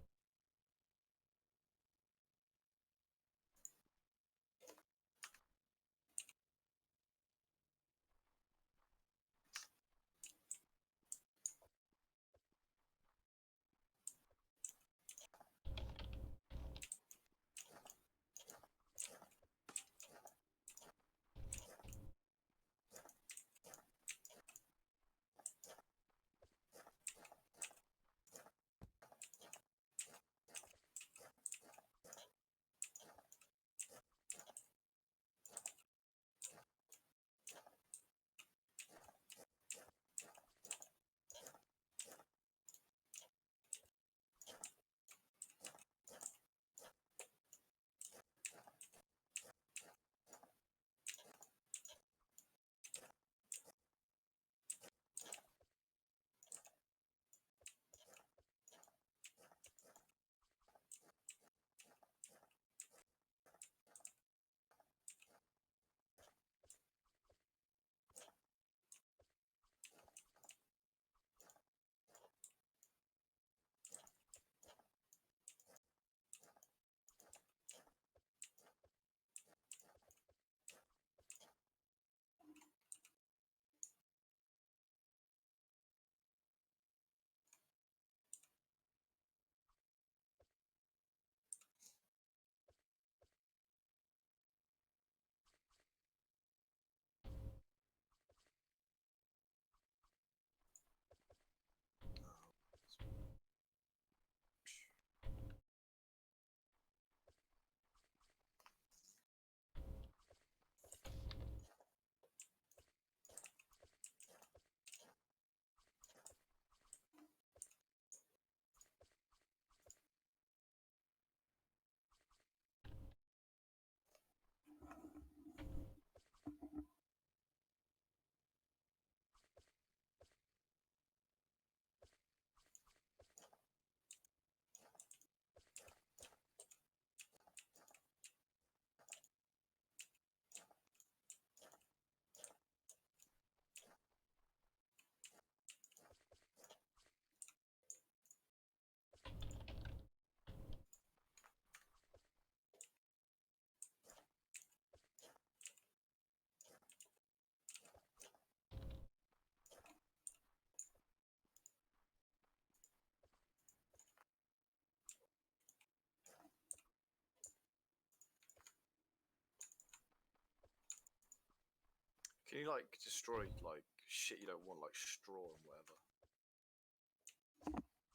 Can you like destroy like shit you don't want, like straw and whatever?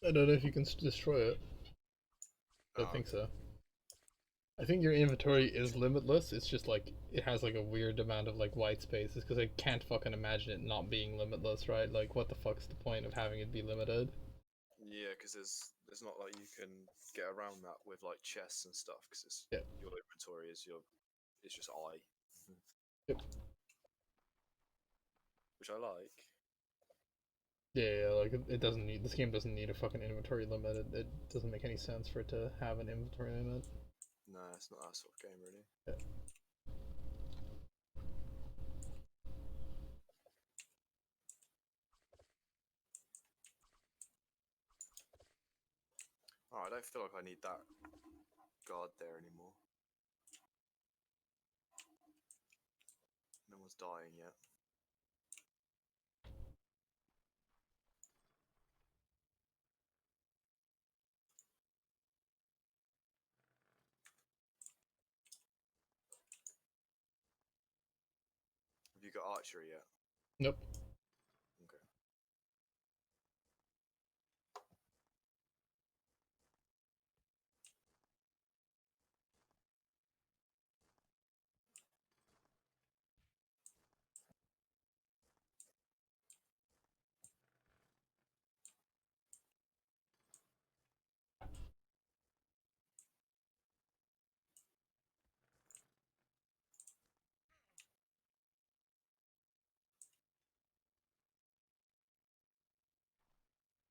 I don't know if you can destroy it. I don't Oh, think okay. so. I think your inventory is limitless. It's just like it has like a weird amount of like white spaces because I can't fucking imagine it not being limitless, right? Like, what the fuck's the point of having it be limited? Yeah, because there's not like you can get around that with like chests and stuff because it's Yeah. your inventory is it's just I. Yep. Which I like. Yeah, like it doesn't need this game doesn't need a fucking inventory limit. It doesn't make any sense for it to have an inventory limit. No, it's not that sort of game really. Yeah. Oh, I don't feel like I need that guard there anymore. No one's dying yet. Have you got archery yet? Nope. Okay.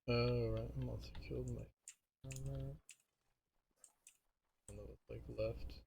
Oh, right. I'm also killed my armor. And that was like left.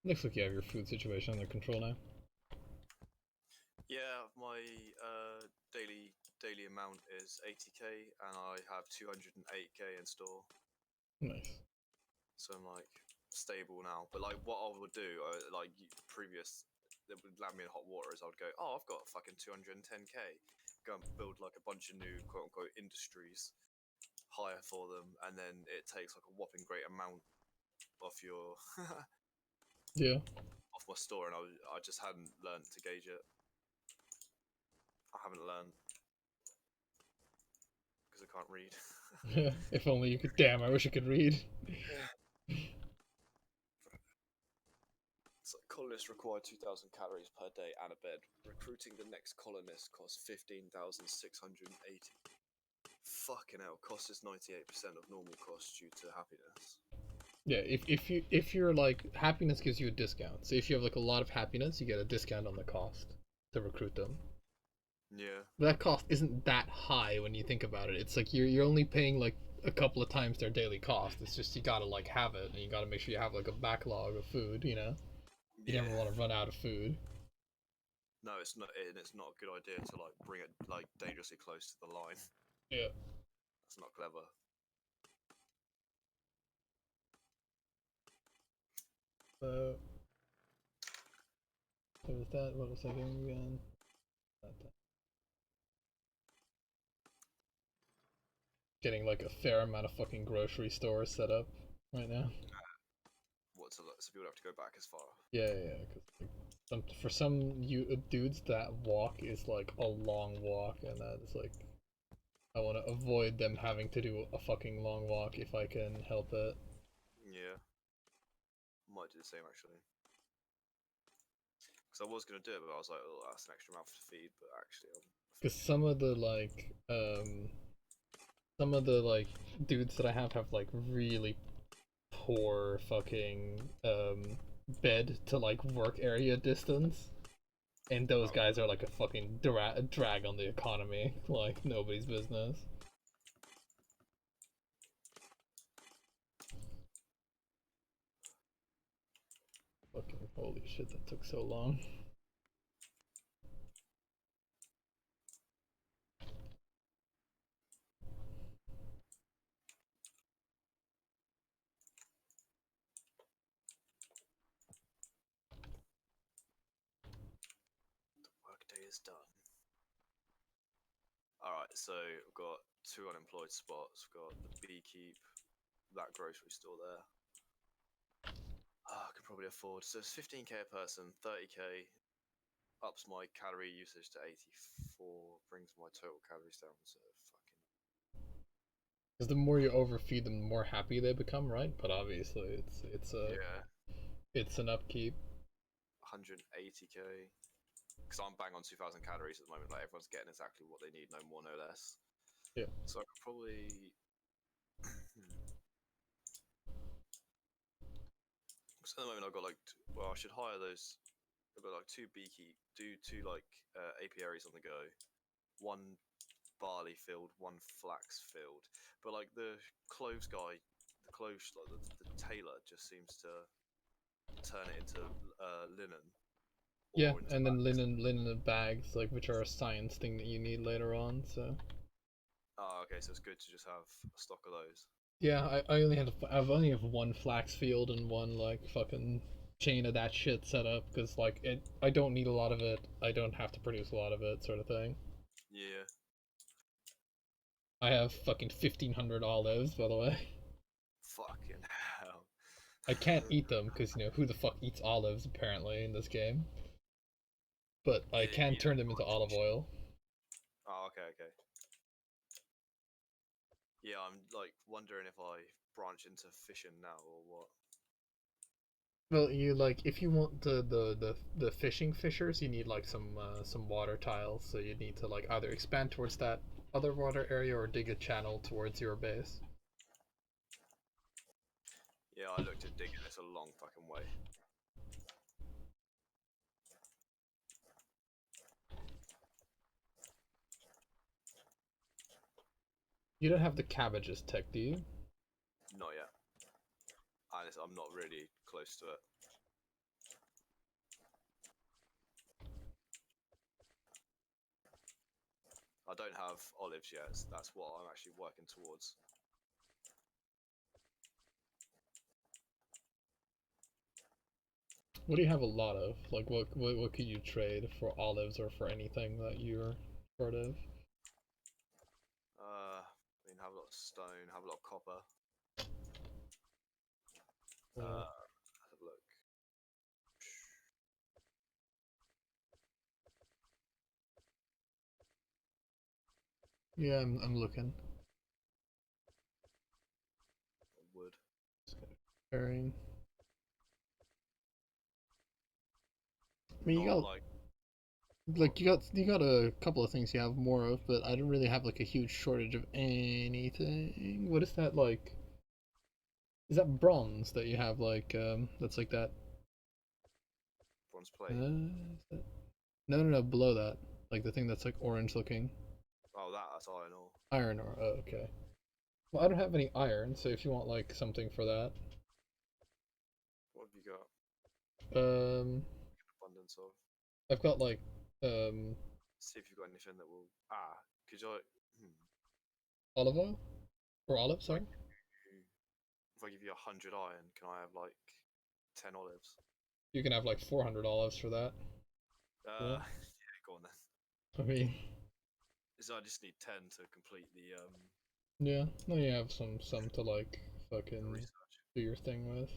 Looks like you have your food situation under control now. Yeah, my daily amount is 80k, and I have 208k in store. Nice. So I'm like stable now. But like, what I would do, like previous, that would land me in hot water is I would go, oh, I've got fucking 210k. Go and build like a bunch of new quote unquote industries, hire for them, and then it takes like a whopping great amount off your Yeah. off my store, and I just hadn't learned to gauge it. I haven't learned because I can't read. If only you could. Damn, I wish I could read. So colonists require 2,000 calories per day and a bed. Recruiting the next colonist costs 15,680. Fucking hell, cost is 98% of normal cost due to happiness. Yeah, if you're like happiness gives you a discount. So if you have like a lot of happiness, you get a discount on the cost to recruit them. Yeah. But that cost isn't that high when you think about it. It's like you're only paying like a couple of times their daily cost. It's just you gotta like have it, and you gotta make sure you have like a backlog of food. You know, you Yeah. never want to run out of food. No, it's not. It's not a good idea to like bring it like dangerously close to the line. Yeah. That's not clever. So there's that. What was I doing again? That. Getting like a fair amount of fucking grocery stores set up right now. So people have to go back as far. Yeah, because for some dudes that walk is like a long walk, and that's like I want to avoid them having to do a fucking long walk if I can help it. Yeah, might do the same actually. Because I was gonna do it, but I was like, oh, that's an extra mouth to feed. But actually, Because some of the dudes that I have like really poor fucking bed to like work area distance, and those guys are like a fucking drag on the economy, like nobody's business. Fucking holy shit, that took so long. workday is done. Alright, so we've got 2 unemployed spots. We've got the beekeep, that grocery store there. I could probably afford. So it's 15k a person, 30k ups my calorie usage to 84, brings my total calories down to fucking. Because the more you overfeed them, the more happy they become, right? But obviously, Yeah, it's an upkeep. 180k. Because I'm bang on 2,000 calories at the moment. Like everyone's getting exactly what they need, no more, no less. Yeah. So I could probably. So at the moment I've got like, well, I should hire those. I've got like 2 beekeep, do 2 like apiaries on the go, 1 barley field, 1 flax field. But like the cloves guy, the cloves like the tailor just seems to turn it into linen. Yeah, into and then bags. linen bags, like which are a science thing that you need later on. So Oh, okay, so it's good to just have a stock of those. yeah, I've only have 1 flax field and 1 like fucking chain of that shit set up because like I don't need a lot of it. I don't have to produce a lot of it, sort of thing. Yeah. I have fucking 1,500 olives, by the way. Fucking hell. I can't eat them because you know who the fuck eats olives apparently in this game. But I Yeah, can you turn know, them into olive oil. Oh, okay. Yeah, I'm like wondering if I branch into fishing now or what. Well, you like if you want the fishing fishers, you need like some water tiles. So you need to like either expand towards that other water area or dig a channel towards your base. Yeah, I looked at digging this a long fucking way. You don't have the cabbages tech, do you? Not yet. I'm not really close to it. I don't have olives yet. So that's what I'm actually working towards. What do you have a lot of? Like what could you trade for olives or for anything that you're short of? I mean, have a lot of stone, have a lot of copper. Well, Let's have a look. yeah, I'm looking. Wood. Comparing. I mean, you Not got like you got a couple of things you have more of, but I don't really have like a huge shortage of anything. What is that like? Is that bronze that you have like that's like that? bronze plate. Is that... No, below that. Like the thing that's like orange looking. Oh, that's iron ore. Iron ore. Oh, okay. Well, I don't have any iron, so if you want like something for that. What have you got? Um Abundance of. I've got like See if you've got anything that will. Could I? olive oil or olive? Sorry. If I give you 100 iron, can I have like 10 olives? You can have like 400 olives for that. Yeah, go on then. I mean, So I just need 10 to complete the yeah. No, you have some to like fucking research. do your thing with.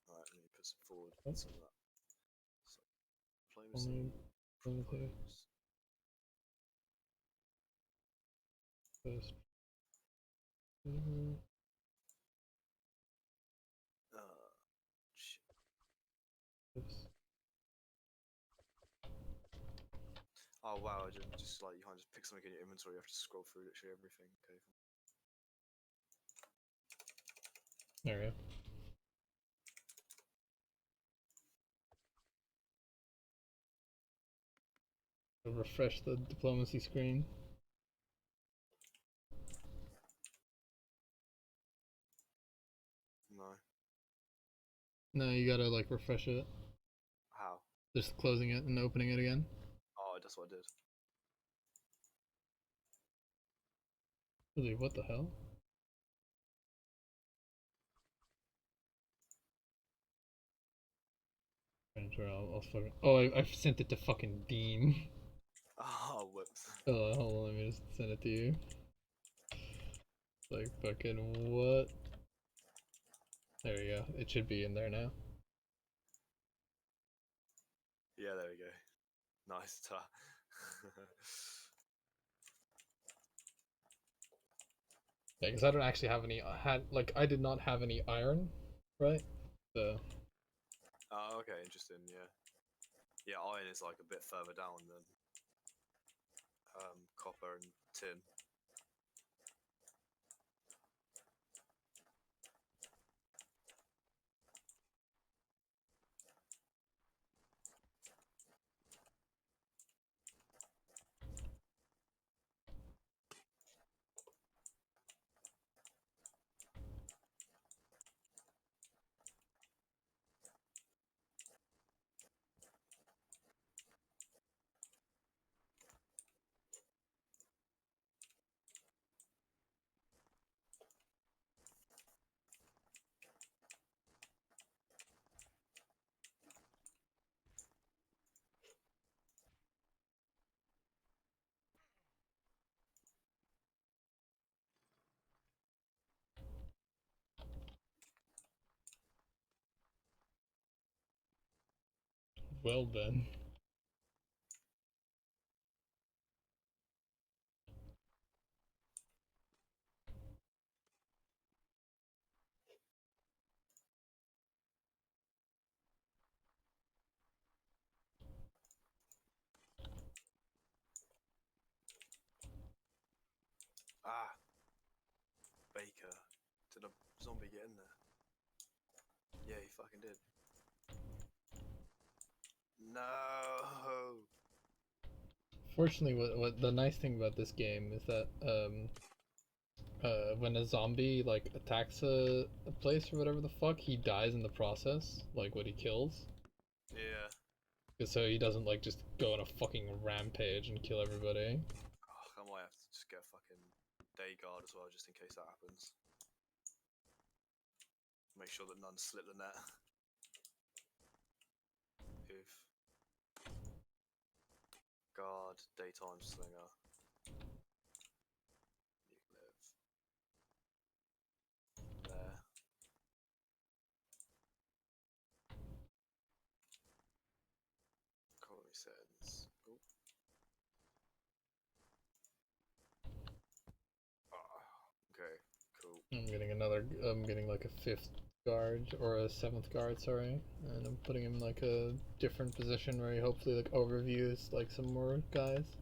Alright, let me put some forward. Oh. Some of that. So, diplomacy. Only Propose. First. Shit. Oh wow! I just like you can't just pick something in your inventory. You have to scroll through literally everything. Okay. There we go. I'll refresh the diplomacy screen. No. No, you gotta like refresh it. How? Just closing it and opening it again. Oh, that's what I did. Really, what the hell? I'll fucking. Oh, I've sent it to fucking Dean. Oh, whoops. Hold on, let me just send it to you. Like fucking what? There we go. It should be in there now. Yeah, there we go. Nice. Yeah, because I don't actually have any. I did not have any iron, right? So. Oh, okay, interesting. Yeah. Yeah, iron is like a bit further down than copper and tin. Well then. Ah, Baker. Did a zombie get in there? Yeah, he fucking did. No. Fortunately, what the nice thing about this game is that when a zombie like attacks a place or whatever the fuck, he dies in the process, like what he kills. Yeah. So he doesn't like just go on a fucking rampage and kill everybody. Oh, I might have to just get a fucking day guard as well, just in case that happens. Make sure that none slip the net. Oof. Guard, daytime slinger. You live. There. Colony settings. Oop. Okay, cool. I'm getting like a 5th guard or a 7th guard, sorry, and I'm putting him in like a different position where he hopefully like overviews like some more guys.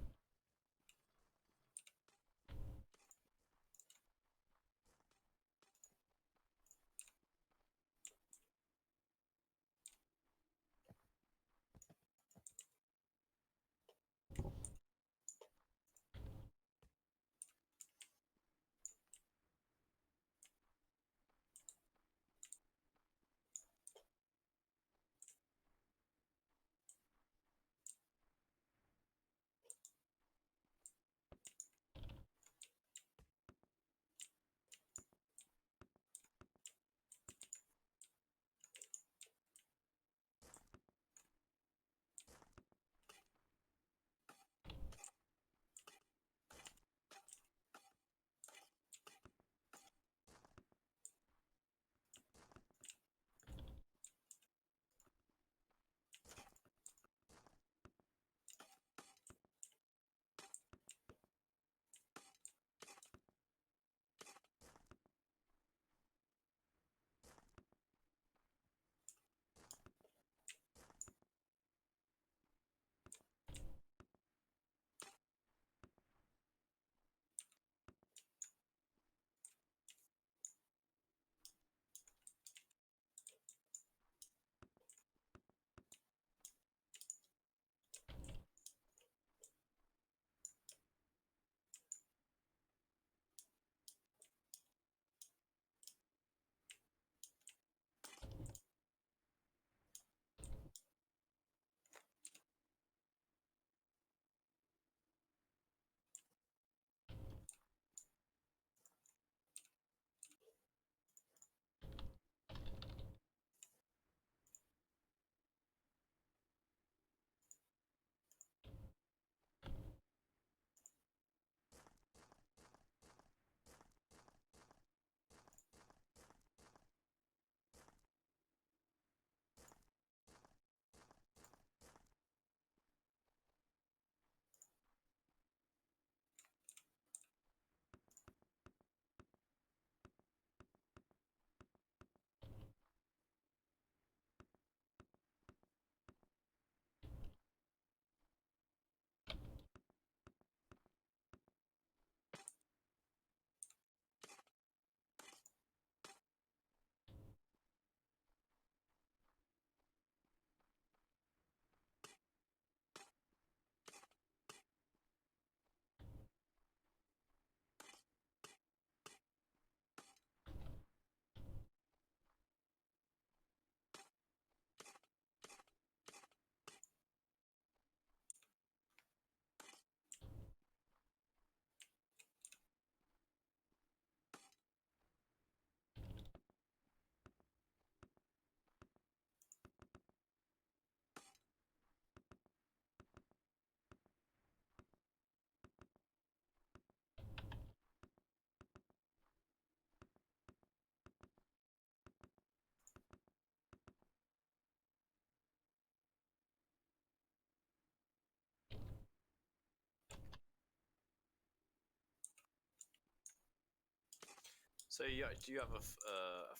So do you have a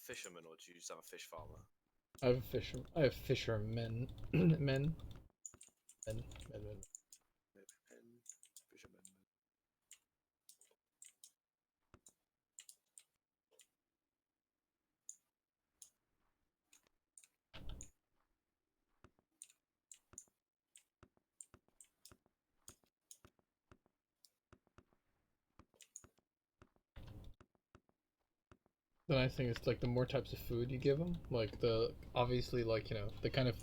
fisherman or do you just have a fish farmer? I have fishermen. men. Men. Fisherman. The nice thing is like the more types of food you give them, like the obviously like they kind of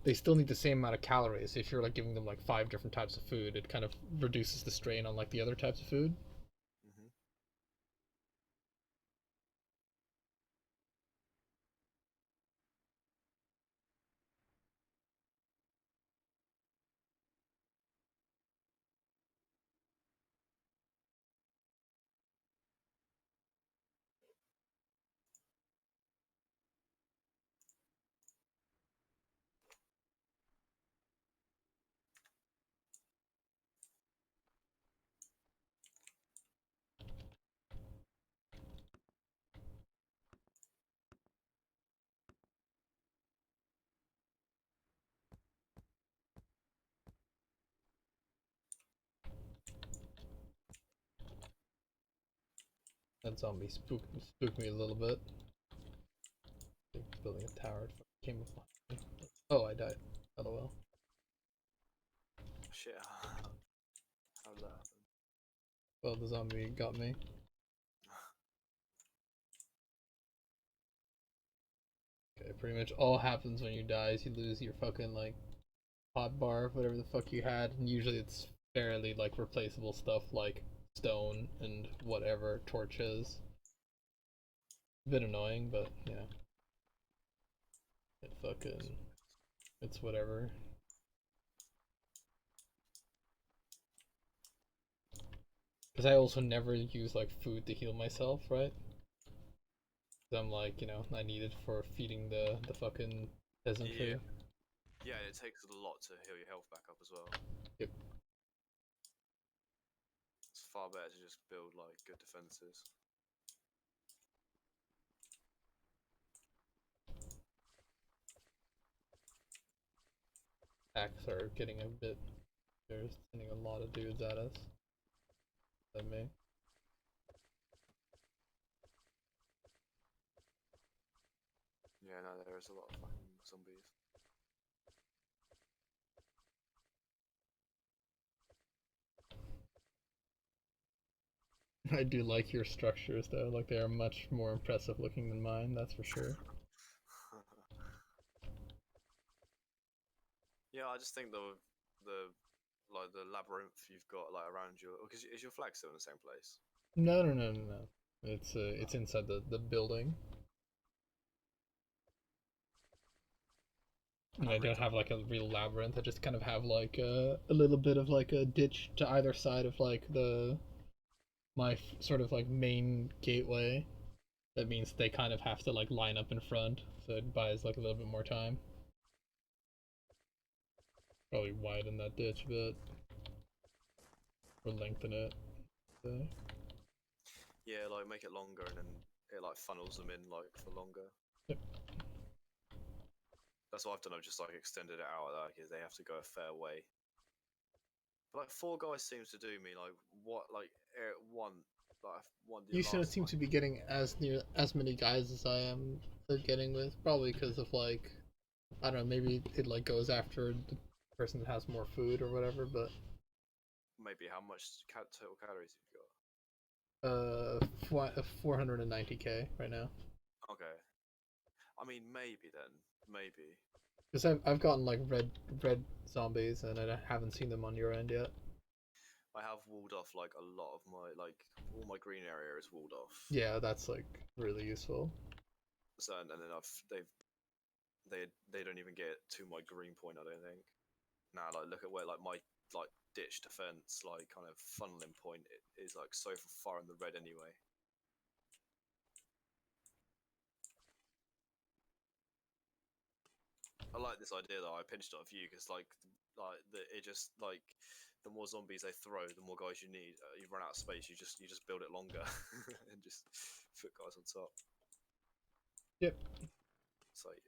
they still need the same amount of calories. If you're like giving them like 5 different types of food, it kind of reduces the strain on like the other types of food. Mm-hmm. That zombie spooked me a little bit. Building a tower came up behind me. Oh, I died. LOL. Shit. How'd that happen? Well, the zombie got me. Okay, pretty much all happens when you die is you lose your fucking like hot bar, whatever the fuck you had, and usually it's fairly like replaceable stuff like stone and whatever torches. A bit annoying, but it's whatever. Because I also never use like food to heal myself, right? I'm like, I need it for feeding the fucking peasantry. Yeah, it takes a lot to heal your health back up as well. Yep. It's far better to just build like good defenses. Attacks are getting a bit. They're sending a lot of dudes at us. Than me. Yeah, no, there is a lot of fucking zombies. I do like your structures though, like they are much more impressive looking than mine, that's for sure. Yeah, I just think the like the labyrinth you've got like around your because is your flag still in the same place? No. It's inside the building. And I don't have like a real labyrinth. I just kind of have like a little bit of like a ditch to either side of like my sort of like main gateway. That means they kind of have to like line up in front, so it buys like a little bit more time. Probably widen that ditch a bit or lengthen it. So. Yeah, like make it longer and then it like funnels them in like for longer. Yep. That's what I've done. I've just like extended it out like they have to go a fair way. But like 4 guys seems to do me like what like one like one. You shouldn't seem to be getting as near as many guys as I am getting with, probably because of like I don't know, maybe it like goes after the person that has more food or whatever, but Maybe how much total calories you've got? 490k right now. Okay. I mean, maybe then. Maybe. Because I've gotten like red zombies and I haven't seen them on your end yet. I have walled off like a lot of my like all my green area is walled off. Yeah, that's like really useful. So and then they don't even get to my green point. I don't think. Now like look at where like my like ditch defense like kind of funneling point is like so far in the red anyway. I like this idea though. I pinched it off you because like like it just like the more zombies they throw, the more guys you need. You run out of space. You just build it longer and just put guys on top. Yep. It's like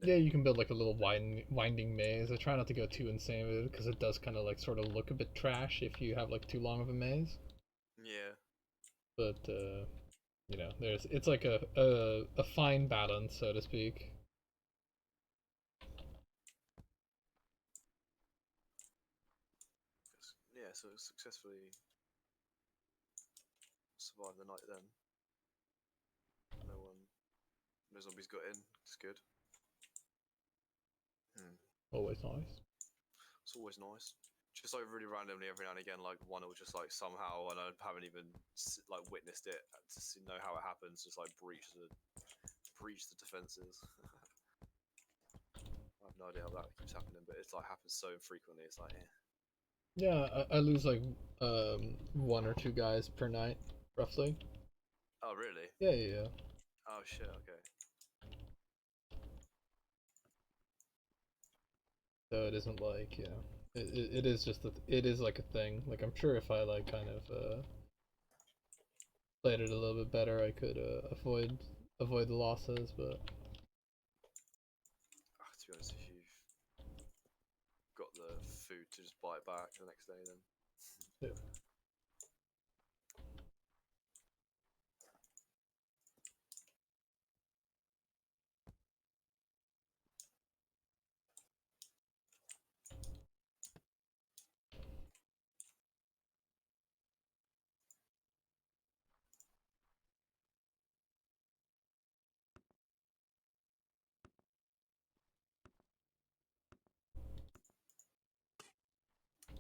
Yeah, you can build like a little winding maze. I try not to go too insane with it because it does kind of like sort of look a bit trash if you have like too long of a maze. yeah. But you know, it's like a fine balance, so to speak. Yeah, so successfully survived the night then. No zombies got in. It's good. Always nice. It's always nice. Just like really randomly every now and again, like one will just like somehow, and I haven't even like witnessed it to know how it happens, just like breach the defenses. I have no idea how that keeps happening, but it's like happens so infrequently. It's like, eh. Yeah, I lose like 1 or 2 guys per night, roughly. Oh really? Yeah. Oh shit. Okay. So it isn't like it is just it is like a thing. Like I'm sure if I like kind of played it a little bit better, I could avoid the losses. But To be honest, if you've got the food to just buy it back the next day, then yeah.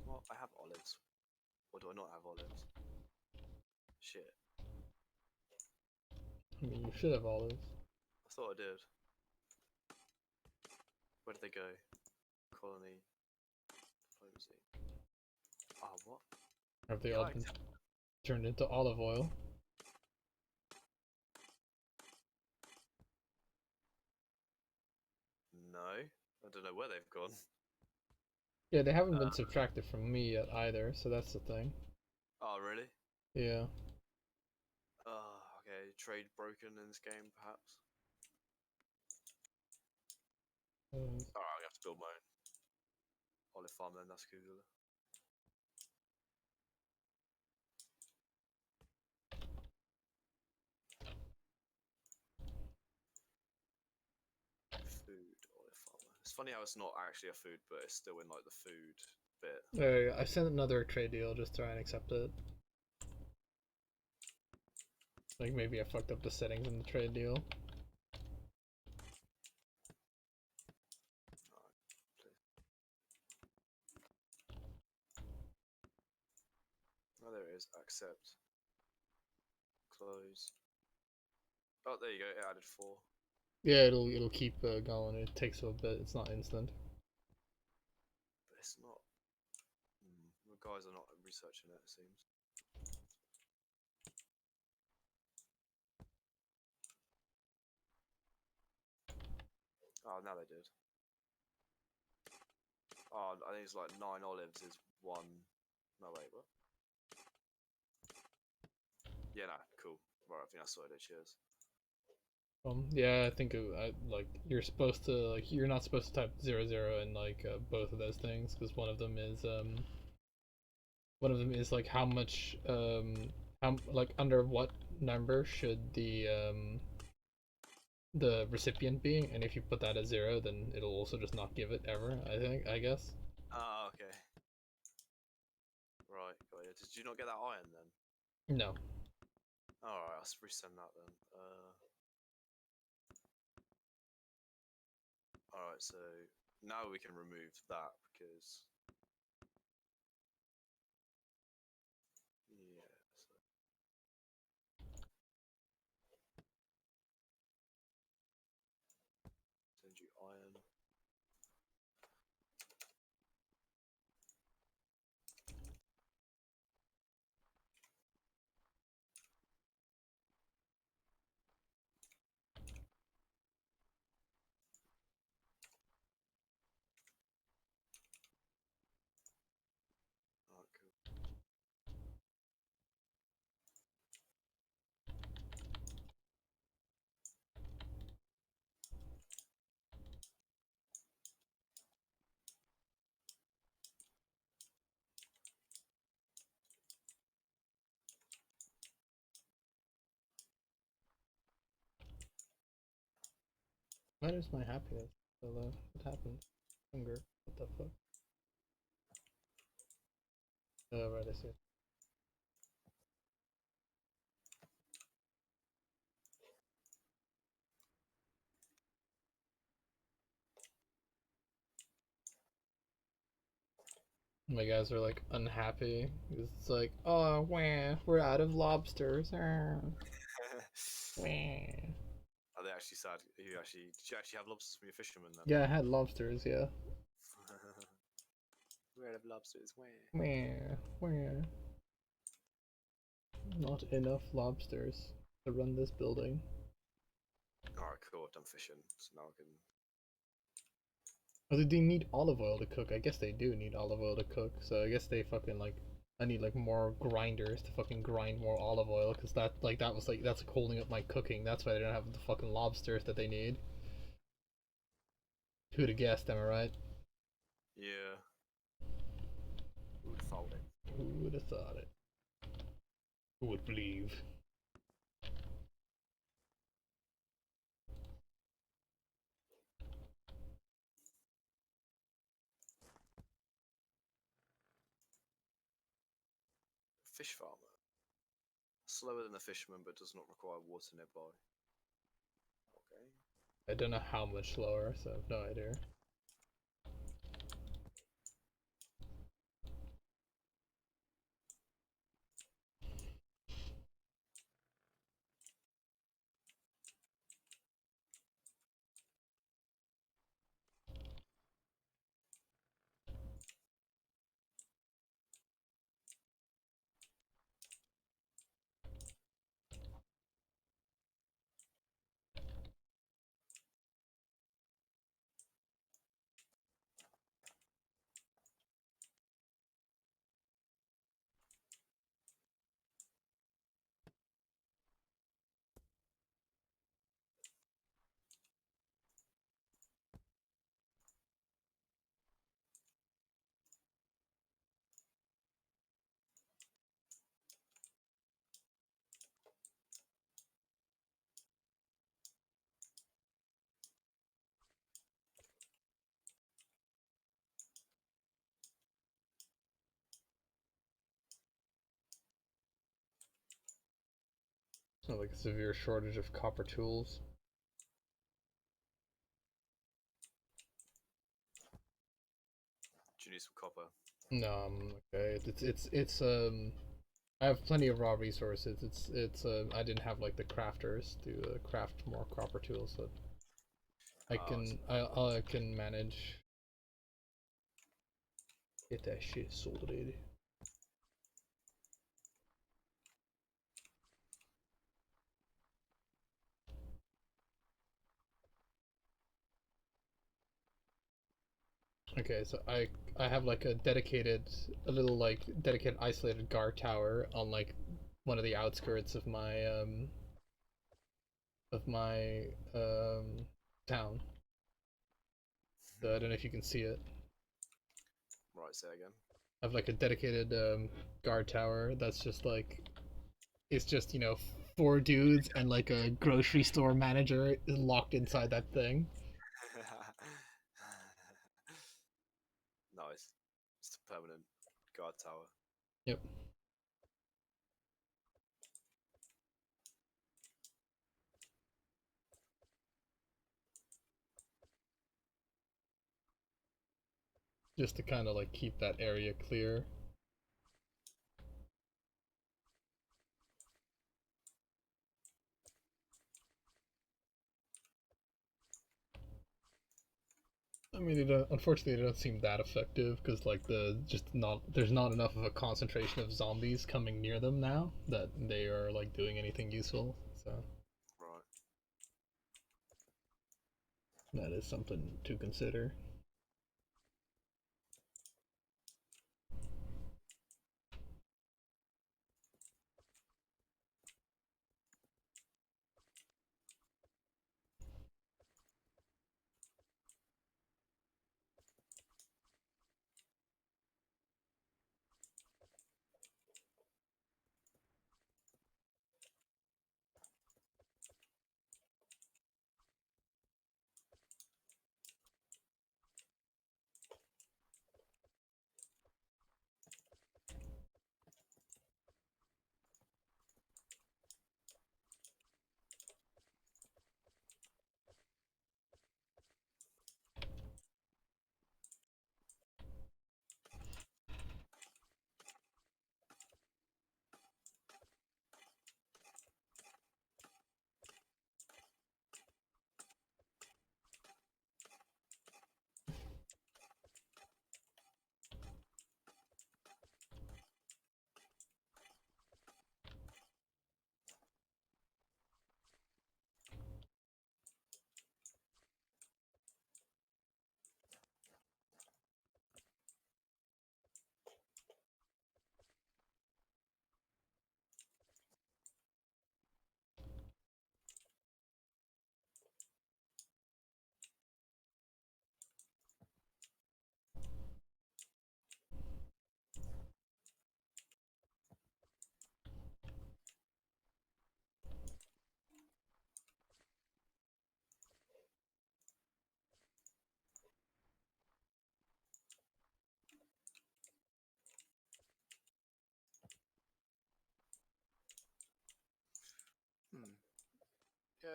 well, I have olives. Or do I not have olives? Shit. I mean, you should have olives. I thought I did. Where did they go? Colony. Diplomacy. Ah, what? Have they Yeah, all I been accept- turned into olive oil? No. I don't know where they've gone. Yeah, they haven't been subtracted from me yet either, so that's the thing. Oh, really? Yeah. Oh, okay. Trade broken in this game, perhaps? Alright, I'm gonna have to build my own olive farm then, that's cool. Food, olive farmer. It's funny how it's not actually a food, but it's still in like the food bit. I sent another trade deal, just try and accept it. Like maybe I fucked up the settings in the trade deal. Oh, there it is. Accept. Close. Oh, there you go. It added 4. Yeah, it'll keep going. It takes a bit. It's not instant. But it's not. The guys are not researching it, it seems. Oh, now they did. Oh, I think it's like 9 olives is 1. No, wait, what? Yeah, nah, cool. Right, I think I sorted it. Cheers. Yeah, I think like you're supposed to like you're not supposed to type 00 in like both of those things because one of them is like how much how like under what number should the recipient be, and if you put that as 0, then it'll also just not give it ever. I guess. Ah, okay. Right, got you. Did you not get that iron then? No. Alright, I'll resend that then. Alright, so now we can remove that because. Yeah, so. Send you iron. Why is my happiness so low? What happened? Hunger. What the fuck? Oh, right, I see. My guys are like unhappy. It's like, oh, wah, we're out of lobsters. Wah. Are they actually sad? Did you actually have lobsters from your fisherman then? Yeah, I had lobsters, yeah. We're out of lobsters. Where? Wah. Not enough lobsters to run this building. Alright, cool. I've done fishing, so now I can. Oh, do they need olive oil to cook? I guess they do need olive oil to cook. So I guess they fucking like. I need like more grinders to fucking grind more olive oil because that was like that's like holding up my cooking. That's why they don't have the fucking lobsters that they need. Who'd have guessed? Am I right? Yeah. Who would have thought it? Who would have thought it? Who would believe? Fish farmer. Slower than a fisherman, but does not require water nearby. Okay. I don't know how much lower, so I have no idea. It's not like a severe shortage of copper tools. Do you need some copper? No, I'm okay. It's I have plenty of raw resources. It's I didn't have like the crafters to craft more copper tools, so I can manage. Get that shit sorted. Okay, so I have like a little like dedicated isolated guard tower on like one of the outskirts of my town. So I don't know if you can see it. Right, say again. I have like a dedicated guard tower that's just like it's just four dudes and like a grocery store manager locked inside that thing. Nice. It's a permanent guard tower. Yep. Just to kind of like keep that area clear. I mean, unfortunately, they don't seem that effective because like there's not enough of a concentration of zombies coming near them now that they are like doing anything useful. So Right. that is something to consider.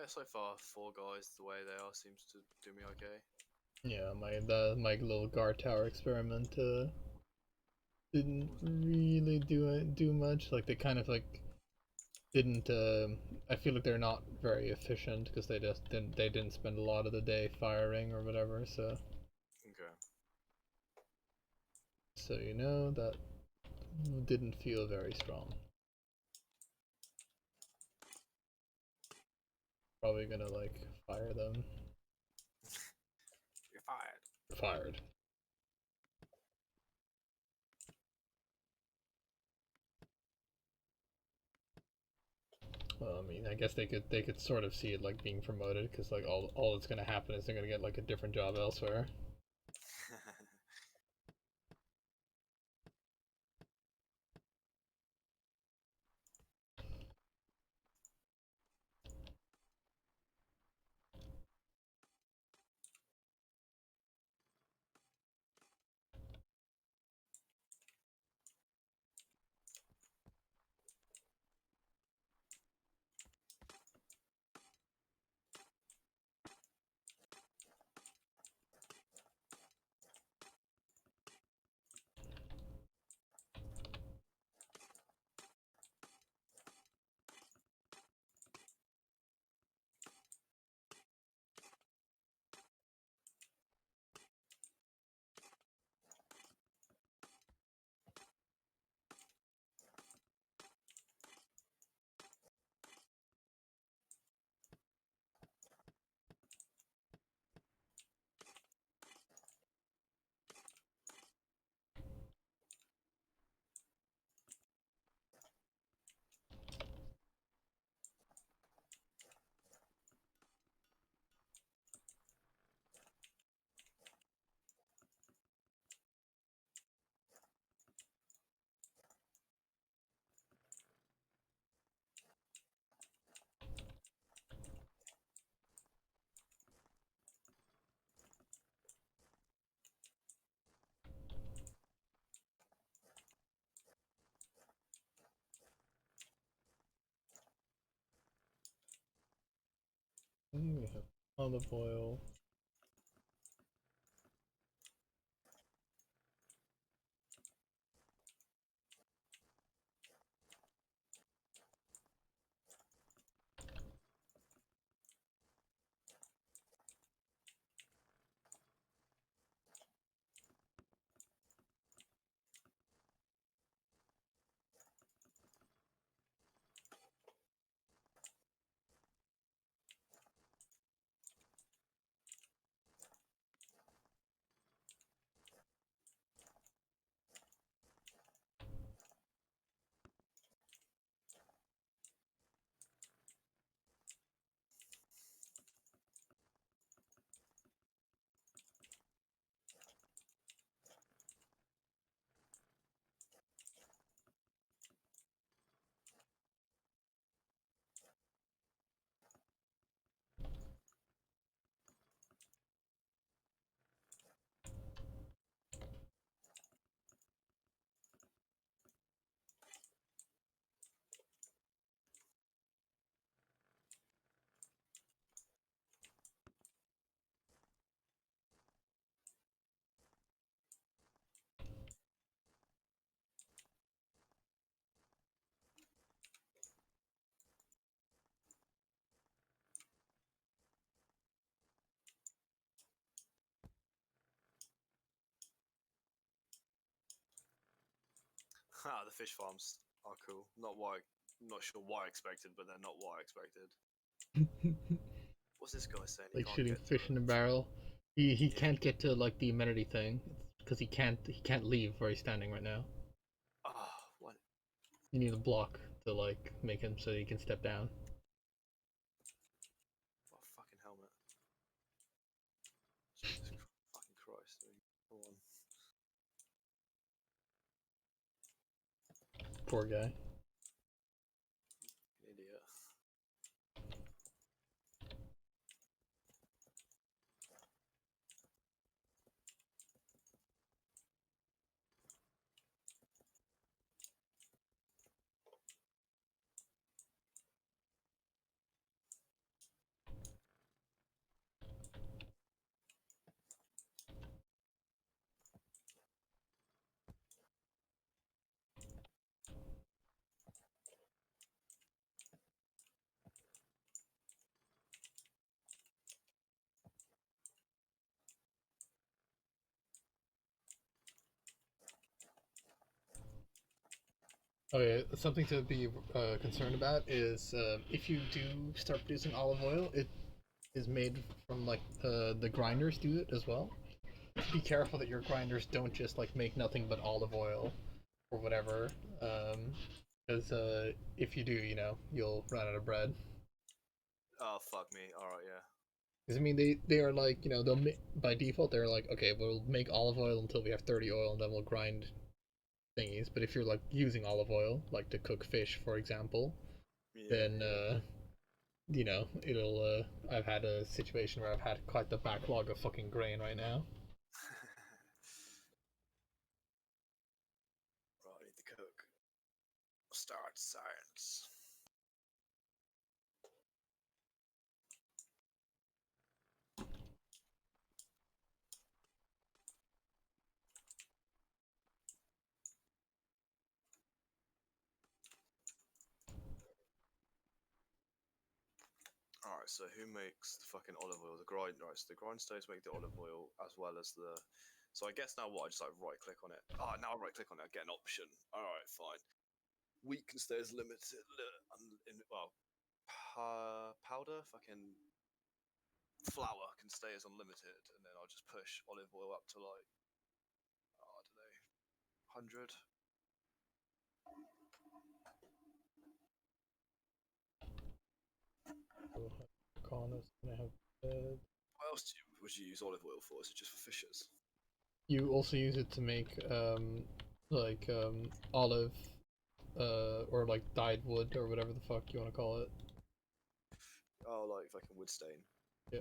Yeah, so far 4 guys the way they are seems to do me okay. Yeah, my little guard tower experiment didn't really do much. Like they kind of like didn't. I feel like they're not very efficient because they didn't spend a lot of the day firing or whatever. Okay. So you know that didn't feel very strong. Probably gonna like fire them. You're fired. Fired. Well, I mean, I guess they could sort of see it like being promoted because like all that's gonna happen is they're gonna get like a different job elsewhere. We have olive oil. The fish farms are cool. Not sure why I expected, but they're not what I expected. What's this guy saying? He Like can't shooting get to fish it? in a barrel. He Yeah. can't get to like the amenity thing because he can't leave where he's standing right now. Oh, what? You need a block to like make him so he can step down. What a fucking helmet. Jesus fucking Christ. I mean, come on. Poor guy. Idiot. Okay, something to be concerned about is if you do start producing olive oil, it is made from like the grinders do it as well. Be careful that your grinders don't just like make nothing but olive oil or whatever, because if you do, you know, you'll run out of bread. Oh fuck me. All right, yeah. Because I mean, they are like, you know, by default they're like, okay, we'll make olive oil until we have 30 oil, and then we'll grind thingies. But if you're like using olive oil, like to cook fish, for example, Yeah. then yeah. you know, it'll. I've had a situation where I've had quite the backlog of fucking grain right now. Right, I need to cook. Start science. Alright, so who makes the fucking olive oil? The grind, right? So the grindstones make the olive oil as well as the. So I guess now what? I just like right click on it. Ah, now I right click on it. I get an option. Alright, fine. Wheat can stay as limited. Well, powder, fucking flour can stay as unlimited, and then I'll just push olive oil up to like, oh, I don't know, 100. Corners gonna have bread. What else would you use olive oil for? Is it just for fishes? You also use it to make like olive or like dyed wood or whatever the fuck you want to call it. Oh, like fucking wood stain. Yeah.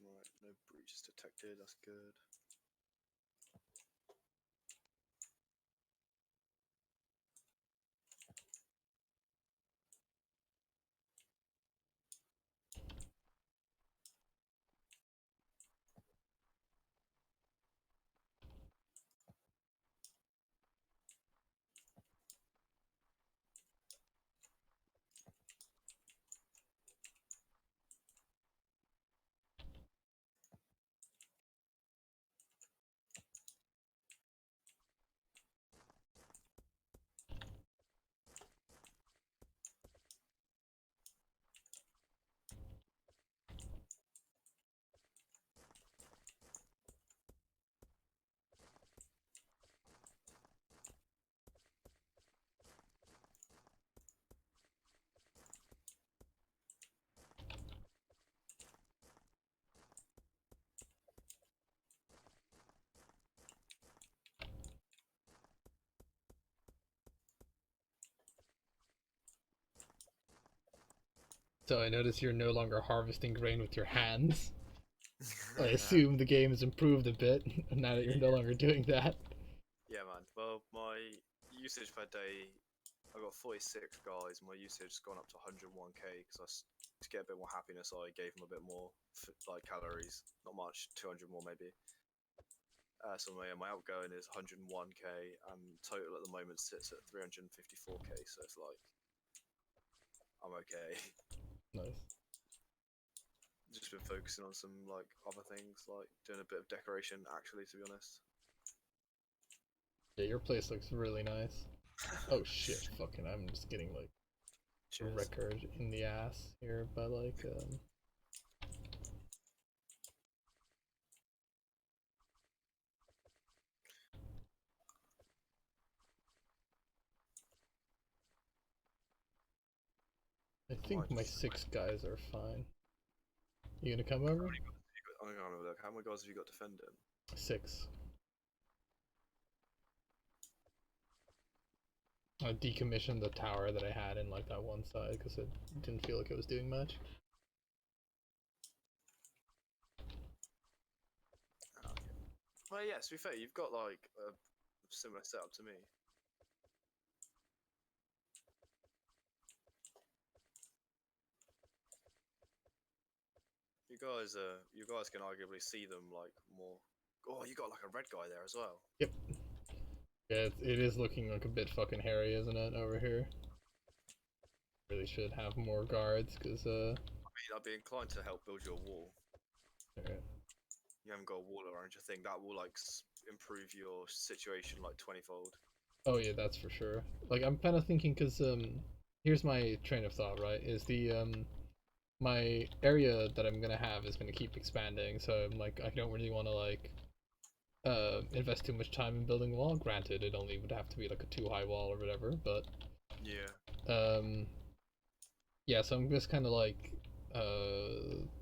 Right, no breaches detected. That's good. So I notice you're no longer harvesting grain with your hands. I assume the game has improved a bit now that you're no longer doing that. Yeah, man. Well, my usage per day, I got 46 guys. My usage has gone up to 101k because to get a bit more happiness, I gave them a bit more like calories. Not much, 200 more maybe. So my outgoing is 101k, and total at the moment sits at 354k. So it's like I'm okay. Nice. Just been focusing on some like other things, like doing a bit of decoration. Actually, to be honest. Yeah, your place looks really nice. Oh shit, fucking I'm just getting like Cheers. record in the ass here by like I think my 6 guys are fine. You gonna come over? I'm gonna have a look. How many guys have you got defending? 6. I decommissioned the tower that I had in like that one side because it didn't feel like it was doing much. Okay. Well, yeah. To be fair, you've got like a similar setup to me. You guys can arguably see them like more. Oh, you got like a red guy there as well. Yep. Yeah, it is looking like a bit fucking hairy, isn't it, over here? Really should have more guards, because, I mean, I'd be inclined to help build you a wall. alright. You haven't got a wall around your thing. That will like improve your situation like 20-fold. Oh yeah, that's for sure. Like, I'm kind of thinking, because, here's my train of thought, right, is my area that I'm gonna have is gonna keep expanding, so I'm like, I don't really want to, like, invest too much time in building a wall. Granted, it only would have to be, like, a 2-high wall or whatever, but, Yeah. yeah, so I'm just kind of like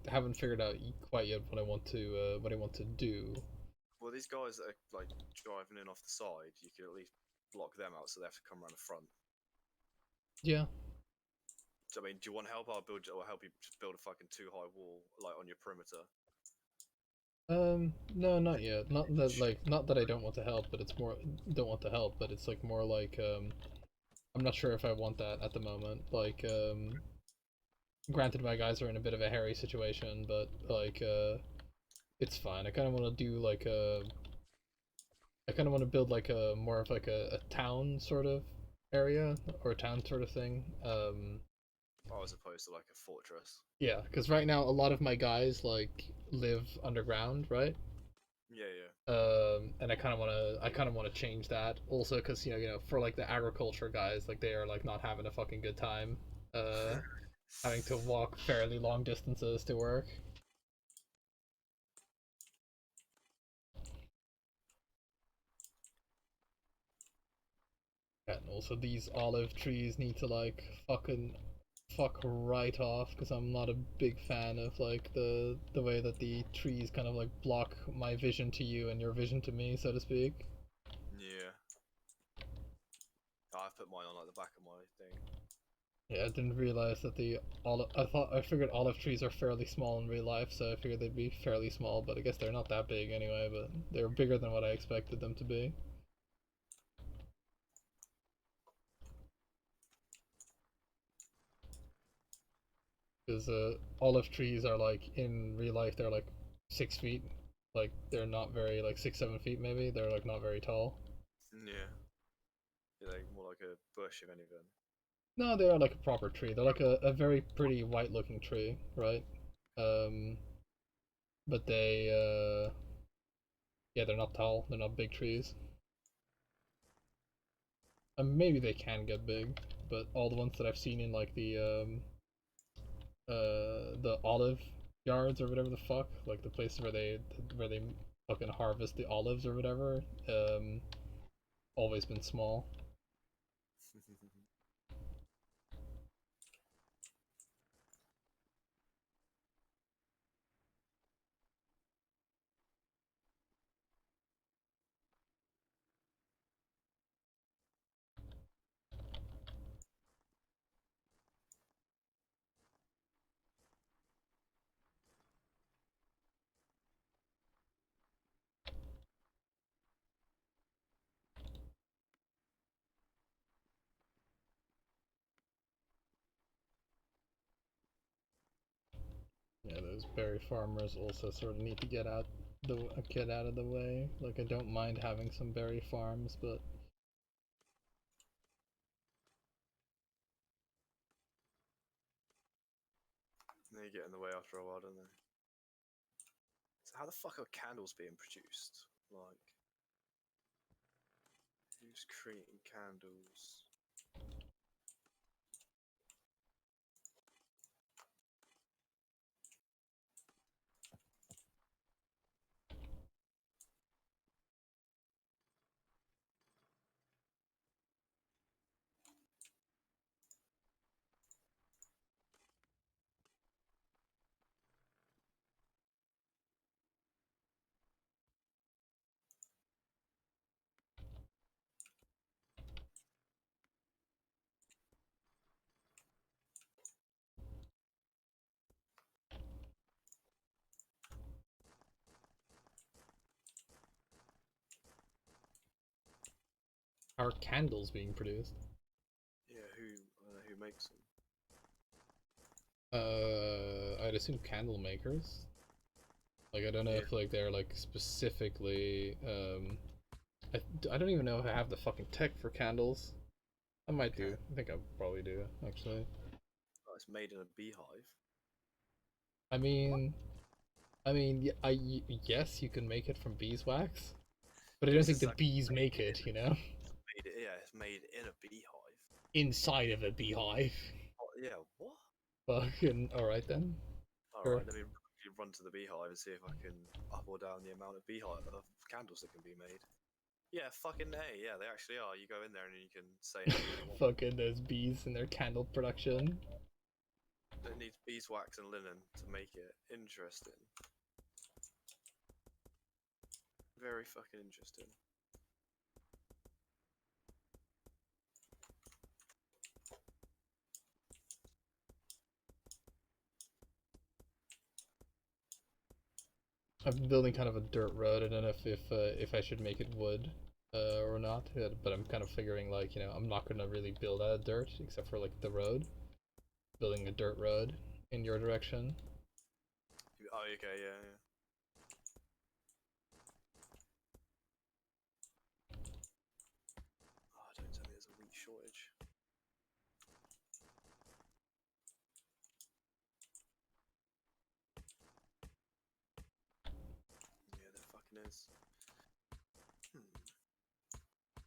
haven't figured out quite yet what I want to do. Well, these guys that are like driving in off the side, you could at least block them out, so they have to come around the front. Yeah. So, I mean, do you want help? I'll help you build a fucking 2-high wall like on your perimeter. No, not yet. Not that I don't want to help, but it's more don't want to help, but it's like more like I'm not sure if I want that at the moment. Like granted my guys are in a bit of a hairy situation, but like it's fine. I kind of want to do like I kind of want to build like a more of like a town sort of area or a town sort of thing. Oh, as opposed to like a fortress. Yeah, because right now a lot of my guys like live underground, right? Yeah, yeah. And I kind of want to change that also because for like the agriculture guys, like they are like not having a fucking good time, having to walk fairly long distances to work. And also these olive trees need to like fuck right off because I'm not a big fan of like the way that the trees kind of like block my vision to you and your vision to me, so to speak. Yeah. I've put mine on like the back of my thing. Yeah, I didn't realize that I figured olive trees are fairly small in real life, so I figured they'd be fairly small, but I guess they're not that big anyway, but they're bigger than what I expected them to be. Because olive trees are like in real life they're like 6 feet, like they're not very like 6-7 feet maybe. They're like not very tall. Yeah. Yeah, like more like a bush, if anything. No, they are like a proper tree. They're like a very pretty white looking tree, right? Um, but yeah, they're not tall. They're not big trees. And maybe they can get big, but all the ones that I've seen in like the olive yards or whatever the fuck, like the places where they fucking harvest the olives or whatever, always been small. Yeah, those berry farmers also sort of need to get out of the way. Like I don't mind having some berry farms, but They get in the way after a while, don't they? So how the fuck are candles being produced? Like, who's creating candles? How are candles being produced? Yeah, who makes them? I'd assume candle makers. Like, I don't know Yeah. if like they're like specifically. I don't even know if I have the fucking tech for candles. I might do. Okay. I think I probably do actually. Oh, it's made in a beehive. I mean, yes, you can make it from beeswax, but I don't It's think the exactly bees make it. You know, it's made in a beehive. inside of a beehive. Oh, yeah, what? Fucking all right then. All Sure. right, let me quickly run to the beehive and see if I can up or down the amount of beehive of candles that can be made. Yeah, fucking hey, yeah, they actually are. You go in there and you can say anything you want. Fucking those bees and their candle production. It needs beeswax and linen to make it interesting. Very fucking interesting. I'm building kind of a dirt road. I don't know if I should make it wood or not, but I'm kind of figuring like I'm not gonna really build out of dirt except for like the road. Building a dirt road in your direction. Oh, okay, yeah, yeah. Oh, don't tell me there's a wheat shortage. Yeah, there fucking is.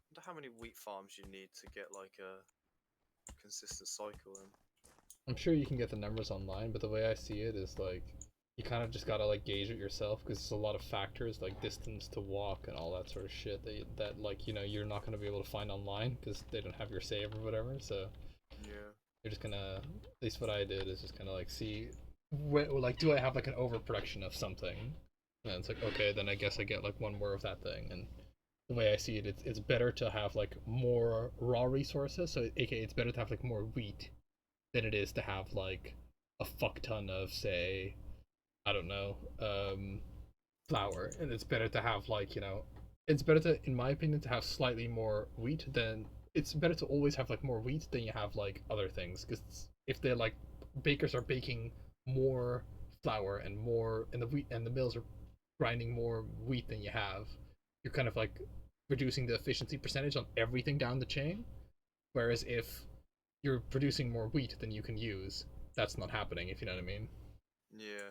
Wonder how many wheat farms you need to get like a consistent cycle in. I'm sure you can get the numbers online, but the way I see it is like you kind of just gotta like gauge it yourself because there's a lot of factors like distance to walk and all that sort of shit that like you're not gonna be able to find online because they don't have your save or whatever. So Yeah. you're just gonna, at least what I did is just kind of like see like do I have like an overproduction of something, and it's like okay, then I guess I get like one more of that thing. And the way I see it, it's better to have like more raw resources, so aka it's better to have like more wheat than it is to have like a fuck ton of, say, I don't know, flour. And it's better to have like it's better to, in my opinion, to have slightly more wheat than, it's better to always have like more wheat than you have like other things, because if they're like bakers are baking more flour and more, and the wheat and the mills are grinding more wheat than you have, you're kind of like reducing the efficiency percentage on everything down the chain. Whereas if you're producing more wheat than you can use, that's not happening, if you know what I mean. Yeah.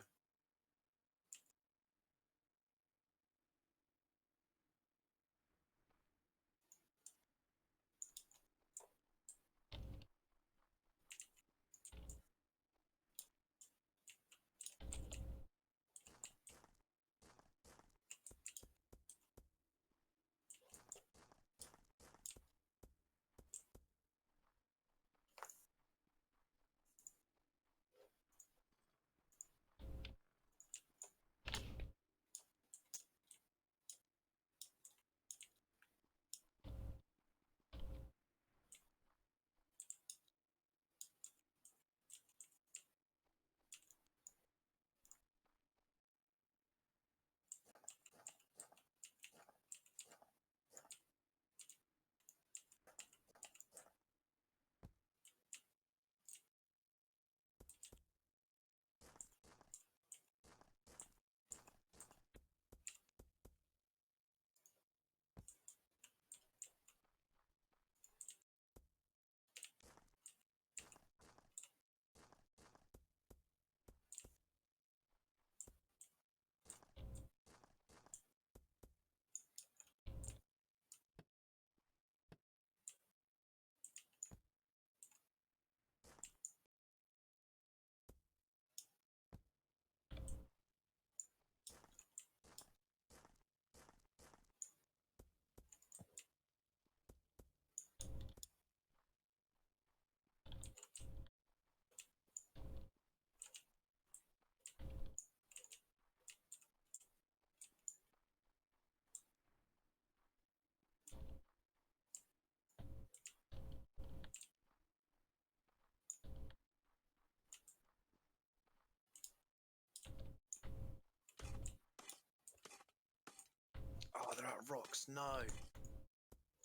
Oh, they're out of rocks. No.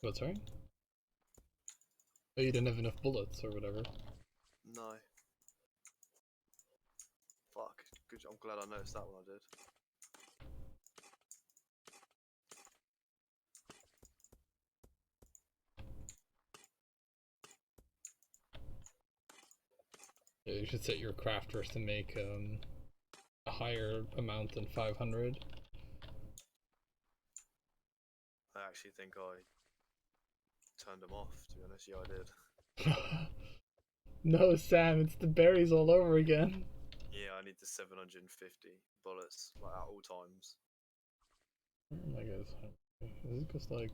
What, sorry? Oh, you didn't have enough bullets or whatever. No. Fuck. Good. I'm glad I noticed that one. I did. Yeah, you should set your crafters to make a higher amount than 500. I actually think I turned them off. To be honest, yeah, I did. No, Sam, it's the berries all over again. Yeah, I need the 750 bullets like at all times. My guys, is it because like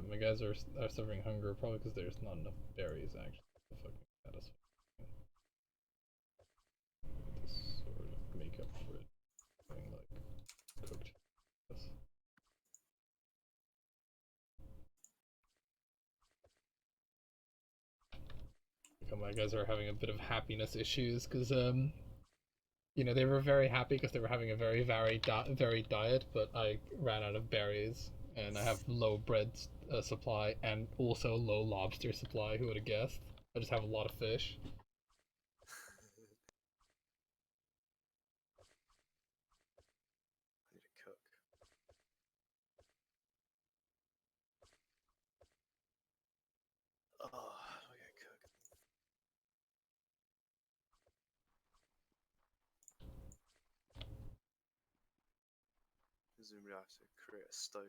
my guys are suffering hunger? Probably because there's not enough berries actually to fucking satisfy. To sort of make up for it, having like cooked. Yes. My guys are having a bit of happiness issues because you know, they were very happy because they were having a very varied diet, but I ran out of berries and I have low bread supply and also low lobster supply. Who would have guessed? I just have a lot of fish. I need to cook. Oh, how do I get cook? Presumably I have to create a stove.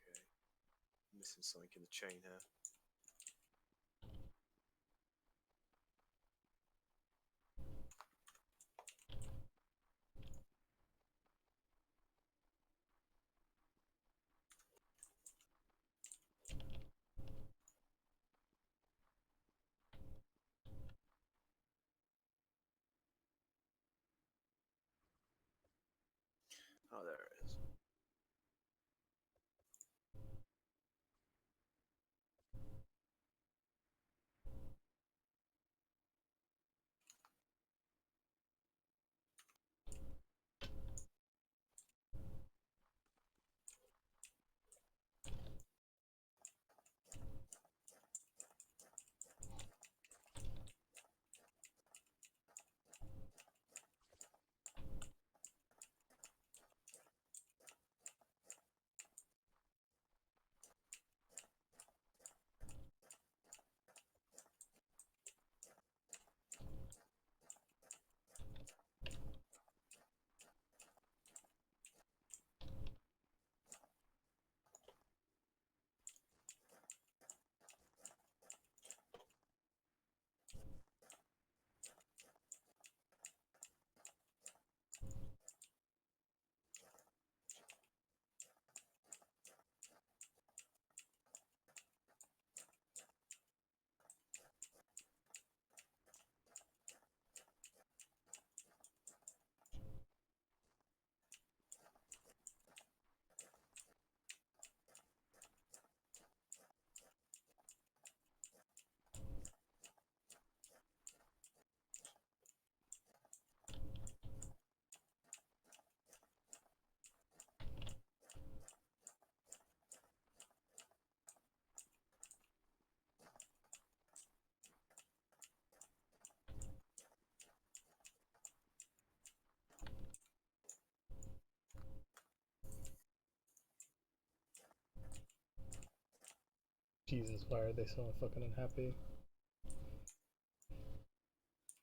Okay. Missing something in the chain here. Oh, there it is. Jesus, why are they so fucking unhappy?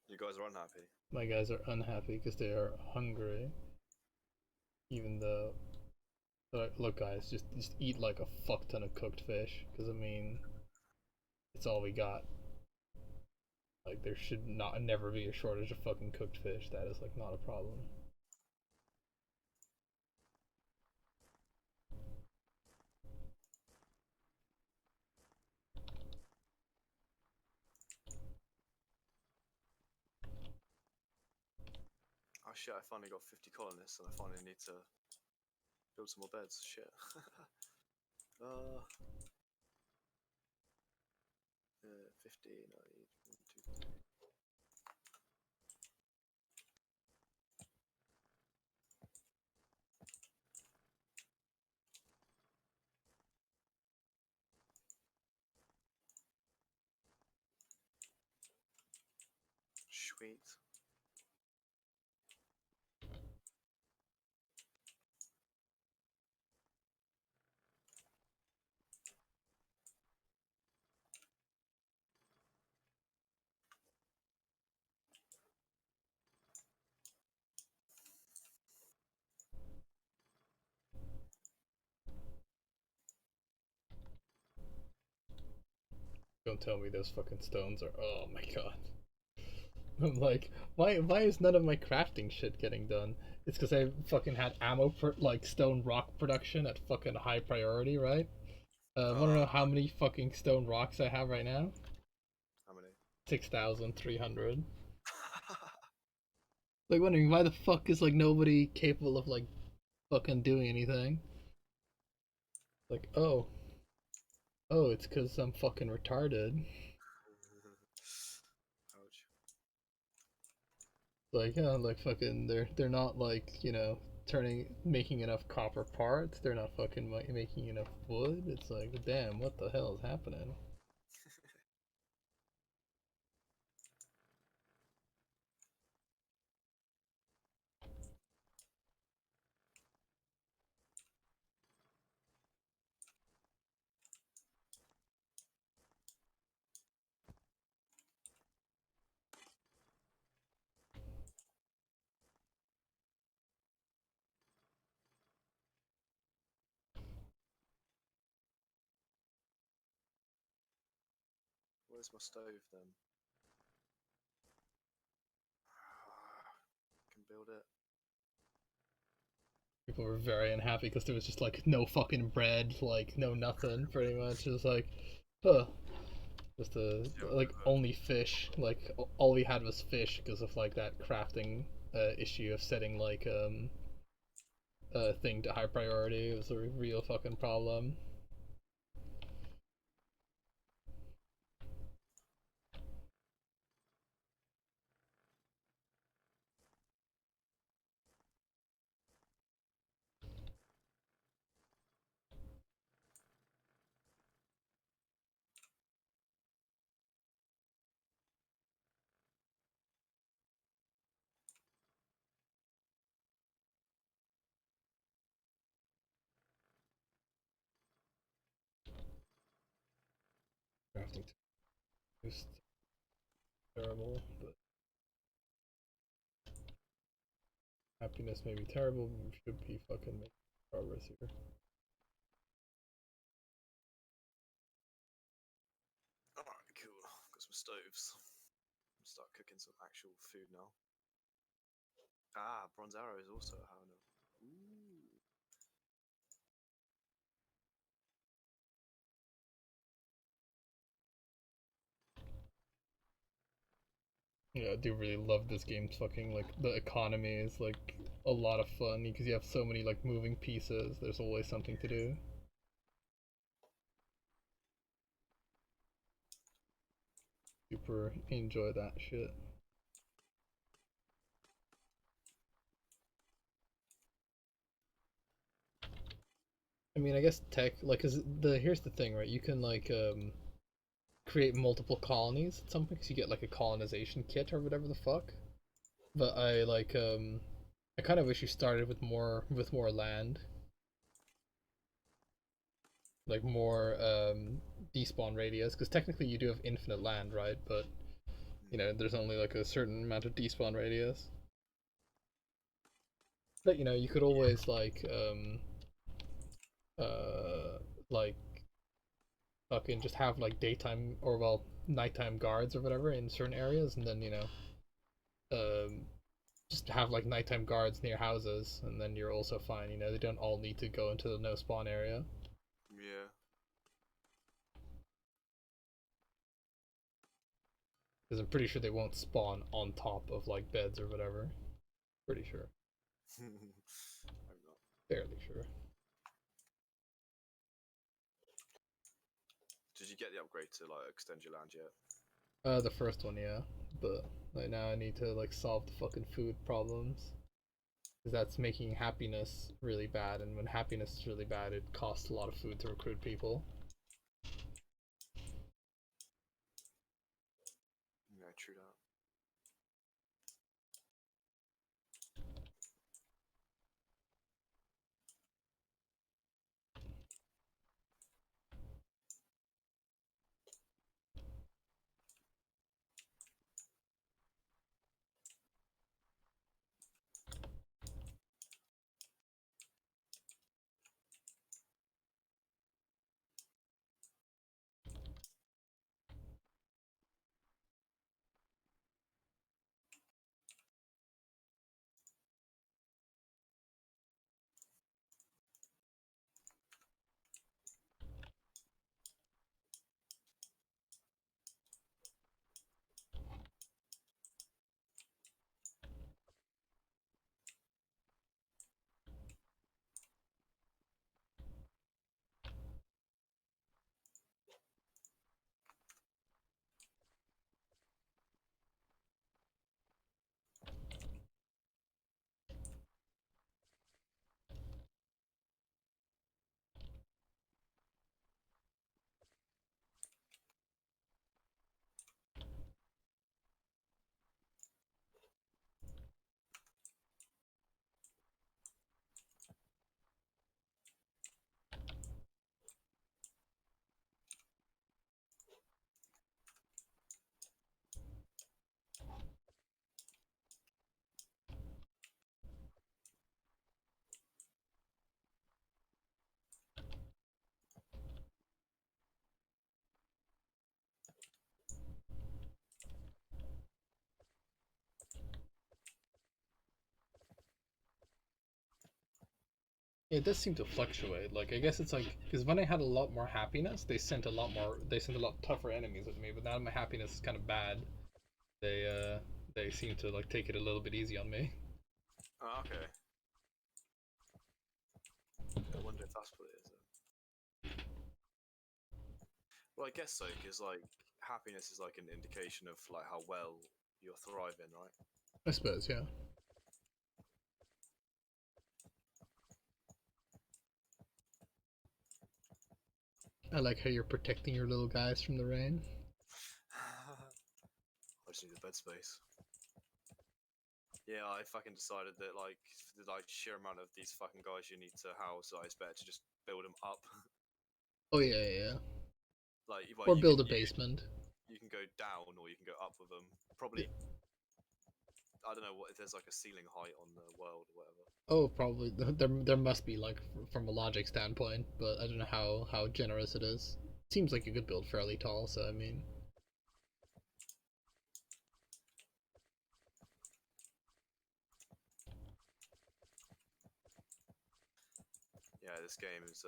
You You guys are unhappy. My guys are unhappy because they are hungry. Even though, look, guys, just eat like a fuck ton of cooked fish. Because I mean, it's all we got. Like there should not never be a shortage of fucking cooked fish. That is like not a problem. Oh shit! I finally got 50 colonists, and I finally need to build some more beds. Shit. uh. 50. No, 1, 2, 3. Sweet. Don't tell me those fucking stones are. Oh my god. I'm like, why is none of my crafting shit getting done? It's because I fucking had ammo for like stone rock production at fucking high priority, right? Wanna know how many fucking stone rocks I have right now? How many? 6,300. Like wondering why the fuck is like nobody capable of like fucking doing anything? Like, oh, it's because I'm fucking retarded. Ouch. Like, yeah, like fucking, they're not like, you know, making enough copper parts. They're not fucking making enough wood. It's like, damn, what the hell is happening? Where's my stove then? Can build it. People were very unhappy because there was just like no fucking bread, like no nothing, pretty much. It was like, huh. Just like only fish. Like all we had was fish because of like that crafting issue of setting like thing to high priority. It was a real fucking problem. Crafting is terrible, but happiness may be terrible, but we should be fucking making progress here. Alright, cool. Got some stoves. Start cooking some actual food now. Ah, bronze arrow is also a how now. Ooh. Yeah, I do really love this game's fucking like the economy is like a lot of fun because you have so many like moving pieces. There's always something to do. Super enjoy that shit. I mean, I guess tech like cuz here's the thing, right? You can like create multiple colonies at some point cuz you get like a colonization kit or whatever the fuck. But I kind of wish you started with more land. Like more despawn radius cuz technically you do have infinite land, right? But You know, there's only like a certain amount of despawn radius. But you know, you could always like fucking just have like daytime or well nighttime guards or whatever in certain areas, and then you know, just have like nighttime guards near houses, and then you're also fine. You know, they don't all need to go into the no spawn area. Yeah. Because I'm pretty sure they won't spawn on top of like beds or whatever. Pretty sure. I'm not. Fairly sure. Did you get the upgrade to like extend your land yet? The first one, yeah. But like now I need to like solve the fucking food problems. Because that's making happiness really bad, and when happiness is really bad, it costs a lot of food to recruit people. Yeah, true that. It does seem to fluctuate. Like I guess it's like because when I had a lot more happiness, they sent a lot tougher enemies at me. But now that my happiness is kind of bad, they seem to like take it a little bit easy on me. Oh, okay. I wonder if that's what it is. Then. Well, I guess so, because like happiness is like an indication of like how well you're thriving, right? I suppose, yeah. I like how you're protecting your little guys from the rain. I just need the bed space. Yeah, I fucking decided that like for the like sheer amount of these fucking guys you need to house, it's better to just build them up. Oh yeah, yeah, yeah. Like, well, Or you build can, a basement. you can go down or you can go up with them. Probably, I don't know what if there's like a ceiling height on the world or whatever. Oh, probably there must be like from a logic standpoint, but I don't know how generous it is. Seems like you could build fairly tall, so I mean. Yeah, this game is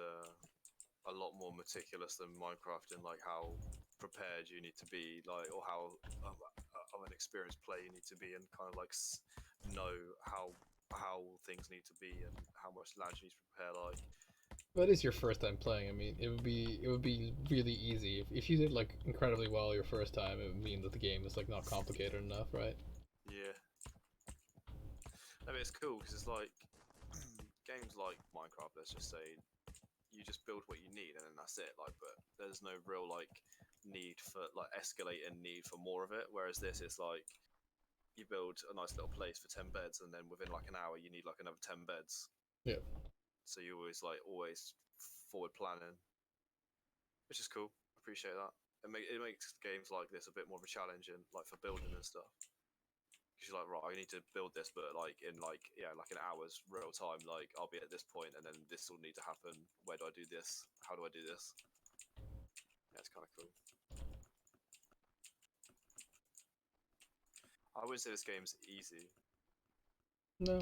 a lot more meticulous than Minecraft in like how prepared you need to be, like, or how of an experienced player you need to be, and kind of like know how things need to be and how much land you need to prepare. Like, But it is your first time playing. I mean, it would be really easy if you did like incredibly well your first time. It would mean that the game is like not complicated enough, right? yeah, I mean it's cool because it's like games like Minecraft. Let's just say you just build what you need and then that's it. Like, but there's no real like need for like escalating need for more of it. Whereas this is like you build a nice little place for 10 beds and then within like an hour you need like another 10 beds. Yeah. So you always forward planning, which is cool. Appreciate that. it makes games like this a bit more of a challenge, and like for building and stuff. Because you're like, right, I need to build this, but like in like like an hour's real time. Like I'll be at this point, and then this will need to happen. Where do I do this? How do I do this? Yeah, it's kind of cool. I would say this game's easy. No,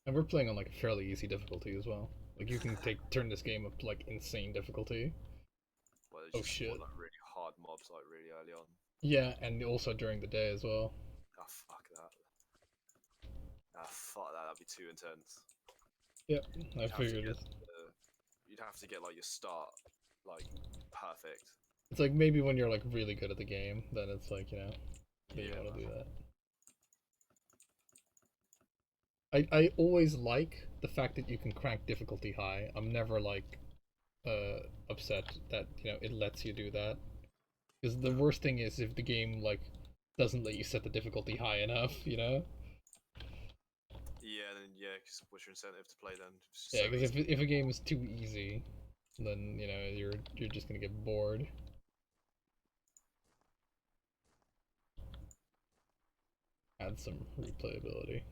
and we're playing on like a fairly easy difficulty as well. Like you can turn this game up to like insane difficulty. Well, Oh, there's just shit. like really hard mobs like really early on. Yeah, and also during the day as well. Ah, fuck that. Ah, fuck that. That'd be too intense. Yep, I You'd have to figured get it. you'd have to get like your start like perfect. It's like maybe when you're like really good at the game, then it's like then you Yeah, want to man. do that. I always like the fact that you can crank difficulty high. I'm never like upset that it lets you do that. Because the worst thing is if the game like doesn't let you set the difficulty high enough. Yeah, then because what's your incentive to play then? It's Yeah, so because easy. if a game is too easy, then you're just gonna get bored. Add some replayability.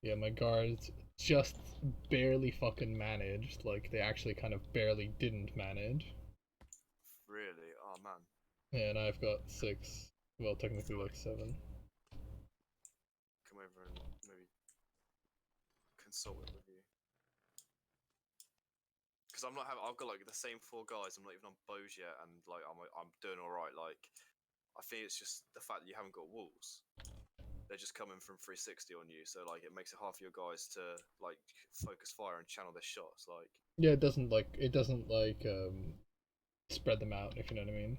Yeah, my guards just barely fucking managed. Like they actually kind of barely didn't manage. Really? Oh man. Yeah, and I've got 6. Well, technically like 7. Come over and maybe consult it with you. Because I've got like the same 4 guys. I'm not even on bows yet, and like I'm doing all right. Like I think it's just the fact that you haven't got walls. They're just coming from 360 on you, so like it makes it hard for your guys to like focus fire and channel their shots. Like Yeah, it doesn't spread them out, if you know what I mean.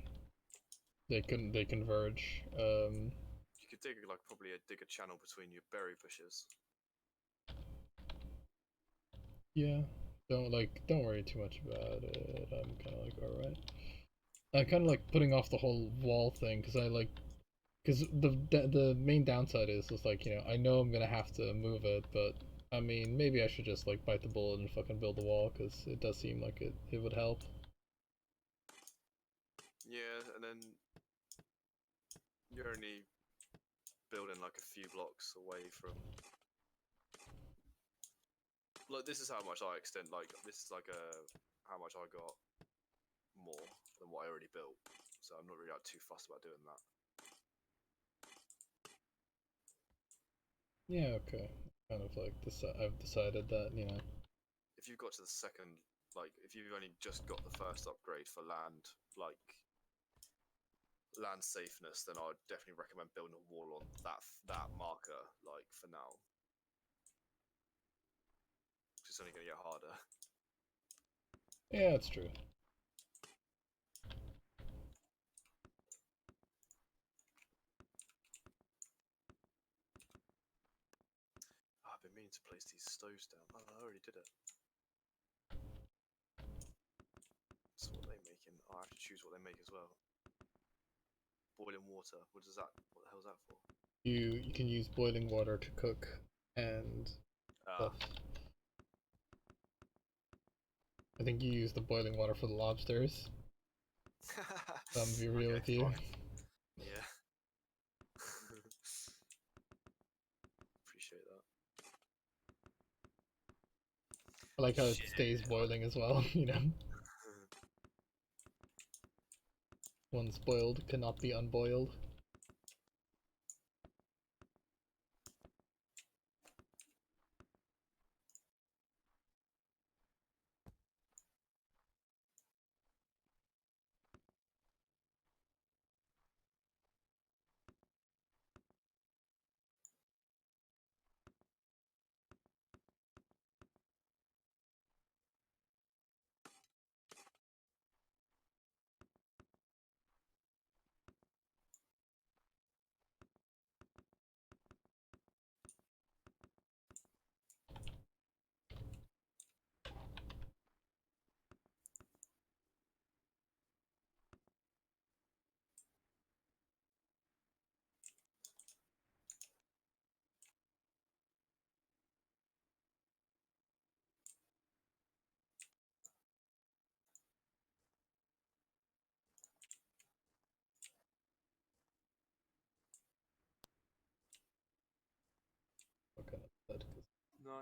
They converge. you could dig like probably dig a channel between your berry bushes. Yeah. Don't worry too much about it. I'm kind of like alright. I kind of like putting off the whole wall thing because because the main downside is like I know I'm gonna have to move it, but I mean maybe I should just like bite the bullet and fucking build the wall because it does seem like it would help. Yeah, and then you're only building like a few blocks away from. Like this is how much I extend. Like this is like how much I got more than what I already built. So I'm not really like too fussed about doing that. Yeah, okay. Kind of like I've decided that If you've got to the second, like if you've only just got the first upgrade for land, like land safeness, then I'd definitely recommend building a wall on that marker. Like for now, it's only gonna get harder. Yeah, it's true. Oh, I've been meaning to place these stoves down. Oh, I already did it. So what are they making? Oh, I have to choose what they make as well. Boiling water. What the hell is that for? You can use boiling water to cook and stuff. I think you use the boiling water for the lobsters. I'm be real with you. Fine. Yeah. Appreciate that. I like how it Shit. stays boiling as well, Once boiled cannot be unboiled. No.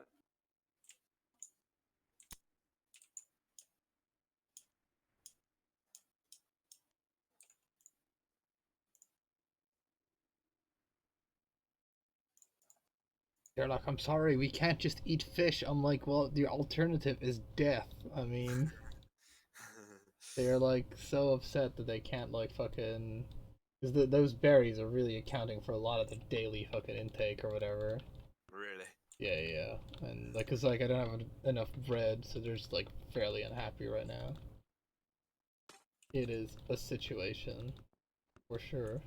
They're like, I'm sorry, we can't just eat fish. I'm like, well, the alternative is death. I mean, they're like so upset that they can't like fucking. Because those berries are really accounting for a lot of the daily fucking intake or whatever. Really? Yeah, yeah. And like, cause like I don't have enough bread, so they're just like fairly unhappy right now. It is a situation, for sure.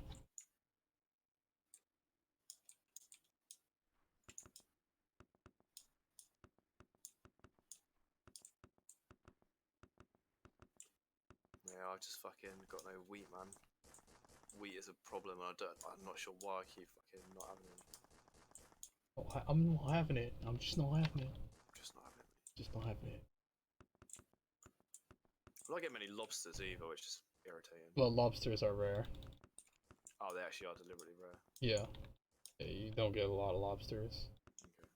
Yeah, I just fucking got no wheat, man. Wheat is a problem, and I'm not sure why I keep fucking not having it. Oh, I'm not having it. I'm just not having it. Just not having it. Just not having it. I don't get many lobsters either, which is irritating. Well, lobsters are rare. Oh, they actually are deliberately rare. Yeah. Yeah, you don't get a lot of lobsters. Okay.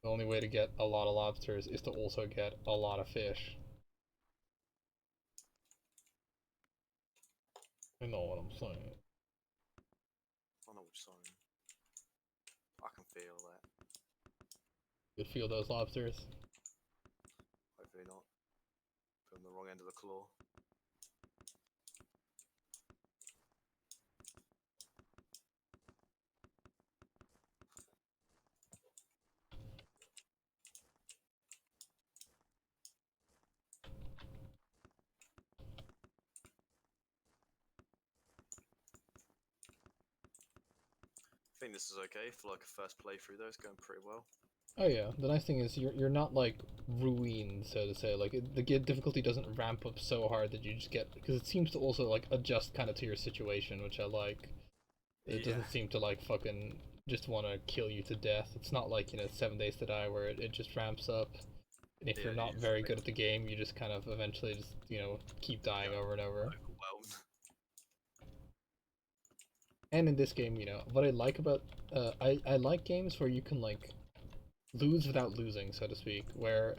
The only way to get a lot of lobsters is to also get a lot of fish. I know what I'm saying. I know what you're saying. I can feel that. You feel those lobsters? Hopefully not. Put on the wrong end of the claw. I think this is okay for like a first playthrough though, it's going pretty well. Oh yeah, the nice thing is you're not like ruined, so to say. Like the difficulty doesn't ramp up so hard that you just get, because it seems to also like adjust kind of to your situation, which I like. It doesn't seem to like fucking just want to kill you to death. It's not like 7 Days to Die where it just ramps up, and if you're Yeah, not it's very like- good at the game, you just kind of eventually just keep dying Yeah. over and over. Overwhelmed. And in this game, what I like about I like games where you can like lose without losing, so to speak. Where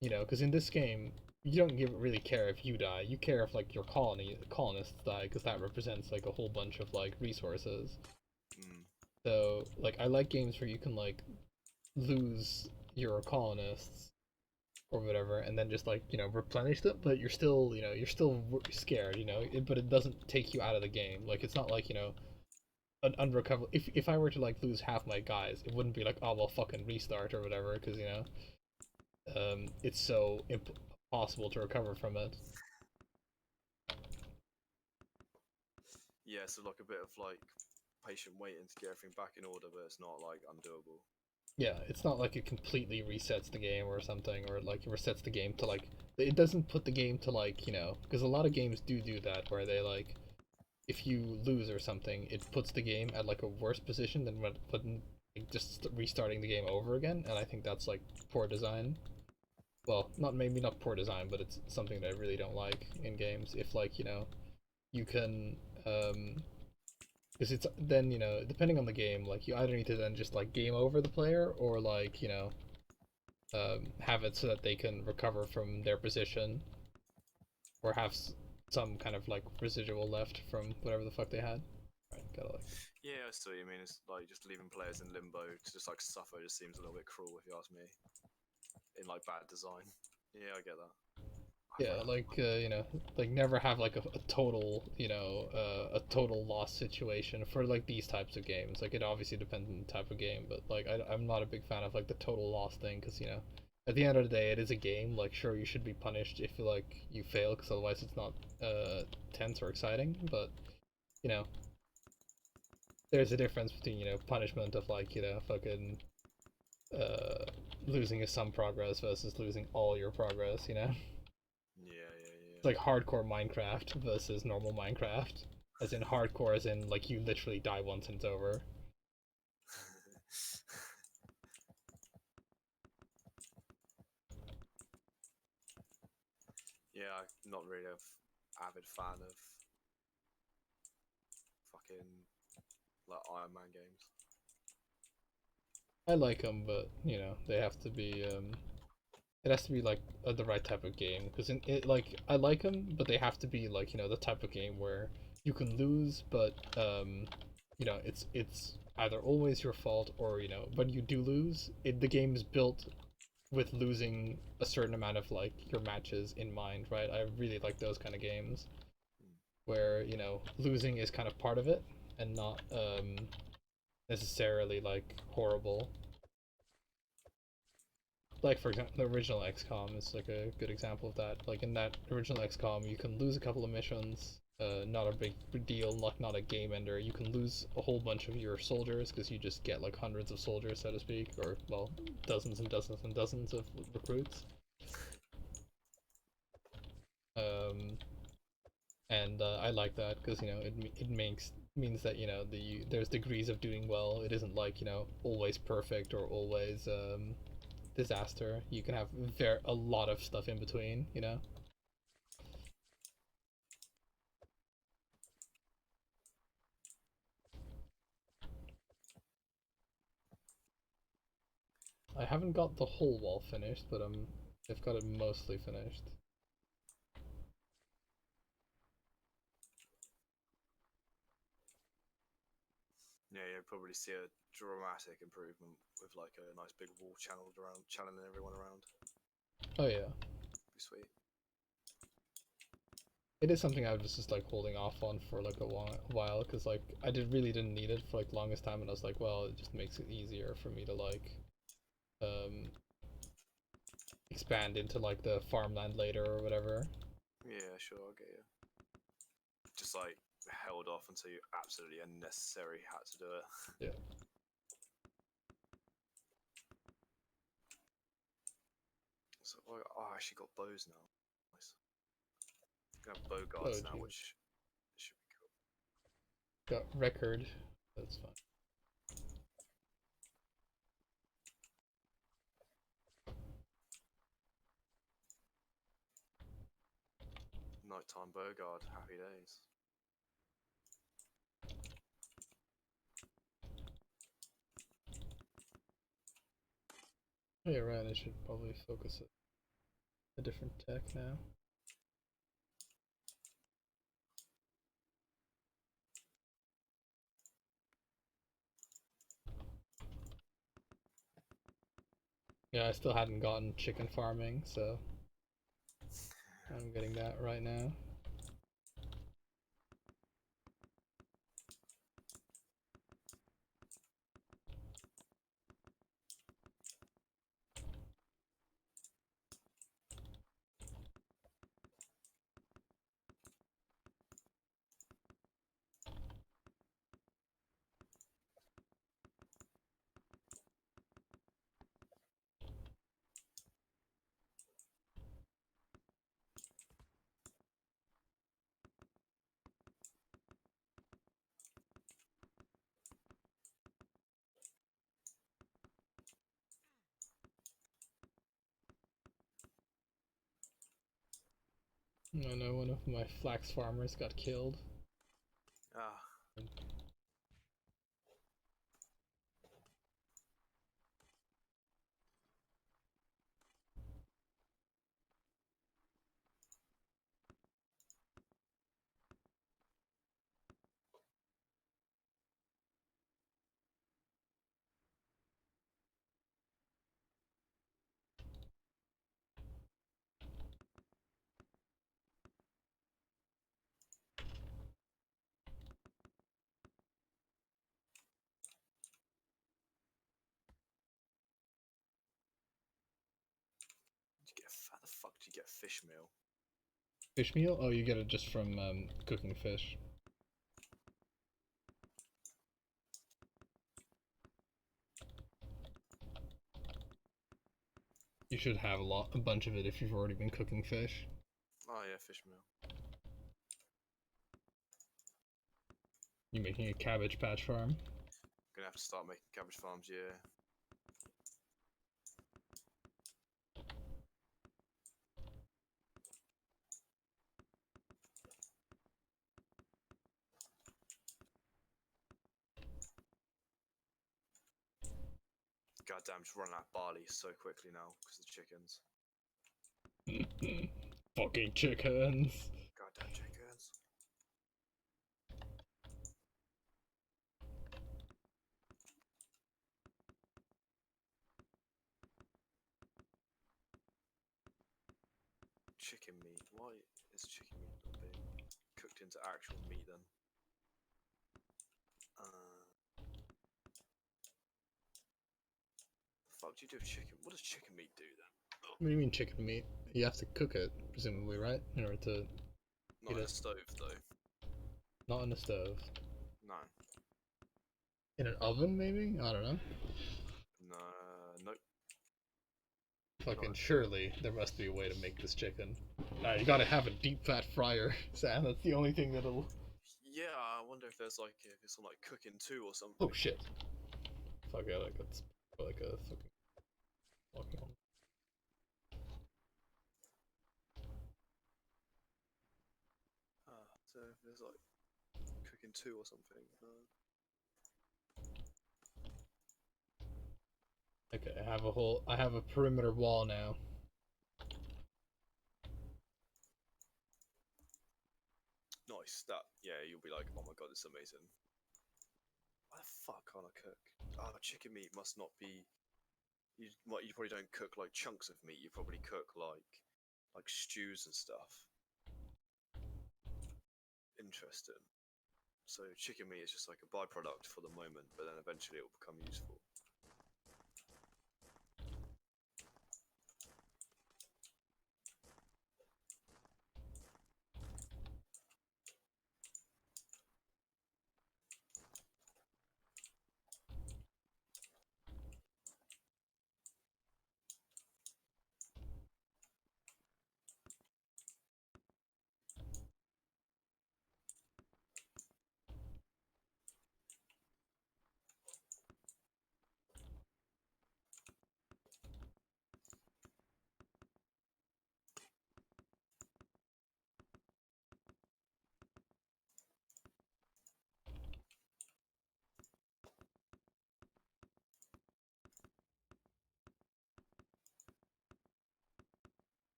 because in this game you don't really care if you die. You care if like your colonists die, because that represents like a whole bunch of like resources. Mm. So like I like games where you can like lose your colonists or whatever, and then just like replenish them, but you're still scared, but it doesn't take you out of the game. Like it's not like an unrecoverable. If I were to like lose half my guys, it wouldn't be like, oh well, fucking restart or whatever, because it's so impossible to recover from it. Yeah, so like a bit of like patient waiting to get everything back in order, but it's not like undoable. Yeah, it's not like it completely resets the game or something, or like resets the game to like, it doesn't put the game to like, because a lot of games do that, where they like, if you lose or something, it puts the game at like a worse position than when just restarting the game over again, and I think that's like poor design. Well, maybe not poor design, but it's something that I really don't like in games. If like you can because it's then depending on the game, like you either need to then just like game over the player, or like have it so that they can recover from their position, or have some kind of like residual left from whatever the fuck they had. Right, gotta like. Yeah, I see what you mean. It's like just leaving players in limbo to just like suffer just seems a little bit cruel, if you ask me. In like bad design. Yeah, I get that. Yeah, like like never have like a total a total loss situation for like these types of games. Like it obviously depends on the type of game, but like I'm not a big fan of like the total loss thing, because at the end of the day it is a game. Like sure, you should be punished if like you fail, because otherwise it's not tense or exciting. But there's a difference between punishment of like fucking losing some progress versus losing all your progress. Yeah. It's like hardcore Minecraft versus normal Minecraft. As in hardcore, as in like you literally die once and it's over. Yeah, I'm not really a avid fan of fucking like Iron Man games. I like them, but you know they have to be. It has to be like the right type of game because like I like them, but they have to be like the type of game where you can lose, but it's either always your fault or when you do lose, the game is built with losing a certain amount of like your matches in mind, right? I really like those kind of games where losing is kind of part of it and not necessarily like horrible. Like for example, the original XCOM is like a good example of that. Like in that original XCOM, you can lose a couple of missions, not a big deal, like not a game ender. You can lose a whole bunch of your soldiers because you just get like hundreds of soldiers, so to speak, or well, dozens and dozens and dozens of recruits. Um, and I like that because it means that there's degrees of doing well. It isn't like always perfect or always disaster. You can have a lot of stuff in between, I haven't got the whole wall finished, but I've got it mostly finished. Yeah, you'll probably see a dramatic improvement with like a nice big wall channeled around, channeling everyone around. Oh yeah, Be sweet. it is something I was just like holding off on for like a while because like I really didn't need it for like longest time, and I was like, well, it just makes it easier for me to like um expand into like the farmland later or whatever. Yeah, sure, I'll get you. Just like held off until you absolutely unnecessary had to do it. Yeah. So I actually got bows now. Nice. Gonna have bow Oh, guards now, geez. which should be cool. Got record. That's fine. Nighttime bow guard, happy days. Oh, yeah, right. I should probably focus a different tech now. Yeah, I still hadn't gotten chicken farming, so I'm getting that right now. I know one of my flax farmers got killed. Ah, how the fuck do you get fish meal? Fish meal? Oh, you get it just from cooking fish. You should have a bunch of it if you've already been cooking fish. Oh yeah, fish meal. You making a cabbage patch farm? Gonna have to start making cabbage farms, yeah. Goddamn, just running out of barley so quickly now because of the chickens. Fucking chickens. Goddamn chickens. Chicken meat. Why is chicken meat not being cooked into actual meat then? Fuck do you do with chicken? What does chicken meat do then? What do you mean chicken meat? You have to cook it, presumably, right? In order to Not Eat in a it. stove though. not on the stove. No. In an oven, maybe? I don't know. No. Nope. Fucking Right. surely there must be a way to make this chicken. You gotta have a deep fat fryer, Sam. That's the only thing that'll. Yeah, I wonder if there's like if it's on like cooking too or something. Oh shit! Fuck yeah, like that's like a fucking walking on. So if there's like cooking too or something. Okay, I have a perimeter wall now. Nice. That yeah, you'll be like, oh my god, this is amazing. Why the fuck can't I cook? Chicken meat must not be. You probably don't cook like chunks of meat. You probably cook like stews and stuff. Interesting. So chicken meat is just like a byproduct for the moment, but then eventually it will become useful.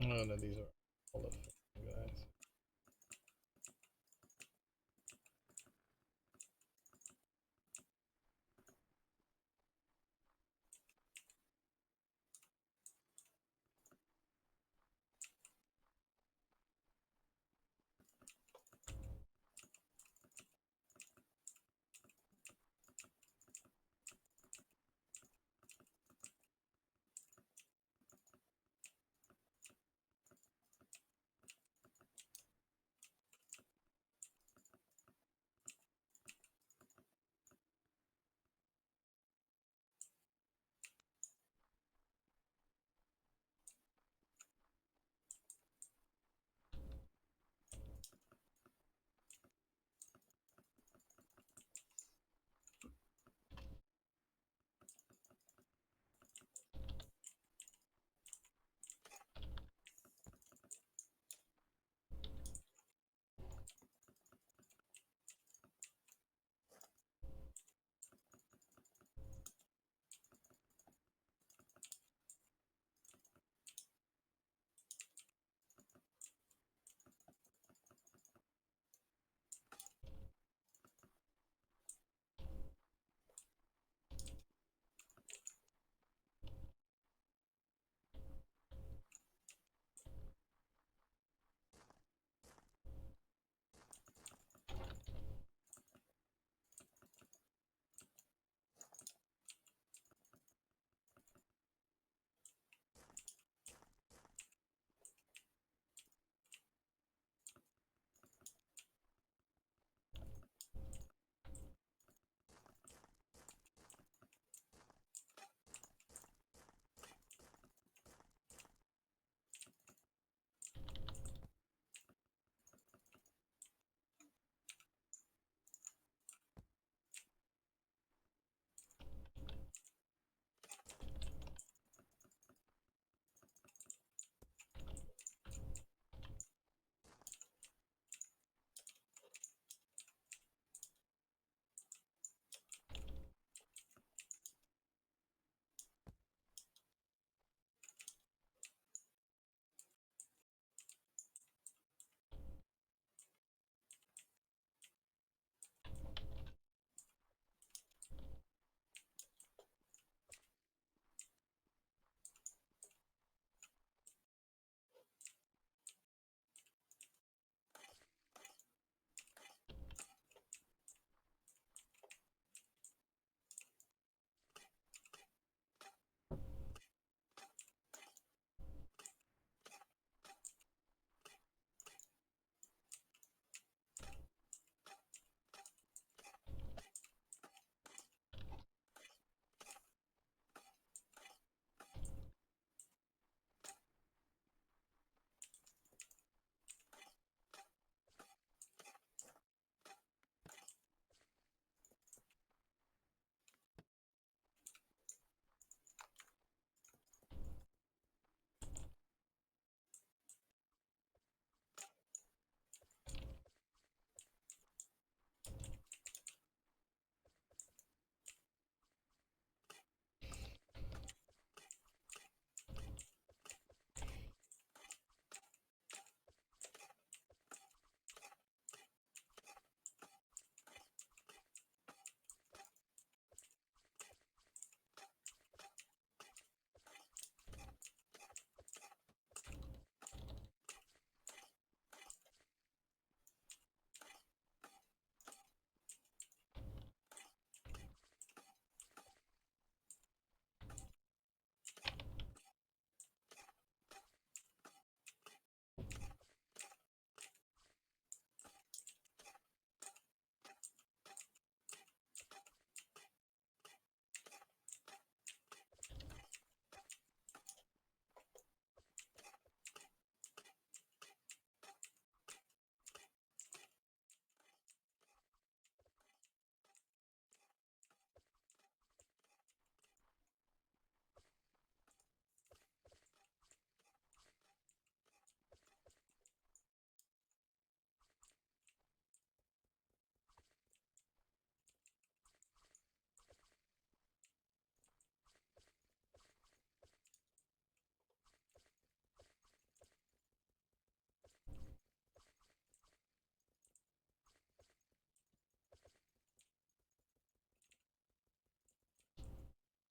Oh no, these are all the fucking guys.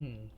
Hmm.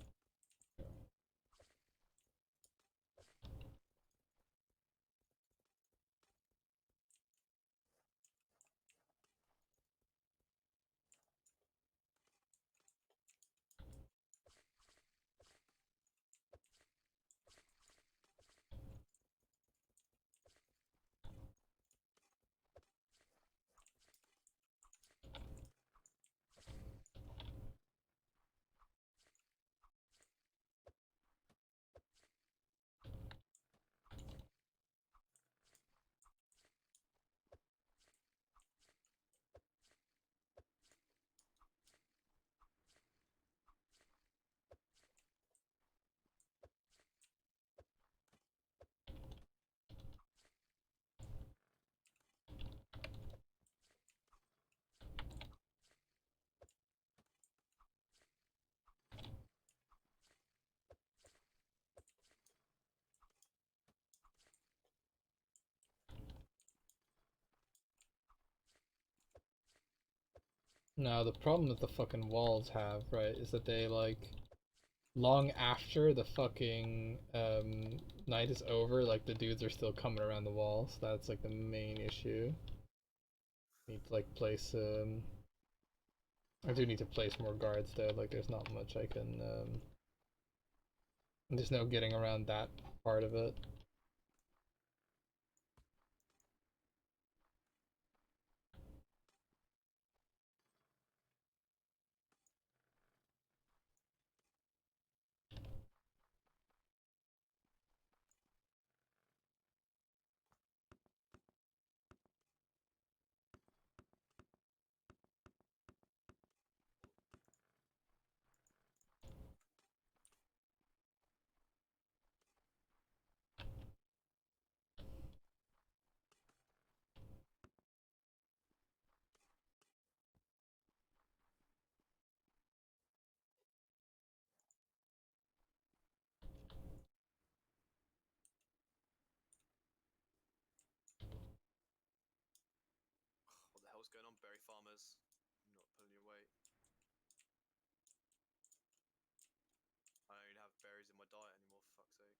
Now the problem that the fucking walls have, right, is that they like long after the fucking night is over, like the dudes are still coming around the walls. That's like the main issue. Need to like place I do need to place more guards though, like there's not much I can there's no getting around that part of it. What the hell's going on, berry farmers? I'm not pulling your weight. I don't even have berries in my diet anymore, for fuck's sake.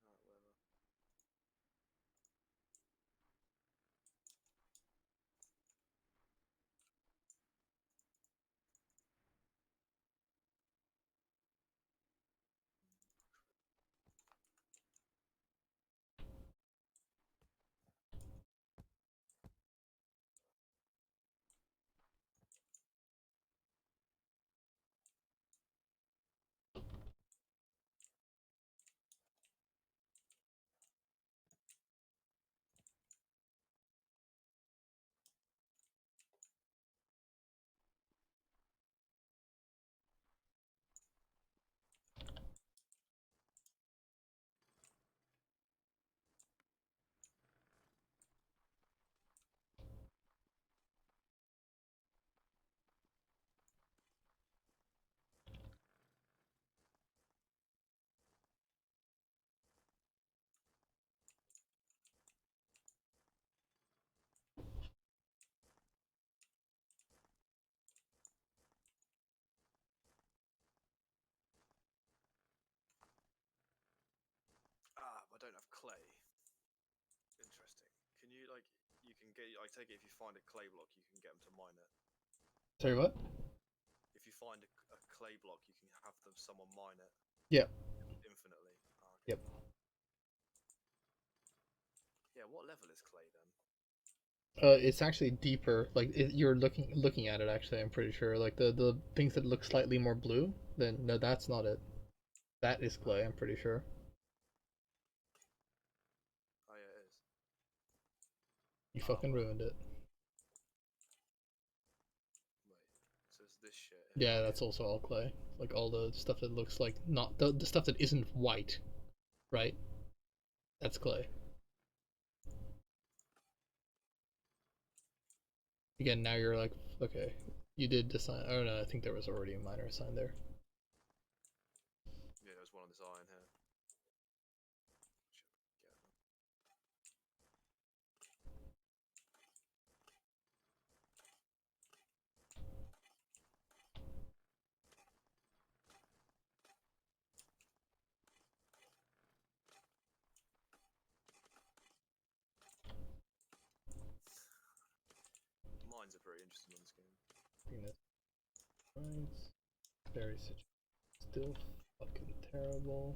Alright, whatever. Ah, I don't have clay. Interesting. Can you like you can get? I take it if you find a clay block, you can get them to mine it. Sorry, what? If you find a clay block, you can have them someone mine it. Yeah. Infinitely. Ah, okay. Yep. Yeah. What level is clay then? It's actually deeper. Like you're looking at it. Actually, I'm pretty sure. Like the things that look slightly more blue. Then no, that's not it. That is clay. I'm pretty sure. Oh yeah, it is. You fucking ruined it. Wait. So it's this shit. Here. Yeah, that's also all clay. Like all the stuff that looks like not the stuff that isn't white, right? That's clay. Again, now you're like, okay, you did design. Oh no, I think there was already a miner assigned there. Yeah, there's one on this iron here. designs are pretty interesting on this game. Right. Very still fucking terrible.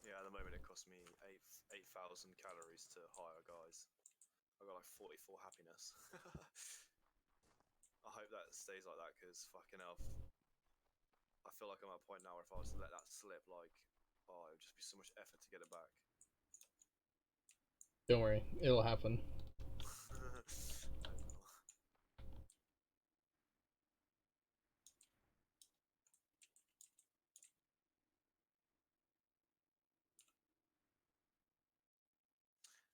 Yeah, at the moment it costs me 8,000 calories to hire guys. I got like 44 happiness. I hope that stays like that because fucking hell, I feel like I'm at a point now where if I was to let that slip, like, oh, it would just be so much effort to get it back. Don't worry, it'll happen.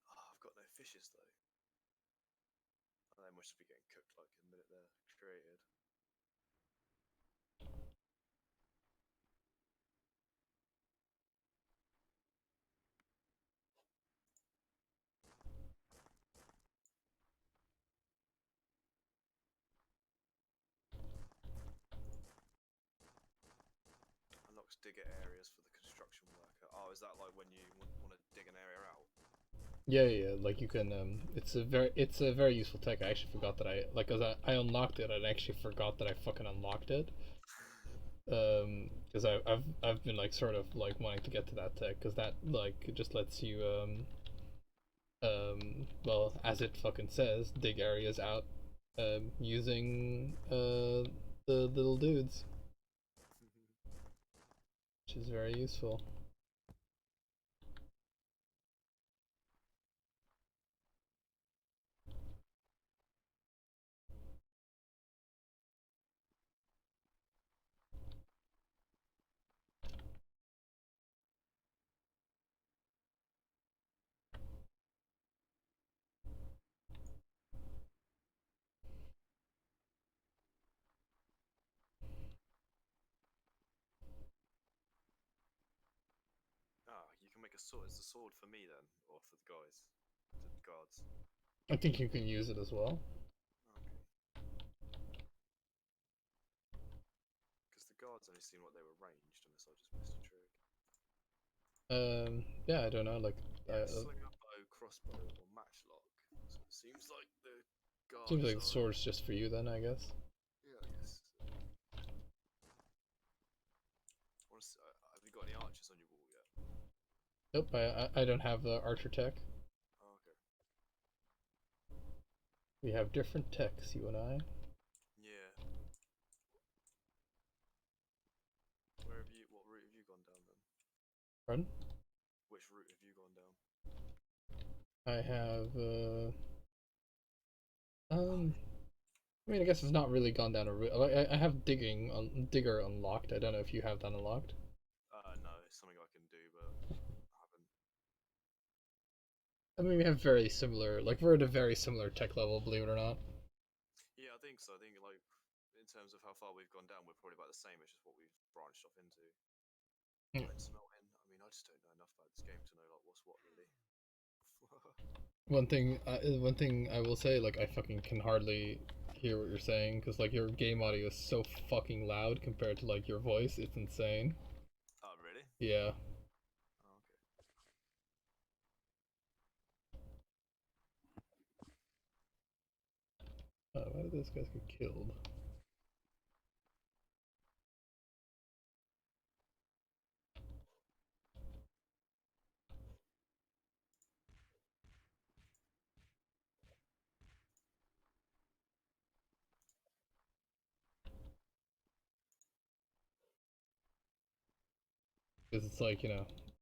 Oh, I've got no fishes though. Oh, they must be getting cooked like the minute they're created. Unlocks digger areas for the construction worker. Oh, is that like when you want to dig an area out? Yeah, like you can. It's a very useful tech. I actually forgot that cause I unlocked it and I actually forgot that I fucking unlocked it. Because I've been like sort of like wanting to get to that tech because that like just lets you well, as it fucking says, dig areas out using the little dudes, which is very useful. Ah, you can make a sword. Is the sword for me then, or for the guys, the guards? I think you can use it as well. Okay. Because the guards only seemed like they were ranged, unless I just missed a trick. Yeah, I don't know. Like, Yeah, slinger, bow, crossbow, or matchlock. So it seems like the guards. seems like the are- sword's just for you then, I guess. Yeah, I guess. Have you got any archers on your wall yet? Nope, I don't have the archer tech. Oh, okay. We have different techs, you and I. Yeah. What route have you gone down then? Pardon? Which route have you gone down? I have I mean, I guess it's not really gone down a route. I have digger unlocked. I don't know if you have that unlocked. No, it's something I can do, but I haven't. I mean, we have very similar, like we're at a very similar tech level, believe it or not. Yeah, I think so. I think like in terms of how far we've gone down, we're probably about the same. It's just what we've branched off into. Hmm. It's melting. I mean, I just don't know enough about this game to know like what's what really. One thing I will say, like I fucking can hardly hear what you're saying because like your game audio is so fucking loud compared to like your voice. It's insane. Oh, really? Yeah. Oh, okay. Why did those guys get killed? Because it's like,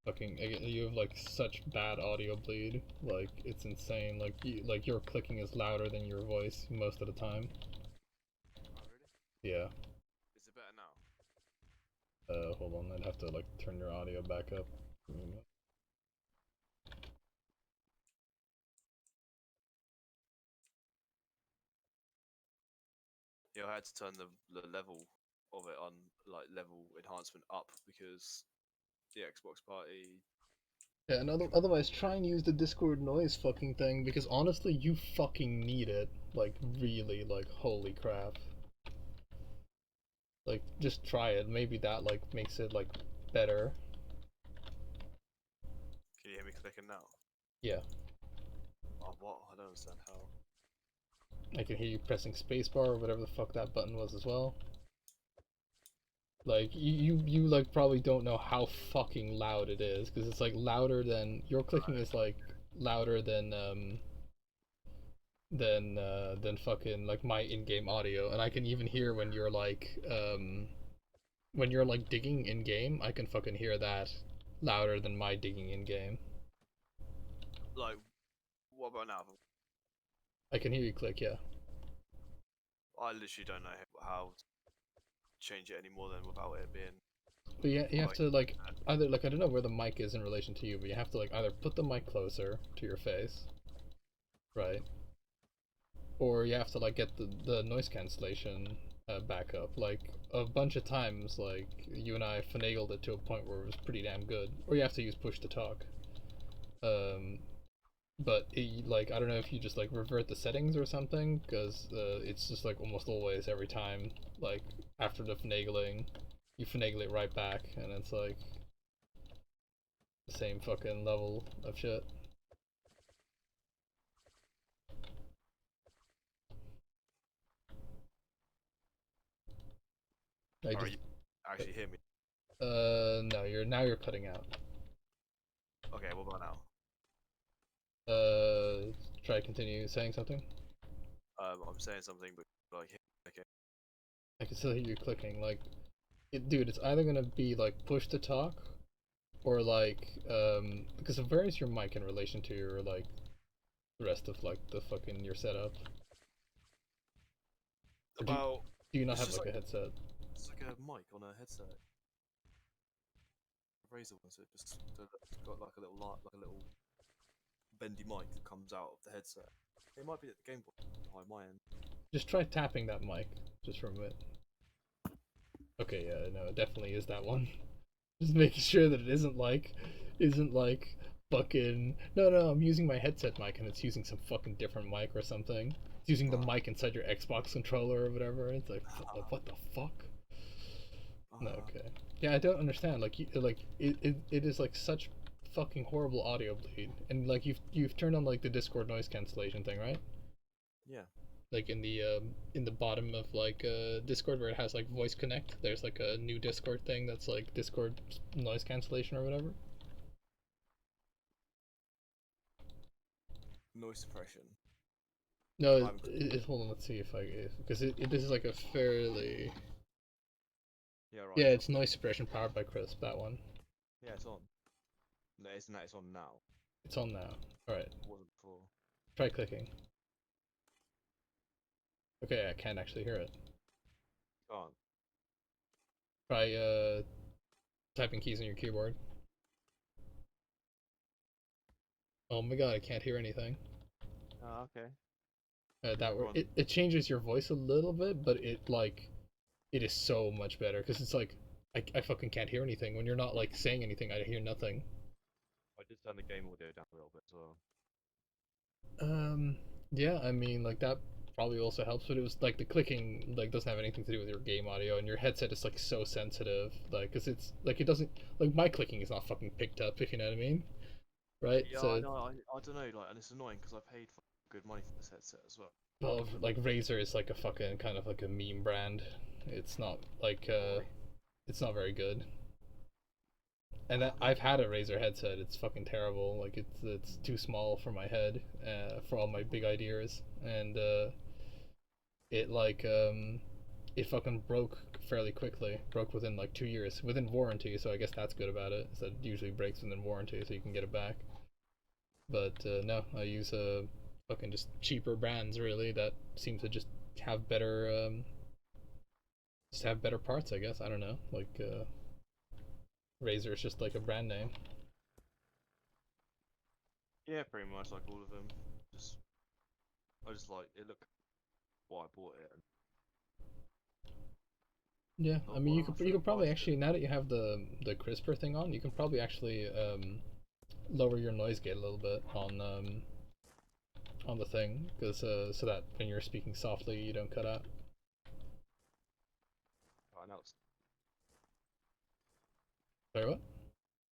fucking, you have like such bad audio bleed. Like, it's insane. Like your clicking is louder than your voice most of the time. Oh, really? Yeah. Is it better now? Hold on, I'd have to like turn your audio back up. Yeah, I had to turn the level of it on, like level enhancement up, because the Xbox party. Yeah, and otherwise, try and use the Discord noise fucking thing because honestly, you fucking need it. Like, really, like, holy crap. Like, just try it. Maybe that, like, makes it, like, better. Can you hear me clicking now? Yeah, Oh, what? I don't understand how. I can hear you pressing spacebar or whatever the fuck that button was as well. Like, you like, probably don't know how fucking loud it is because it's, like, louder than. Your clicking is, like, louder than fucking like my in-game audio, and I can even hear when you're like digging in game. I can fucking hear that louder than my digging in game. Like, what about now? I can hear you click, yeah. I literally don't know how to change it any more than without it being. But you have Like, to like either like I don't know where the mic is in relation to you, but you have to like either put the mic closer to your face, right? Or you have to like get the noise cancellation back up. Like a bunch of times, like you and I finagled it to a point where it was pretty damn good. Or you have to use push to talk. Um, but like I don't know if you just like revert the settings or something, because it's just like almost always every time like after the finagling, you finagle it right back, and it's like the same fucking level of shit. I or just you actually hear me? no, you're cutting out. Okay, what about now? Try continue saying something. I'm saying something, but like, okay. I can still hear you clicking. Like, dude, it's either gonna be like push to talk, or like because of where is your mic in relation to your like the rest of like the fucking your setup? Or About do you not it's have just like a headset? it's like a mic on a headset. A Razer one, so it's got like a little light, like a little bendy mic that comes out of the headset. It might be at the Game Boy behind my end. Just try tapping that mic just for a minute. Okay, yeah, no, it definitely is that one. Just making sure that it isn't like fucking no, I'm using my headset mic and it's using some fucking different mic or something. It's using the mic inside your Xbox controller or whatever. It's like what the fuck? No, okay. Yeah, I don't understand. Like, it is like such fucking horrible audio bleed, and like you've turned on like the Discord noise cancellation thing, right? Yeah. Like in the bottom of like Discord where it has like voice connect, there's like a new Discord thing that's like Discord noise cancellation or whatever. Noise suppression. No, I'm- hold on, let's see if because this is like a fairly Yeah, right. yeah, it's noise suppression powered by Crisp, that one. Yeah, it's on. No, isn't that? It's on now. It's on now. All right, It wasn't before. try clicking. Okay, I can't actually hear it. Can't. Try typing keys on your keyboard. Oh my god, I can't hear anything. Oh, okay. It changes your voice a little bit, but it is so much better because it's like I fucking can't hear anything when you're not like saying anything. I hear nothing. I did turn the game audio down a little bit as well. Yeah, I mean like that probably also helps, but it was like the clicking like doesn't have anything to do with your game audio, and your headset is like so sensitive, like because it's like it doesn't like my clicking is not fucking picked up, if you know what I mean, right? Yeah, So I know. I don't know. Like, and it's annoying because I paid good money for this headset as well. well, like Razer is like a fucking kind of like a meme brand. It's not like it's not very good. And I've had a Razer headset. It's fucking terrible. Like it's too small for my head, for all my big ideas, and it like it fucking broke fairly quickly. Broke within like 2 years, within warranty. So I guess that's good about it. Is that it usually breaks within warranty, so you can get it back. But no, I use fucking just cheaper brands really that seem to have better just have better parts. I guess I don't know. Like Razer is just like a brand name. Yeah, pretty much like all of them. I just like it. Look, why I bought it. And Yeah, I Not mean, one I you should could probably watch actually, it. now that you have the CRISPR thing on, you can probably actually lower your noise gate a little bit on the thing, because so that when you're speaking softly, you don't cut out. Cutting out. Sorry, what?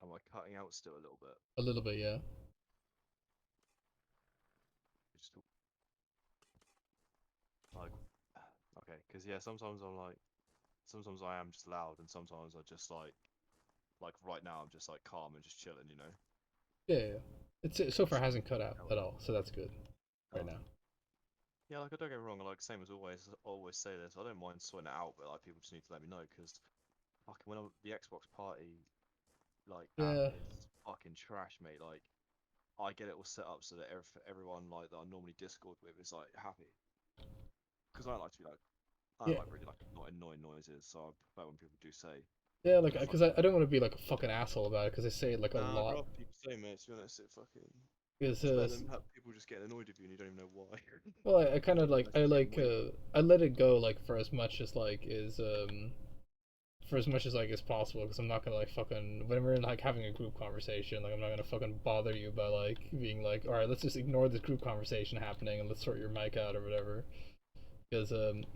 Am I cutting out still a little bit? A little bit, yeah. Just like, okay, because yeah, sometimes I'm like, sometimes I am just loud, and sometimes I just like right now I'm just like calm and just chilling, you know. Yeah, yeah. It so far Just hasn't cut out out. at all, so that's good right Oh. now. Yeah, like I don't get me wrong, like same as always say this. I don't mind sorting it out, but like people just need to let me know because fucking when the Xbox party like Yeah. app is fucking trash, mate. Like I get it all set up so that everyone like that I normally Discord with is like happy because I don't like to be like I Yeah. don't like really like not annoying noises, so I prefer when people do say. Yeah, like, Fuck. because I don't want to be like a fucking asshole about it, because I say it like a Nah, I'd lot. rather people say, mate. To be honest, it fucking. Because It's better than have people just getting annoyed with you and you don't even know why. well, I kind of like Unless you're getting way- I let it go like for as much as like is for as much as like is possible, because I'm not gonna like fucking when we're like having a group conversation, like I'm not gonna fucking bother you by like being like, all right, let's just ignore this group conversation happening and let's sort your mic out or whatever. Because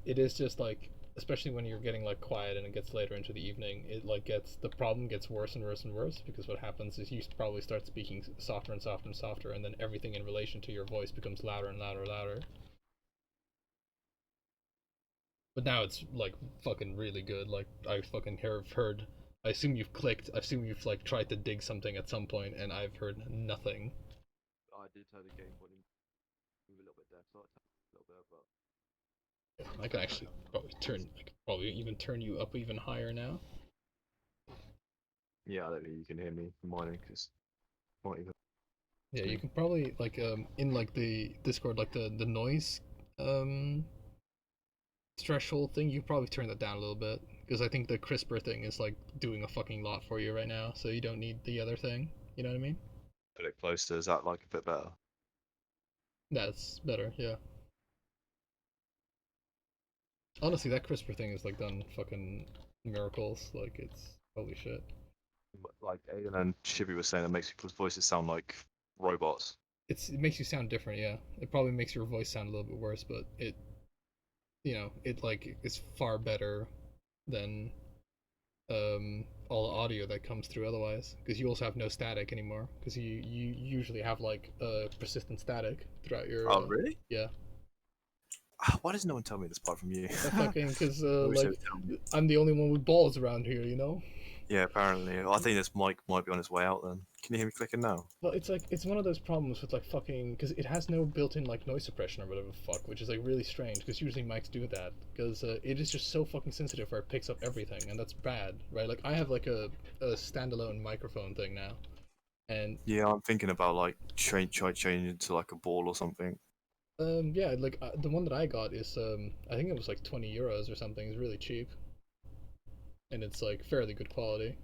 it is just like, especially when you're getting like quiet and it gets later into the evening, it like gets the problem gets worse and worse and worse, because what happens is you probably start speaking softer and softer and softer, and then everything in relation to your voice becomes louder and louder and louder. But now it's like fucking really good. Like I fucking have heard. I assume you've clicked. I assume you've like tried to dig something at some point, and I've heard nothing. I did turn the game volume move a little bit there, so I turned a little bit, but I can actually probably turn. I could probably even turn you up even higher now. yeah, I don't think you can hear me mining because not even. Yeah, you can probably like in like the Discord, like the noise um threshold thing, you probably turn that down a little bit, because I think the CRISPR thing is like doing a fucking lot for you right now, so you don't need the other thing. You know what I mean? Put it closer. Is that like a bit better? That's better, yeah. Honestly, that CRISPR thing is like done fucking miracles. Like it's holy shit. But, like Aiden and Shibby was saying, that makes people's voices sound like robots. It makes you sound different, yeah. It probably makes your voice sound a little bit worse, but it like is far better than all the audio that comes through otherwise, because you also have no static anymore, because you usually have like persistent static throughout your Oh, really? yeah. Why does no one tell me this apart from you? Fucking because I wish they like would tell me. I'm the only one with balls around here, you know. Yeah, apparently. I think this mic might be on its way out then. Can you hear me clicking now? Well, it's like it's one of those problems with like fucking, because it has no built-in like noise suppression or whatever the fuck, which is like really strange, because usually mics do that, because it is just so fucking sensitive where it picks up everything, and that's bad, right? Like I have like a standalone microphone thing now, and Yeah, I'm thinking about like try changing to like a ball or something. yeah, like the one that I got is I think it was like 20 euros or something. It's really cheap, and it's like fairly good quality.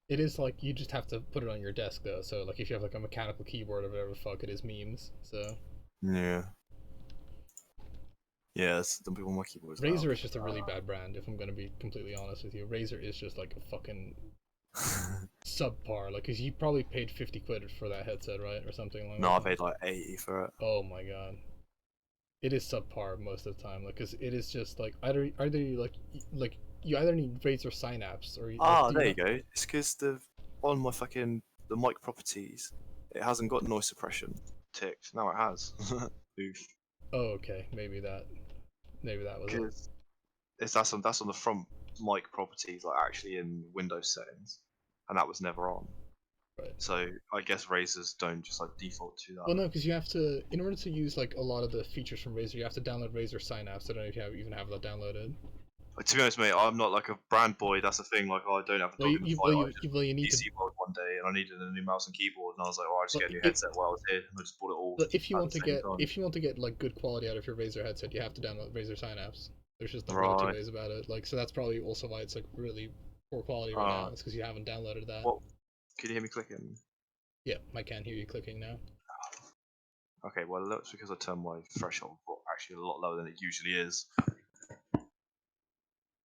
It is like you just have to put it on your desk though. So like if you have like a mechanical keyboard or whatever the fuck, it is memes. So Yeah. Yeah, that's the people on my keyboards now. Razer is just a really bad brand. If I'm gonna be completely honest with you, Razer is just like a fucking subpar. Like, cause you probably paid 50 quid for that headset, right, or something like No, I that. paid like 80 for it. Oh my god. It is subpar most of the time, like, cause it is just like either like you either need Razer Synapse or Ah, there you go. It's because on my fucking the mic properties, it hasn't got noise suppression ticked. Now it has. Oof. Oh, okay, maybe that was it. Because that's on the front mic properties, like actually in Windows settings, and that was never on. Right. So I guess Razers don't just like default to that. Well, no, because you have to, in order to use like a lot of the features from Razer, you have to download Razer Synapse. I don't know if you even have that downloaded. To be honest, mate, I'm not like a brand boy. That's the thing. Like, I don't have a Well, dog in the fight. I just you need to. PC World one day, and I needed a new mouse and keyboard, and I was like, oh, I just Well, get a new if- headset while I was here, and I just bought it all. But if you at want the to same get time. like good quality out of your Razer headset, you have to download Razer Synapse. There's just no really two Right. ways about it. Like, so that's probably also why it's like really poor quality right now. It's because you haven't downloaded that. What? Can you hear me clicking? Yeah, I can hear you clicking now. Okay, well, it looks because I turned my threshold actually a lot lower than it usually is.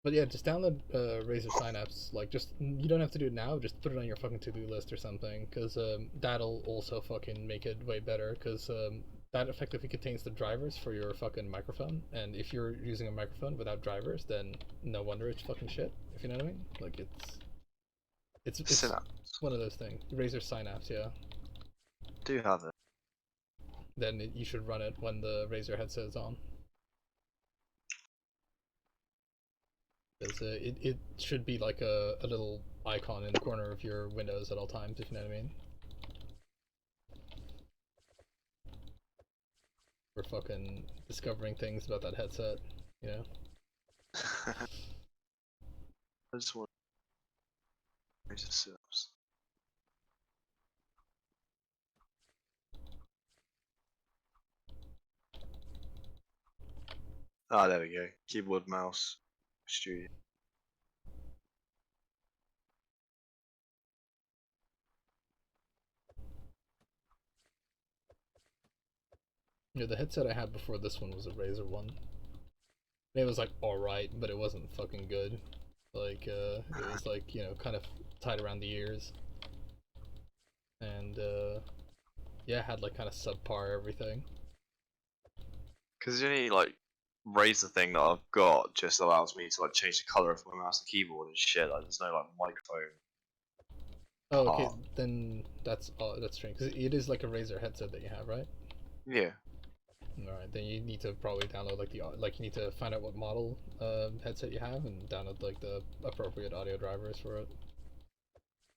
But yeah, just download Razer Synapse. Like, just you don't have to do it now. Just put it on your fucking to-do list or something, because that'll also fucking make it way better. Because that effectively contains the drivers for your fucking microphone. And if you're using a microphone without drivers, then no wonder it's fucking shit. If you know what I mean? Like, it's Synapse. one of those things. Razer Synapse, yeah. Do have it. Then you should run it when the Razer headset is on. Because it should be like a little icon in the corner of your windows at all times, if you know what I mean. We're fucking discovering things about that headset, you know? I just want to sit-ups. Ah, there we go. Keyboard, mouse, studio. Yeah, the headset I had before this one was a Razer one. It was like alright, but it wasn't fucking good. Like, it was like, you know, kind of tied around the ears. And, yeah, had like kind of subpar everything. Because the only like Razer thing that I've got just allows me to like change the color of my mouse and keyboard and shit. Like, there's no like microphone. Oh, okay, Oh. then that's strange. Because it is like a Razer headset that you have, right? Yeah. Alright, then you need to probably download like you need to find out what model headset you have and download like the appropriate audio drivers for it.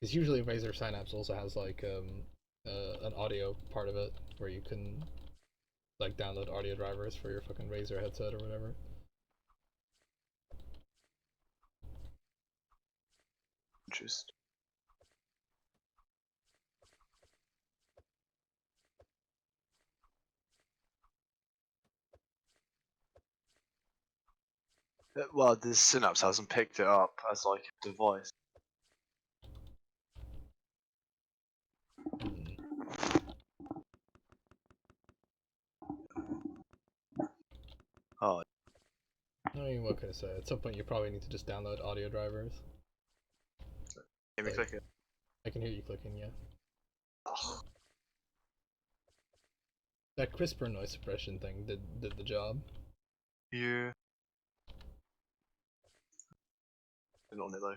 Because usually Razer Synapse also has like an audio part of it where you can like download audio drivers for your fucking Razer headset or whatever. Interesting. Well, this Synapse hasn't picked it up as like a device. Oh, I mean, what can I say? At some point, you probably need to just download audio drivers. let me Like- click it. I can hear you clicking, yeah. Ugh. That CRISPR noise suppression thing did the job. Yeah. Not on it though.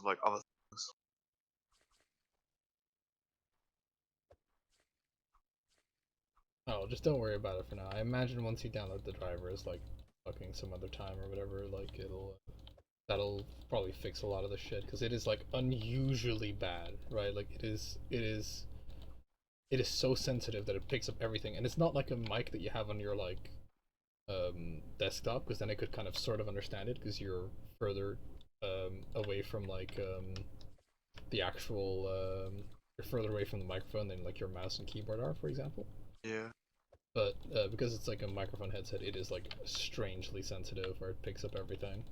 Like other things. Oh, just don't worry about it for now. I imagine once you download the drivers, like fucking some other time or whatever, like that'll probably fix a lot of the shit because it is like unusually bad, right? Like it is so sensitive that it picks up everything, and it's not like a mic that you have on your like desktop, because then it could kind of sort of understand it because you're further away from like the actual you're further away from the microphone than like your mouse and keyboard are, for example. Yeah. But because it's like a microphone headset, it is like strangely sensitive where it picks up everything.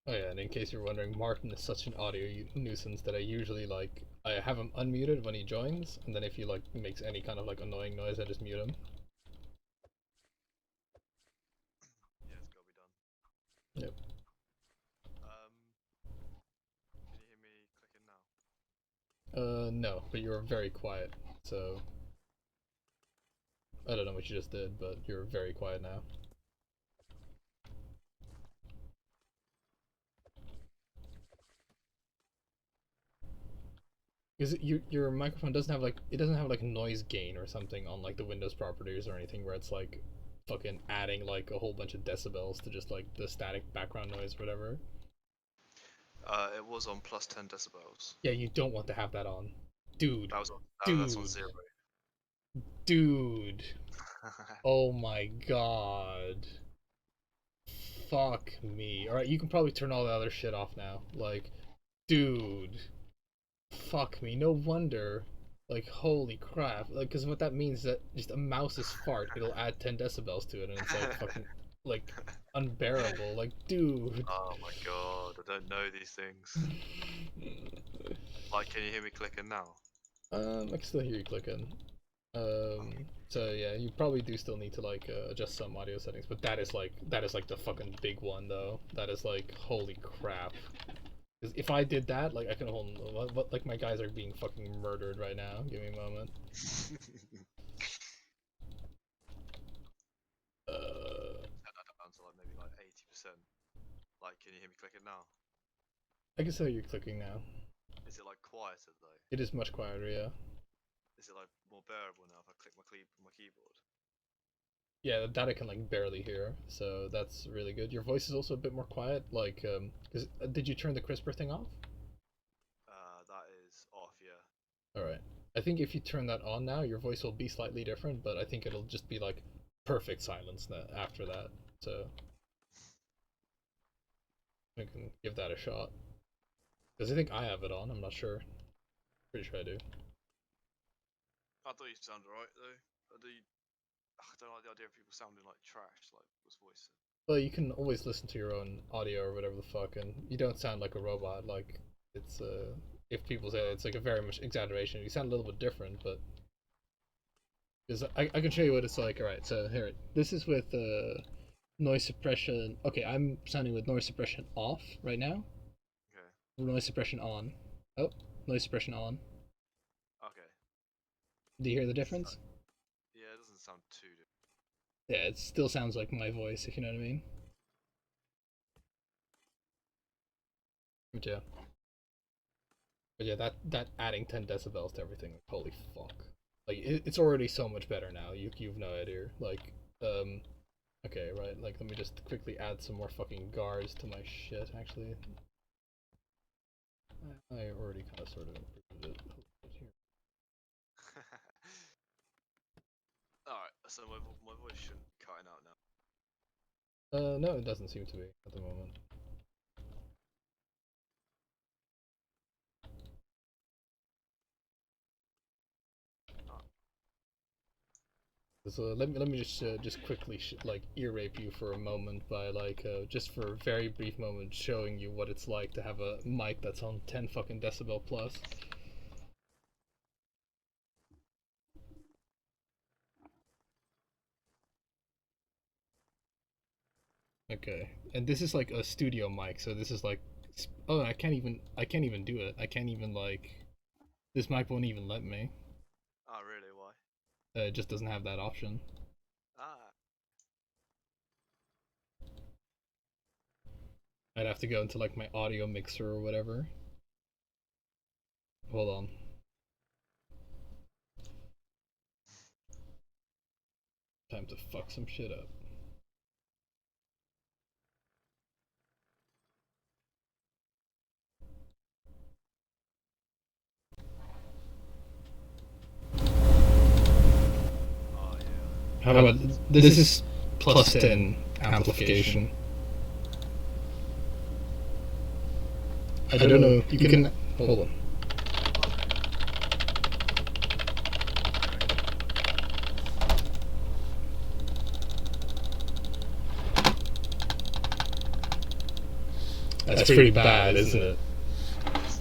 Oh yeah, and in case you're wondering, Martin is such an audio nuisance that I usually like I have him unmuted when he joins, and then if he like makes any kind of like annoying noise, I just mute him. Yeah, it's gotta be done. Yep. Can you hear me clicking now? No, but you're very quiet, so I don't know what you just did, but you're very quiet now. Because your microphone doesn't have like it doesn't have like noise gain or something on like the Windows properties or anything where it's like fucking adding like a whole bunch of decibels to just like the static background noise or whatever. It was on plus 10 decibels. Yeah, you don't want to have that on, dude. That's on Dude. 0. Dude. Oh my god. fuck me. Alright, you can probably turn all the other shit off now. Like, dude. Fuck me. No wonder. Like, holy crap. Like, because what that means is that just a mouse's fart, it'll add 10 decibels to it, and it's like fucking, like, unbearable. Like, dude. Oh my god, I don't know these things. Like, can you hear me clicking now? I can still hear you clicking. So yeah, you probably do still need to like adjust some audio settings, but that is like the fucking big one though. That is like holy crap. 'Cause if I did that, like I can hold. Like my guys are being fucking murdered right now. Give me a moment. Turn that down to like maybe like 80%. Like, can you hear me clicking now? I can still hear you clicking now. Is it like quieter though? It is much quieter, yeah. Is it like more bearable now if I click my keyboard? Yeah, that I can like barely hear, so that's really good. Your voice is also a bit more quiet. Like, did you turn the crisper thing off? That is off, yeah. All right. I think if you turn that on now, your voice will be slightly different, but I think it'll just be like perfect silence after that. So I can give that a shot. Because I think I have it on. I'm not sure. Pretty sure I do. I thought you sounded alright though. I don't like the idea of people sounding like trash, like was voice. Well, you can always listen to your own audio or whatever the fuck, and you don't sound like a robot. Like it's if people say it's like a very much exaggeration, you sound a little bit different, but because I can show you what it's like. All right, so here, this is with noise suppression. Okay, I'm sounding with noise suppression off right now. Okay. Noise suppression on. Oh, noise suppression on. Okay. Do you hear the difference? Yeah, it doesn't sound too different. Yeah, it still sounds like my voice, if you know what I mean. But yeah, that adding 10 decibels to everything, like, holy fuck. Like, it's already so much better now, you've no idea. Like, okay, right, like, let me just quickly add some more fucking guards to my shit, actually. I already kind of sort of improved it here. Alright, so my voice shouldn't be cutting out now. No, it doesn't seem to be at the moment. So let me just quickly like ear rape you for a moment by like just for a very brief moment showing you what it's like to have a mic that's on 10 fucking decibel plus. Okay, and this is like a studio mic, so this is like, oh, I can't even do it. I can't even like, this mic won't even let me. Oh, really? Why? It just doesn't have that option. Ah. I'd have to go into like my audio mixer or whatever. Hold on. Time to fuck some shit up. Oh, yeah. How about this is plus 10 amplification. I don't know. You can hold on. That's pretty bad, isn't it? It's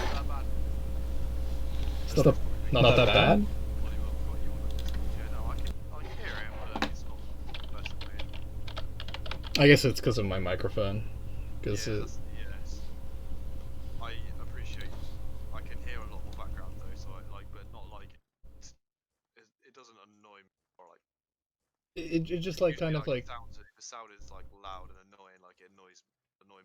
not that bad. It's not that bad. Yeah, no, I can hear it, but it's not the best way. I guess it's because of my microphone. Because Yes. I appreciate. I can hear a lot more background though, so I like, but not like it doesn't annoy me or like. it just like Usually, kind of like the sound is like loud and annoying, like it annoy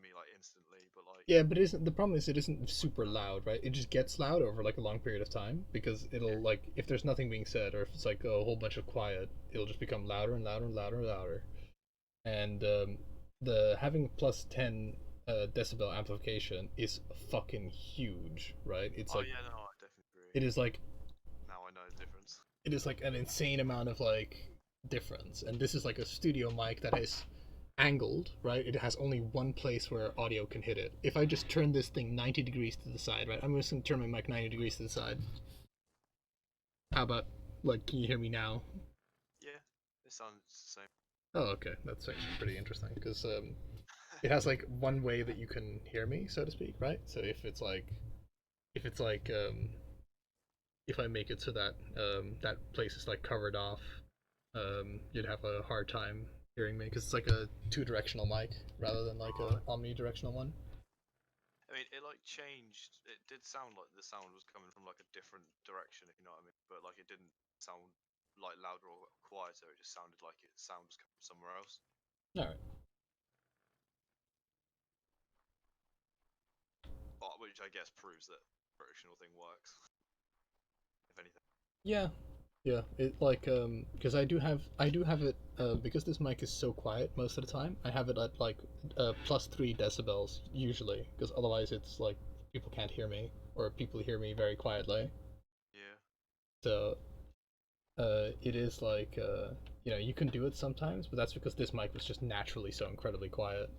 me like instantly, but like. yeah, but the problem is it isn't super loud, right? It just gets loud over like a long period of time because it'll like if there's nothing being said or if it's like a whole bunch of quiet, it'll just become louder and louder and louder and louder. And the having plus 10 decibel amplification is fucking huge, right? It's Oh like yeah, no, I definitely agree. it is like Now I know the difference. it is like an insane amount of like difference, and this is like a studio mic that is angled, right? It has only one place where audio can hit it. If I just turn this thing 90 degrees to the side, right? I'm just gonna turn my mic 90 degrees to the side. How about, like, can you hear me now? Yeah, it sounds the same. Oh, okay. That's actually pretty interesting because it has like one way that you can hear me, so to speak, right? So if it's like if I make it so that that place is like covered off, you'd have a hard time hearing me because it's like a two-directional mic rather than like a omnidirectional one. I mean, it like changed. It did sound like the sound was coming from like a different direction, if you know what I mean. But like it didn't sound like louder or quieter. It just sounded like it sound was coming from somewhere else. All right. Which I guess proves that directional thing works. If anything. Yeah, yeah. It like because I do have it because this mic is so quiet most of the time. I have it at like plus 3 decibels usually because otherwise it's like people can't hear me or people hear me very quietly. Yeah. So it is like you know, you can do it sometimes, but that's because this mic was just naturally so incredibly quiet.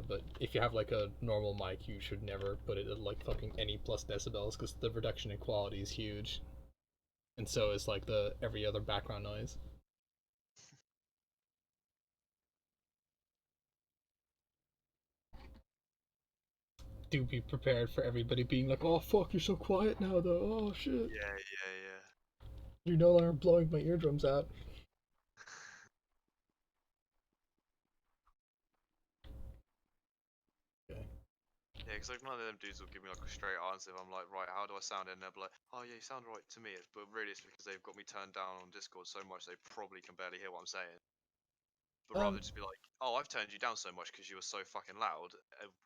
But if you have like a normal mic, you should never put it at like fucking any plus decibels because the reduction in quality is huge. And so is like the every other background noise. Do be prepared for everybody being like, "Oh fuck, you're so quiet now, though. Oh shit, Yeah. you're no longer blowing my eardrums out." Okay. Yeah, because like none of them dudes will give me like a straight answer if I'm like, right, how do I sound? And they'll be like, oh yeah, you sound right to me. But really, it's because they've got me turned down on Discord so much they probably can barely hear what I'm saying. But rather just be like, oh, I've turned you down so much because you were so fucking loud,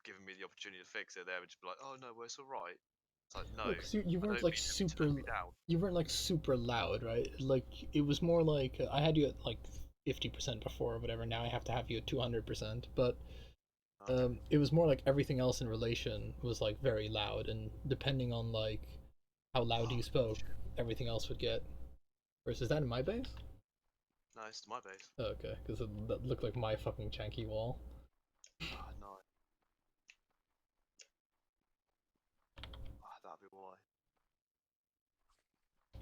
giving me the opportunity to fix it. They would just be like, oh no, well, it's all right. It's like no, No, because you I weren't don't like mean to turn me down. you weren't like super loud, right? Like it was more like I had you at like 50% before or whatever. Now I have to have you at 200%. But it was more like everything else in relation was like very loud, and depending on like how loud you spoke, everything else would get. Versus that in my base? No, it's my base. Oh, okay, because that looked like my fucking janky wall. Ah, no. Ah, that'd be why. You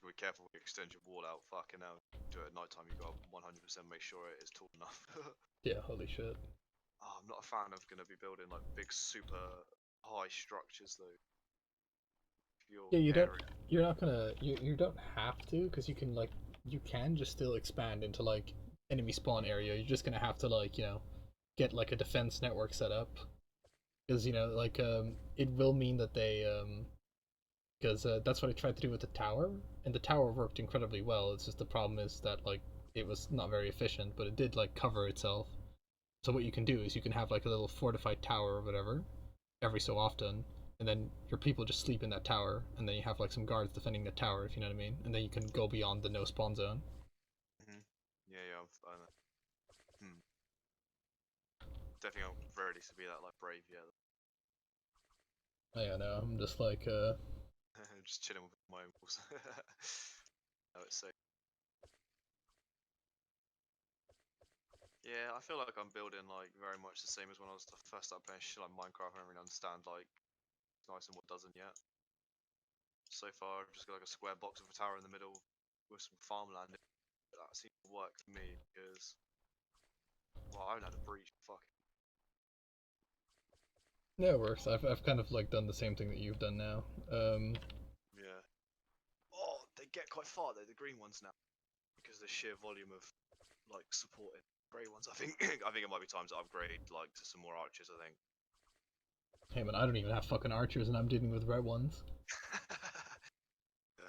gotta be careful when you extend your wall out. Fucking hell. Do it at night time. You gotta 100% make sure it is tall enough. Yeah, holy shit. Oh, I'm not a fan of gonna be building like big, super high structures though. Yeah, you don't. Area. You're not gonna. You don't have to, because you can like. You can just still expand into like enemy spawn area. You're just gonna have to like get like a defense network set up, because like it will mean that they because that's what I tried to do with the tower, and the tower worked incredibly well. It's just the problem is that like it was not very efficient, but it did like cover itself. So what you can do is you can have like a little fortified tower or whatever every so often, and then your people just sleep in that tower, and then you have like some guards defending the tower, if you know what I mean, and then you can go beyond the no spawn zone. Yeah, I know. Definitely not ready to be that like brave yet. I know. I'm just like Just chilling with my own walls. Oh, it's so. Yeah, I feel like I'm building like very much the same as when I was first started playing shit like Minecraft. I don't really understand like what's nice and what doesn't yet. So far, I've just got like a square box with a tower in the middle with some farmland. That seems to work for me because well, I haven't had a breach. Fuck. yeah, it works. I've kind of like done the same thing that you've done now. Yeah. Oh, they get quite far though. The green ones now because the sheer volume of like supported grey ones. I think I think it might be time to upgrade like to some more archers. I think. Hey man, I don't even have fucking archers, and I'm dealing with red ones. Yeah.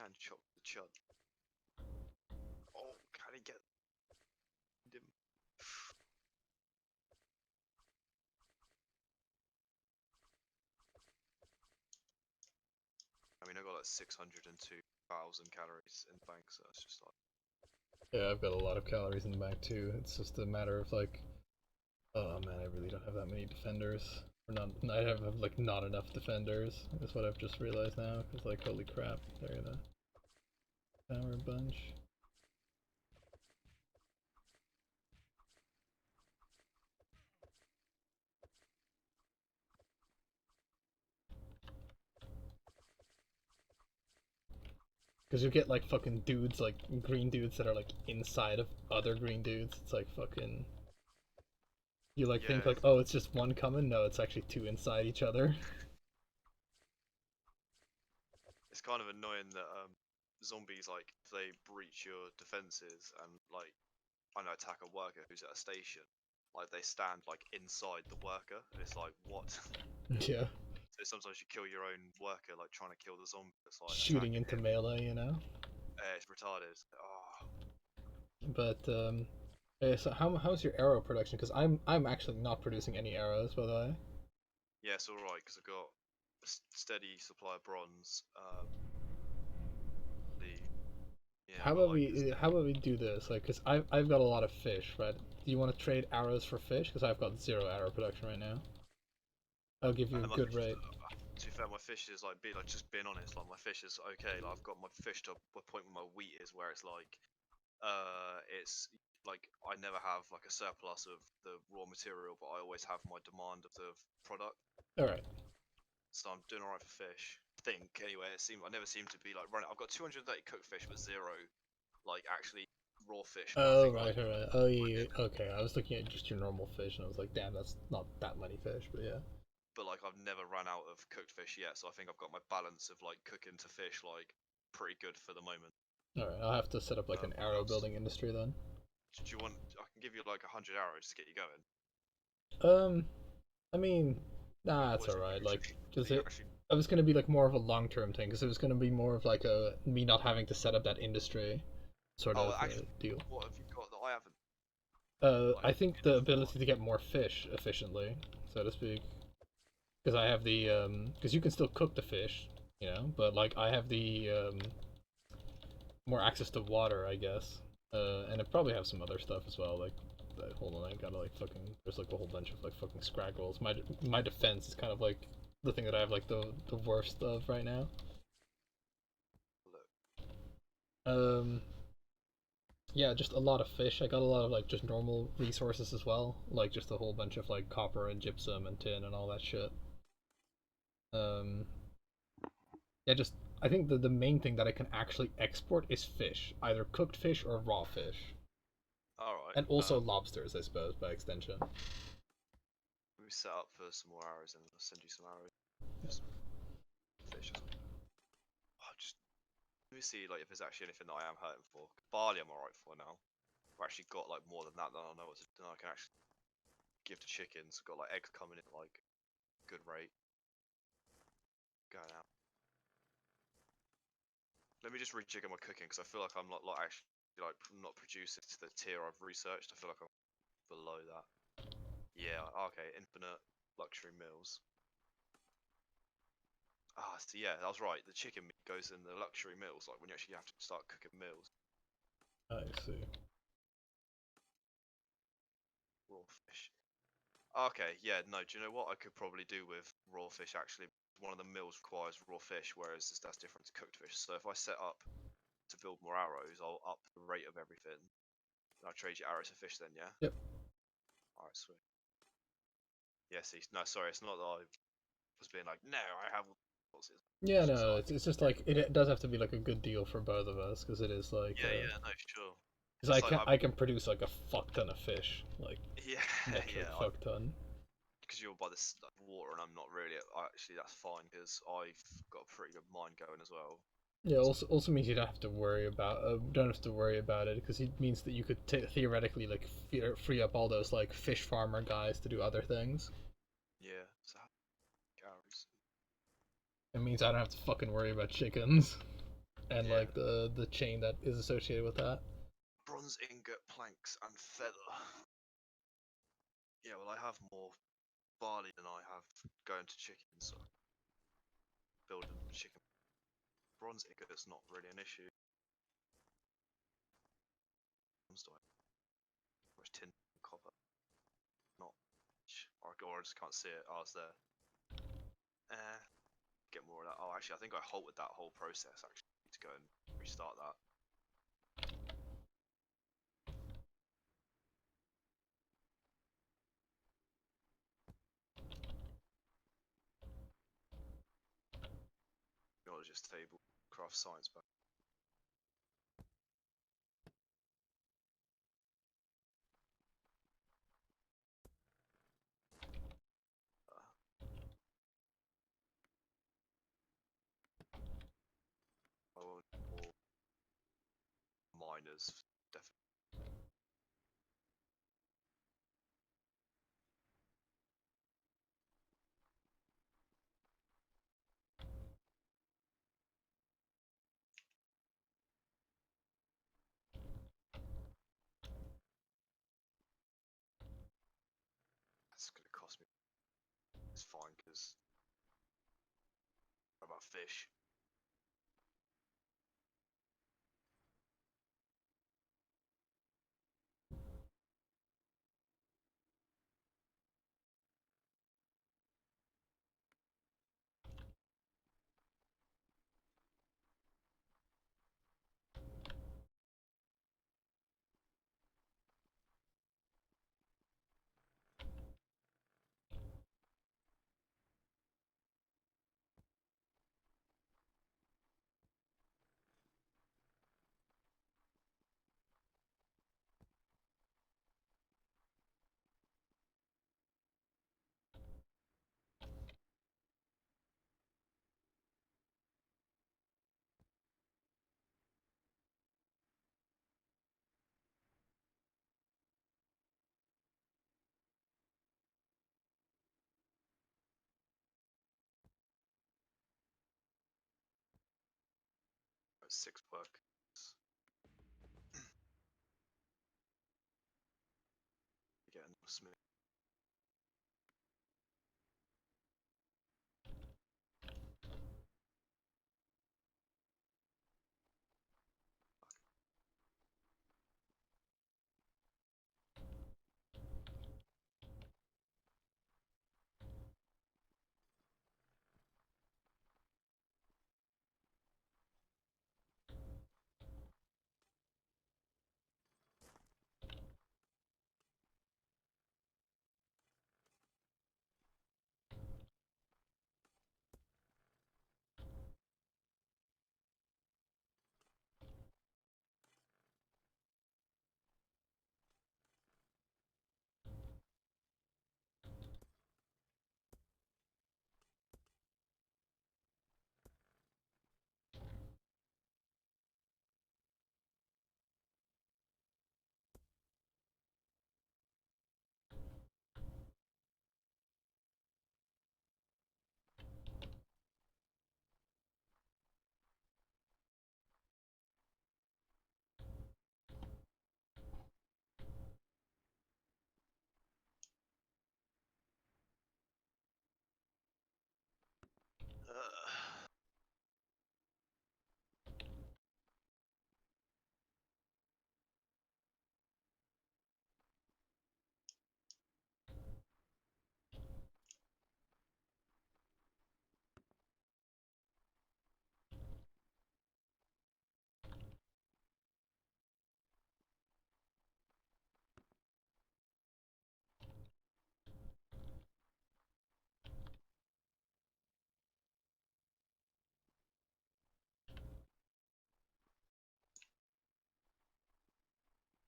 And chop the chud. Oh, can he get him? I mean, I got like 602,000 calories in the bank, so it's just like. Yeah, I've got a lot of calories in the bank too. It's just a matter of like Oh man, I really don't have that many defenders. Or not, I have like not enough defenders. That's what I've just realized now. Cause like, holy crap, they're gonna power a bunch. Cause you get like fucking dudes, like green dudes that are like inside of other green dudes. It's like fucking. You like think Yeah. like, oh, it's just one coming. No, it's actually two inside each other. It's kind of annoying that zombies, like, if they breach your defenses and like, I don't know, attack a worker who's at a station, like they stand like inside the worker, and it's like, what? Yeah, So sometimes you kill your own worker, like trying to kill the zombie that's like shooting attacking into him. melee, you know. It's retarded. Oh, But so how's your arrow production? Because I'm actually not producing any arrows, by the way. yeah, it's all right because I got a steady supply of bronze. The yeah, I How got about like how about we do this? Like, cause I've got a lot of fish, right? Do you want to trade arrows for fish? Cause I've got 0 arrow production right now. I'll give you a my good fish, rate. to be fair, my fish is like, be like, just being honest, like my fish is okay. Like I've got my fish to a point where my wheat is, where it's like I never have like a surplus of the raw material, but I always have my demand of the product. All right. So I'm doing alright for fish. I think anyway. I never seem to be like running. I've got 230 cooked fish, but 0 like actually raw fish. But I Oh think right, like all right. Oh yeah. Okay, I was looking at just your normal fish, and I was like, damn, that's not that many fish, but yeah. but like I've never run out of cooked fish yet, so I think I've got my balance of like cooking to fish like pretty good for the moment. All right, I'll have to set up like an What arrow else? building industry then. Do you want? I can give you like 100 arrows to get you going. I mean, nah, that's Or is all it right. you Like, cause you it, actually? I was gonna be like more of a long-term thing, cause it was gonna be more of like a me not having to set up that industry sort Oh, of actually, deal. what have you got that I haven't? I Like, think the ability to get more fish efficiently, so to speak, because I have the because you can still cook the fish, you know, but like I have the more access to water, I guess, and I probably have some other stuff as well. Like, hold on, I gotta like fucking. There's like a whole bunch of like fucking scraggles. My defense is kind of like the thing that I have like the worst of right now. look. Yeah, just a lot of fish. I got a lot of like just normal resources as well, like just a whole bunch of like copper and gypsum and tin and all that shit. Um, yeah, just I think the main thing that I can actually export is fish, either cooked fish or raw fish, All right. and also lobsters, I suppose, by extension. Let me set up for some more arrows and I'll send you some arrows. Just fish. Just let me see like if there's actually anything that I am hurting for. Barley I'm alright for now. I've actually got like more than that than I know what to do. I can actually give to chickens. Got like eggs coming in like good rate. Going out. Let me just rejigger my cooking because I feel like I'm like actually like not producing to the tier I've researched. I feel like I'm below that. Yeah, okay, infinite luxury meals. Ah, so yeah, I was right. The chicken meat goes in the luxury meals, like when you actually have to start cooking meals. I see. Raw fish. Okay, yeah, no, do you know what I could probably do with raw fish actually? One of the meals requires raw fish, whereas that's different to cooked fish. So if I set up to build more arrows, I'll up the rate of everything. And I'll trade you arrows for fish then, yeah? Yep. Alright, sweet. Yeah, see, no, sorry, it's not that I was being like, no, I have. Yeah, Just no, like, it's just like it does have to be like a good deal for both of us because it is like yeah, yeah, no, sure. because It's like I can produce like a fuck ton of fish, like yeah, literally yeah, fuck ton. because you're by this like, water and I'm not really. Actually, that's fine because I've got a pretty good mind going as well. Yeah, also means you don't have to worry about it because it means that you could theoretically like free up all those like fish farmer guys to do other things. Yeah, so arrows. It means I don't have to fucking worry about chickens and Yeah. like the chain that is associated with that. Bronze ingot, planks, and feather. Yeah, well, I have more barley than I have going to chickens, so building chicken. Bronze ingot's not really an issue. Whereas tin and copper, not or I just can't see it. Oh, it's there. Get more of that. Oh, actually, I think I halted that whole process. Actually, I need to go and restart that. Knowledge's table, craft science back. I will need more miners, definitely. That's gonna cost me. It's fine because about fish. That's 6 work. Getting smooth.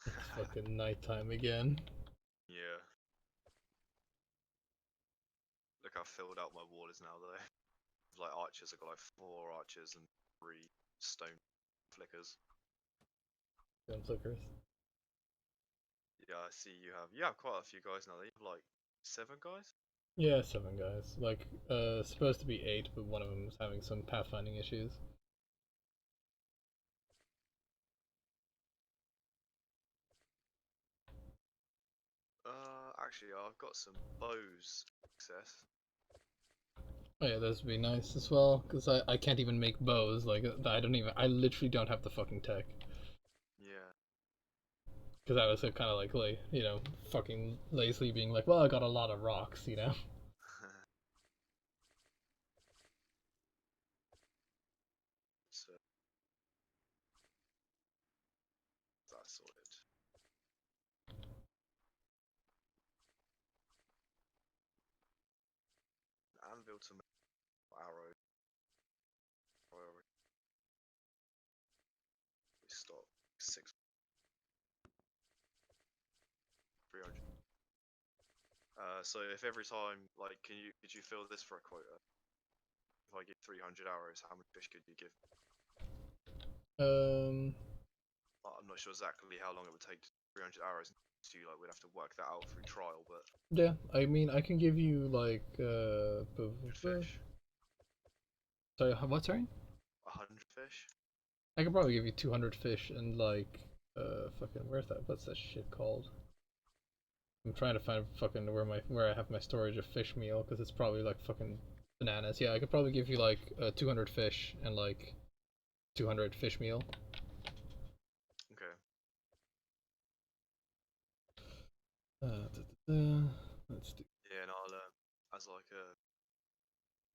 It's fucking nighttime again. Yeah. Look how filled out my wall is now, though. Like archers, I've got like 4 archers and 3 stone flickers. Gun flickers. Yeah, I see you have quite a few guys now. You have like 7 guys. Yeah, 7 guys. Like, supposed to be 8, but one of them is having some pathfinding issues. Actually, I've got some bows access. Oh yeah, those would be nice as well, because I can't even make bows, like, I literally don't have the fucking tech. Yeah. Because I was kind of like, you know, fucking lazily being like, well, I got a lot of rocks, you know? So that's sorted. Anvil to make arrow. We stop 300. So if every time, like, could you fill this for a quota? If I give 300 arrows, how many fish could you give? I'm not sure exactly how long it would take to 300 arrows. So like we'd have to work that out through trial, but Yeah, I mean, I can give you like, good fish. sorry, what, sorry? 100 fish. I could probably give you 200 fish and like, fucking, what's that shit called? I'm trying to find fucking where I have my storage of fish meal, because it's probably like fucking bananas. Yeah, I could probably give you like 200 fish and like 200 fish meal. Okay. Let's do. Yeah, and I'll as like a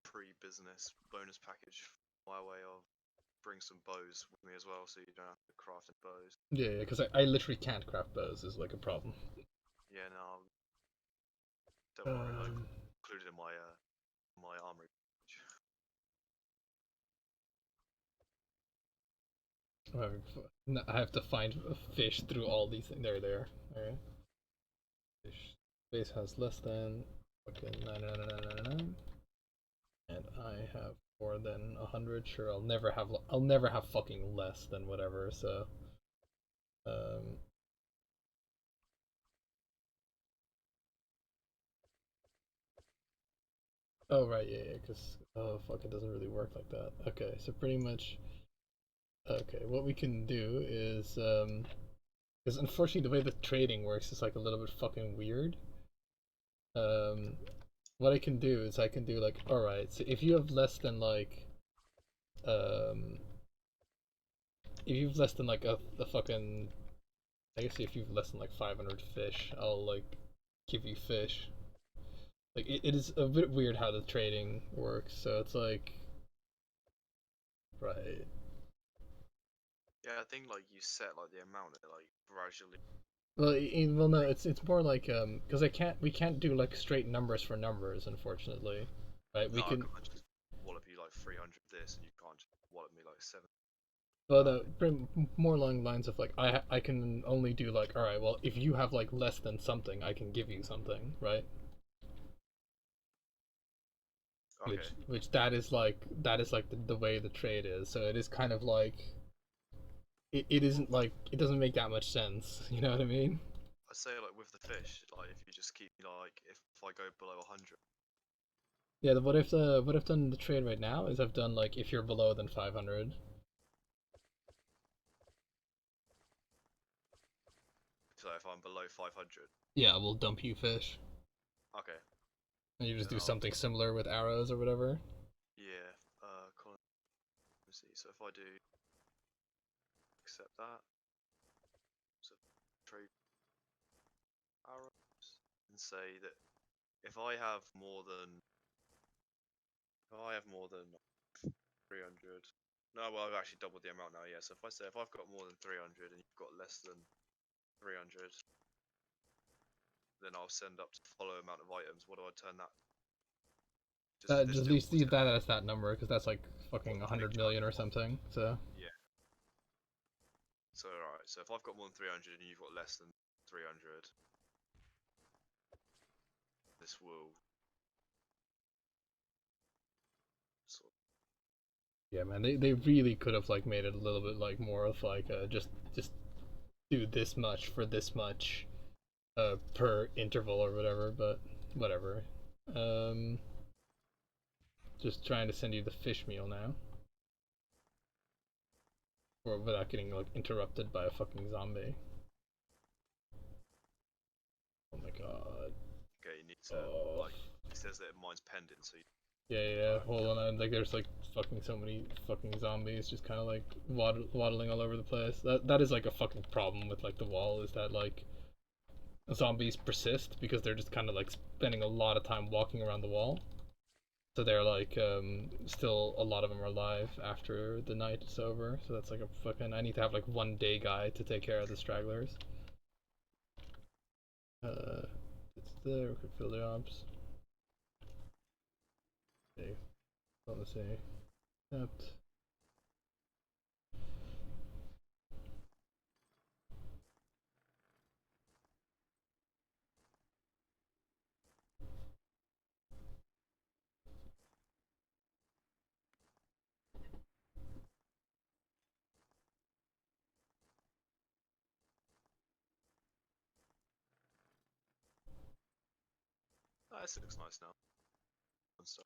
pre-business bonus package, my way of bring some bows with me as well, so you don't have to craft any bows. Yeah, because I literally can't craft bows is like a problem. Yeah, no, don't worry, like included in my armory. I have to find fish through all these things. There. Alright. Fish base has less than fucking 99999. And I have more than 100. Sure, I'll never have fucking less than whatever. So, oh right, yeah, because oh fuck, it doesn't really work like that. Okay, so pretty much. Okay, what we can do is because unfortunately the way the trading works is like a little bit fucking weird. What I can do is I can do like, all right, so if you have less than like, if you've less than like a fucking, I guess if you've less than like 500 fish, I'll like give you fish. Like it is a bit weird how the trading works. So it's like, right. Yeah, I think like you set like the amount that like gradually. Well, no, it's more like because we can't do like straight numbers for numbers, unfortunately, right? We No, can. I can't just wallop you like 300 this, and you can't just wallop me like 7. Well, no, more along the lines of like I can only do like, all right, well, if you have like less than something, I can give you something, right? Okay. Which that is like the way the trade is. So it is kind of like it isn't like it doesn't make that much sense. You know what I mean? I say like with the fish, like if you just keep like if I go below 100. Yeah. What I've done in the trade right now is I've done like if you're below than 500. So if I'm below 500. Yeah, we'll dump you fish. Okay. And you just Then do something similar with arrows or whatever. Yeah. Let me see. So if I do accept that, so trade arrows, and say that if I have more than 300. No, well I've actually doubled the amount now. Yeah. So if I say if I've got more than 300 and you've got less than 300, then I'll send up to the follow amount of items. What do I turn that? Just leave that as that number because that's like fucking 100 million or something. So yeah. So alright, so if I've got more than 300 and you've got less than 300, this will sort of, yeah, man, they really could have like made it a little bit like more of like just do this much for this much per interval or whatever, but whatever. Just trying to send you the fish meal now. Or without getting like interrupted by a fucking zombie. Oh my god. okay, you need to like it says that mine's pending, so you Yeah. Hold on. Like, there's like fucking so many fucking zombies just kind of like waddling all over the place. That is like a fucking problem with like the wall, is that like zombies persist because they're just kind of like spending a lot of time walking around the wall. So they're like still a lot of them are alive after the night is over. So that's like a fucking, I need to have like 1 day guy to take care of the stragglers. It's there. We could fill the jobs. Okay. Let's see. Accept. Oh, this looks nice now. And stuff.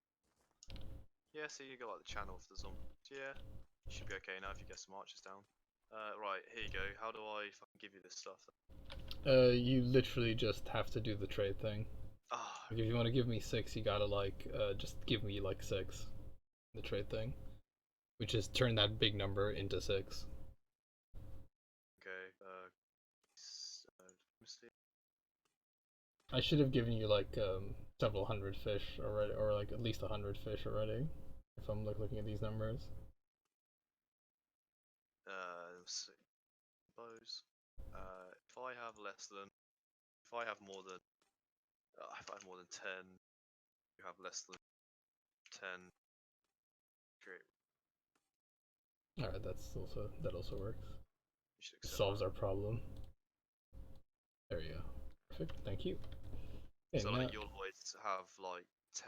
Yeah, see, you got like the channel for the zombie. Yeah, you should be okay now if you get some archers down. Right, here you go. How do I fucking give you this stuff? You literally just have to do the trade thing. Ah, Like, if you want to give me 6, you gotta like just give me like 6. The trade thing, which is turn that big number into 6. okay. Let me see. I should have given you like several hundred fish already, or like at least 100 fish already. If I'm like looking at these numbers. Let's see. Bows. If I have less than, if I have more than, if I have more than 10, you have less than 10. Great. All right, that also works. You should It accept solves that. our problem. There you go. Perfect. Thank you. Okay, So now, like you'll always have like 10.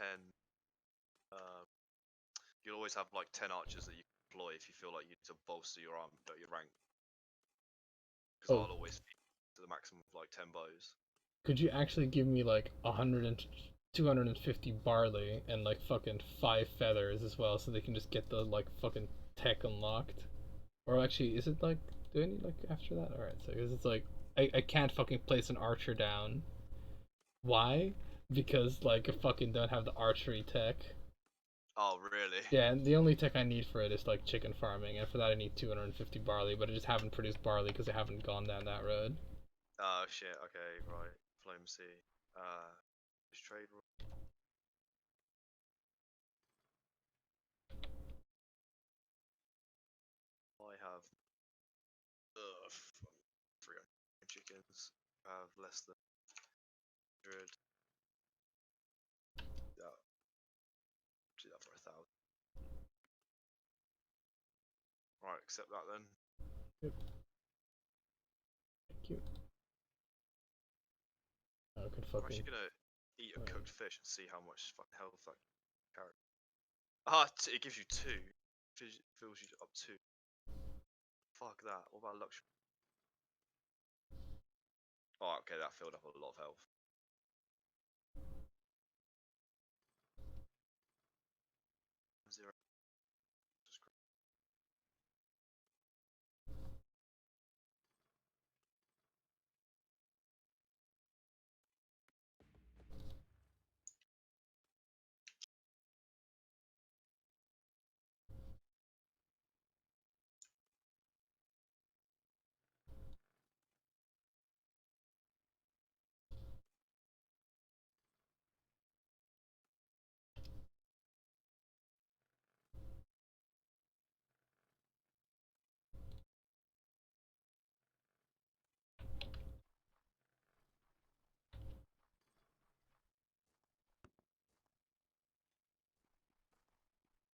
You'll always have like 10 archers that you can deploy if you feel like you need to bolster your arm, your rank. Because Oh. I'll always feed to the maximum of like 10 bows. could you actually give me like 250 barley and like fucking 5 feathers as well, so they can just get the like fucking tech unlocked? Or actually, is it like, do I need like after that? All right, so because it's like I can't fucking place an archer down. Why? Because like I fucking don't have the archery tech. Oh, really? Yeah, and the only tech I need for it is like chicken farming, and for that I need 250 barley, but I just haven't produced barley because I haven't gone down that road. Oh shit, okay, right. Diplomacy. Just trade rule. I have 300 chickens. I have less than 100. Yeah, do that for 1,000. Right, accept that then. Yep. Thank you. I could I'm actually fucking. gonna eat a Right. cooked fish and see how much fucking health that carrot. Ah, it gives you 2. Fills you up 2. Fuck that. What about luxury? Oh, okay, that filled up a lot of health. Zero.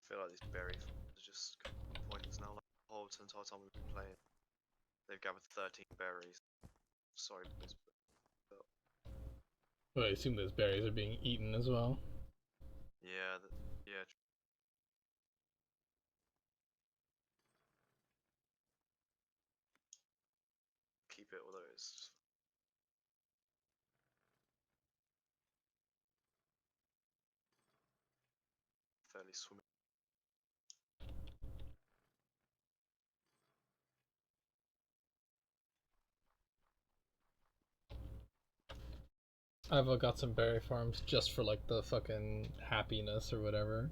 I feel like these berry farms are just pointless now. Like the whole entire time we've been playing, they've gathered 13 berries. Sorry, boys, but Well, I assume those berries are being eaten as well. yeah, yeah. Keep it, although it's fairly swimming. I've got some berry farms just for like the fucking happiness or whatever.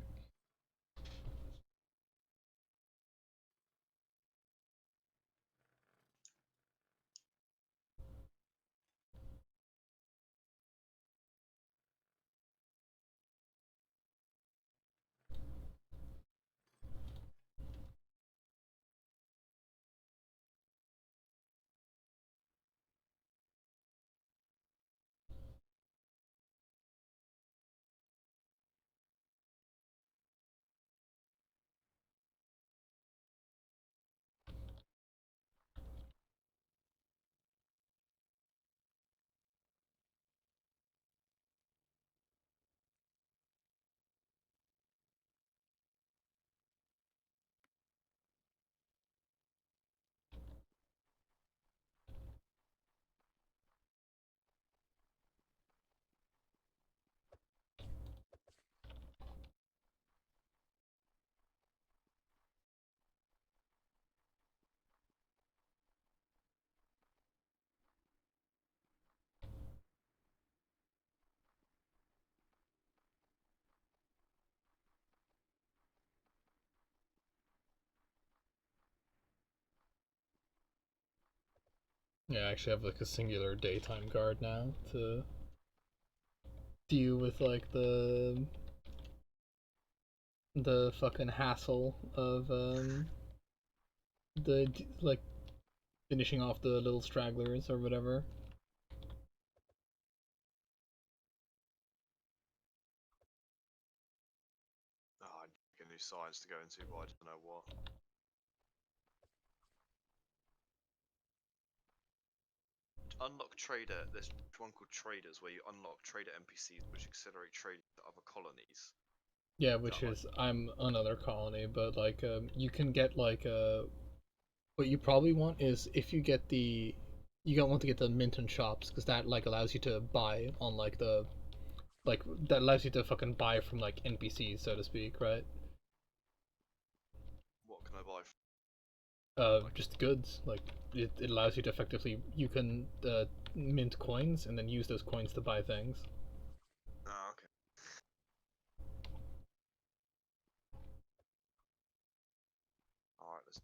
Yeah, I actually have like a singular daytime guard now to deal with like the fucking hassle of like finishing off the little stragglers or whatever. Oh, I need a new science to go into, but I don't know what. Unlock trader. There's one called traders where you unlock trader NPCs which accelerate trade to other colonies. Yeah, which is I'm another colony, but like you can get like what you probably want is if you get the you don't want to get the Minton shops because that like allows you to buy on like the like that allows you to fucking buy from like NPCs so to speak, right? What can I buy? Just goods. Like it allows you to effectively you can mint coins and then use those coins to buy things. Ah, okay. Alright, let's.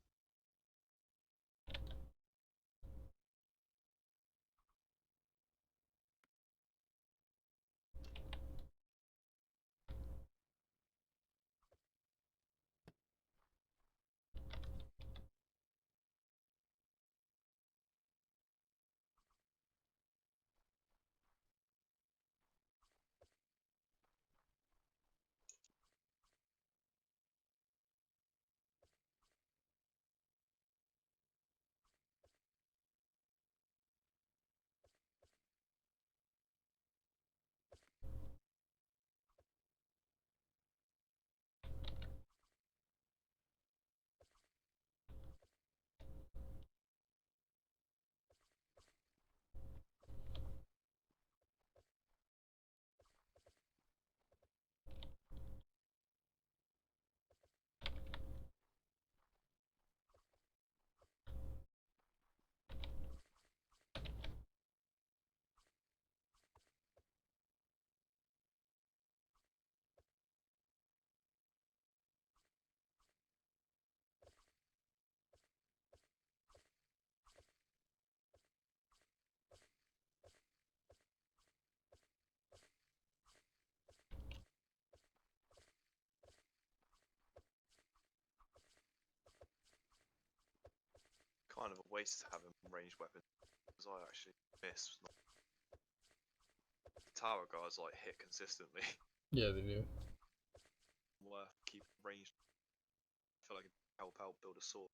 Kind of a waste to have him ranged weapon because I actually miss. The tower guys like hit consistently. Yeah, they do. Worth keep ranged. I feel like it can help out build a sword.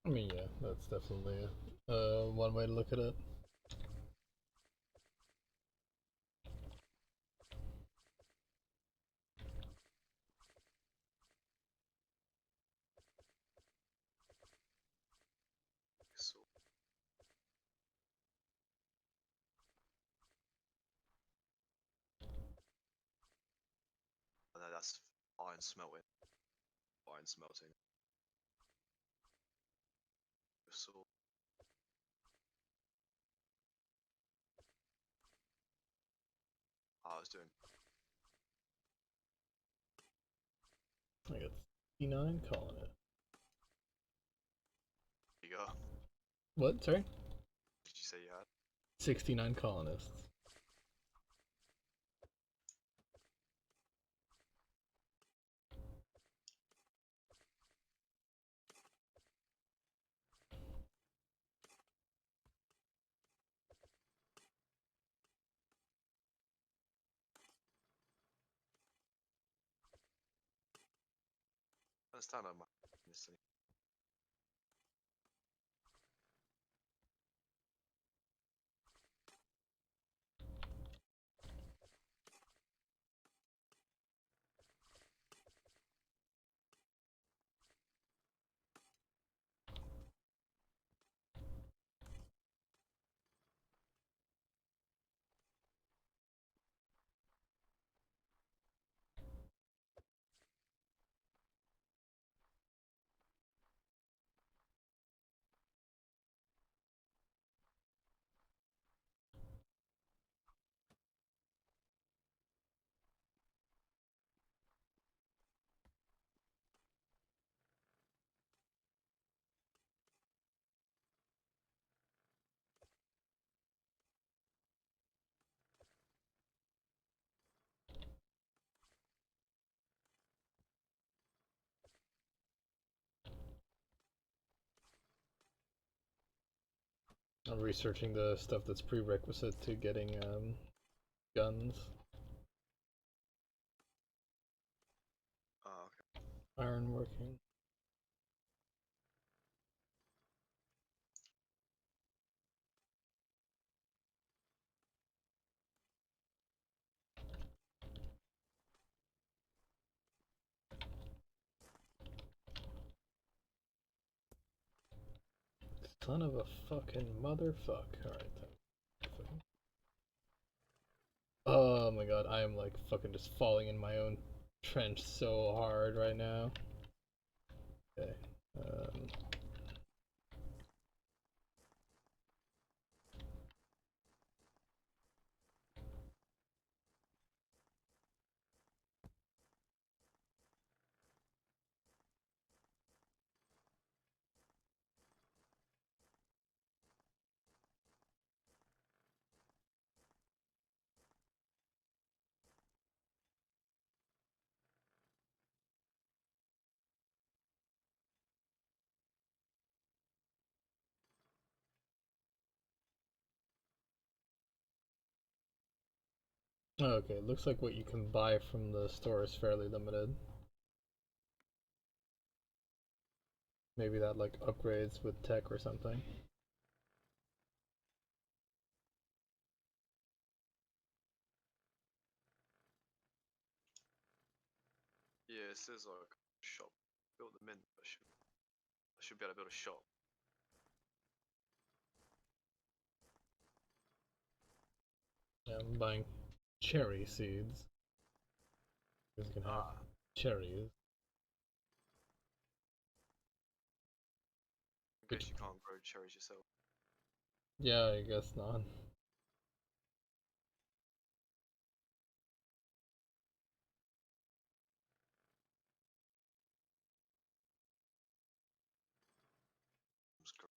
I mean, yeah, that's definitely one way to look at it. So, I know that's iron smelting. Iron smelting. Sword. guys doing? I got 69 colonists. You got? What? Sorry? Did you say you had? 69 colonists. I understand on my this thing. I'm researching the stuff that's prerequisite to getting guns. Oh, okay. Ironworking. Son of a fucking motherfuck. Alright then. Oh my god, I am like fucking just falling in my own trench so hard right now. Okay. Okay, looks like what you can buy from the store is fairly limited. Maybe that like upgrades with tech or something. Yeah, it says like shop. Built the mint. I should be able to build a shop. Yeah, I'm buying cherry seeds. Because you can have Ah, cherries. in case you can't grow cherries yourself. Yeah, I guess not. It's gr-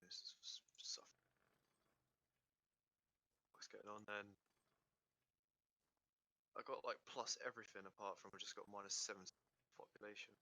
This is stuff. What's going on then? I got like plus everything apart from I just got -7 population.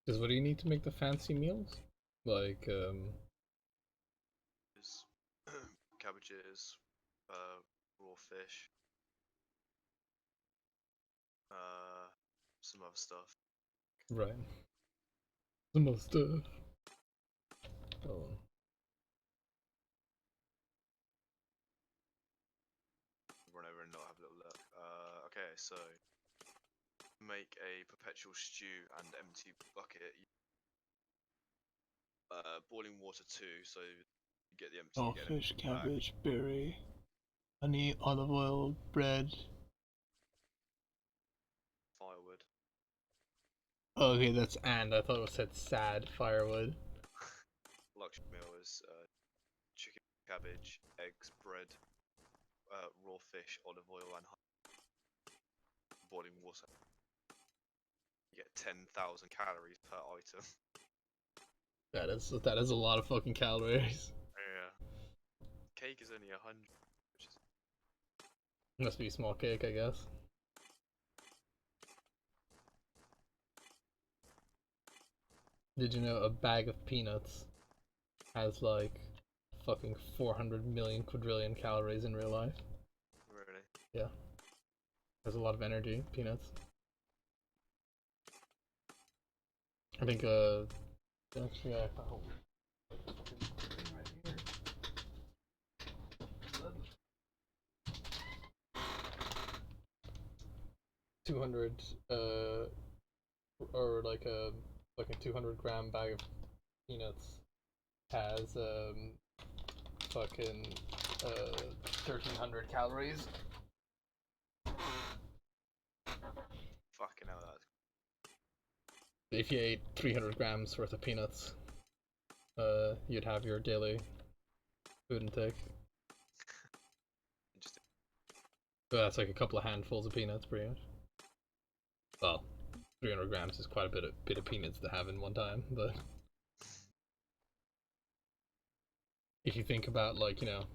Because what do you need to make the fancy meals? Like, Is cabbages, raw fish, some other stuff. right. Some other stuff. Oh. Run over and not have a little look. Okay, so make a perpetual stew and empty bucket. Boiling water too, so you get the empty. Oh, get an fish, empty back. cabbage, berry, honey, olive oil, bread. Firewood. Oh, okay, that's and. I thought it said sad firewood. Luxury meal is chicken, cabbage, eggs, bread, raw fish, olive oil, and boiling water. You get 10,000 calories per item. That is a lot of fucking calories. Yeah. Cake is only 100, which is Must be a small cake, I guess. Did you know a bag of peanuts has like fucking 400 million quadrillion calories in real life? really. Yeah. There's a lot of energy, peanuts. I think, actually, I found right here. 200, or like a fucking 200-gram bag of peanuts has, fucking, 1,300 calories. Fucking hell, that's If you ate 300 grams worth of peanuts, you'd have your daily food intake. interesting. So that's like a couple of handfuls of peanuts, pretty much. Well, 300 grams is quite a bit of peanuts to have in one time, but if you think about, like, you know,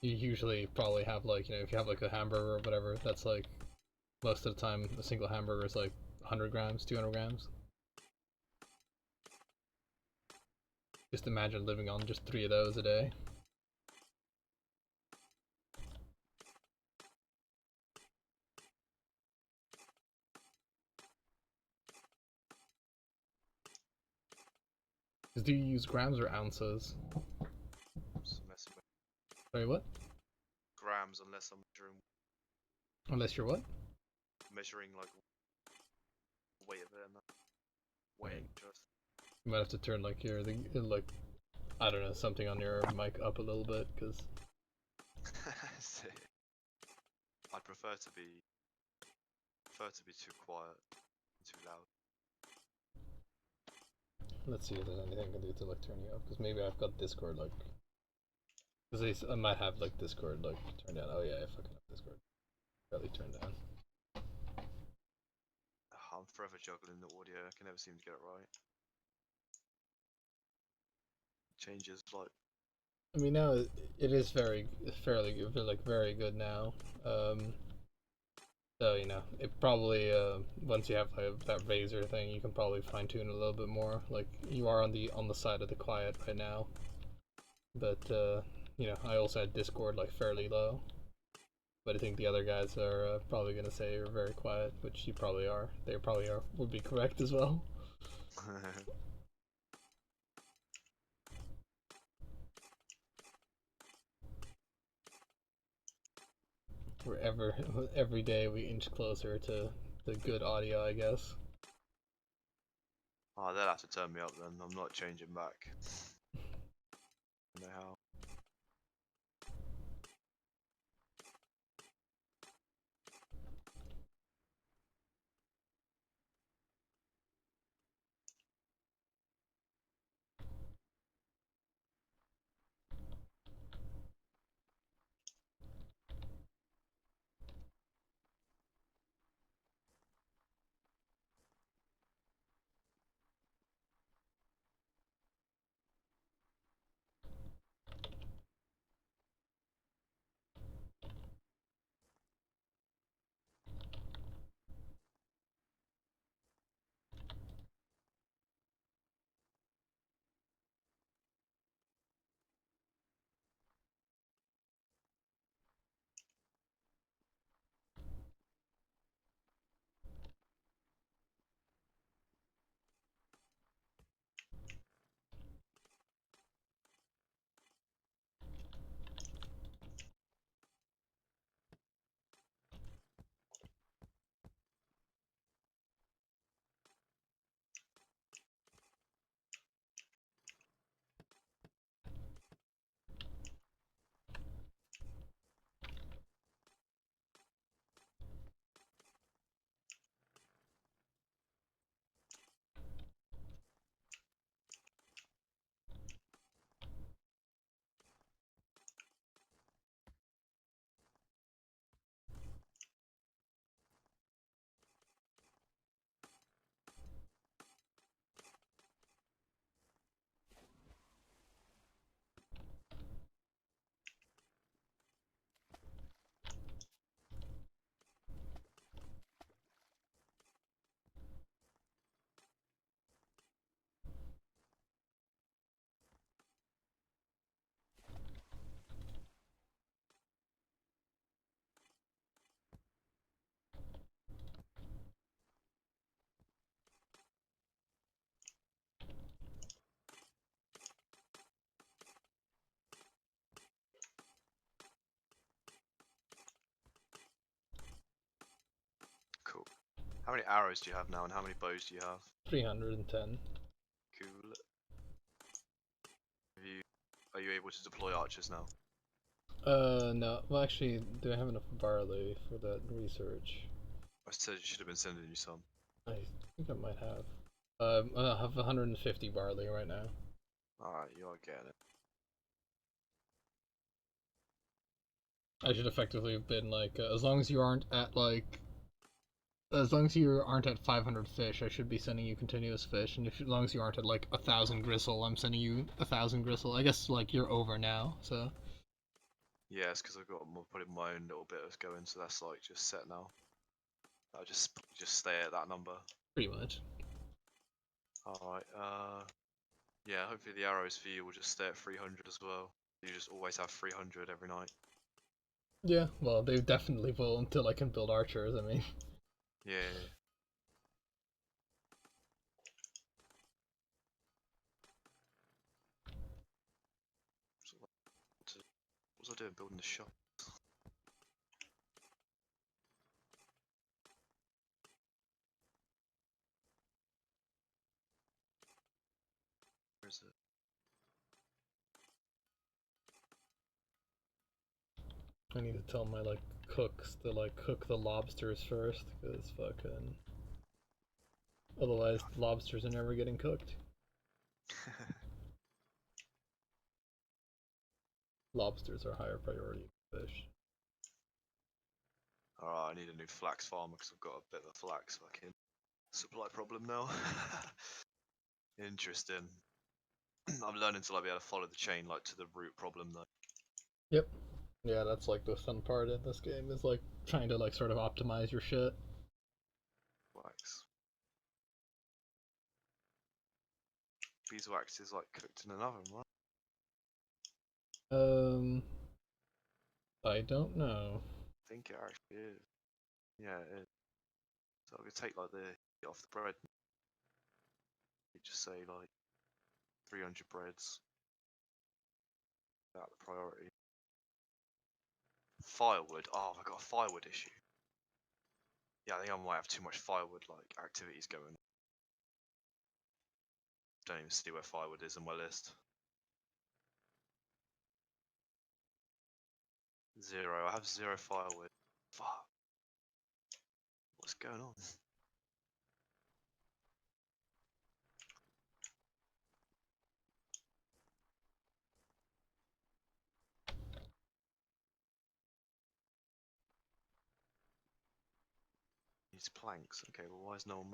you usually probably have, like, you know, if you have like a hamburger or whatever, that's like most of the time a single hamburger is like 100 grams, 200 grams. Just imagine living on just 3 of those a day. Do you use grams or ounces? Just messing with Sorry, what? grams unless I'm Unless you're what? measuring like weight of it and that. Weighing just. You might have to turn like like, I don't know, something on your mic up a little bit, because See, I'd prefer to be too quiet, too loud. let's see if there's anything I can do to like turn you up, because maybe I've got Discord like, because I might have like Discord like turned down. Oh yeah, I fucking have Discord barely turned down. I'm forever juggling the audio. I can never seem to get it right. Changes like I mean, now it is fairly good, like very good now. So, you know, it probably, once you have like, that Razer thing, you can probably fine tune a little bit more. Like, you are on the side of the quiet right now, but you know, I also had Discord like fairly low. But I think the other guys are probably gonna say you're very quiet, which you probably are. They probably are would be correct as well. We're every day we inch closer to the good audio, I guess. oh, they'll have to turn me up then. I'm not changing back. I know how. How many arrows do you have now, and how many bows do you have? 310. Cool. Are you able to deploy archers now? No. Well, actually, do I have enough barley for that research? I said you should have been sending you some. I think I might have. I have 150 barley right now. Alright, you are getting it. I should effectively have been like, as long as you aren't at like, as long as you aren't at 500 fish, I should be sending you continuous fish, and as long as you aren't at like 1,000 gristle, I'm sending you 1,000 gristle. I guess like you're over now, so. Yeah, it's because I've got probably my own little bit of going, so that's like just set now. I'll just stay at that number. Pretty much. Alright, yeah, hopefully the arrows for you will just stay at 300 as well. You just always have 300 every night. Yeah, well, they definitely will until I can build archers, I mean. Yeah. So what was I doing building the shop? Where is it? I need to tell my like cooks to like cook the lobsters first, cause fucking. Otherwise, the lobsters are never getting cooked. Lobsters are higher priority than fish. Alright, I need a new flax farmer because I've got a bit of a flax fucking supply problem now. Interesting. I'm learning to like be able to follow the chain like to the root problem though. Yep. Yeah, that's like the fun part in this game is like trying to like sort of optimize your shit. Wax. Beeswax is like cooked in an oven, right? I don't know. I think it actually is. Yeah, it is. So I could take like the heat off the bread. You just say like 300 breads. That the priority. Firewood. Oh, I got a firewood issue. Yeah, I think I might have too much firewood like activities going. Don't even see where firewood is on my list. 0. I have 0 firewood. Fuck. What's going on? Needs planks. Okay, well, why is no one?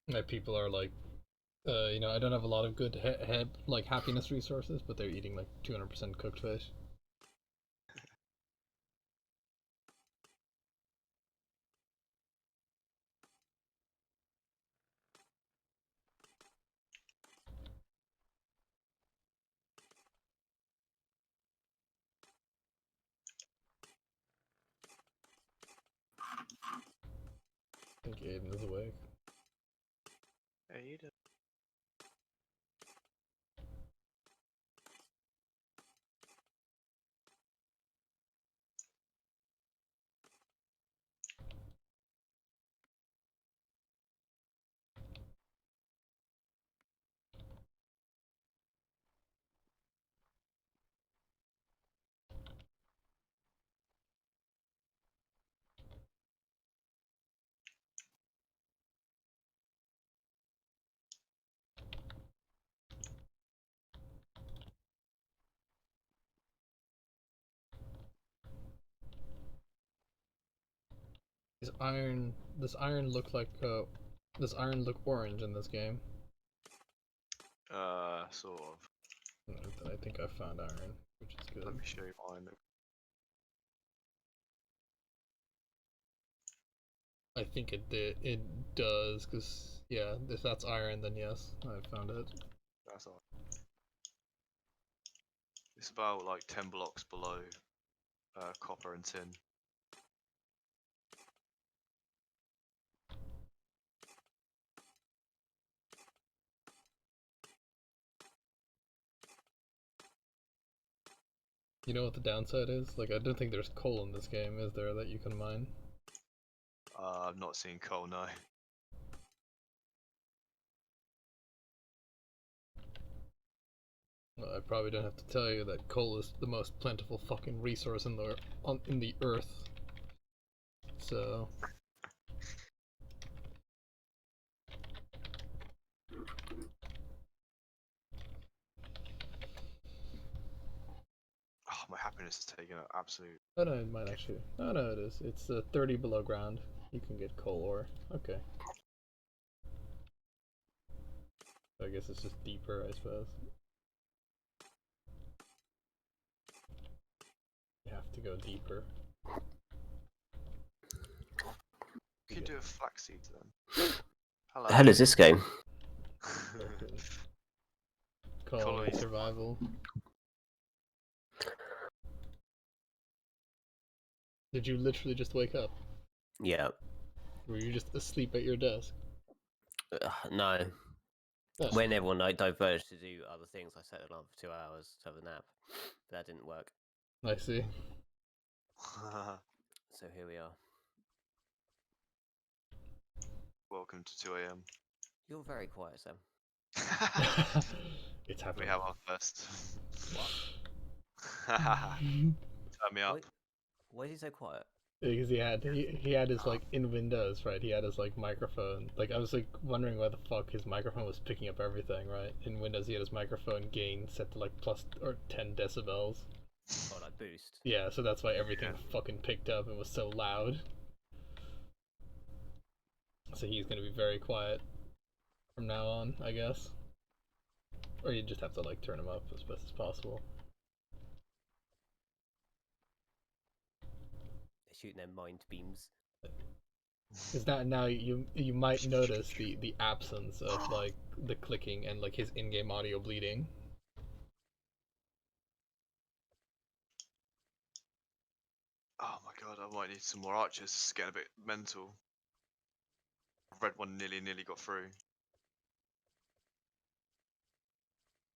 My people are like, you know, I don't have a lot of good like happiness resources, but they're eating like 200% cooked fish. I think Aiden is awake. Hey, you do. This iron look like, this iron look orange in this game. Sort of. I think I found iron, which is good. Let me show you mine. I think it did. It does, cause yeah, if that's iron, then yes, I found it. That's all. It's about like 10 blocks below copper and tin. You know what the downside is? Like, I don't think there's coal in this game, is there, that you can mine? I've not seen coal, no. Well, I probably don't have to tell you that coal is the most plentiful fucking resource in the earth. So Oh, my happiness is taking an absolute. oh no, it might actually. Oh no, it is. It's 30 below ground. You can get coal ore. Okay. I guess it's just deeper, I suppose. You have to go deeper. You can do a flaxseed then. Hello. The hell is this game? Colony Colony survival. Did you literally just wake up? Yeah. Were you just asleep at your desk? No. Oh, When everyone like diverged to do other things, I set it on for 2 hours to have a nap. But that didn't work. I see. So here we are. Welcome to 2 a.m. You're very quiet, Sam. It's We happening. have our first. What? Turn me up. Why is he so quiet? Because he had his like in Windows, right? He had his like microphone. Like I was like wondering why the fuck his microphone was picking up everything, right? In Windows he had his microphone gain set to like plus or 10 decibels. Oh, like boost. Yeah, so that's why everything fucking picked up and was so loud. So he's gonna be very quiet from now on, I guess. Or you just have to like turn him up as best as possible. They're shooting their mind beams. Because now you might notice the absence of like the clicking and like his in-game audio bleeding. Oh my god, I might need some more archers. This is getting a bit mental. Red one nearly got through.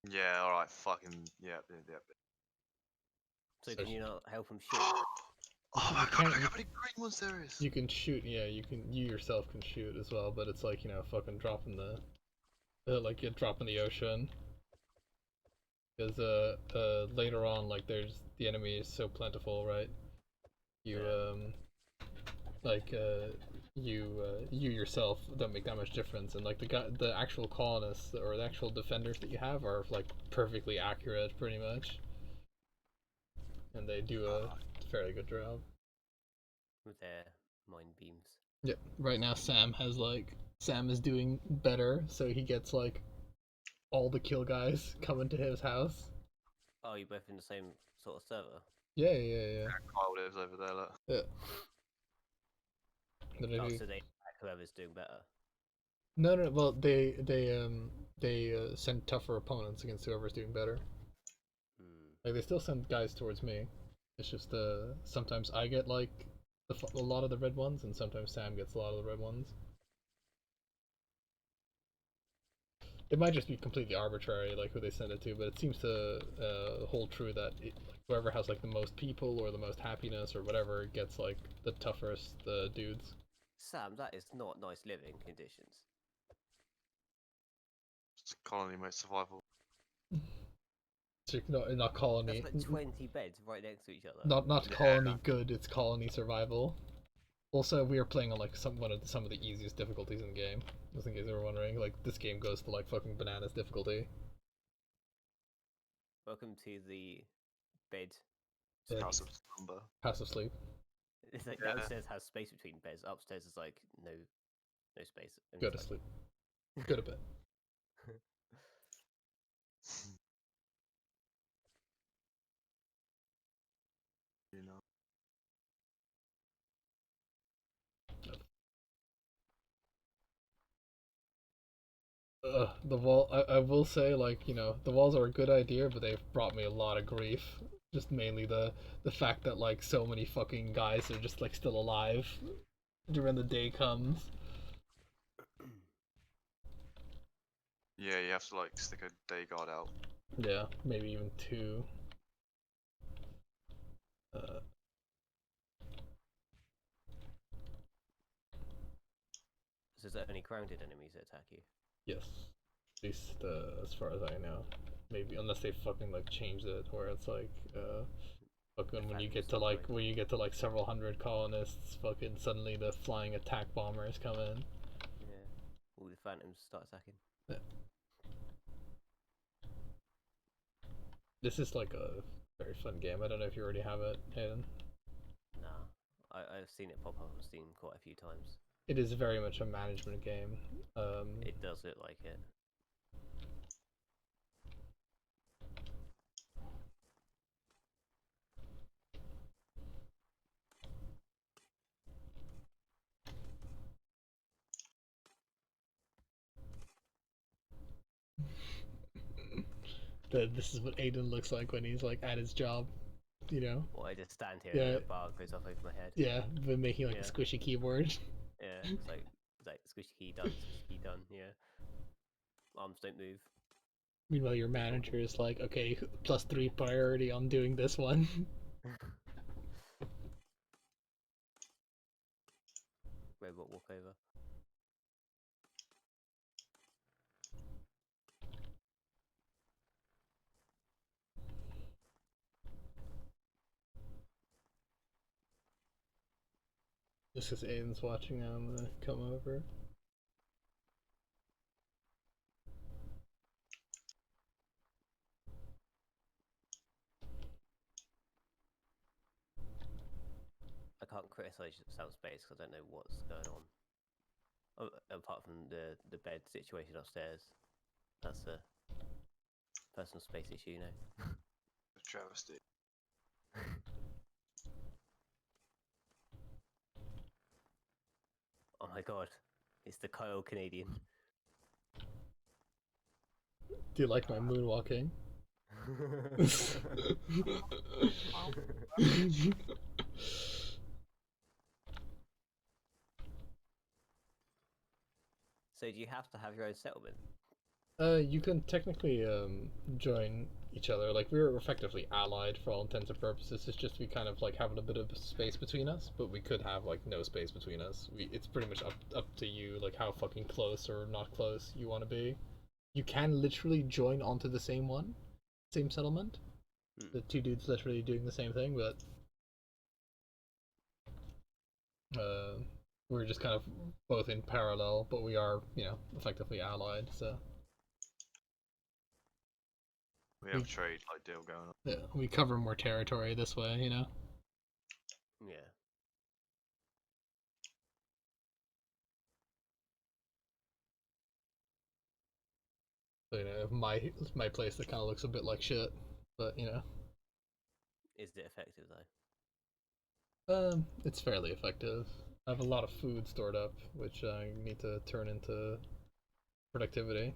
Yeah, alright, fucking, yeah. So So can you not help them shoot? Oh my You god, can't- look how many green ones there is! You can shoot, yeah. You yourself can shoot as well, but it's like fucking dropping like you drop in the ocean. Because later on, like the enemy is so plentiful, right? You like you yourself don't make that much difference, and like the actual colonists or the actual defenders that you have are like perfectly accurate, pretty much, and they do a fairly good job. With their mind beams. Yep. Right now, Sam is doing better, so he gets like all the kill guys coming to his house. Oh, you're both in the same sort of server? Yeah. Kyle lives over there, look. Yeah. But Oh, if you- so they attack whoever's doing better. No. Well, they send tougher opponents against whoever's doing better. Hmm. Like they still send guys towards me. It's just sometimes I get like a lot of the red ones, and sometimes Sam gets a lot of the red ones. It might just be completely arbitrary, like who they send it to, but it seems to hold true that like, whoever has like the most people or the most happiness or whatever gets like the toughest dudes. Sam, that is not nice living conditions. It's a colony, mate, survival. So not colony, That's like 20 beds right next to each other. not Yeah. colony good. It's colony survival. Also, we are playing on like some of the easiest difficulties in the game. Just in case you were wondering, like this game goes to like fucking bananas difficulty. Welcome to the bed. Yeah. House of Slumber. Passive sleep. It's like Yeah. downstairs has space between beds. Upstairs is like no space. And Go it's to like- sleep. Go to bed. The wall. I will say, like, the walls are a good idea, but they've brought me a lot of grief. Just mainly the fact that like so many fucking guys are just like still alive when the day comes. Yeah, you have to like stick a day guard out. Yeah, maybe even two. So is there only grounded enemies that attack you? Yes, at least as far as I know. Maybe unless they fucking like changed it, where it's like fucking when you get to like several hundred colonists, fucking suddenly the flying attack bombers come in. Yeah. All the phantoms start attacking. Yeah. This is like a very fun game. I don't know if you already have it, Hayden. Nah. I've seen it pop up on Steam quite a few times. It is very much a management game. It does look like it. This is what Aiden looks like when he's like at his job, Well, I just stand here Yeah. and the bar goes off over my head. Yeah, but making like a Yeah. squishy keyboard. Yeah, it's like squishy key done, squishy key done, yeah. Arms don't move. Meanwhile, your manager is like, okay, +3 priority on doing this one. Robot walkover. Just because Aiden's watching, I'm gonna come over. I can't criticize South Space because I don't know what's going on. Oh, apart from the bed situation upstairs. That's a personal space issue, you know. A travesty. Oh my god, it's the Kyle Canadian. Do you like my moonwalking? So do you have to have your own settlement? You can technically join each other. Like, we're effectively allied for all intents and purposes. It's just we kind of like have a bit of space between us, but we could have like no space between us. It's pretty much up to you, like how fucking close or not close you want to be. You can literally join onto the same settlement. The two dudes literally doing the same thing, but we're just kind of both in parallel, but we are, effectively allied. So We have a trade like deal going on. yeah, we cover more territory this way, Yeah. So, my place that kind of looks a bit like shit, but Is it effective though? it's fairly effective. I have a lot of food stored up, which I need to turn into productivity.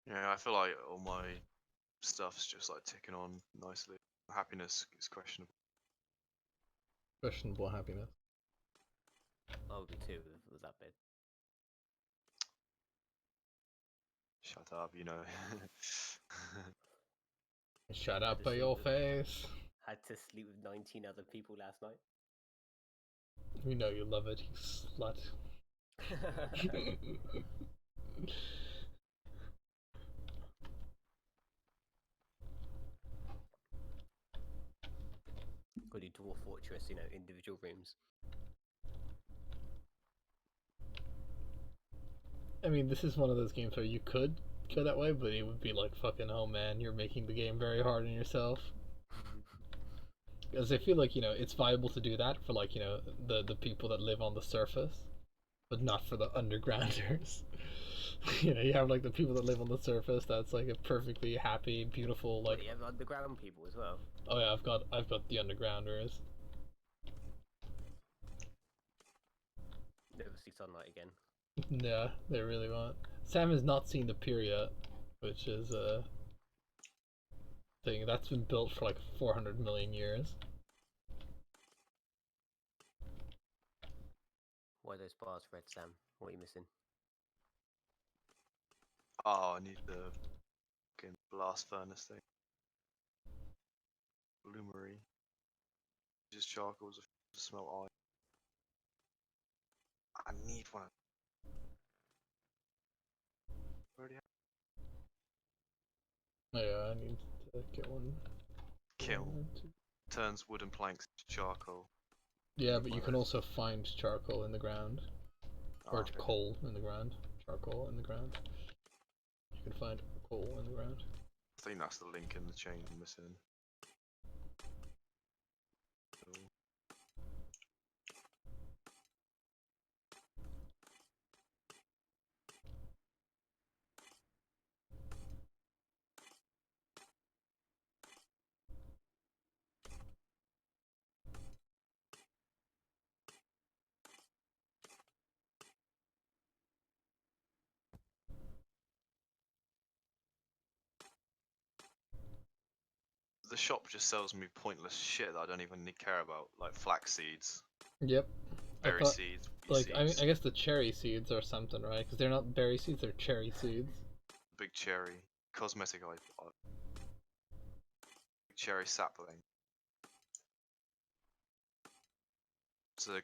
Yeah, I feel like all my stuff's just like ticking on nicely. Happiness is questionable. Questionable happiness. I would be too with that bed. Shut up, you know. Shut up This by is your the- face. Had to sleep with 19 other people last night. We know you love it, you slut. Got your dwarf fortress, individual rooms. I mean, this is one of those games where you could go that way, but it would be like, fucking, oh man, you're making the game very hard on yourself. Because I feel like, it's viable to do that for, like, the people that live on the surface, but not for the undergrounders. You know, you have like the people that live on the surface. That's like a perfectly happy, beautiful, Like, like. you have underground people as well. Oh yeah, I've got the undergrounders. Never see sunlight again. Yeah, they really want. Sam has not seen the pier yet, which is a thing that's been built for like 400 million years. Why are those bars red, Sam? What are you missing? Oh, I need the fucking blast furnace thing. Bloomery. Just charcoal to smelt iron. I need one. Already have Yeah, I need to get one. kiln. Turns wooden planks into charcoal. Yeah, Need but one you of can those. also find charcoal in the ground, Oh, or okay. coal in the ground. Charcoal in the ground. You can find coal in the ground. I think that's the link in the chain I'm missing. Cool. The shop just sells me pointless shit that I don't even care about, like flax seeds, Yep. I berry thought, seeds, wheat like, I seeds, guess the cherry seeds or something, right? Because they're not berry seeds; they're cherry seeds. big cherry, cosmetic cherry sapling. So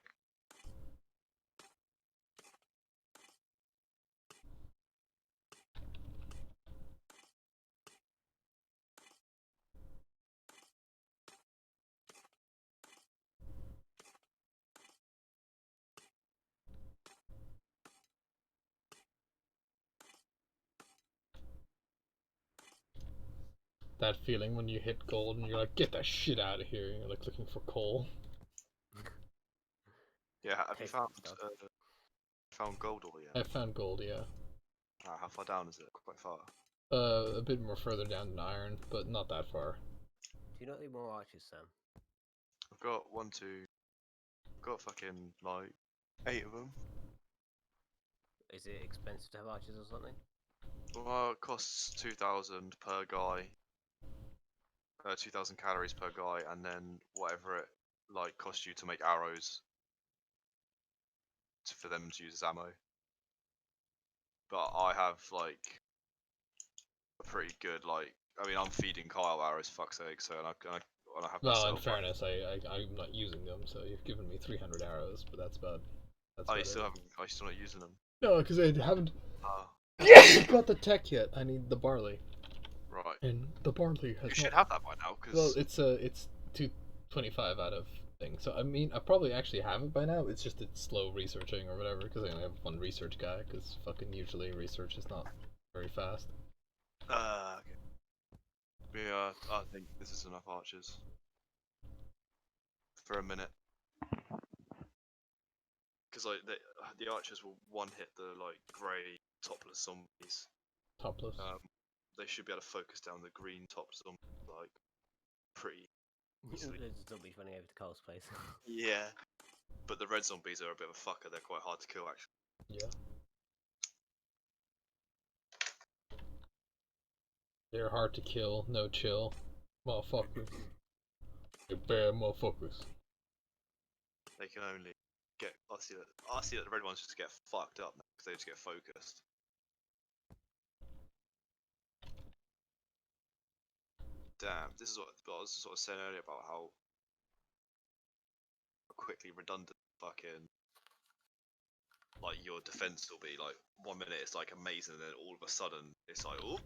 That feeling when you hit gold and you're like, get that shit out of here. And you're like looking for coal. yeah, have you Tasty found stuff. gold ore yet? I found gold, yeah. How far down is it? Quite far. A bit more further down than iron, but not that far. Do you not need more archers, Sam? I've got got fucking like 8 of them. Is it expensive to have archers or something? Well, it costs 2,000 per guy. 2,000 calories per guy, and then whatever it like costs you to make arrows for them to use as ammo. But I have like a pretty good like. I mean, I'm feeding Kyle arrows, fuck's sake. So and I have Well, in myself. fairness, I'm not using them, so you've given me 300 arrows, but that's about. That's Oh, about you still it. haven't? Are you still not using them? No, because I haven't Ah, got the tech yet. I need the barley, right. and the barley has You should not. have that by now, because Well, it's 225 out of thing. So I mean, I probably actually have it by now. It's just it's slow researching or whatever because I only have one research guy. Because fucking usually research is not very fast. okay. Yeah, I think this is enough archers for a minute. Because like the archers will one hit the like grey topless zombies. Topless. They should be able to focus down the green top zombie like pretty easily. There's zombies running over to Carl's place. Yeah. But the red zombies are a bit of a fucker. They're quite hard to kill actually. Yeah. They're hard to kill. No chill, motherfuckers. They're bad motherfuckers. They can only get. I see that the red ones just get fucked up because they just get focused. Damn, this is what I was sort of saying earlier about how quickly redundant fucking like your defense will be. Like 1 minute it's like amazing, and then all of a sudden it's like, oh,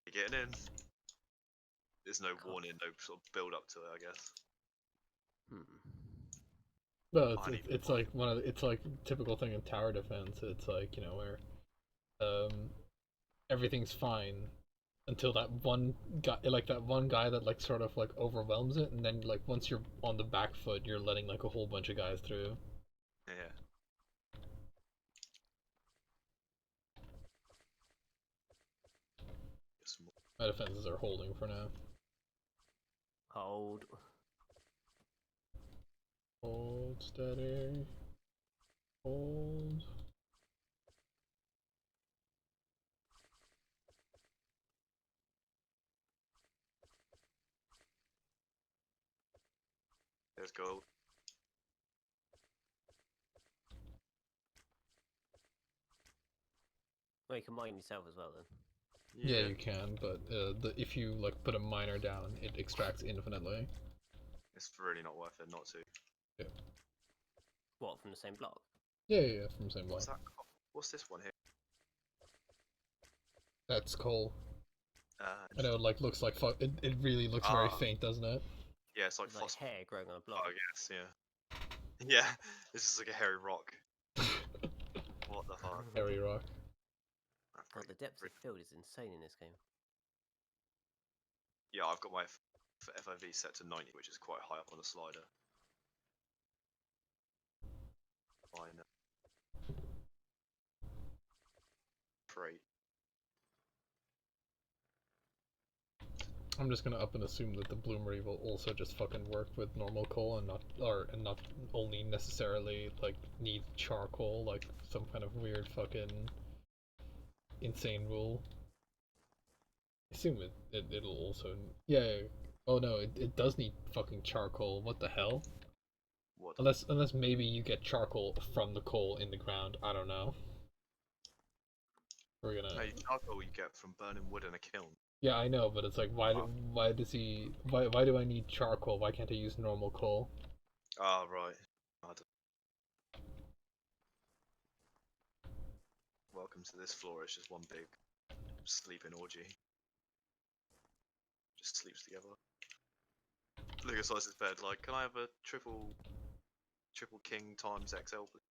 you're getting in. There's no warning, no sort of build up to it, I guess. Well, I need it's more. like it's like typical thing in tower defense. It's like, you know, where everything's fine until that one guy that like sort of like overwhelms it, and then like once you're on the back foot, you're letting like a whole bunch of guys through. Yeah. My defenses are holding for now. Hold. Hold steady. Hold. There's gold. Well, you can mine yourself as well then. Yeah, you can, but if you like put a miner down, it extracts infinitely. It's really not worth it not to. What, from the same block? Yeah, from the same block. What's that? What's this one here? That's coal. I know, Just- it like looks like it really looks very Ah. faint, doesn't it? yeah, it's like It's like fossil. hair growing on a Oh, block. I guess, yeah. Yeah, this is like a hairy rock. What the fuck? Hairy rock. That's God, pretty- the depth of pretty- field is insane in this game. Yeah, I've got my FOV set to 90, which is quite high up on the slider. Fine. Freight. I'm just gonna up and assume that the bloomery will also just fucking work with normal coal and not only necessarily like need charcoal, like some kind of weird fucking insane rule. I assume it'll also yeah. Oh no, it does need fucking charcoal. What the hell? What? Unless maybe you get charcoal from the coal in the ground. I don't know. We're gonna. No, charcoal you get from burning wood in a kiln. Yeah, I know, but it's like why do I need charcoal? Why can't I use normal coal? Ah, right. I don't- Welcome to this floor. It's just one big sleeping orgy. Just sleeps together. Lucas size his bed. Like, can I have a triple king times XL? please?"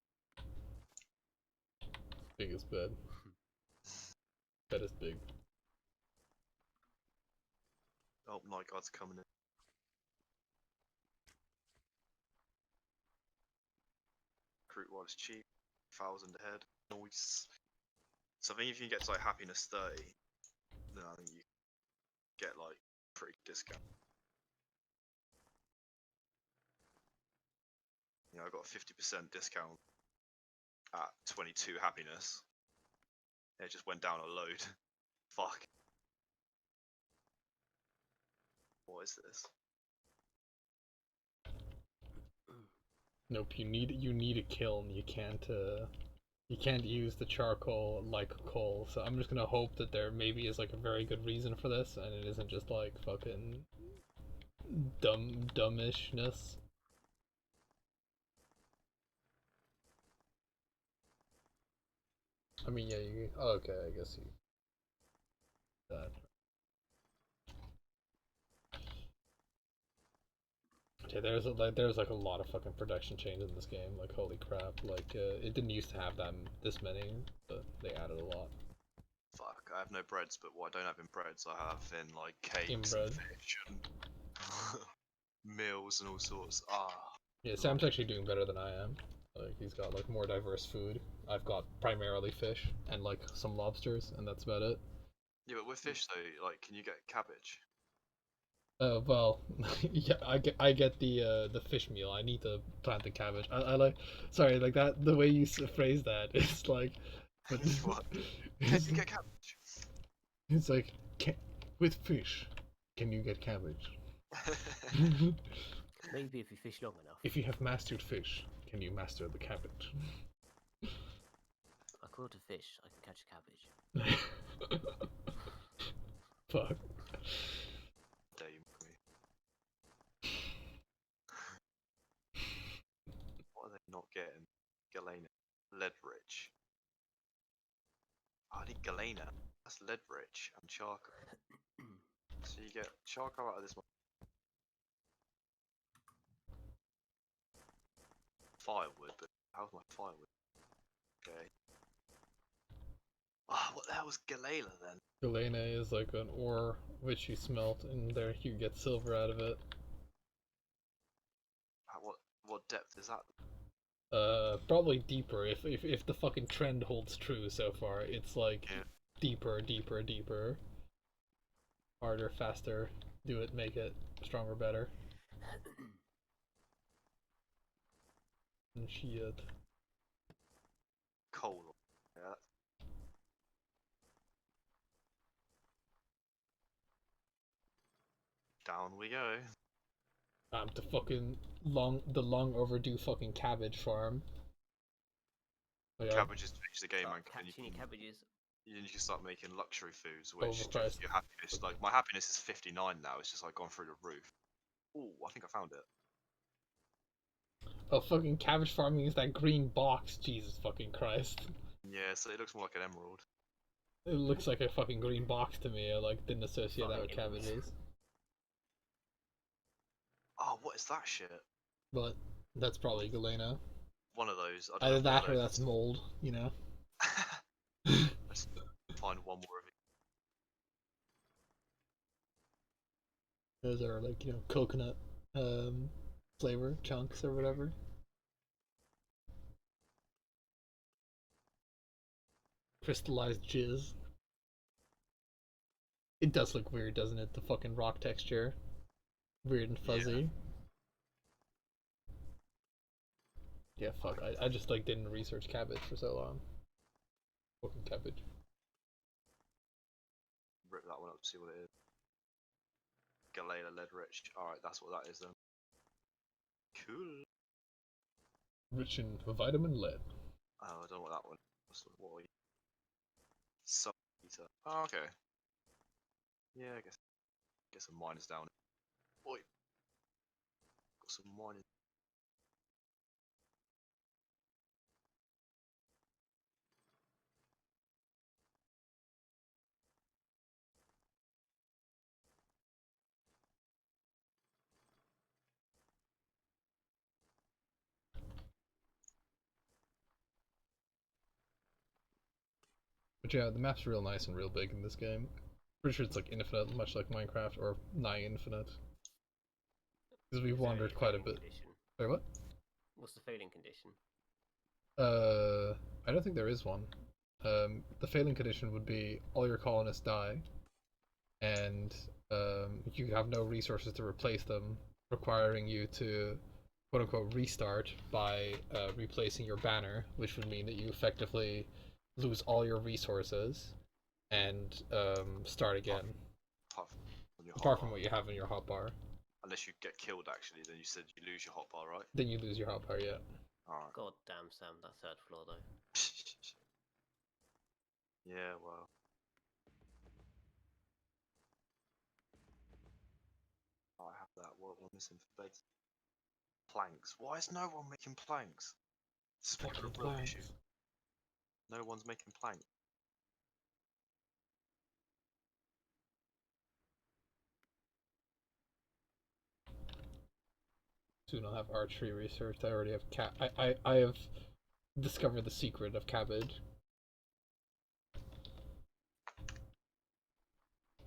Biggest bed. Bed is big. Oh, night guard's coming in. Recruit while it's cheap. 1,000 a head. Nice. So I think if you get to like happiness 30, then I think you get like pretty good discount. Yeah, I got a 50% discount at 22 happiness. It just went down a load. Fuck. What is this? Nope, you need a kiln. You can't use the charcoal like coal. So I'm just gonna hope that there maybe is like a very good reason for this, and it isn't just like fucking dummishness. I mean, yeah, you. Oh, okay, I guess you. That. Yeah, there's like a lot of fucking production chains in this game. Like holy crap! Like it didn't used to have this many, but they added a lot. Fuck, I have no breads, but what I don't have in breads, I have in like cakes Inbred. and fish and meals and all sorts. Ah, Yeah, Sam's actually doing better than I am. Like he's got like more diverse food. I've got primarily fish and like some lobsters, and that's about it. yeah, but with fish though, like, can you get cabbage? Well, yeah, I get the fish meal. I need to plant the cabbage. I like, sorry, like that. The way you phrase that, it's like, but What? Can you get cabbage? it's like with fish, can you get cabbage? Maybe if you fish long enough. If you have mastered fish, can you master the cabbage? I caught a fish, I can catch a cabbage. Fuck. Dare you mock me? What are they not getting? Galena. Lead rich. Oh, I need galena. That's lead rich and charcoal. So you get charcoal out of this one. Firewood, but how's my firewood? Okay. Ah, what the hell was galena then? Galena is like an ore which you smelt, and there you get silver out of it. What depth is that? Probably deeper. If the fucking trend holds true so far, it's like Yeah. deeper, deeper, deeper. Harder, faster, do it, make it stronger, better. And shit. Coal. Yeah. Down we go. The fucking the long overdue fucking cabbage farm. Oh, yeah, Cabbages change the game, Start man. 'Cause then catching your cabbages. you can start making luxury foods, which just Overpriced. your happiness. Like my happiness is 59 now. It's just like gone through the roof. Oh, I think I found it. Oh, fucking cabbage farming is that green box. Jesus fucking Christ. Yeah, so it looks more like an emerald. It looks like a fucking green box to me. I like didn't associate that with Farming emeralds. cabbages. Oh, what is that shit? But that's probably Galena. One of those. I don't Either know that what or it that's is. mold, you know? Let's find one more of it. Those are like, coconut flavor chunks or whatever. Crystallized jizz. It does look weird, doesn't it? The fucking rock texture. Weird and fuzzy. Yeah, fuck. I just like didn't research cabbage for so long. Fucking cabbage. Rip that one up, see what it is. Galena lead rich. Alright, that's what that is then. Cool. Rich in vitamin lead. Oh, I don't know what that one. What are you? Sub eater. Oh, okay. Yeah, I guess. Get some miners down. Oi. Got some miners. But yeah, the map's real nice and real big in this game. Pretty sure it's like infinite, much like Minecraft, or nigh infinite. Because we've Is there any wandered quite a failing bit. condition? Sorry, what? What's the failing condition? I don't think there is one. The failing condition would be all your colonists die, and you have no resources to replace them, requiring you to quote unquote restart by replacing your banner, which would mean that you effectively lose all your resources and start again. Apart from what you have in your hotbar. Unless you get killed, actually, then you said you lose your hotbar, right? Then you lose your hotbar, yeah. Alright. God damn, Sam, that third floor though. Yeah, well. Oh, I have that. What am I missing for beds? Planks. Why is no one making planks? It's becoming a real issue. No one's making planks. Soon I'll have archery researched. I already have I have discovered the secret of cabbage.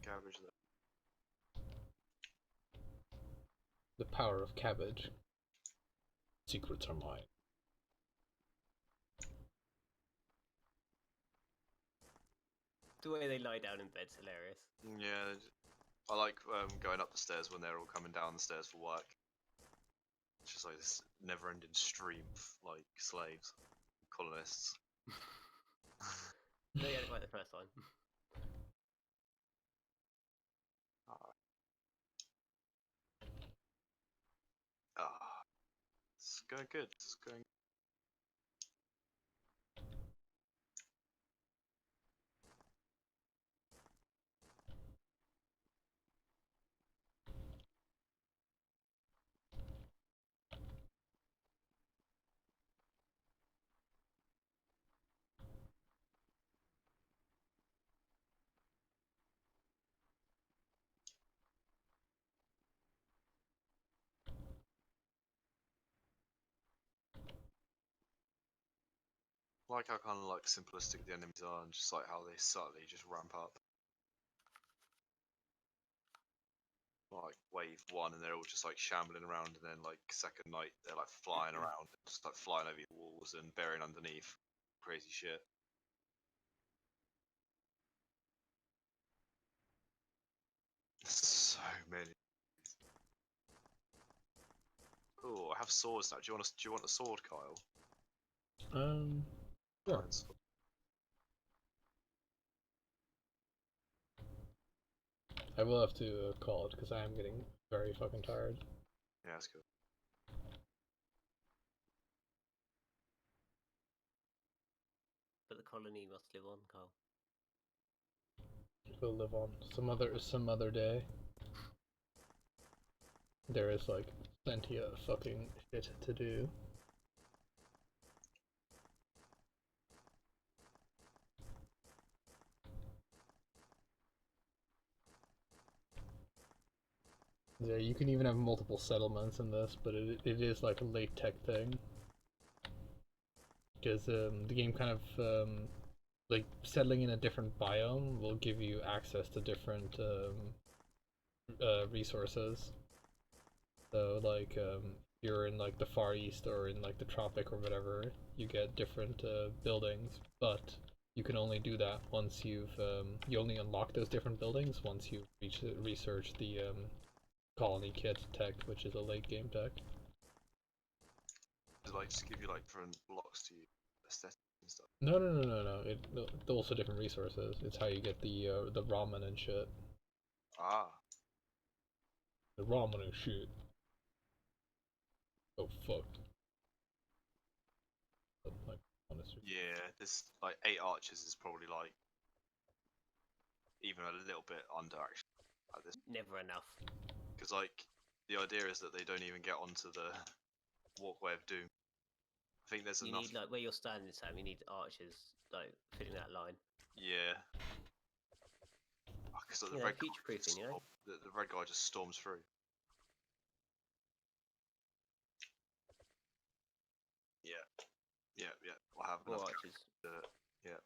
Cabbage there. The power of cabbage. Secrets are mine. The way they lie down in bed's hilarious. Yeah, I like going up the stairs when they're all coming down the stairs for work. It's just like this never-ending stream of like slaves, colonists. No, yeah, it's like the first time. Ah, it's going good. It's going. Like how kind of like simplistic the enemies are, and just like how they subtly just ramp up. Like wave one, and they're all just like shambling around, and then like second night they're like flying around, just like flying over your walls and burying underneath. Crazy shit. So many. Oh, I have swords now. Do you want a sword, Kyle? Sure. Iron sword. I will have to call it because I am getting very fucking tired. Yeah, that's good. But the colony must live on, Carl. We'll live on some other day. There is like plenty of fucking shit to do. Yeah, you can even have multiple settlements in this, but it is like a late tech thing. Because the game kind of like settling in a different biome will give you access to different resources. So like you're in like the Far East or in like the tropic or whatever, you get different buildings, but you can only do that once you only unlock those different buildings once you've researched the colony kit tech, which is a late game tech. Does it, like just give you like different blocks to aesthetics and stuff? No. It's also different resources. It's how you get the ramen and shit. Ah, The ramen and shit. Oh fuck. Like, honestly. yeah. This like 8 archers is probably like even a little bit under actually at this, Never enough. because like the idea is that they don't even get onto the walkway of doom. I think there's You enough. need, like, where you're standing, Sam, you need archers, like, filling that line. Yeah. Because the You know, red guy future-proofing, just you know? the red guy just storms through. Yeah. Yeah. I have More enough archers. to do it. Yeah.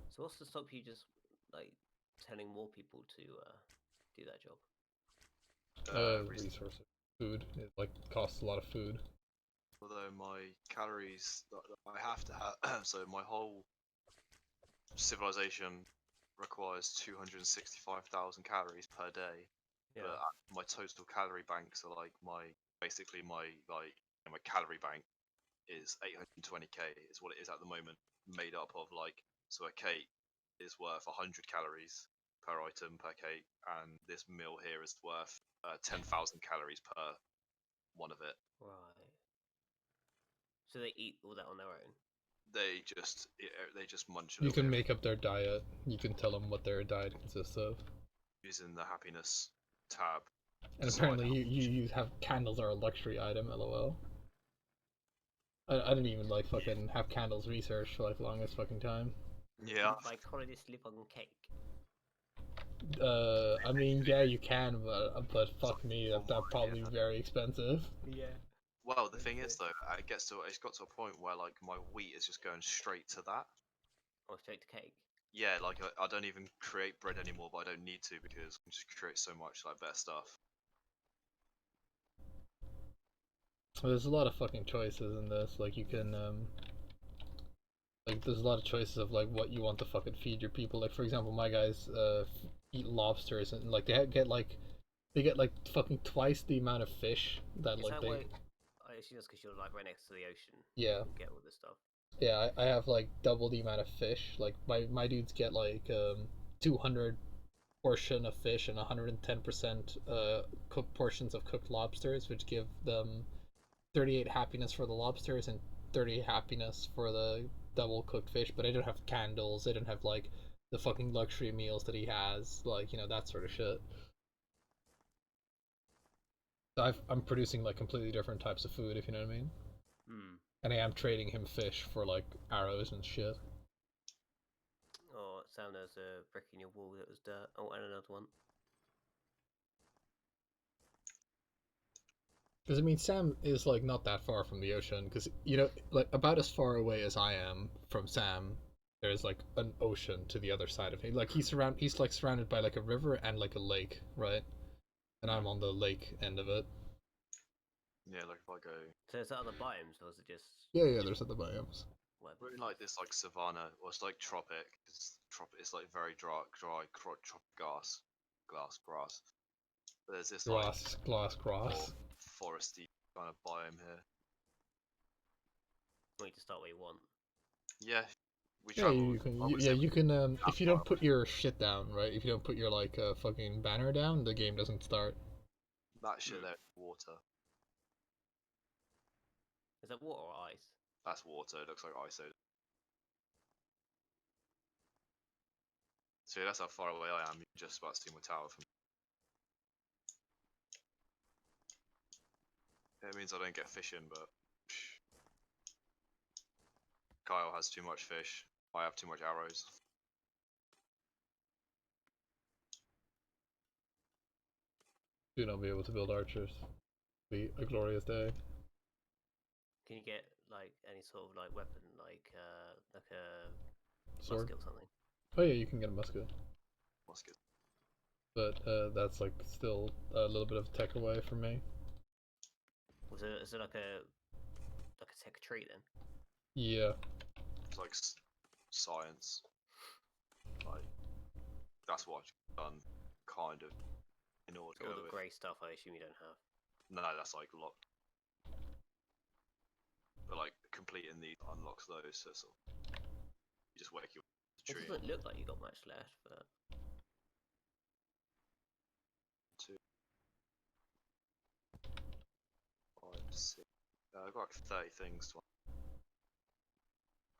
So what's to stop you just, like, telling more people to do that job? Resources. Food. It like costs a lot of food. Although my calories that I have to have, so my whole civilization requires 265,000 calories per day. Yeah. But my total calorie banks are like basically my calorie bank is 820k is what it is at the moment, made up of like, so a cake is worth 100 calories per item per cake, and this meal here is worth 10,000 calories per one of it. Right. So they eat all that on their own? They just munch a You little can bit make up their diet. You can tell them what their diet consists of. using the happiness tab. And So apparently you have candles are a luxury item, lol. I didn't even like fucking have candles researched for like the longest fucking time. Yeah, Can mycologists live on cake? I mean, yeah, you can, but fuck me, that's probably very expensive. Yeah. well the thing is though, it's got to a point where like my wheat is just going straight to that. Or straight to cake? Yeah, like I don't even create bread anymore, but I don't need to because I can just create so much like better stuff. There's a lot of fucking choices in this. Like you can, like there's a lot of choices of like what you want to fucking feed your people. Like for example, my guys eat lobsters and like they get like fucking twice the amount of fish that Is like that they. why? I assume that's because you're like right next to the ocean. Yeah. You get all this stuff. Yeah, I have like double the amount of fish. Like my dudes get like 200 portion of fish and 110% cooked portions of cooked lobsters, which give them 38 happiness for the lobsters and 38 happiness for the double cooked fish. But I don't have candles. I don't have like the fucking luxury meals that he has, like that sort of shit. So I'm producing like completely different types of food, if you know what I mean. Hmm. And I am trading him fish for like arrows and shit. Oh, Sam, there's a brick in your wall that was dirt. Oh, and another one. Because I mean, Sam is like not that far from the ocean. Because you know, like about as far away as I am from Sam, there's like an ocean to the other side of him. Like he's like surrounded by like a river and like a lake, right? And I'm on the lake end of it. Yeah, like if I go, So is that other biomes, or is it just Yeah, there's other biomes. whatever? we're in like this like savanna, or it's like tropic. It's like very dry, tropic grass. But there's this like Glass, foresty kind of biome here. You need to start where you want. Yeah, we Yeah, traveled. you can. I would Yeah, say you can. that If you far don't put your shit down, right? If you don't put your like fucking banner down, the game doesn't start. that shit there, water. Is that water or ice? That's water. It looks like ISO. So yeah, that's how far away I am. You're just about to see my tower from. It means I don't get fishing, but Kyle has too much fish. I have too much arrows. Do not be able to build archers. Be a glorious day. Can you get like any sort of like weapon, like a Sword. musket or something? Oh yeah, you can get a musket, Musket. but that's like still a little bit of tech away from me. Is it like a tech tree then? Yeah. It's like science. Like that's what I've done, kind of, in order to All go the with. grey stuff, I assume you don't have. No, that's like locked. But like completing these unlocks those. So it's you just wake your It tree. doesn't look like you got much left, but 2, 5, 6. I've got like 30 things to.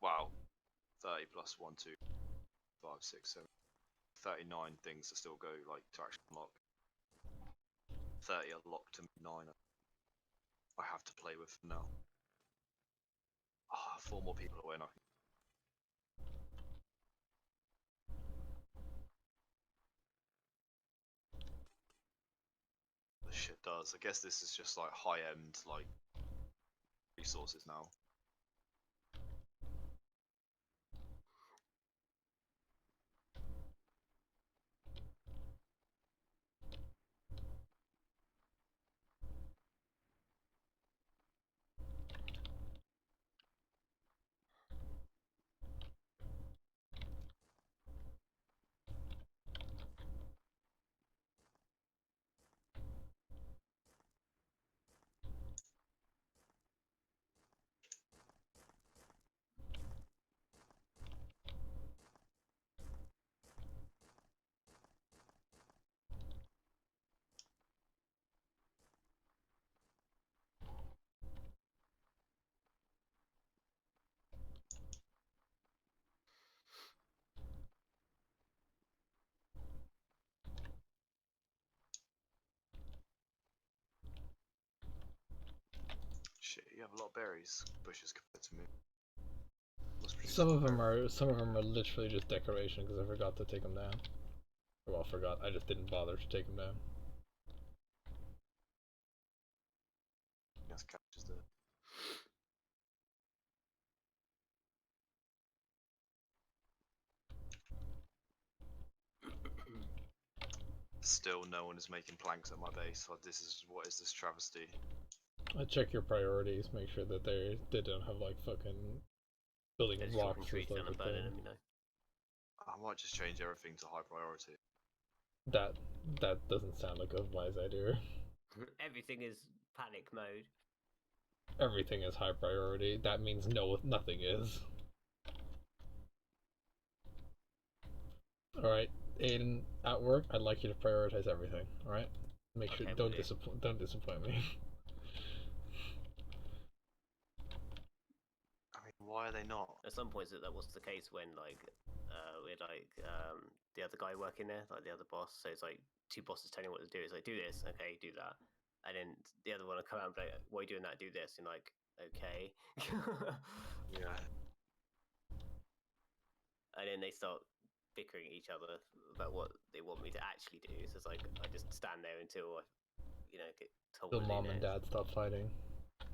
Wow, 30 plus 1, 2, 5, 6, 7. 39 things to still go like to actually unlock. 30 are locked to 9. I have to play with now. Ah, 4 more people away now. This shit does. I guess this is just like high end like resources now. Shit, you have a lot of berries bushes compared to me. Must produce a Some lot of them berries. are literally just decoration because I forgot to take them down. Well, forgot. I just didn't bother to take them down. Yes, catches there. Still, no one is making planks at my base. Like, what is this travesty? I check your priorities, make sure that they don't have like fucking building they're just rocks chopping is trees like down a and burning thing. them, you know. I might just change everything to high priority. That doesn't sound like a wise idea. Everything is panic mode. Everything is high priority. That means nothing is. Alright, Aiden, at work, I'd like you to prioritize everything, alright? Make sure Okay, don't will do. don't disappoint me. I mean, why are they not? At some points that was the case when like we had like the other guy working there, like the other boss. So it's like 2 bosses telling you what to do. It's like do this, okay, do that, and then the other one will come out and be like, "Why are you doing that? Do this." And like, okay. Yeah. And then they start bickering at each other about what they want me to actually do. So it's like I just stand there until I, get told The what to do mom and next. dad stop fighting.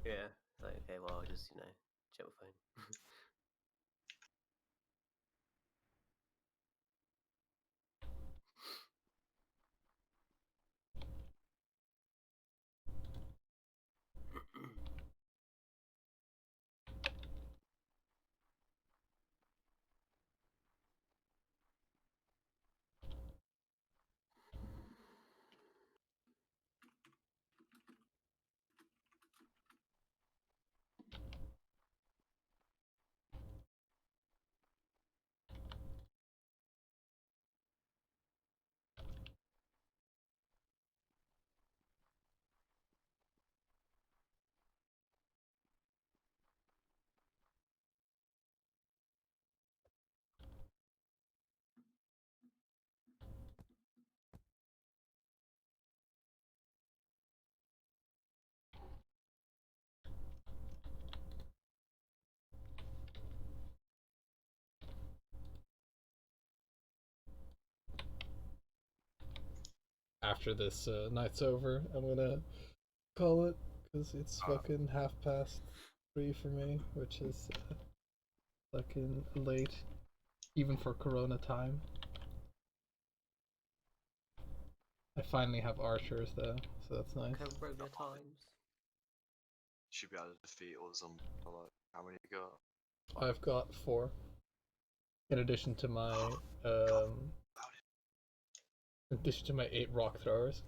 Yeah. It's like, okay, well, I'll just check my phone. After this night's over, I'm gonna call it because it's fucking 3:30 for me, which is fucking late, even for Corona time. I finally have archers though, so that's nice. Corona times. Should be able to defeat all the zombies. Like, how many you got? I've got 4, in addition to my in addition to my 8 rock throwers.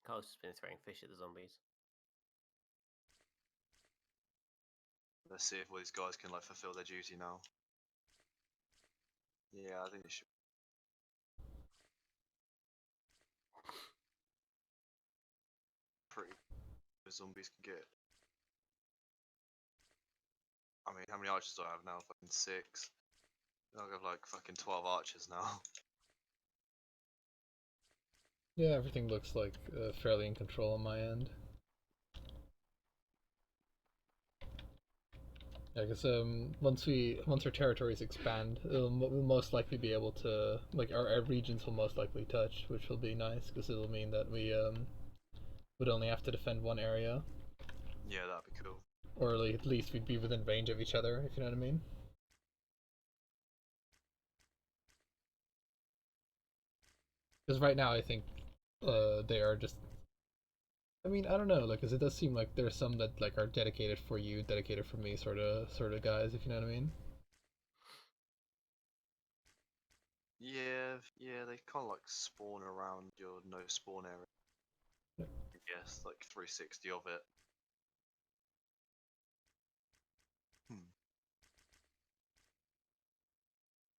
Carl's just been throwing fish at the zombies. Let's see if all these guys can like fulfill their duty now. Yeah, I think it should. Pretty the zombies can get. I mean, how many archers do I have now? Fucking 6. I have like fucking 12 archers now. Yeah, everything looks like fairly in control on my end. Yeah, because once our territories expand, we'll most likely be able to our regions will most likely touch, which will be nice because it'll mean that we would only have to defend one area, Yeah, that'd be cool. or at least we'd be within range of each other, if you know what I mean. Because right now I think they are just. I mean, I don't know, like, 'cause it does seem like there's some that like are dedicated for you, dedicated for me, sort of guys, if you know what I mean. Yeah, yeah, they kind of like spawn around your no spawn area. Yep. I guess like 360 of it.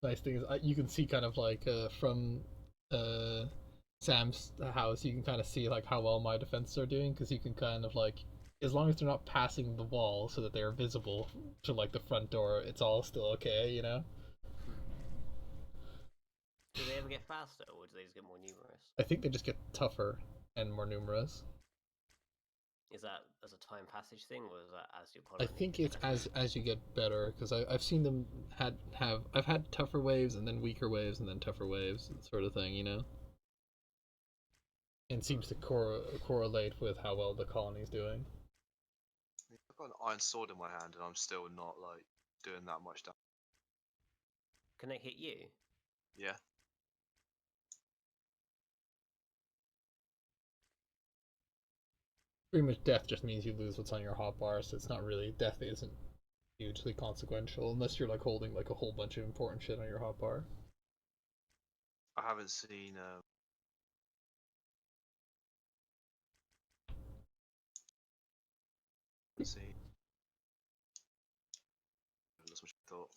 Nice thing is you can see kind of like from Sam's house, you can kind of see like how well my defenses are doing because you can kind of like, as long as they're not passing the wall so that they are visible to like the front door, it's all still okay, you know. Do they ever get faster, or do they just get more numerous? I think they just get tougher and more numerous. Is that as a time passage thing, or is that as your I colony? think it's as you get better because I've seen them I've had tougher waves and then weaker waves and then tougher waves, sort of thing, you know. And seems to correlate with how well the colony's doing. I've got an iron sword in my hand and I'm still not like doing that much damage. Can they hit you? Yeah. Pretty much death just means you lose what's on your hotbar, so it's not really, death isn't hugely consequential unless you're like holding like a whole bunch of important shit on your hotbar. I haven't seen let's see. That's what you thought.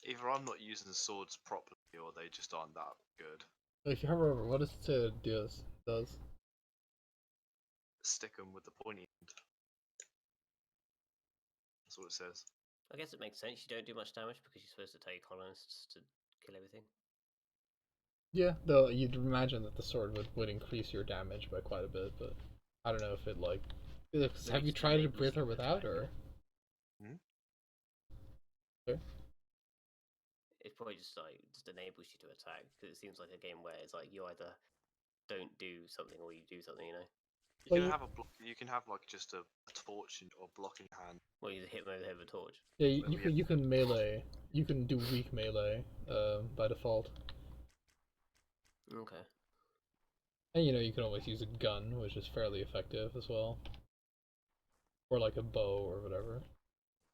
Either I'm not using the swords properly or they just aren't that good. If you hover over, what does it does? Stick them with the pointy end. That's what it says. I guess it makes sense. You don't do much damage because you're supposed to tell your colonists to kill everything. Yeah, though you'd imagine that the sword would increase your damage by quite a bit, but I don't know if it like. Have you just tried it enables with you or to without, attack, or? It probably just enables you to attack because it seems like a game where it's like you either don't do something or you do something. You know, You Well, can you- have a block. You can have like just a torch or block in your hand. well you hit them over the head with a torch. Yeah, you, Well, you can you can melee. You can do weak melee, by default, Okay. and you can always use a gun, which is fairly effective as well, or like a bow or whatever.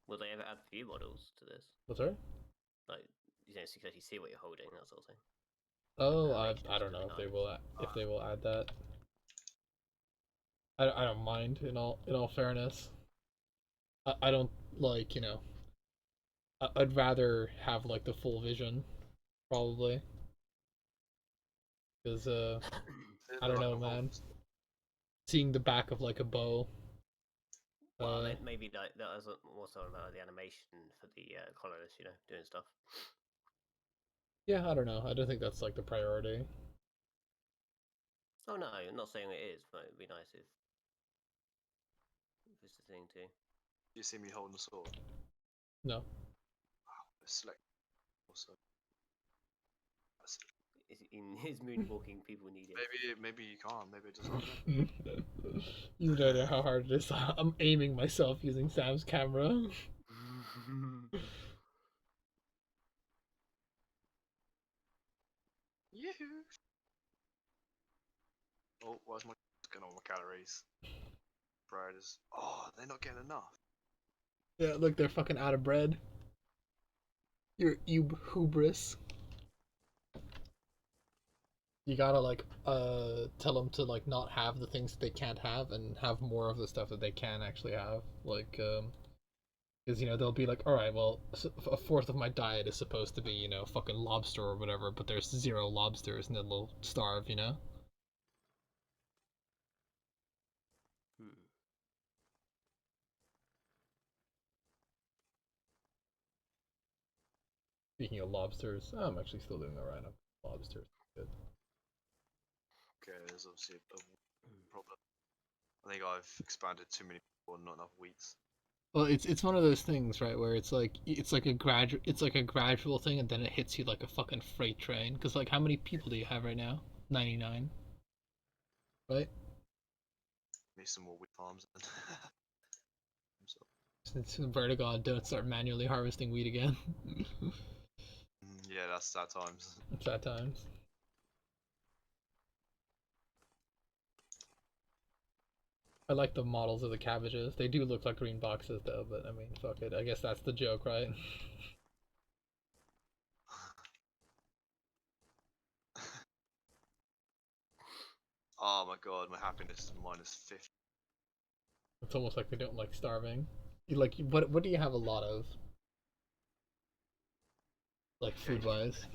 Will they ever add view models to this? What's that? Like, so you can actually see what you're holding, that sort of thing. Oh, Animation I is don't know really if they nice. will if they will add that. I don't mind in all fairness. I don't like I'd rather have like the full vision, probably, because I don't Like know, a man. Volt- Seeing the back of like a bow. Well, maybe like that was also about the animation for the colonists, doing stuff. Yeah, I don't know. I don't think that's like the priority. Oh no, I'm not saying it is, but it'd be nice if it's the thing too. You see me holding a sword. No. Select. Also, In his moonwalking, people need it. maybe you can't. Maybe it doesn't. You don't know how hard it is. I'm aiming myself using Sam's camera. Yoo-hoo. Oh, where's my going on my calories? Bread is. Oh, they're not getting enough. Yeah, look, they're fucking out of bread. You're hubris. You gotta like tell them to like not have the things that they can't have and have more of the stuff that they can actually have. Like because they'll be like, all right, well, a fourth of my diet is supposed to be fucking lobster or whatever, but there's 0 lobsters, and then they'll starve. Hmm. Speaking of lobsters, I'm actually still doing alright on lobsters. Good. Okay, there's obviously a problem. I think I've expanded too many people and not enough wheats. Well, it's one of those things, right, where it's like a gradual thing, and then it hits you like a fucking freight train. Because like, how many people do you have right now? 99, right? Need some more wheat farms. Then. So, Since Vertigo, don't start manually harvesting wheat again. yeah, that's sad times. It's at times. I like the models of the cabbages. They do look like green boxes, though. But I mean, fuck it. I guess that's the joke, right? Oh my god, my happiness is -50. It's almost like they don't like starving. What do you have a lot of? Like food wise,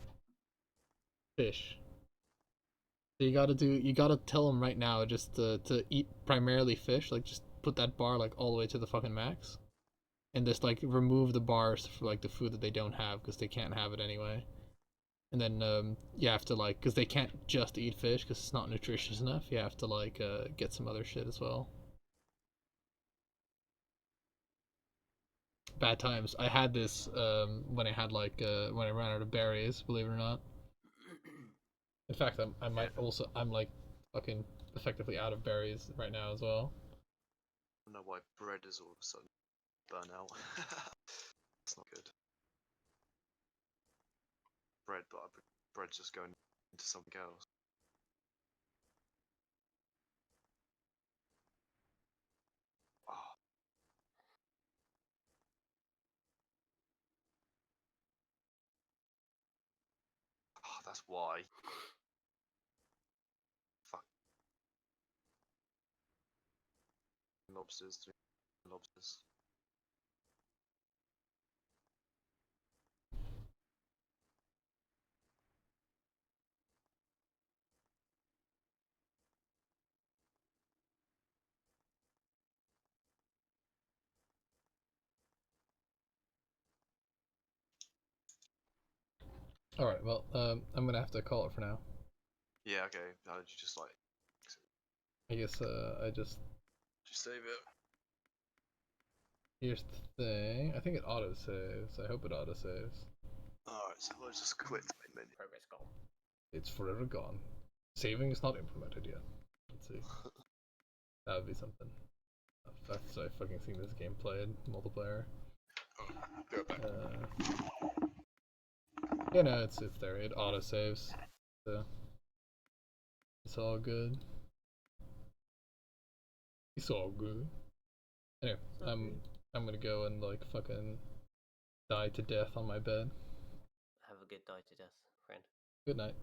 fish. So you gotta tell them right now just to eat primarily fish. Like just put that bar like all the way to the fucking max, and just like remove the bars for like the food that they don't have because they can't have it anyway. And then you have to like, because they can't just eat fish because it's not nutritious enough. You have to like get some other shit as well. Bad times. I had this when I had like when I ran out of berries. Believe it or not. In fact, I'm like fucking effectively out of berries right now as well. I don't know why bread is all of a sudden burn out. It's not good. Bread's just going into something else. Oh, that's why. Fuck lobsters, lobsters. All right, well, I'm gonna have to call it for now. Yeah, okay. How did you just like I guess I just save it? here's the thing. I think it auto saves. I hope it auto saves. Alright, so I'll just quit the main menu. Progress gone. It's forever gone. Saving is not implemented yet. Let's see. That would be something. After I fucking seen this game played multiplayer. Be right back. Yeah, no, it's there. It auto saves. So it's all good. It's all good. Anyway, I'm gonna go and like fucking die to death on my bed. Have a good die to death, friend. Good night.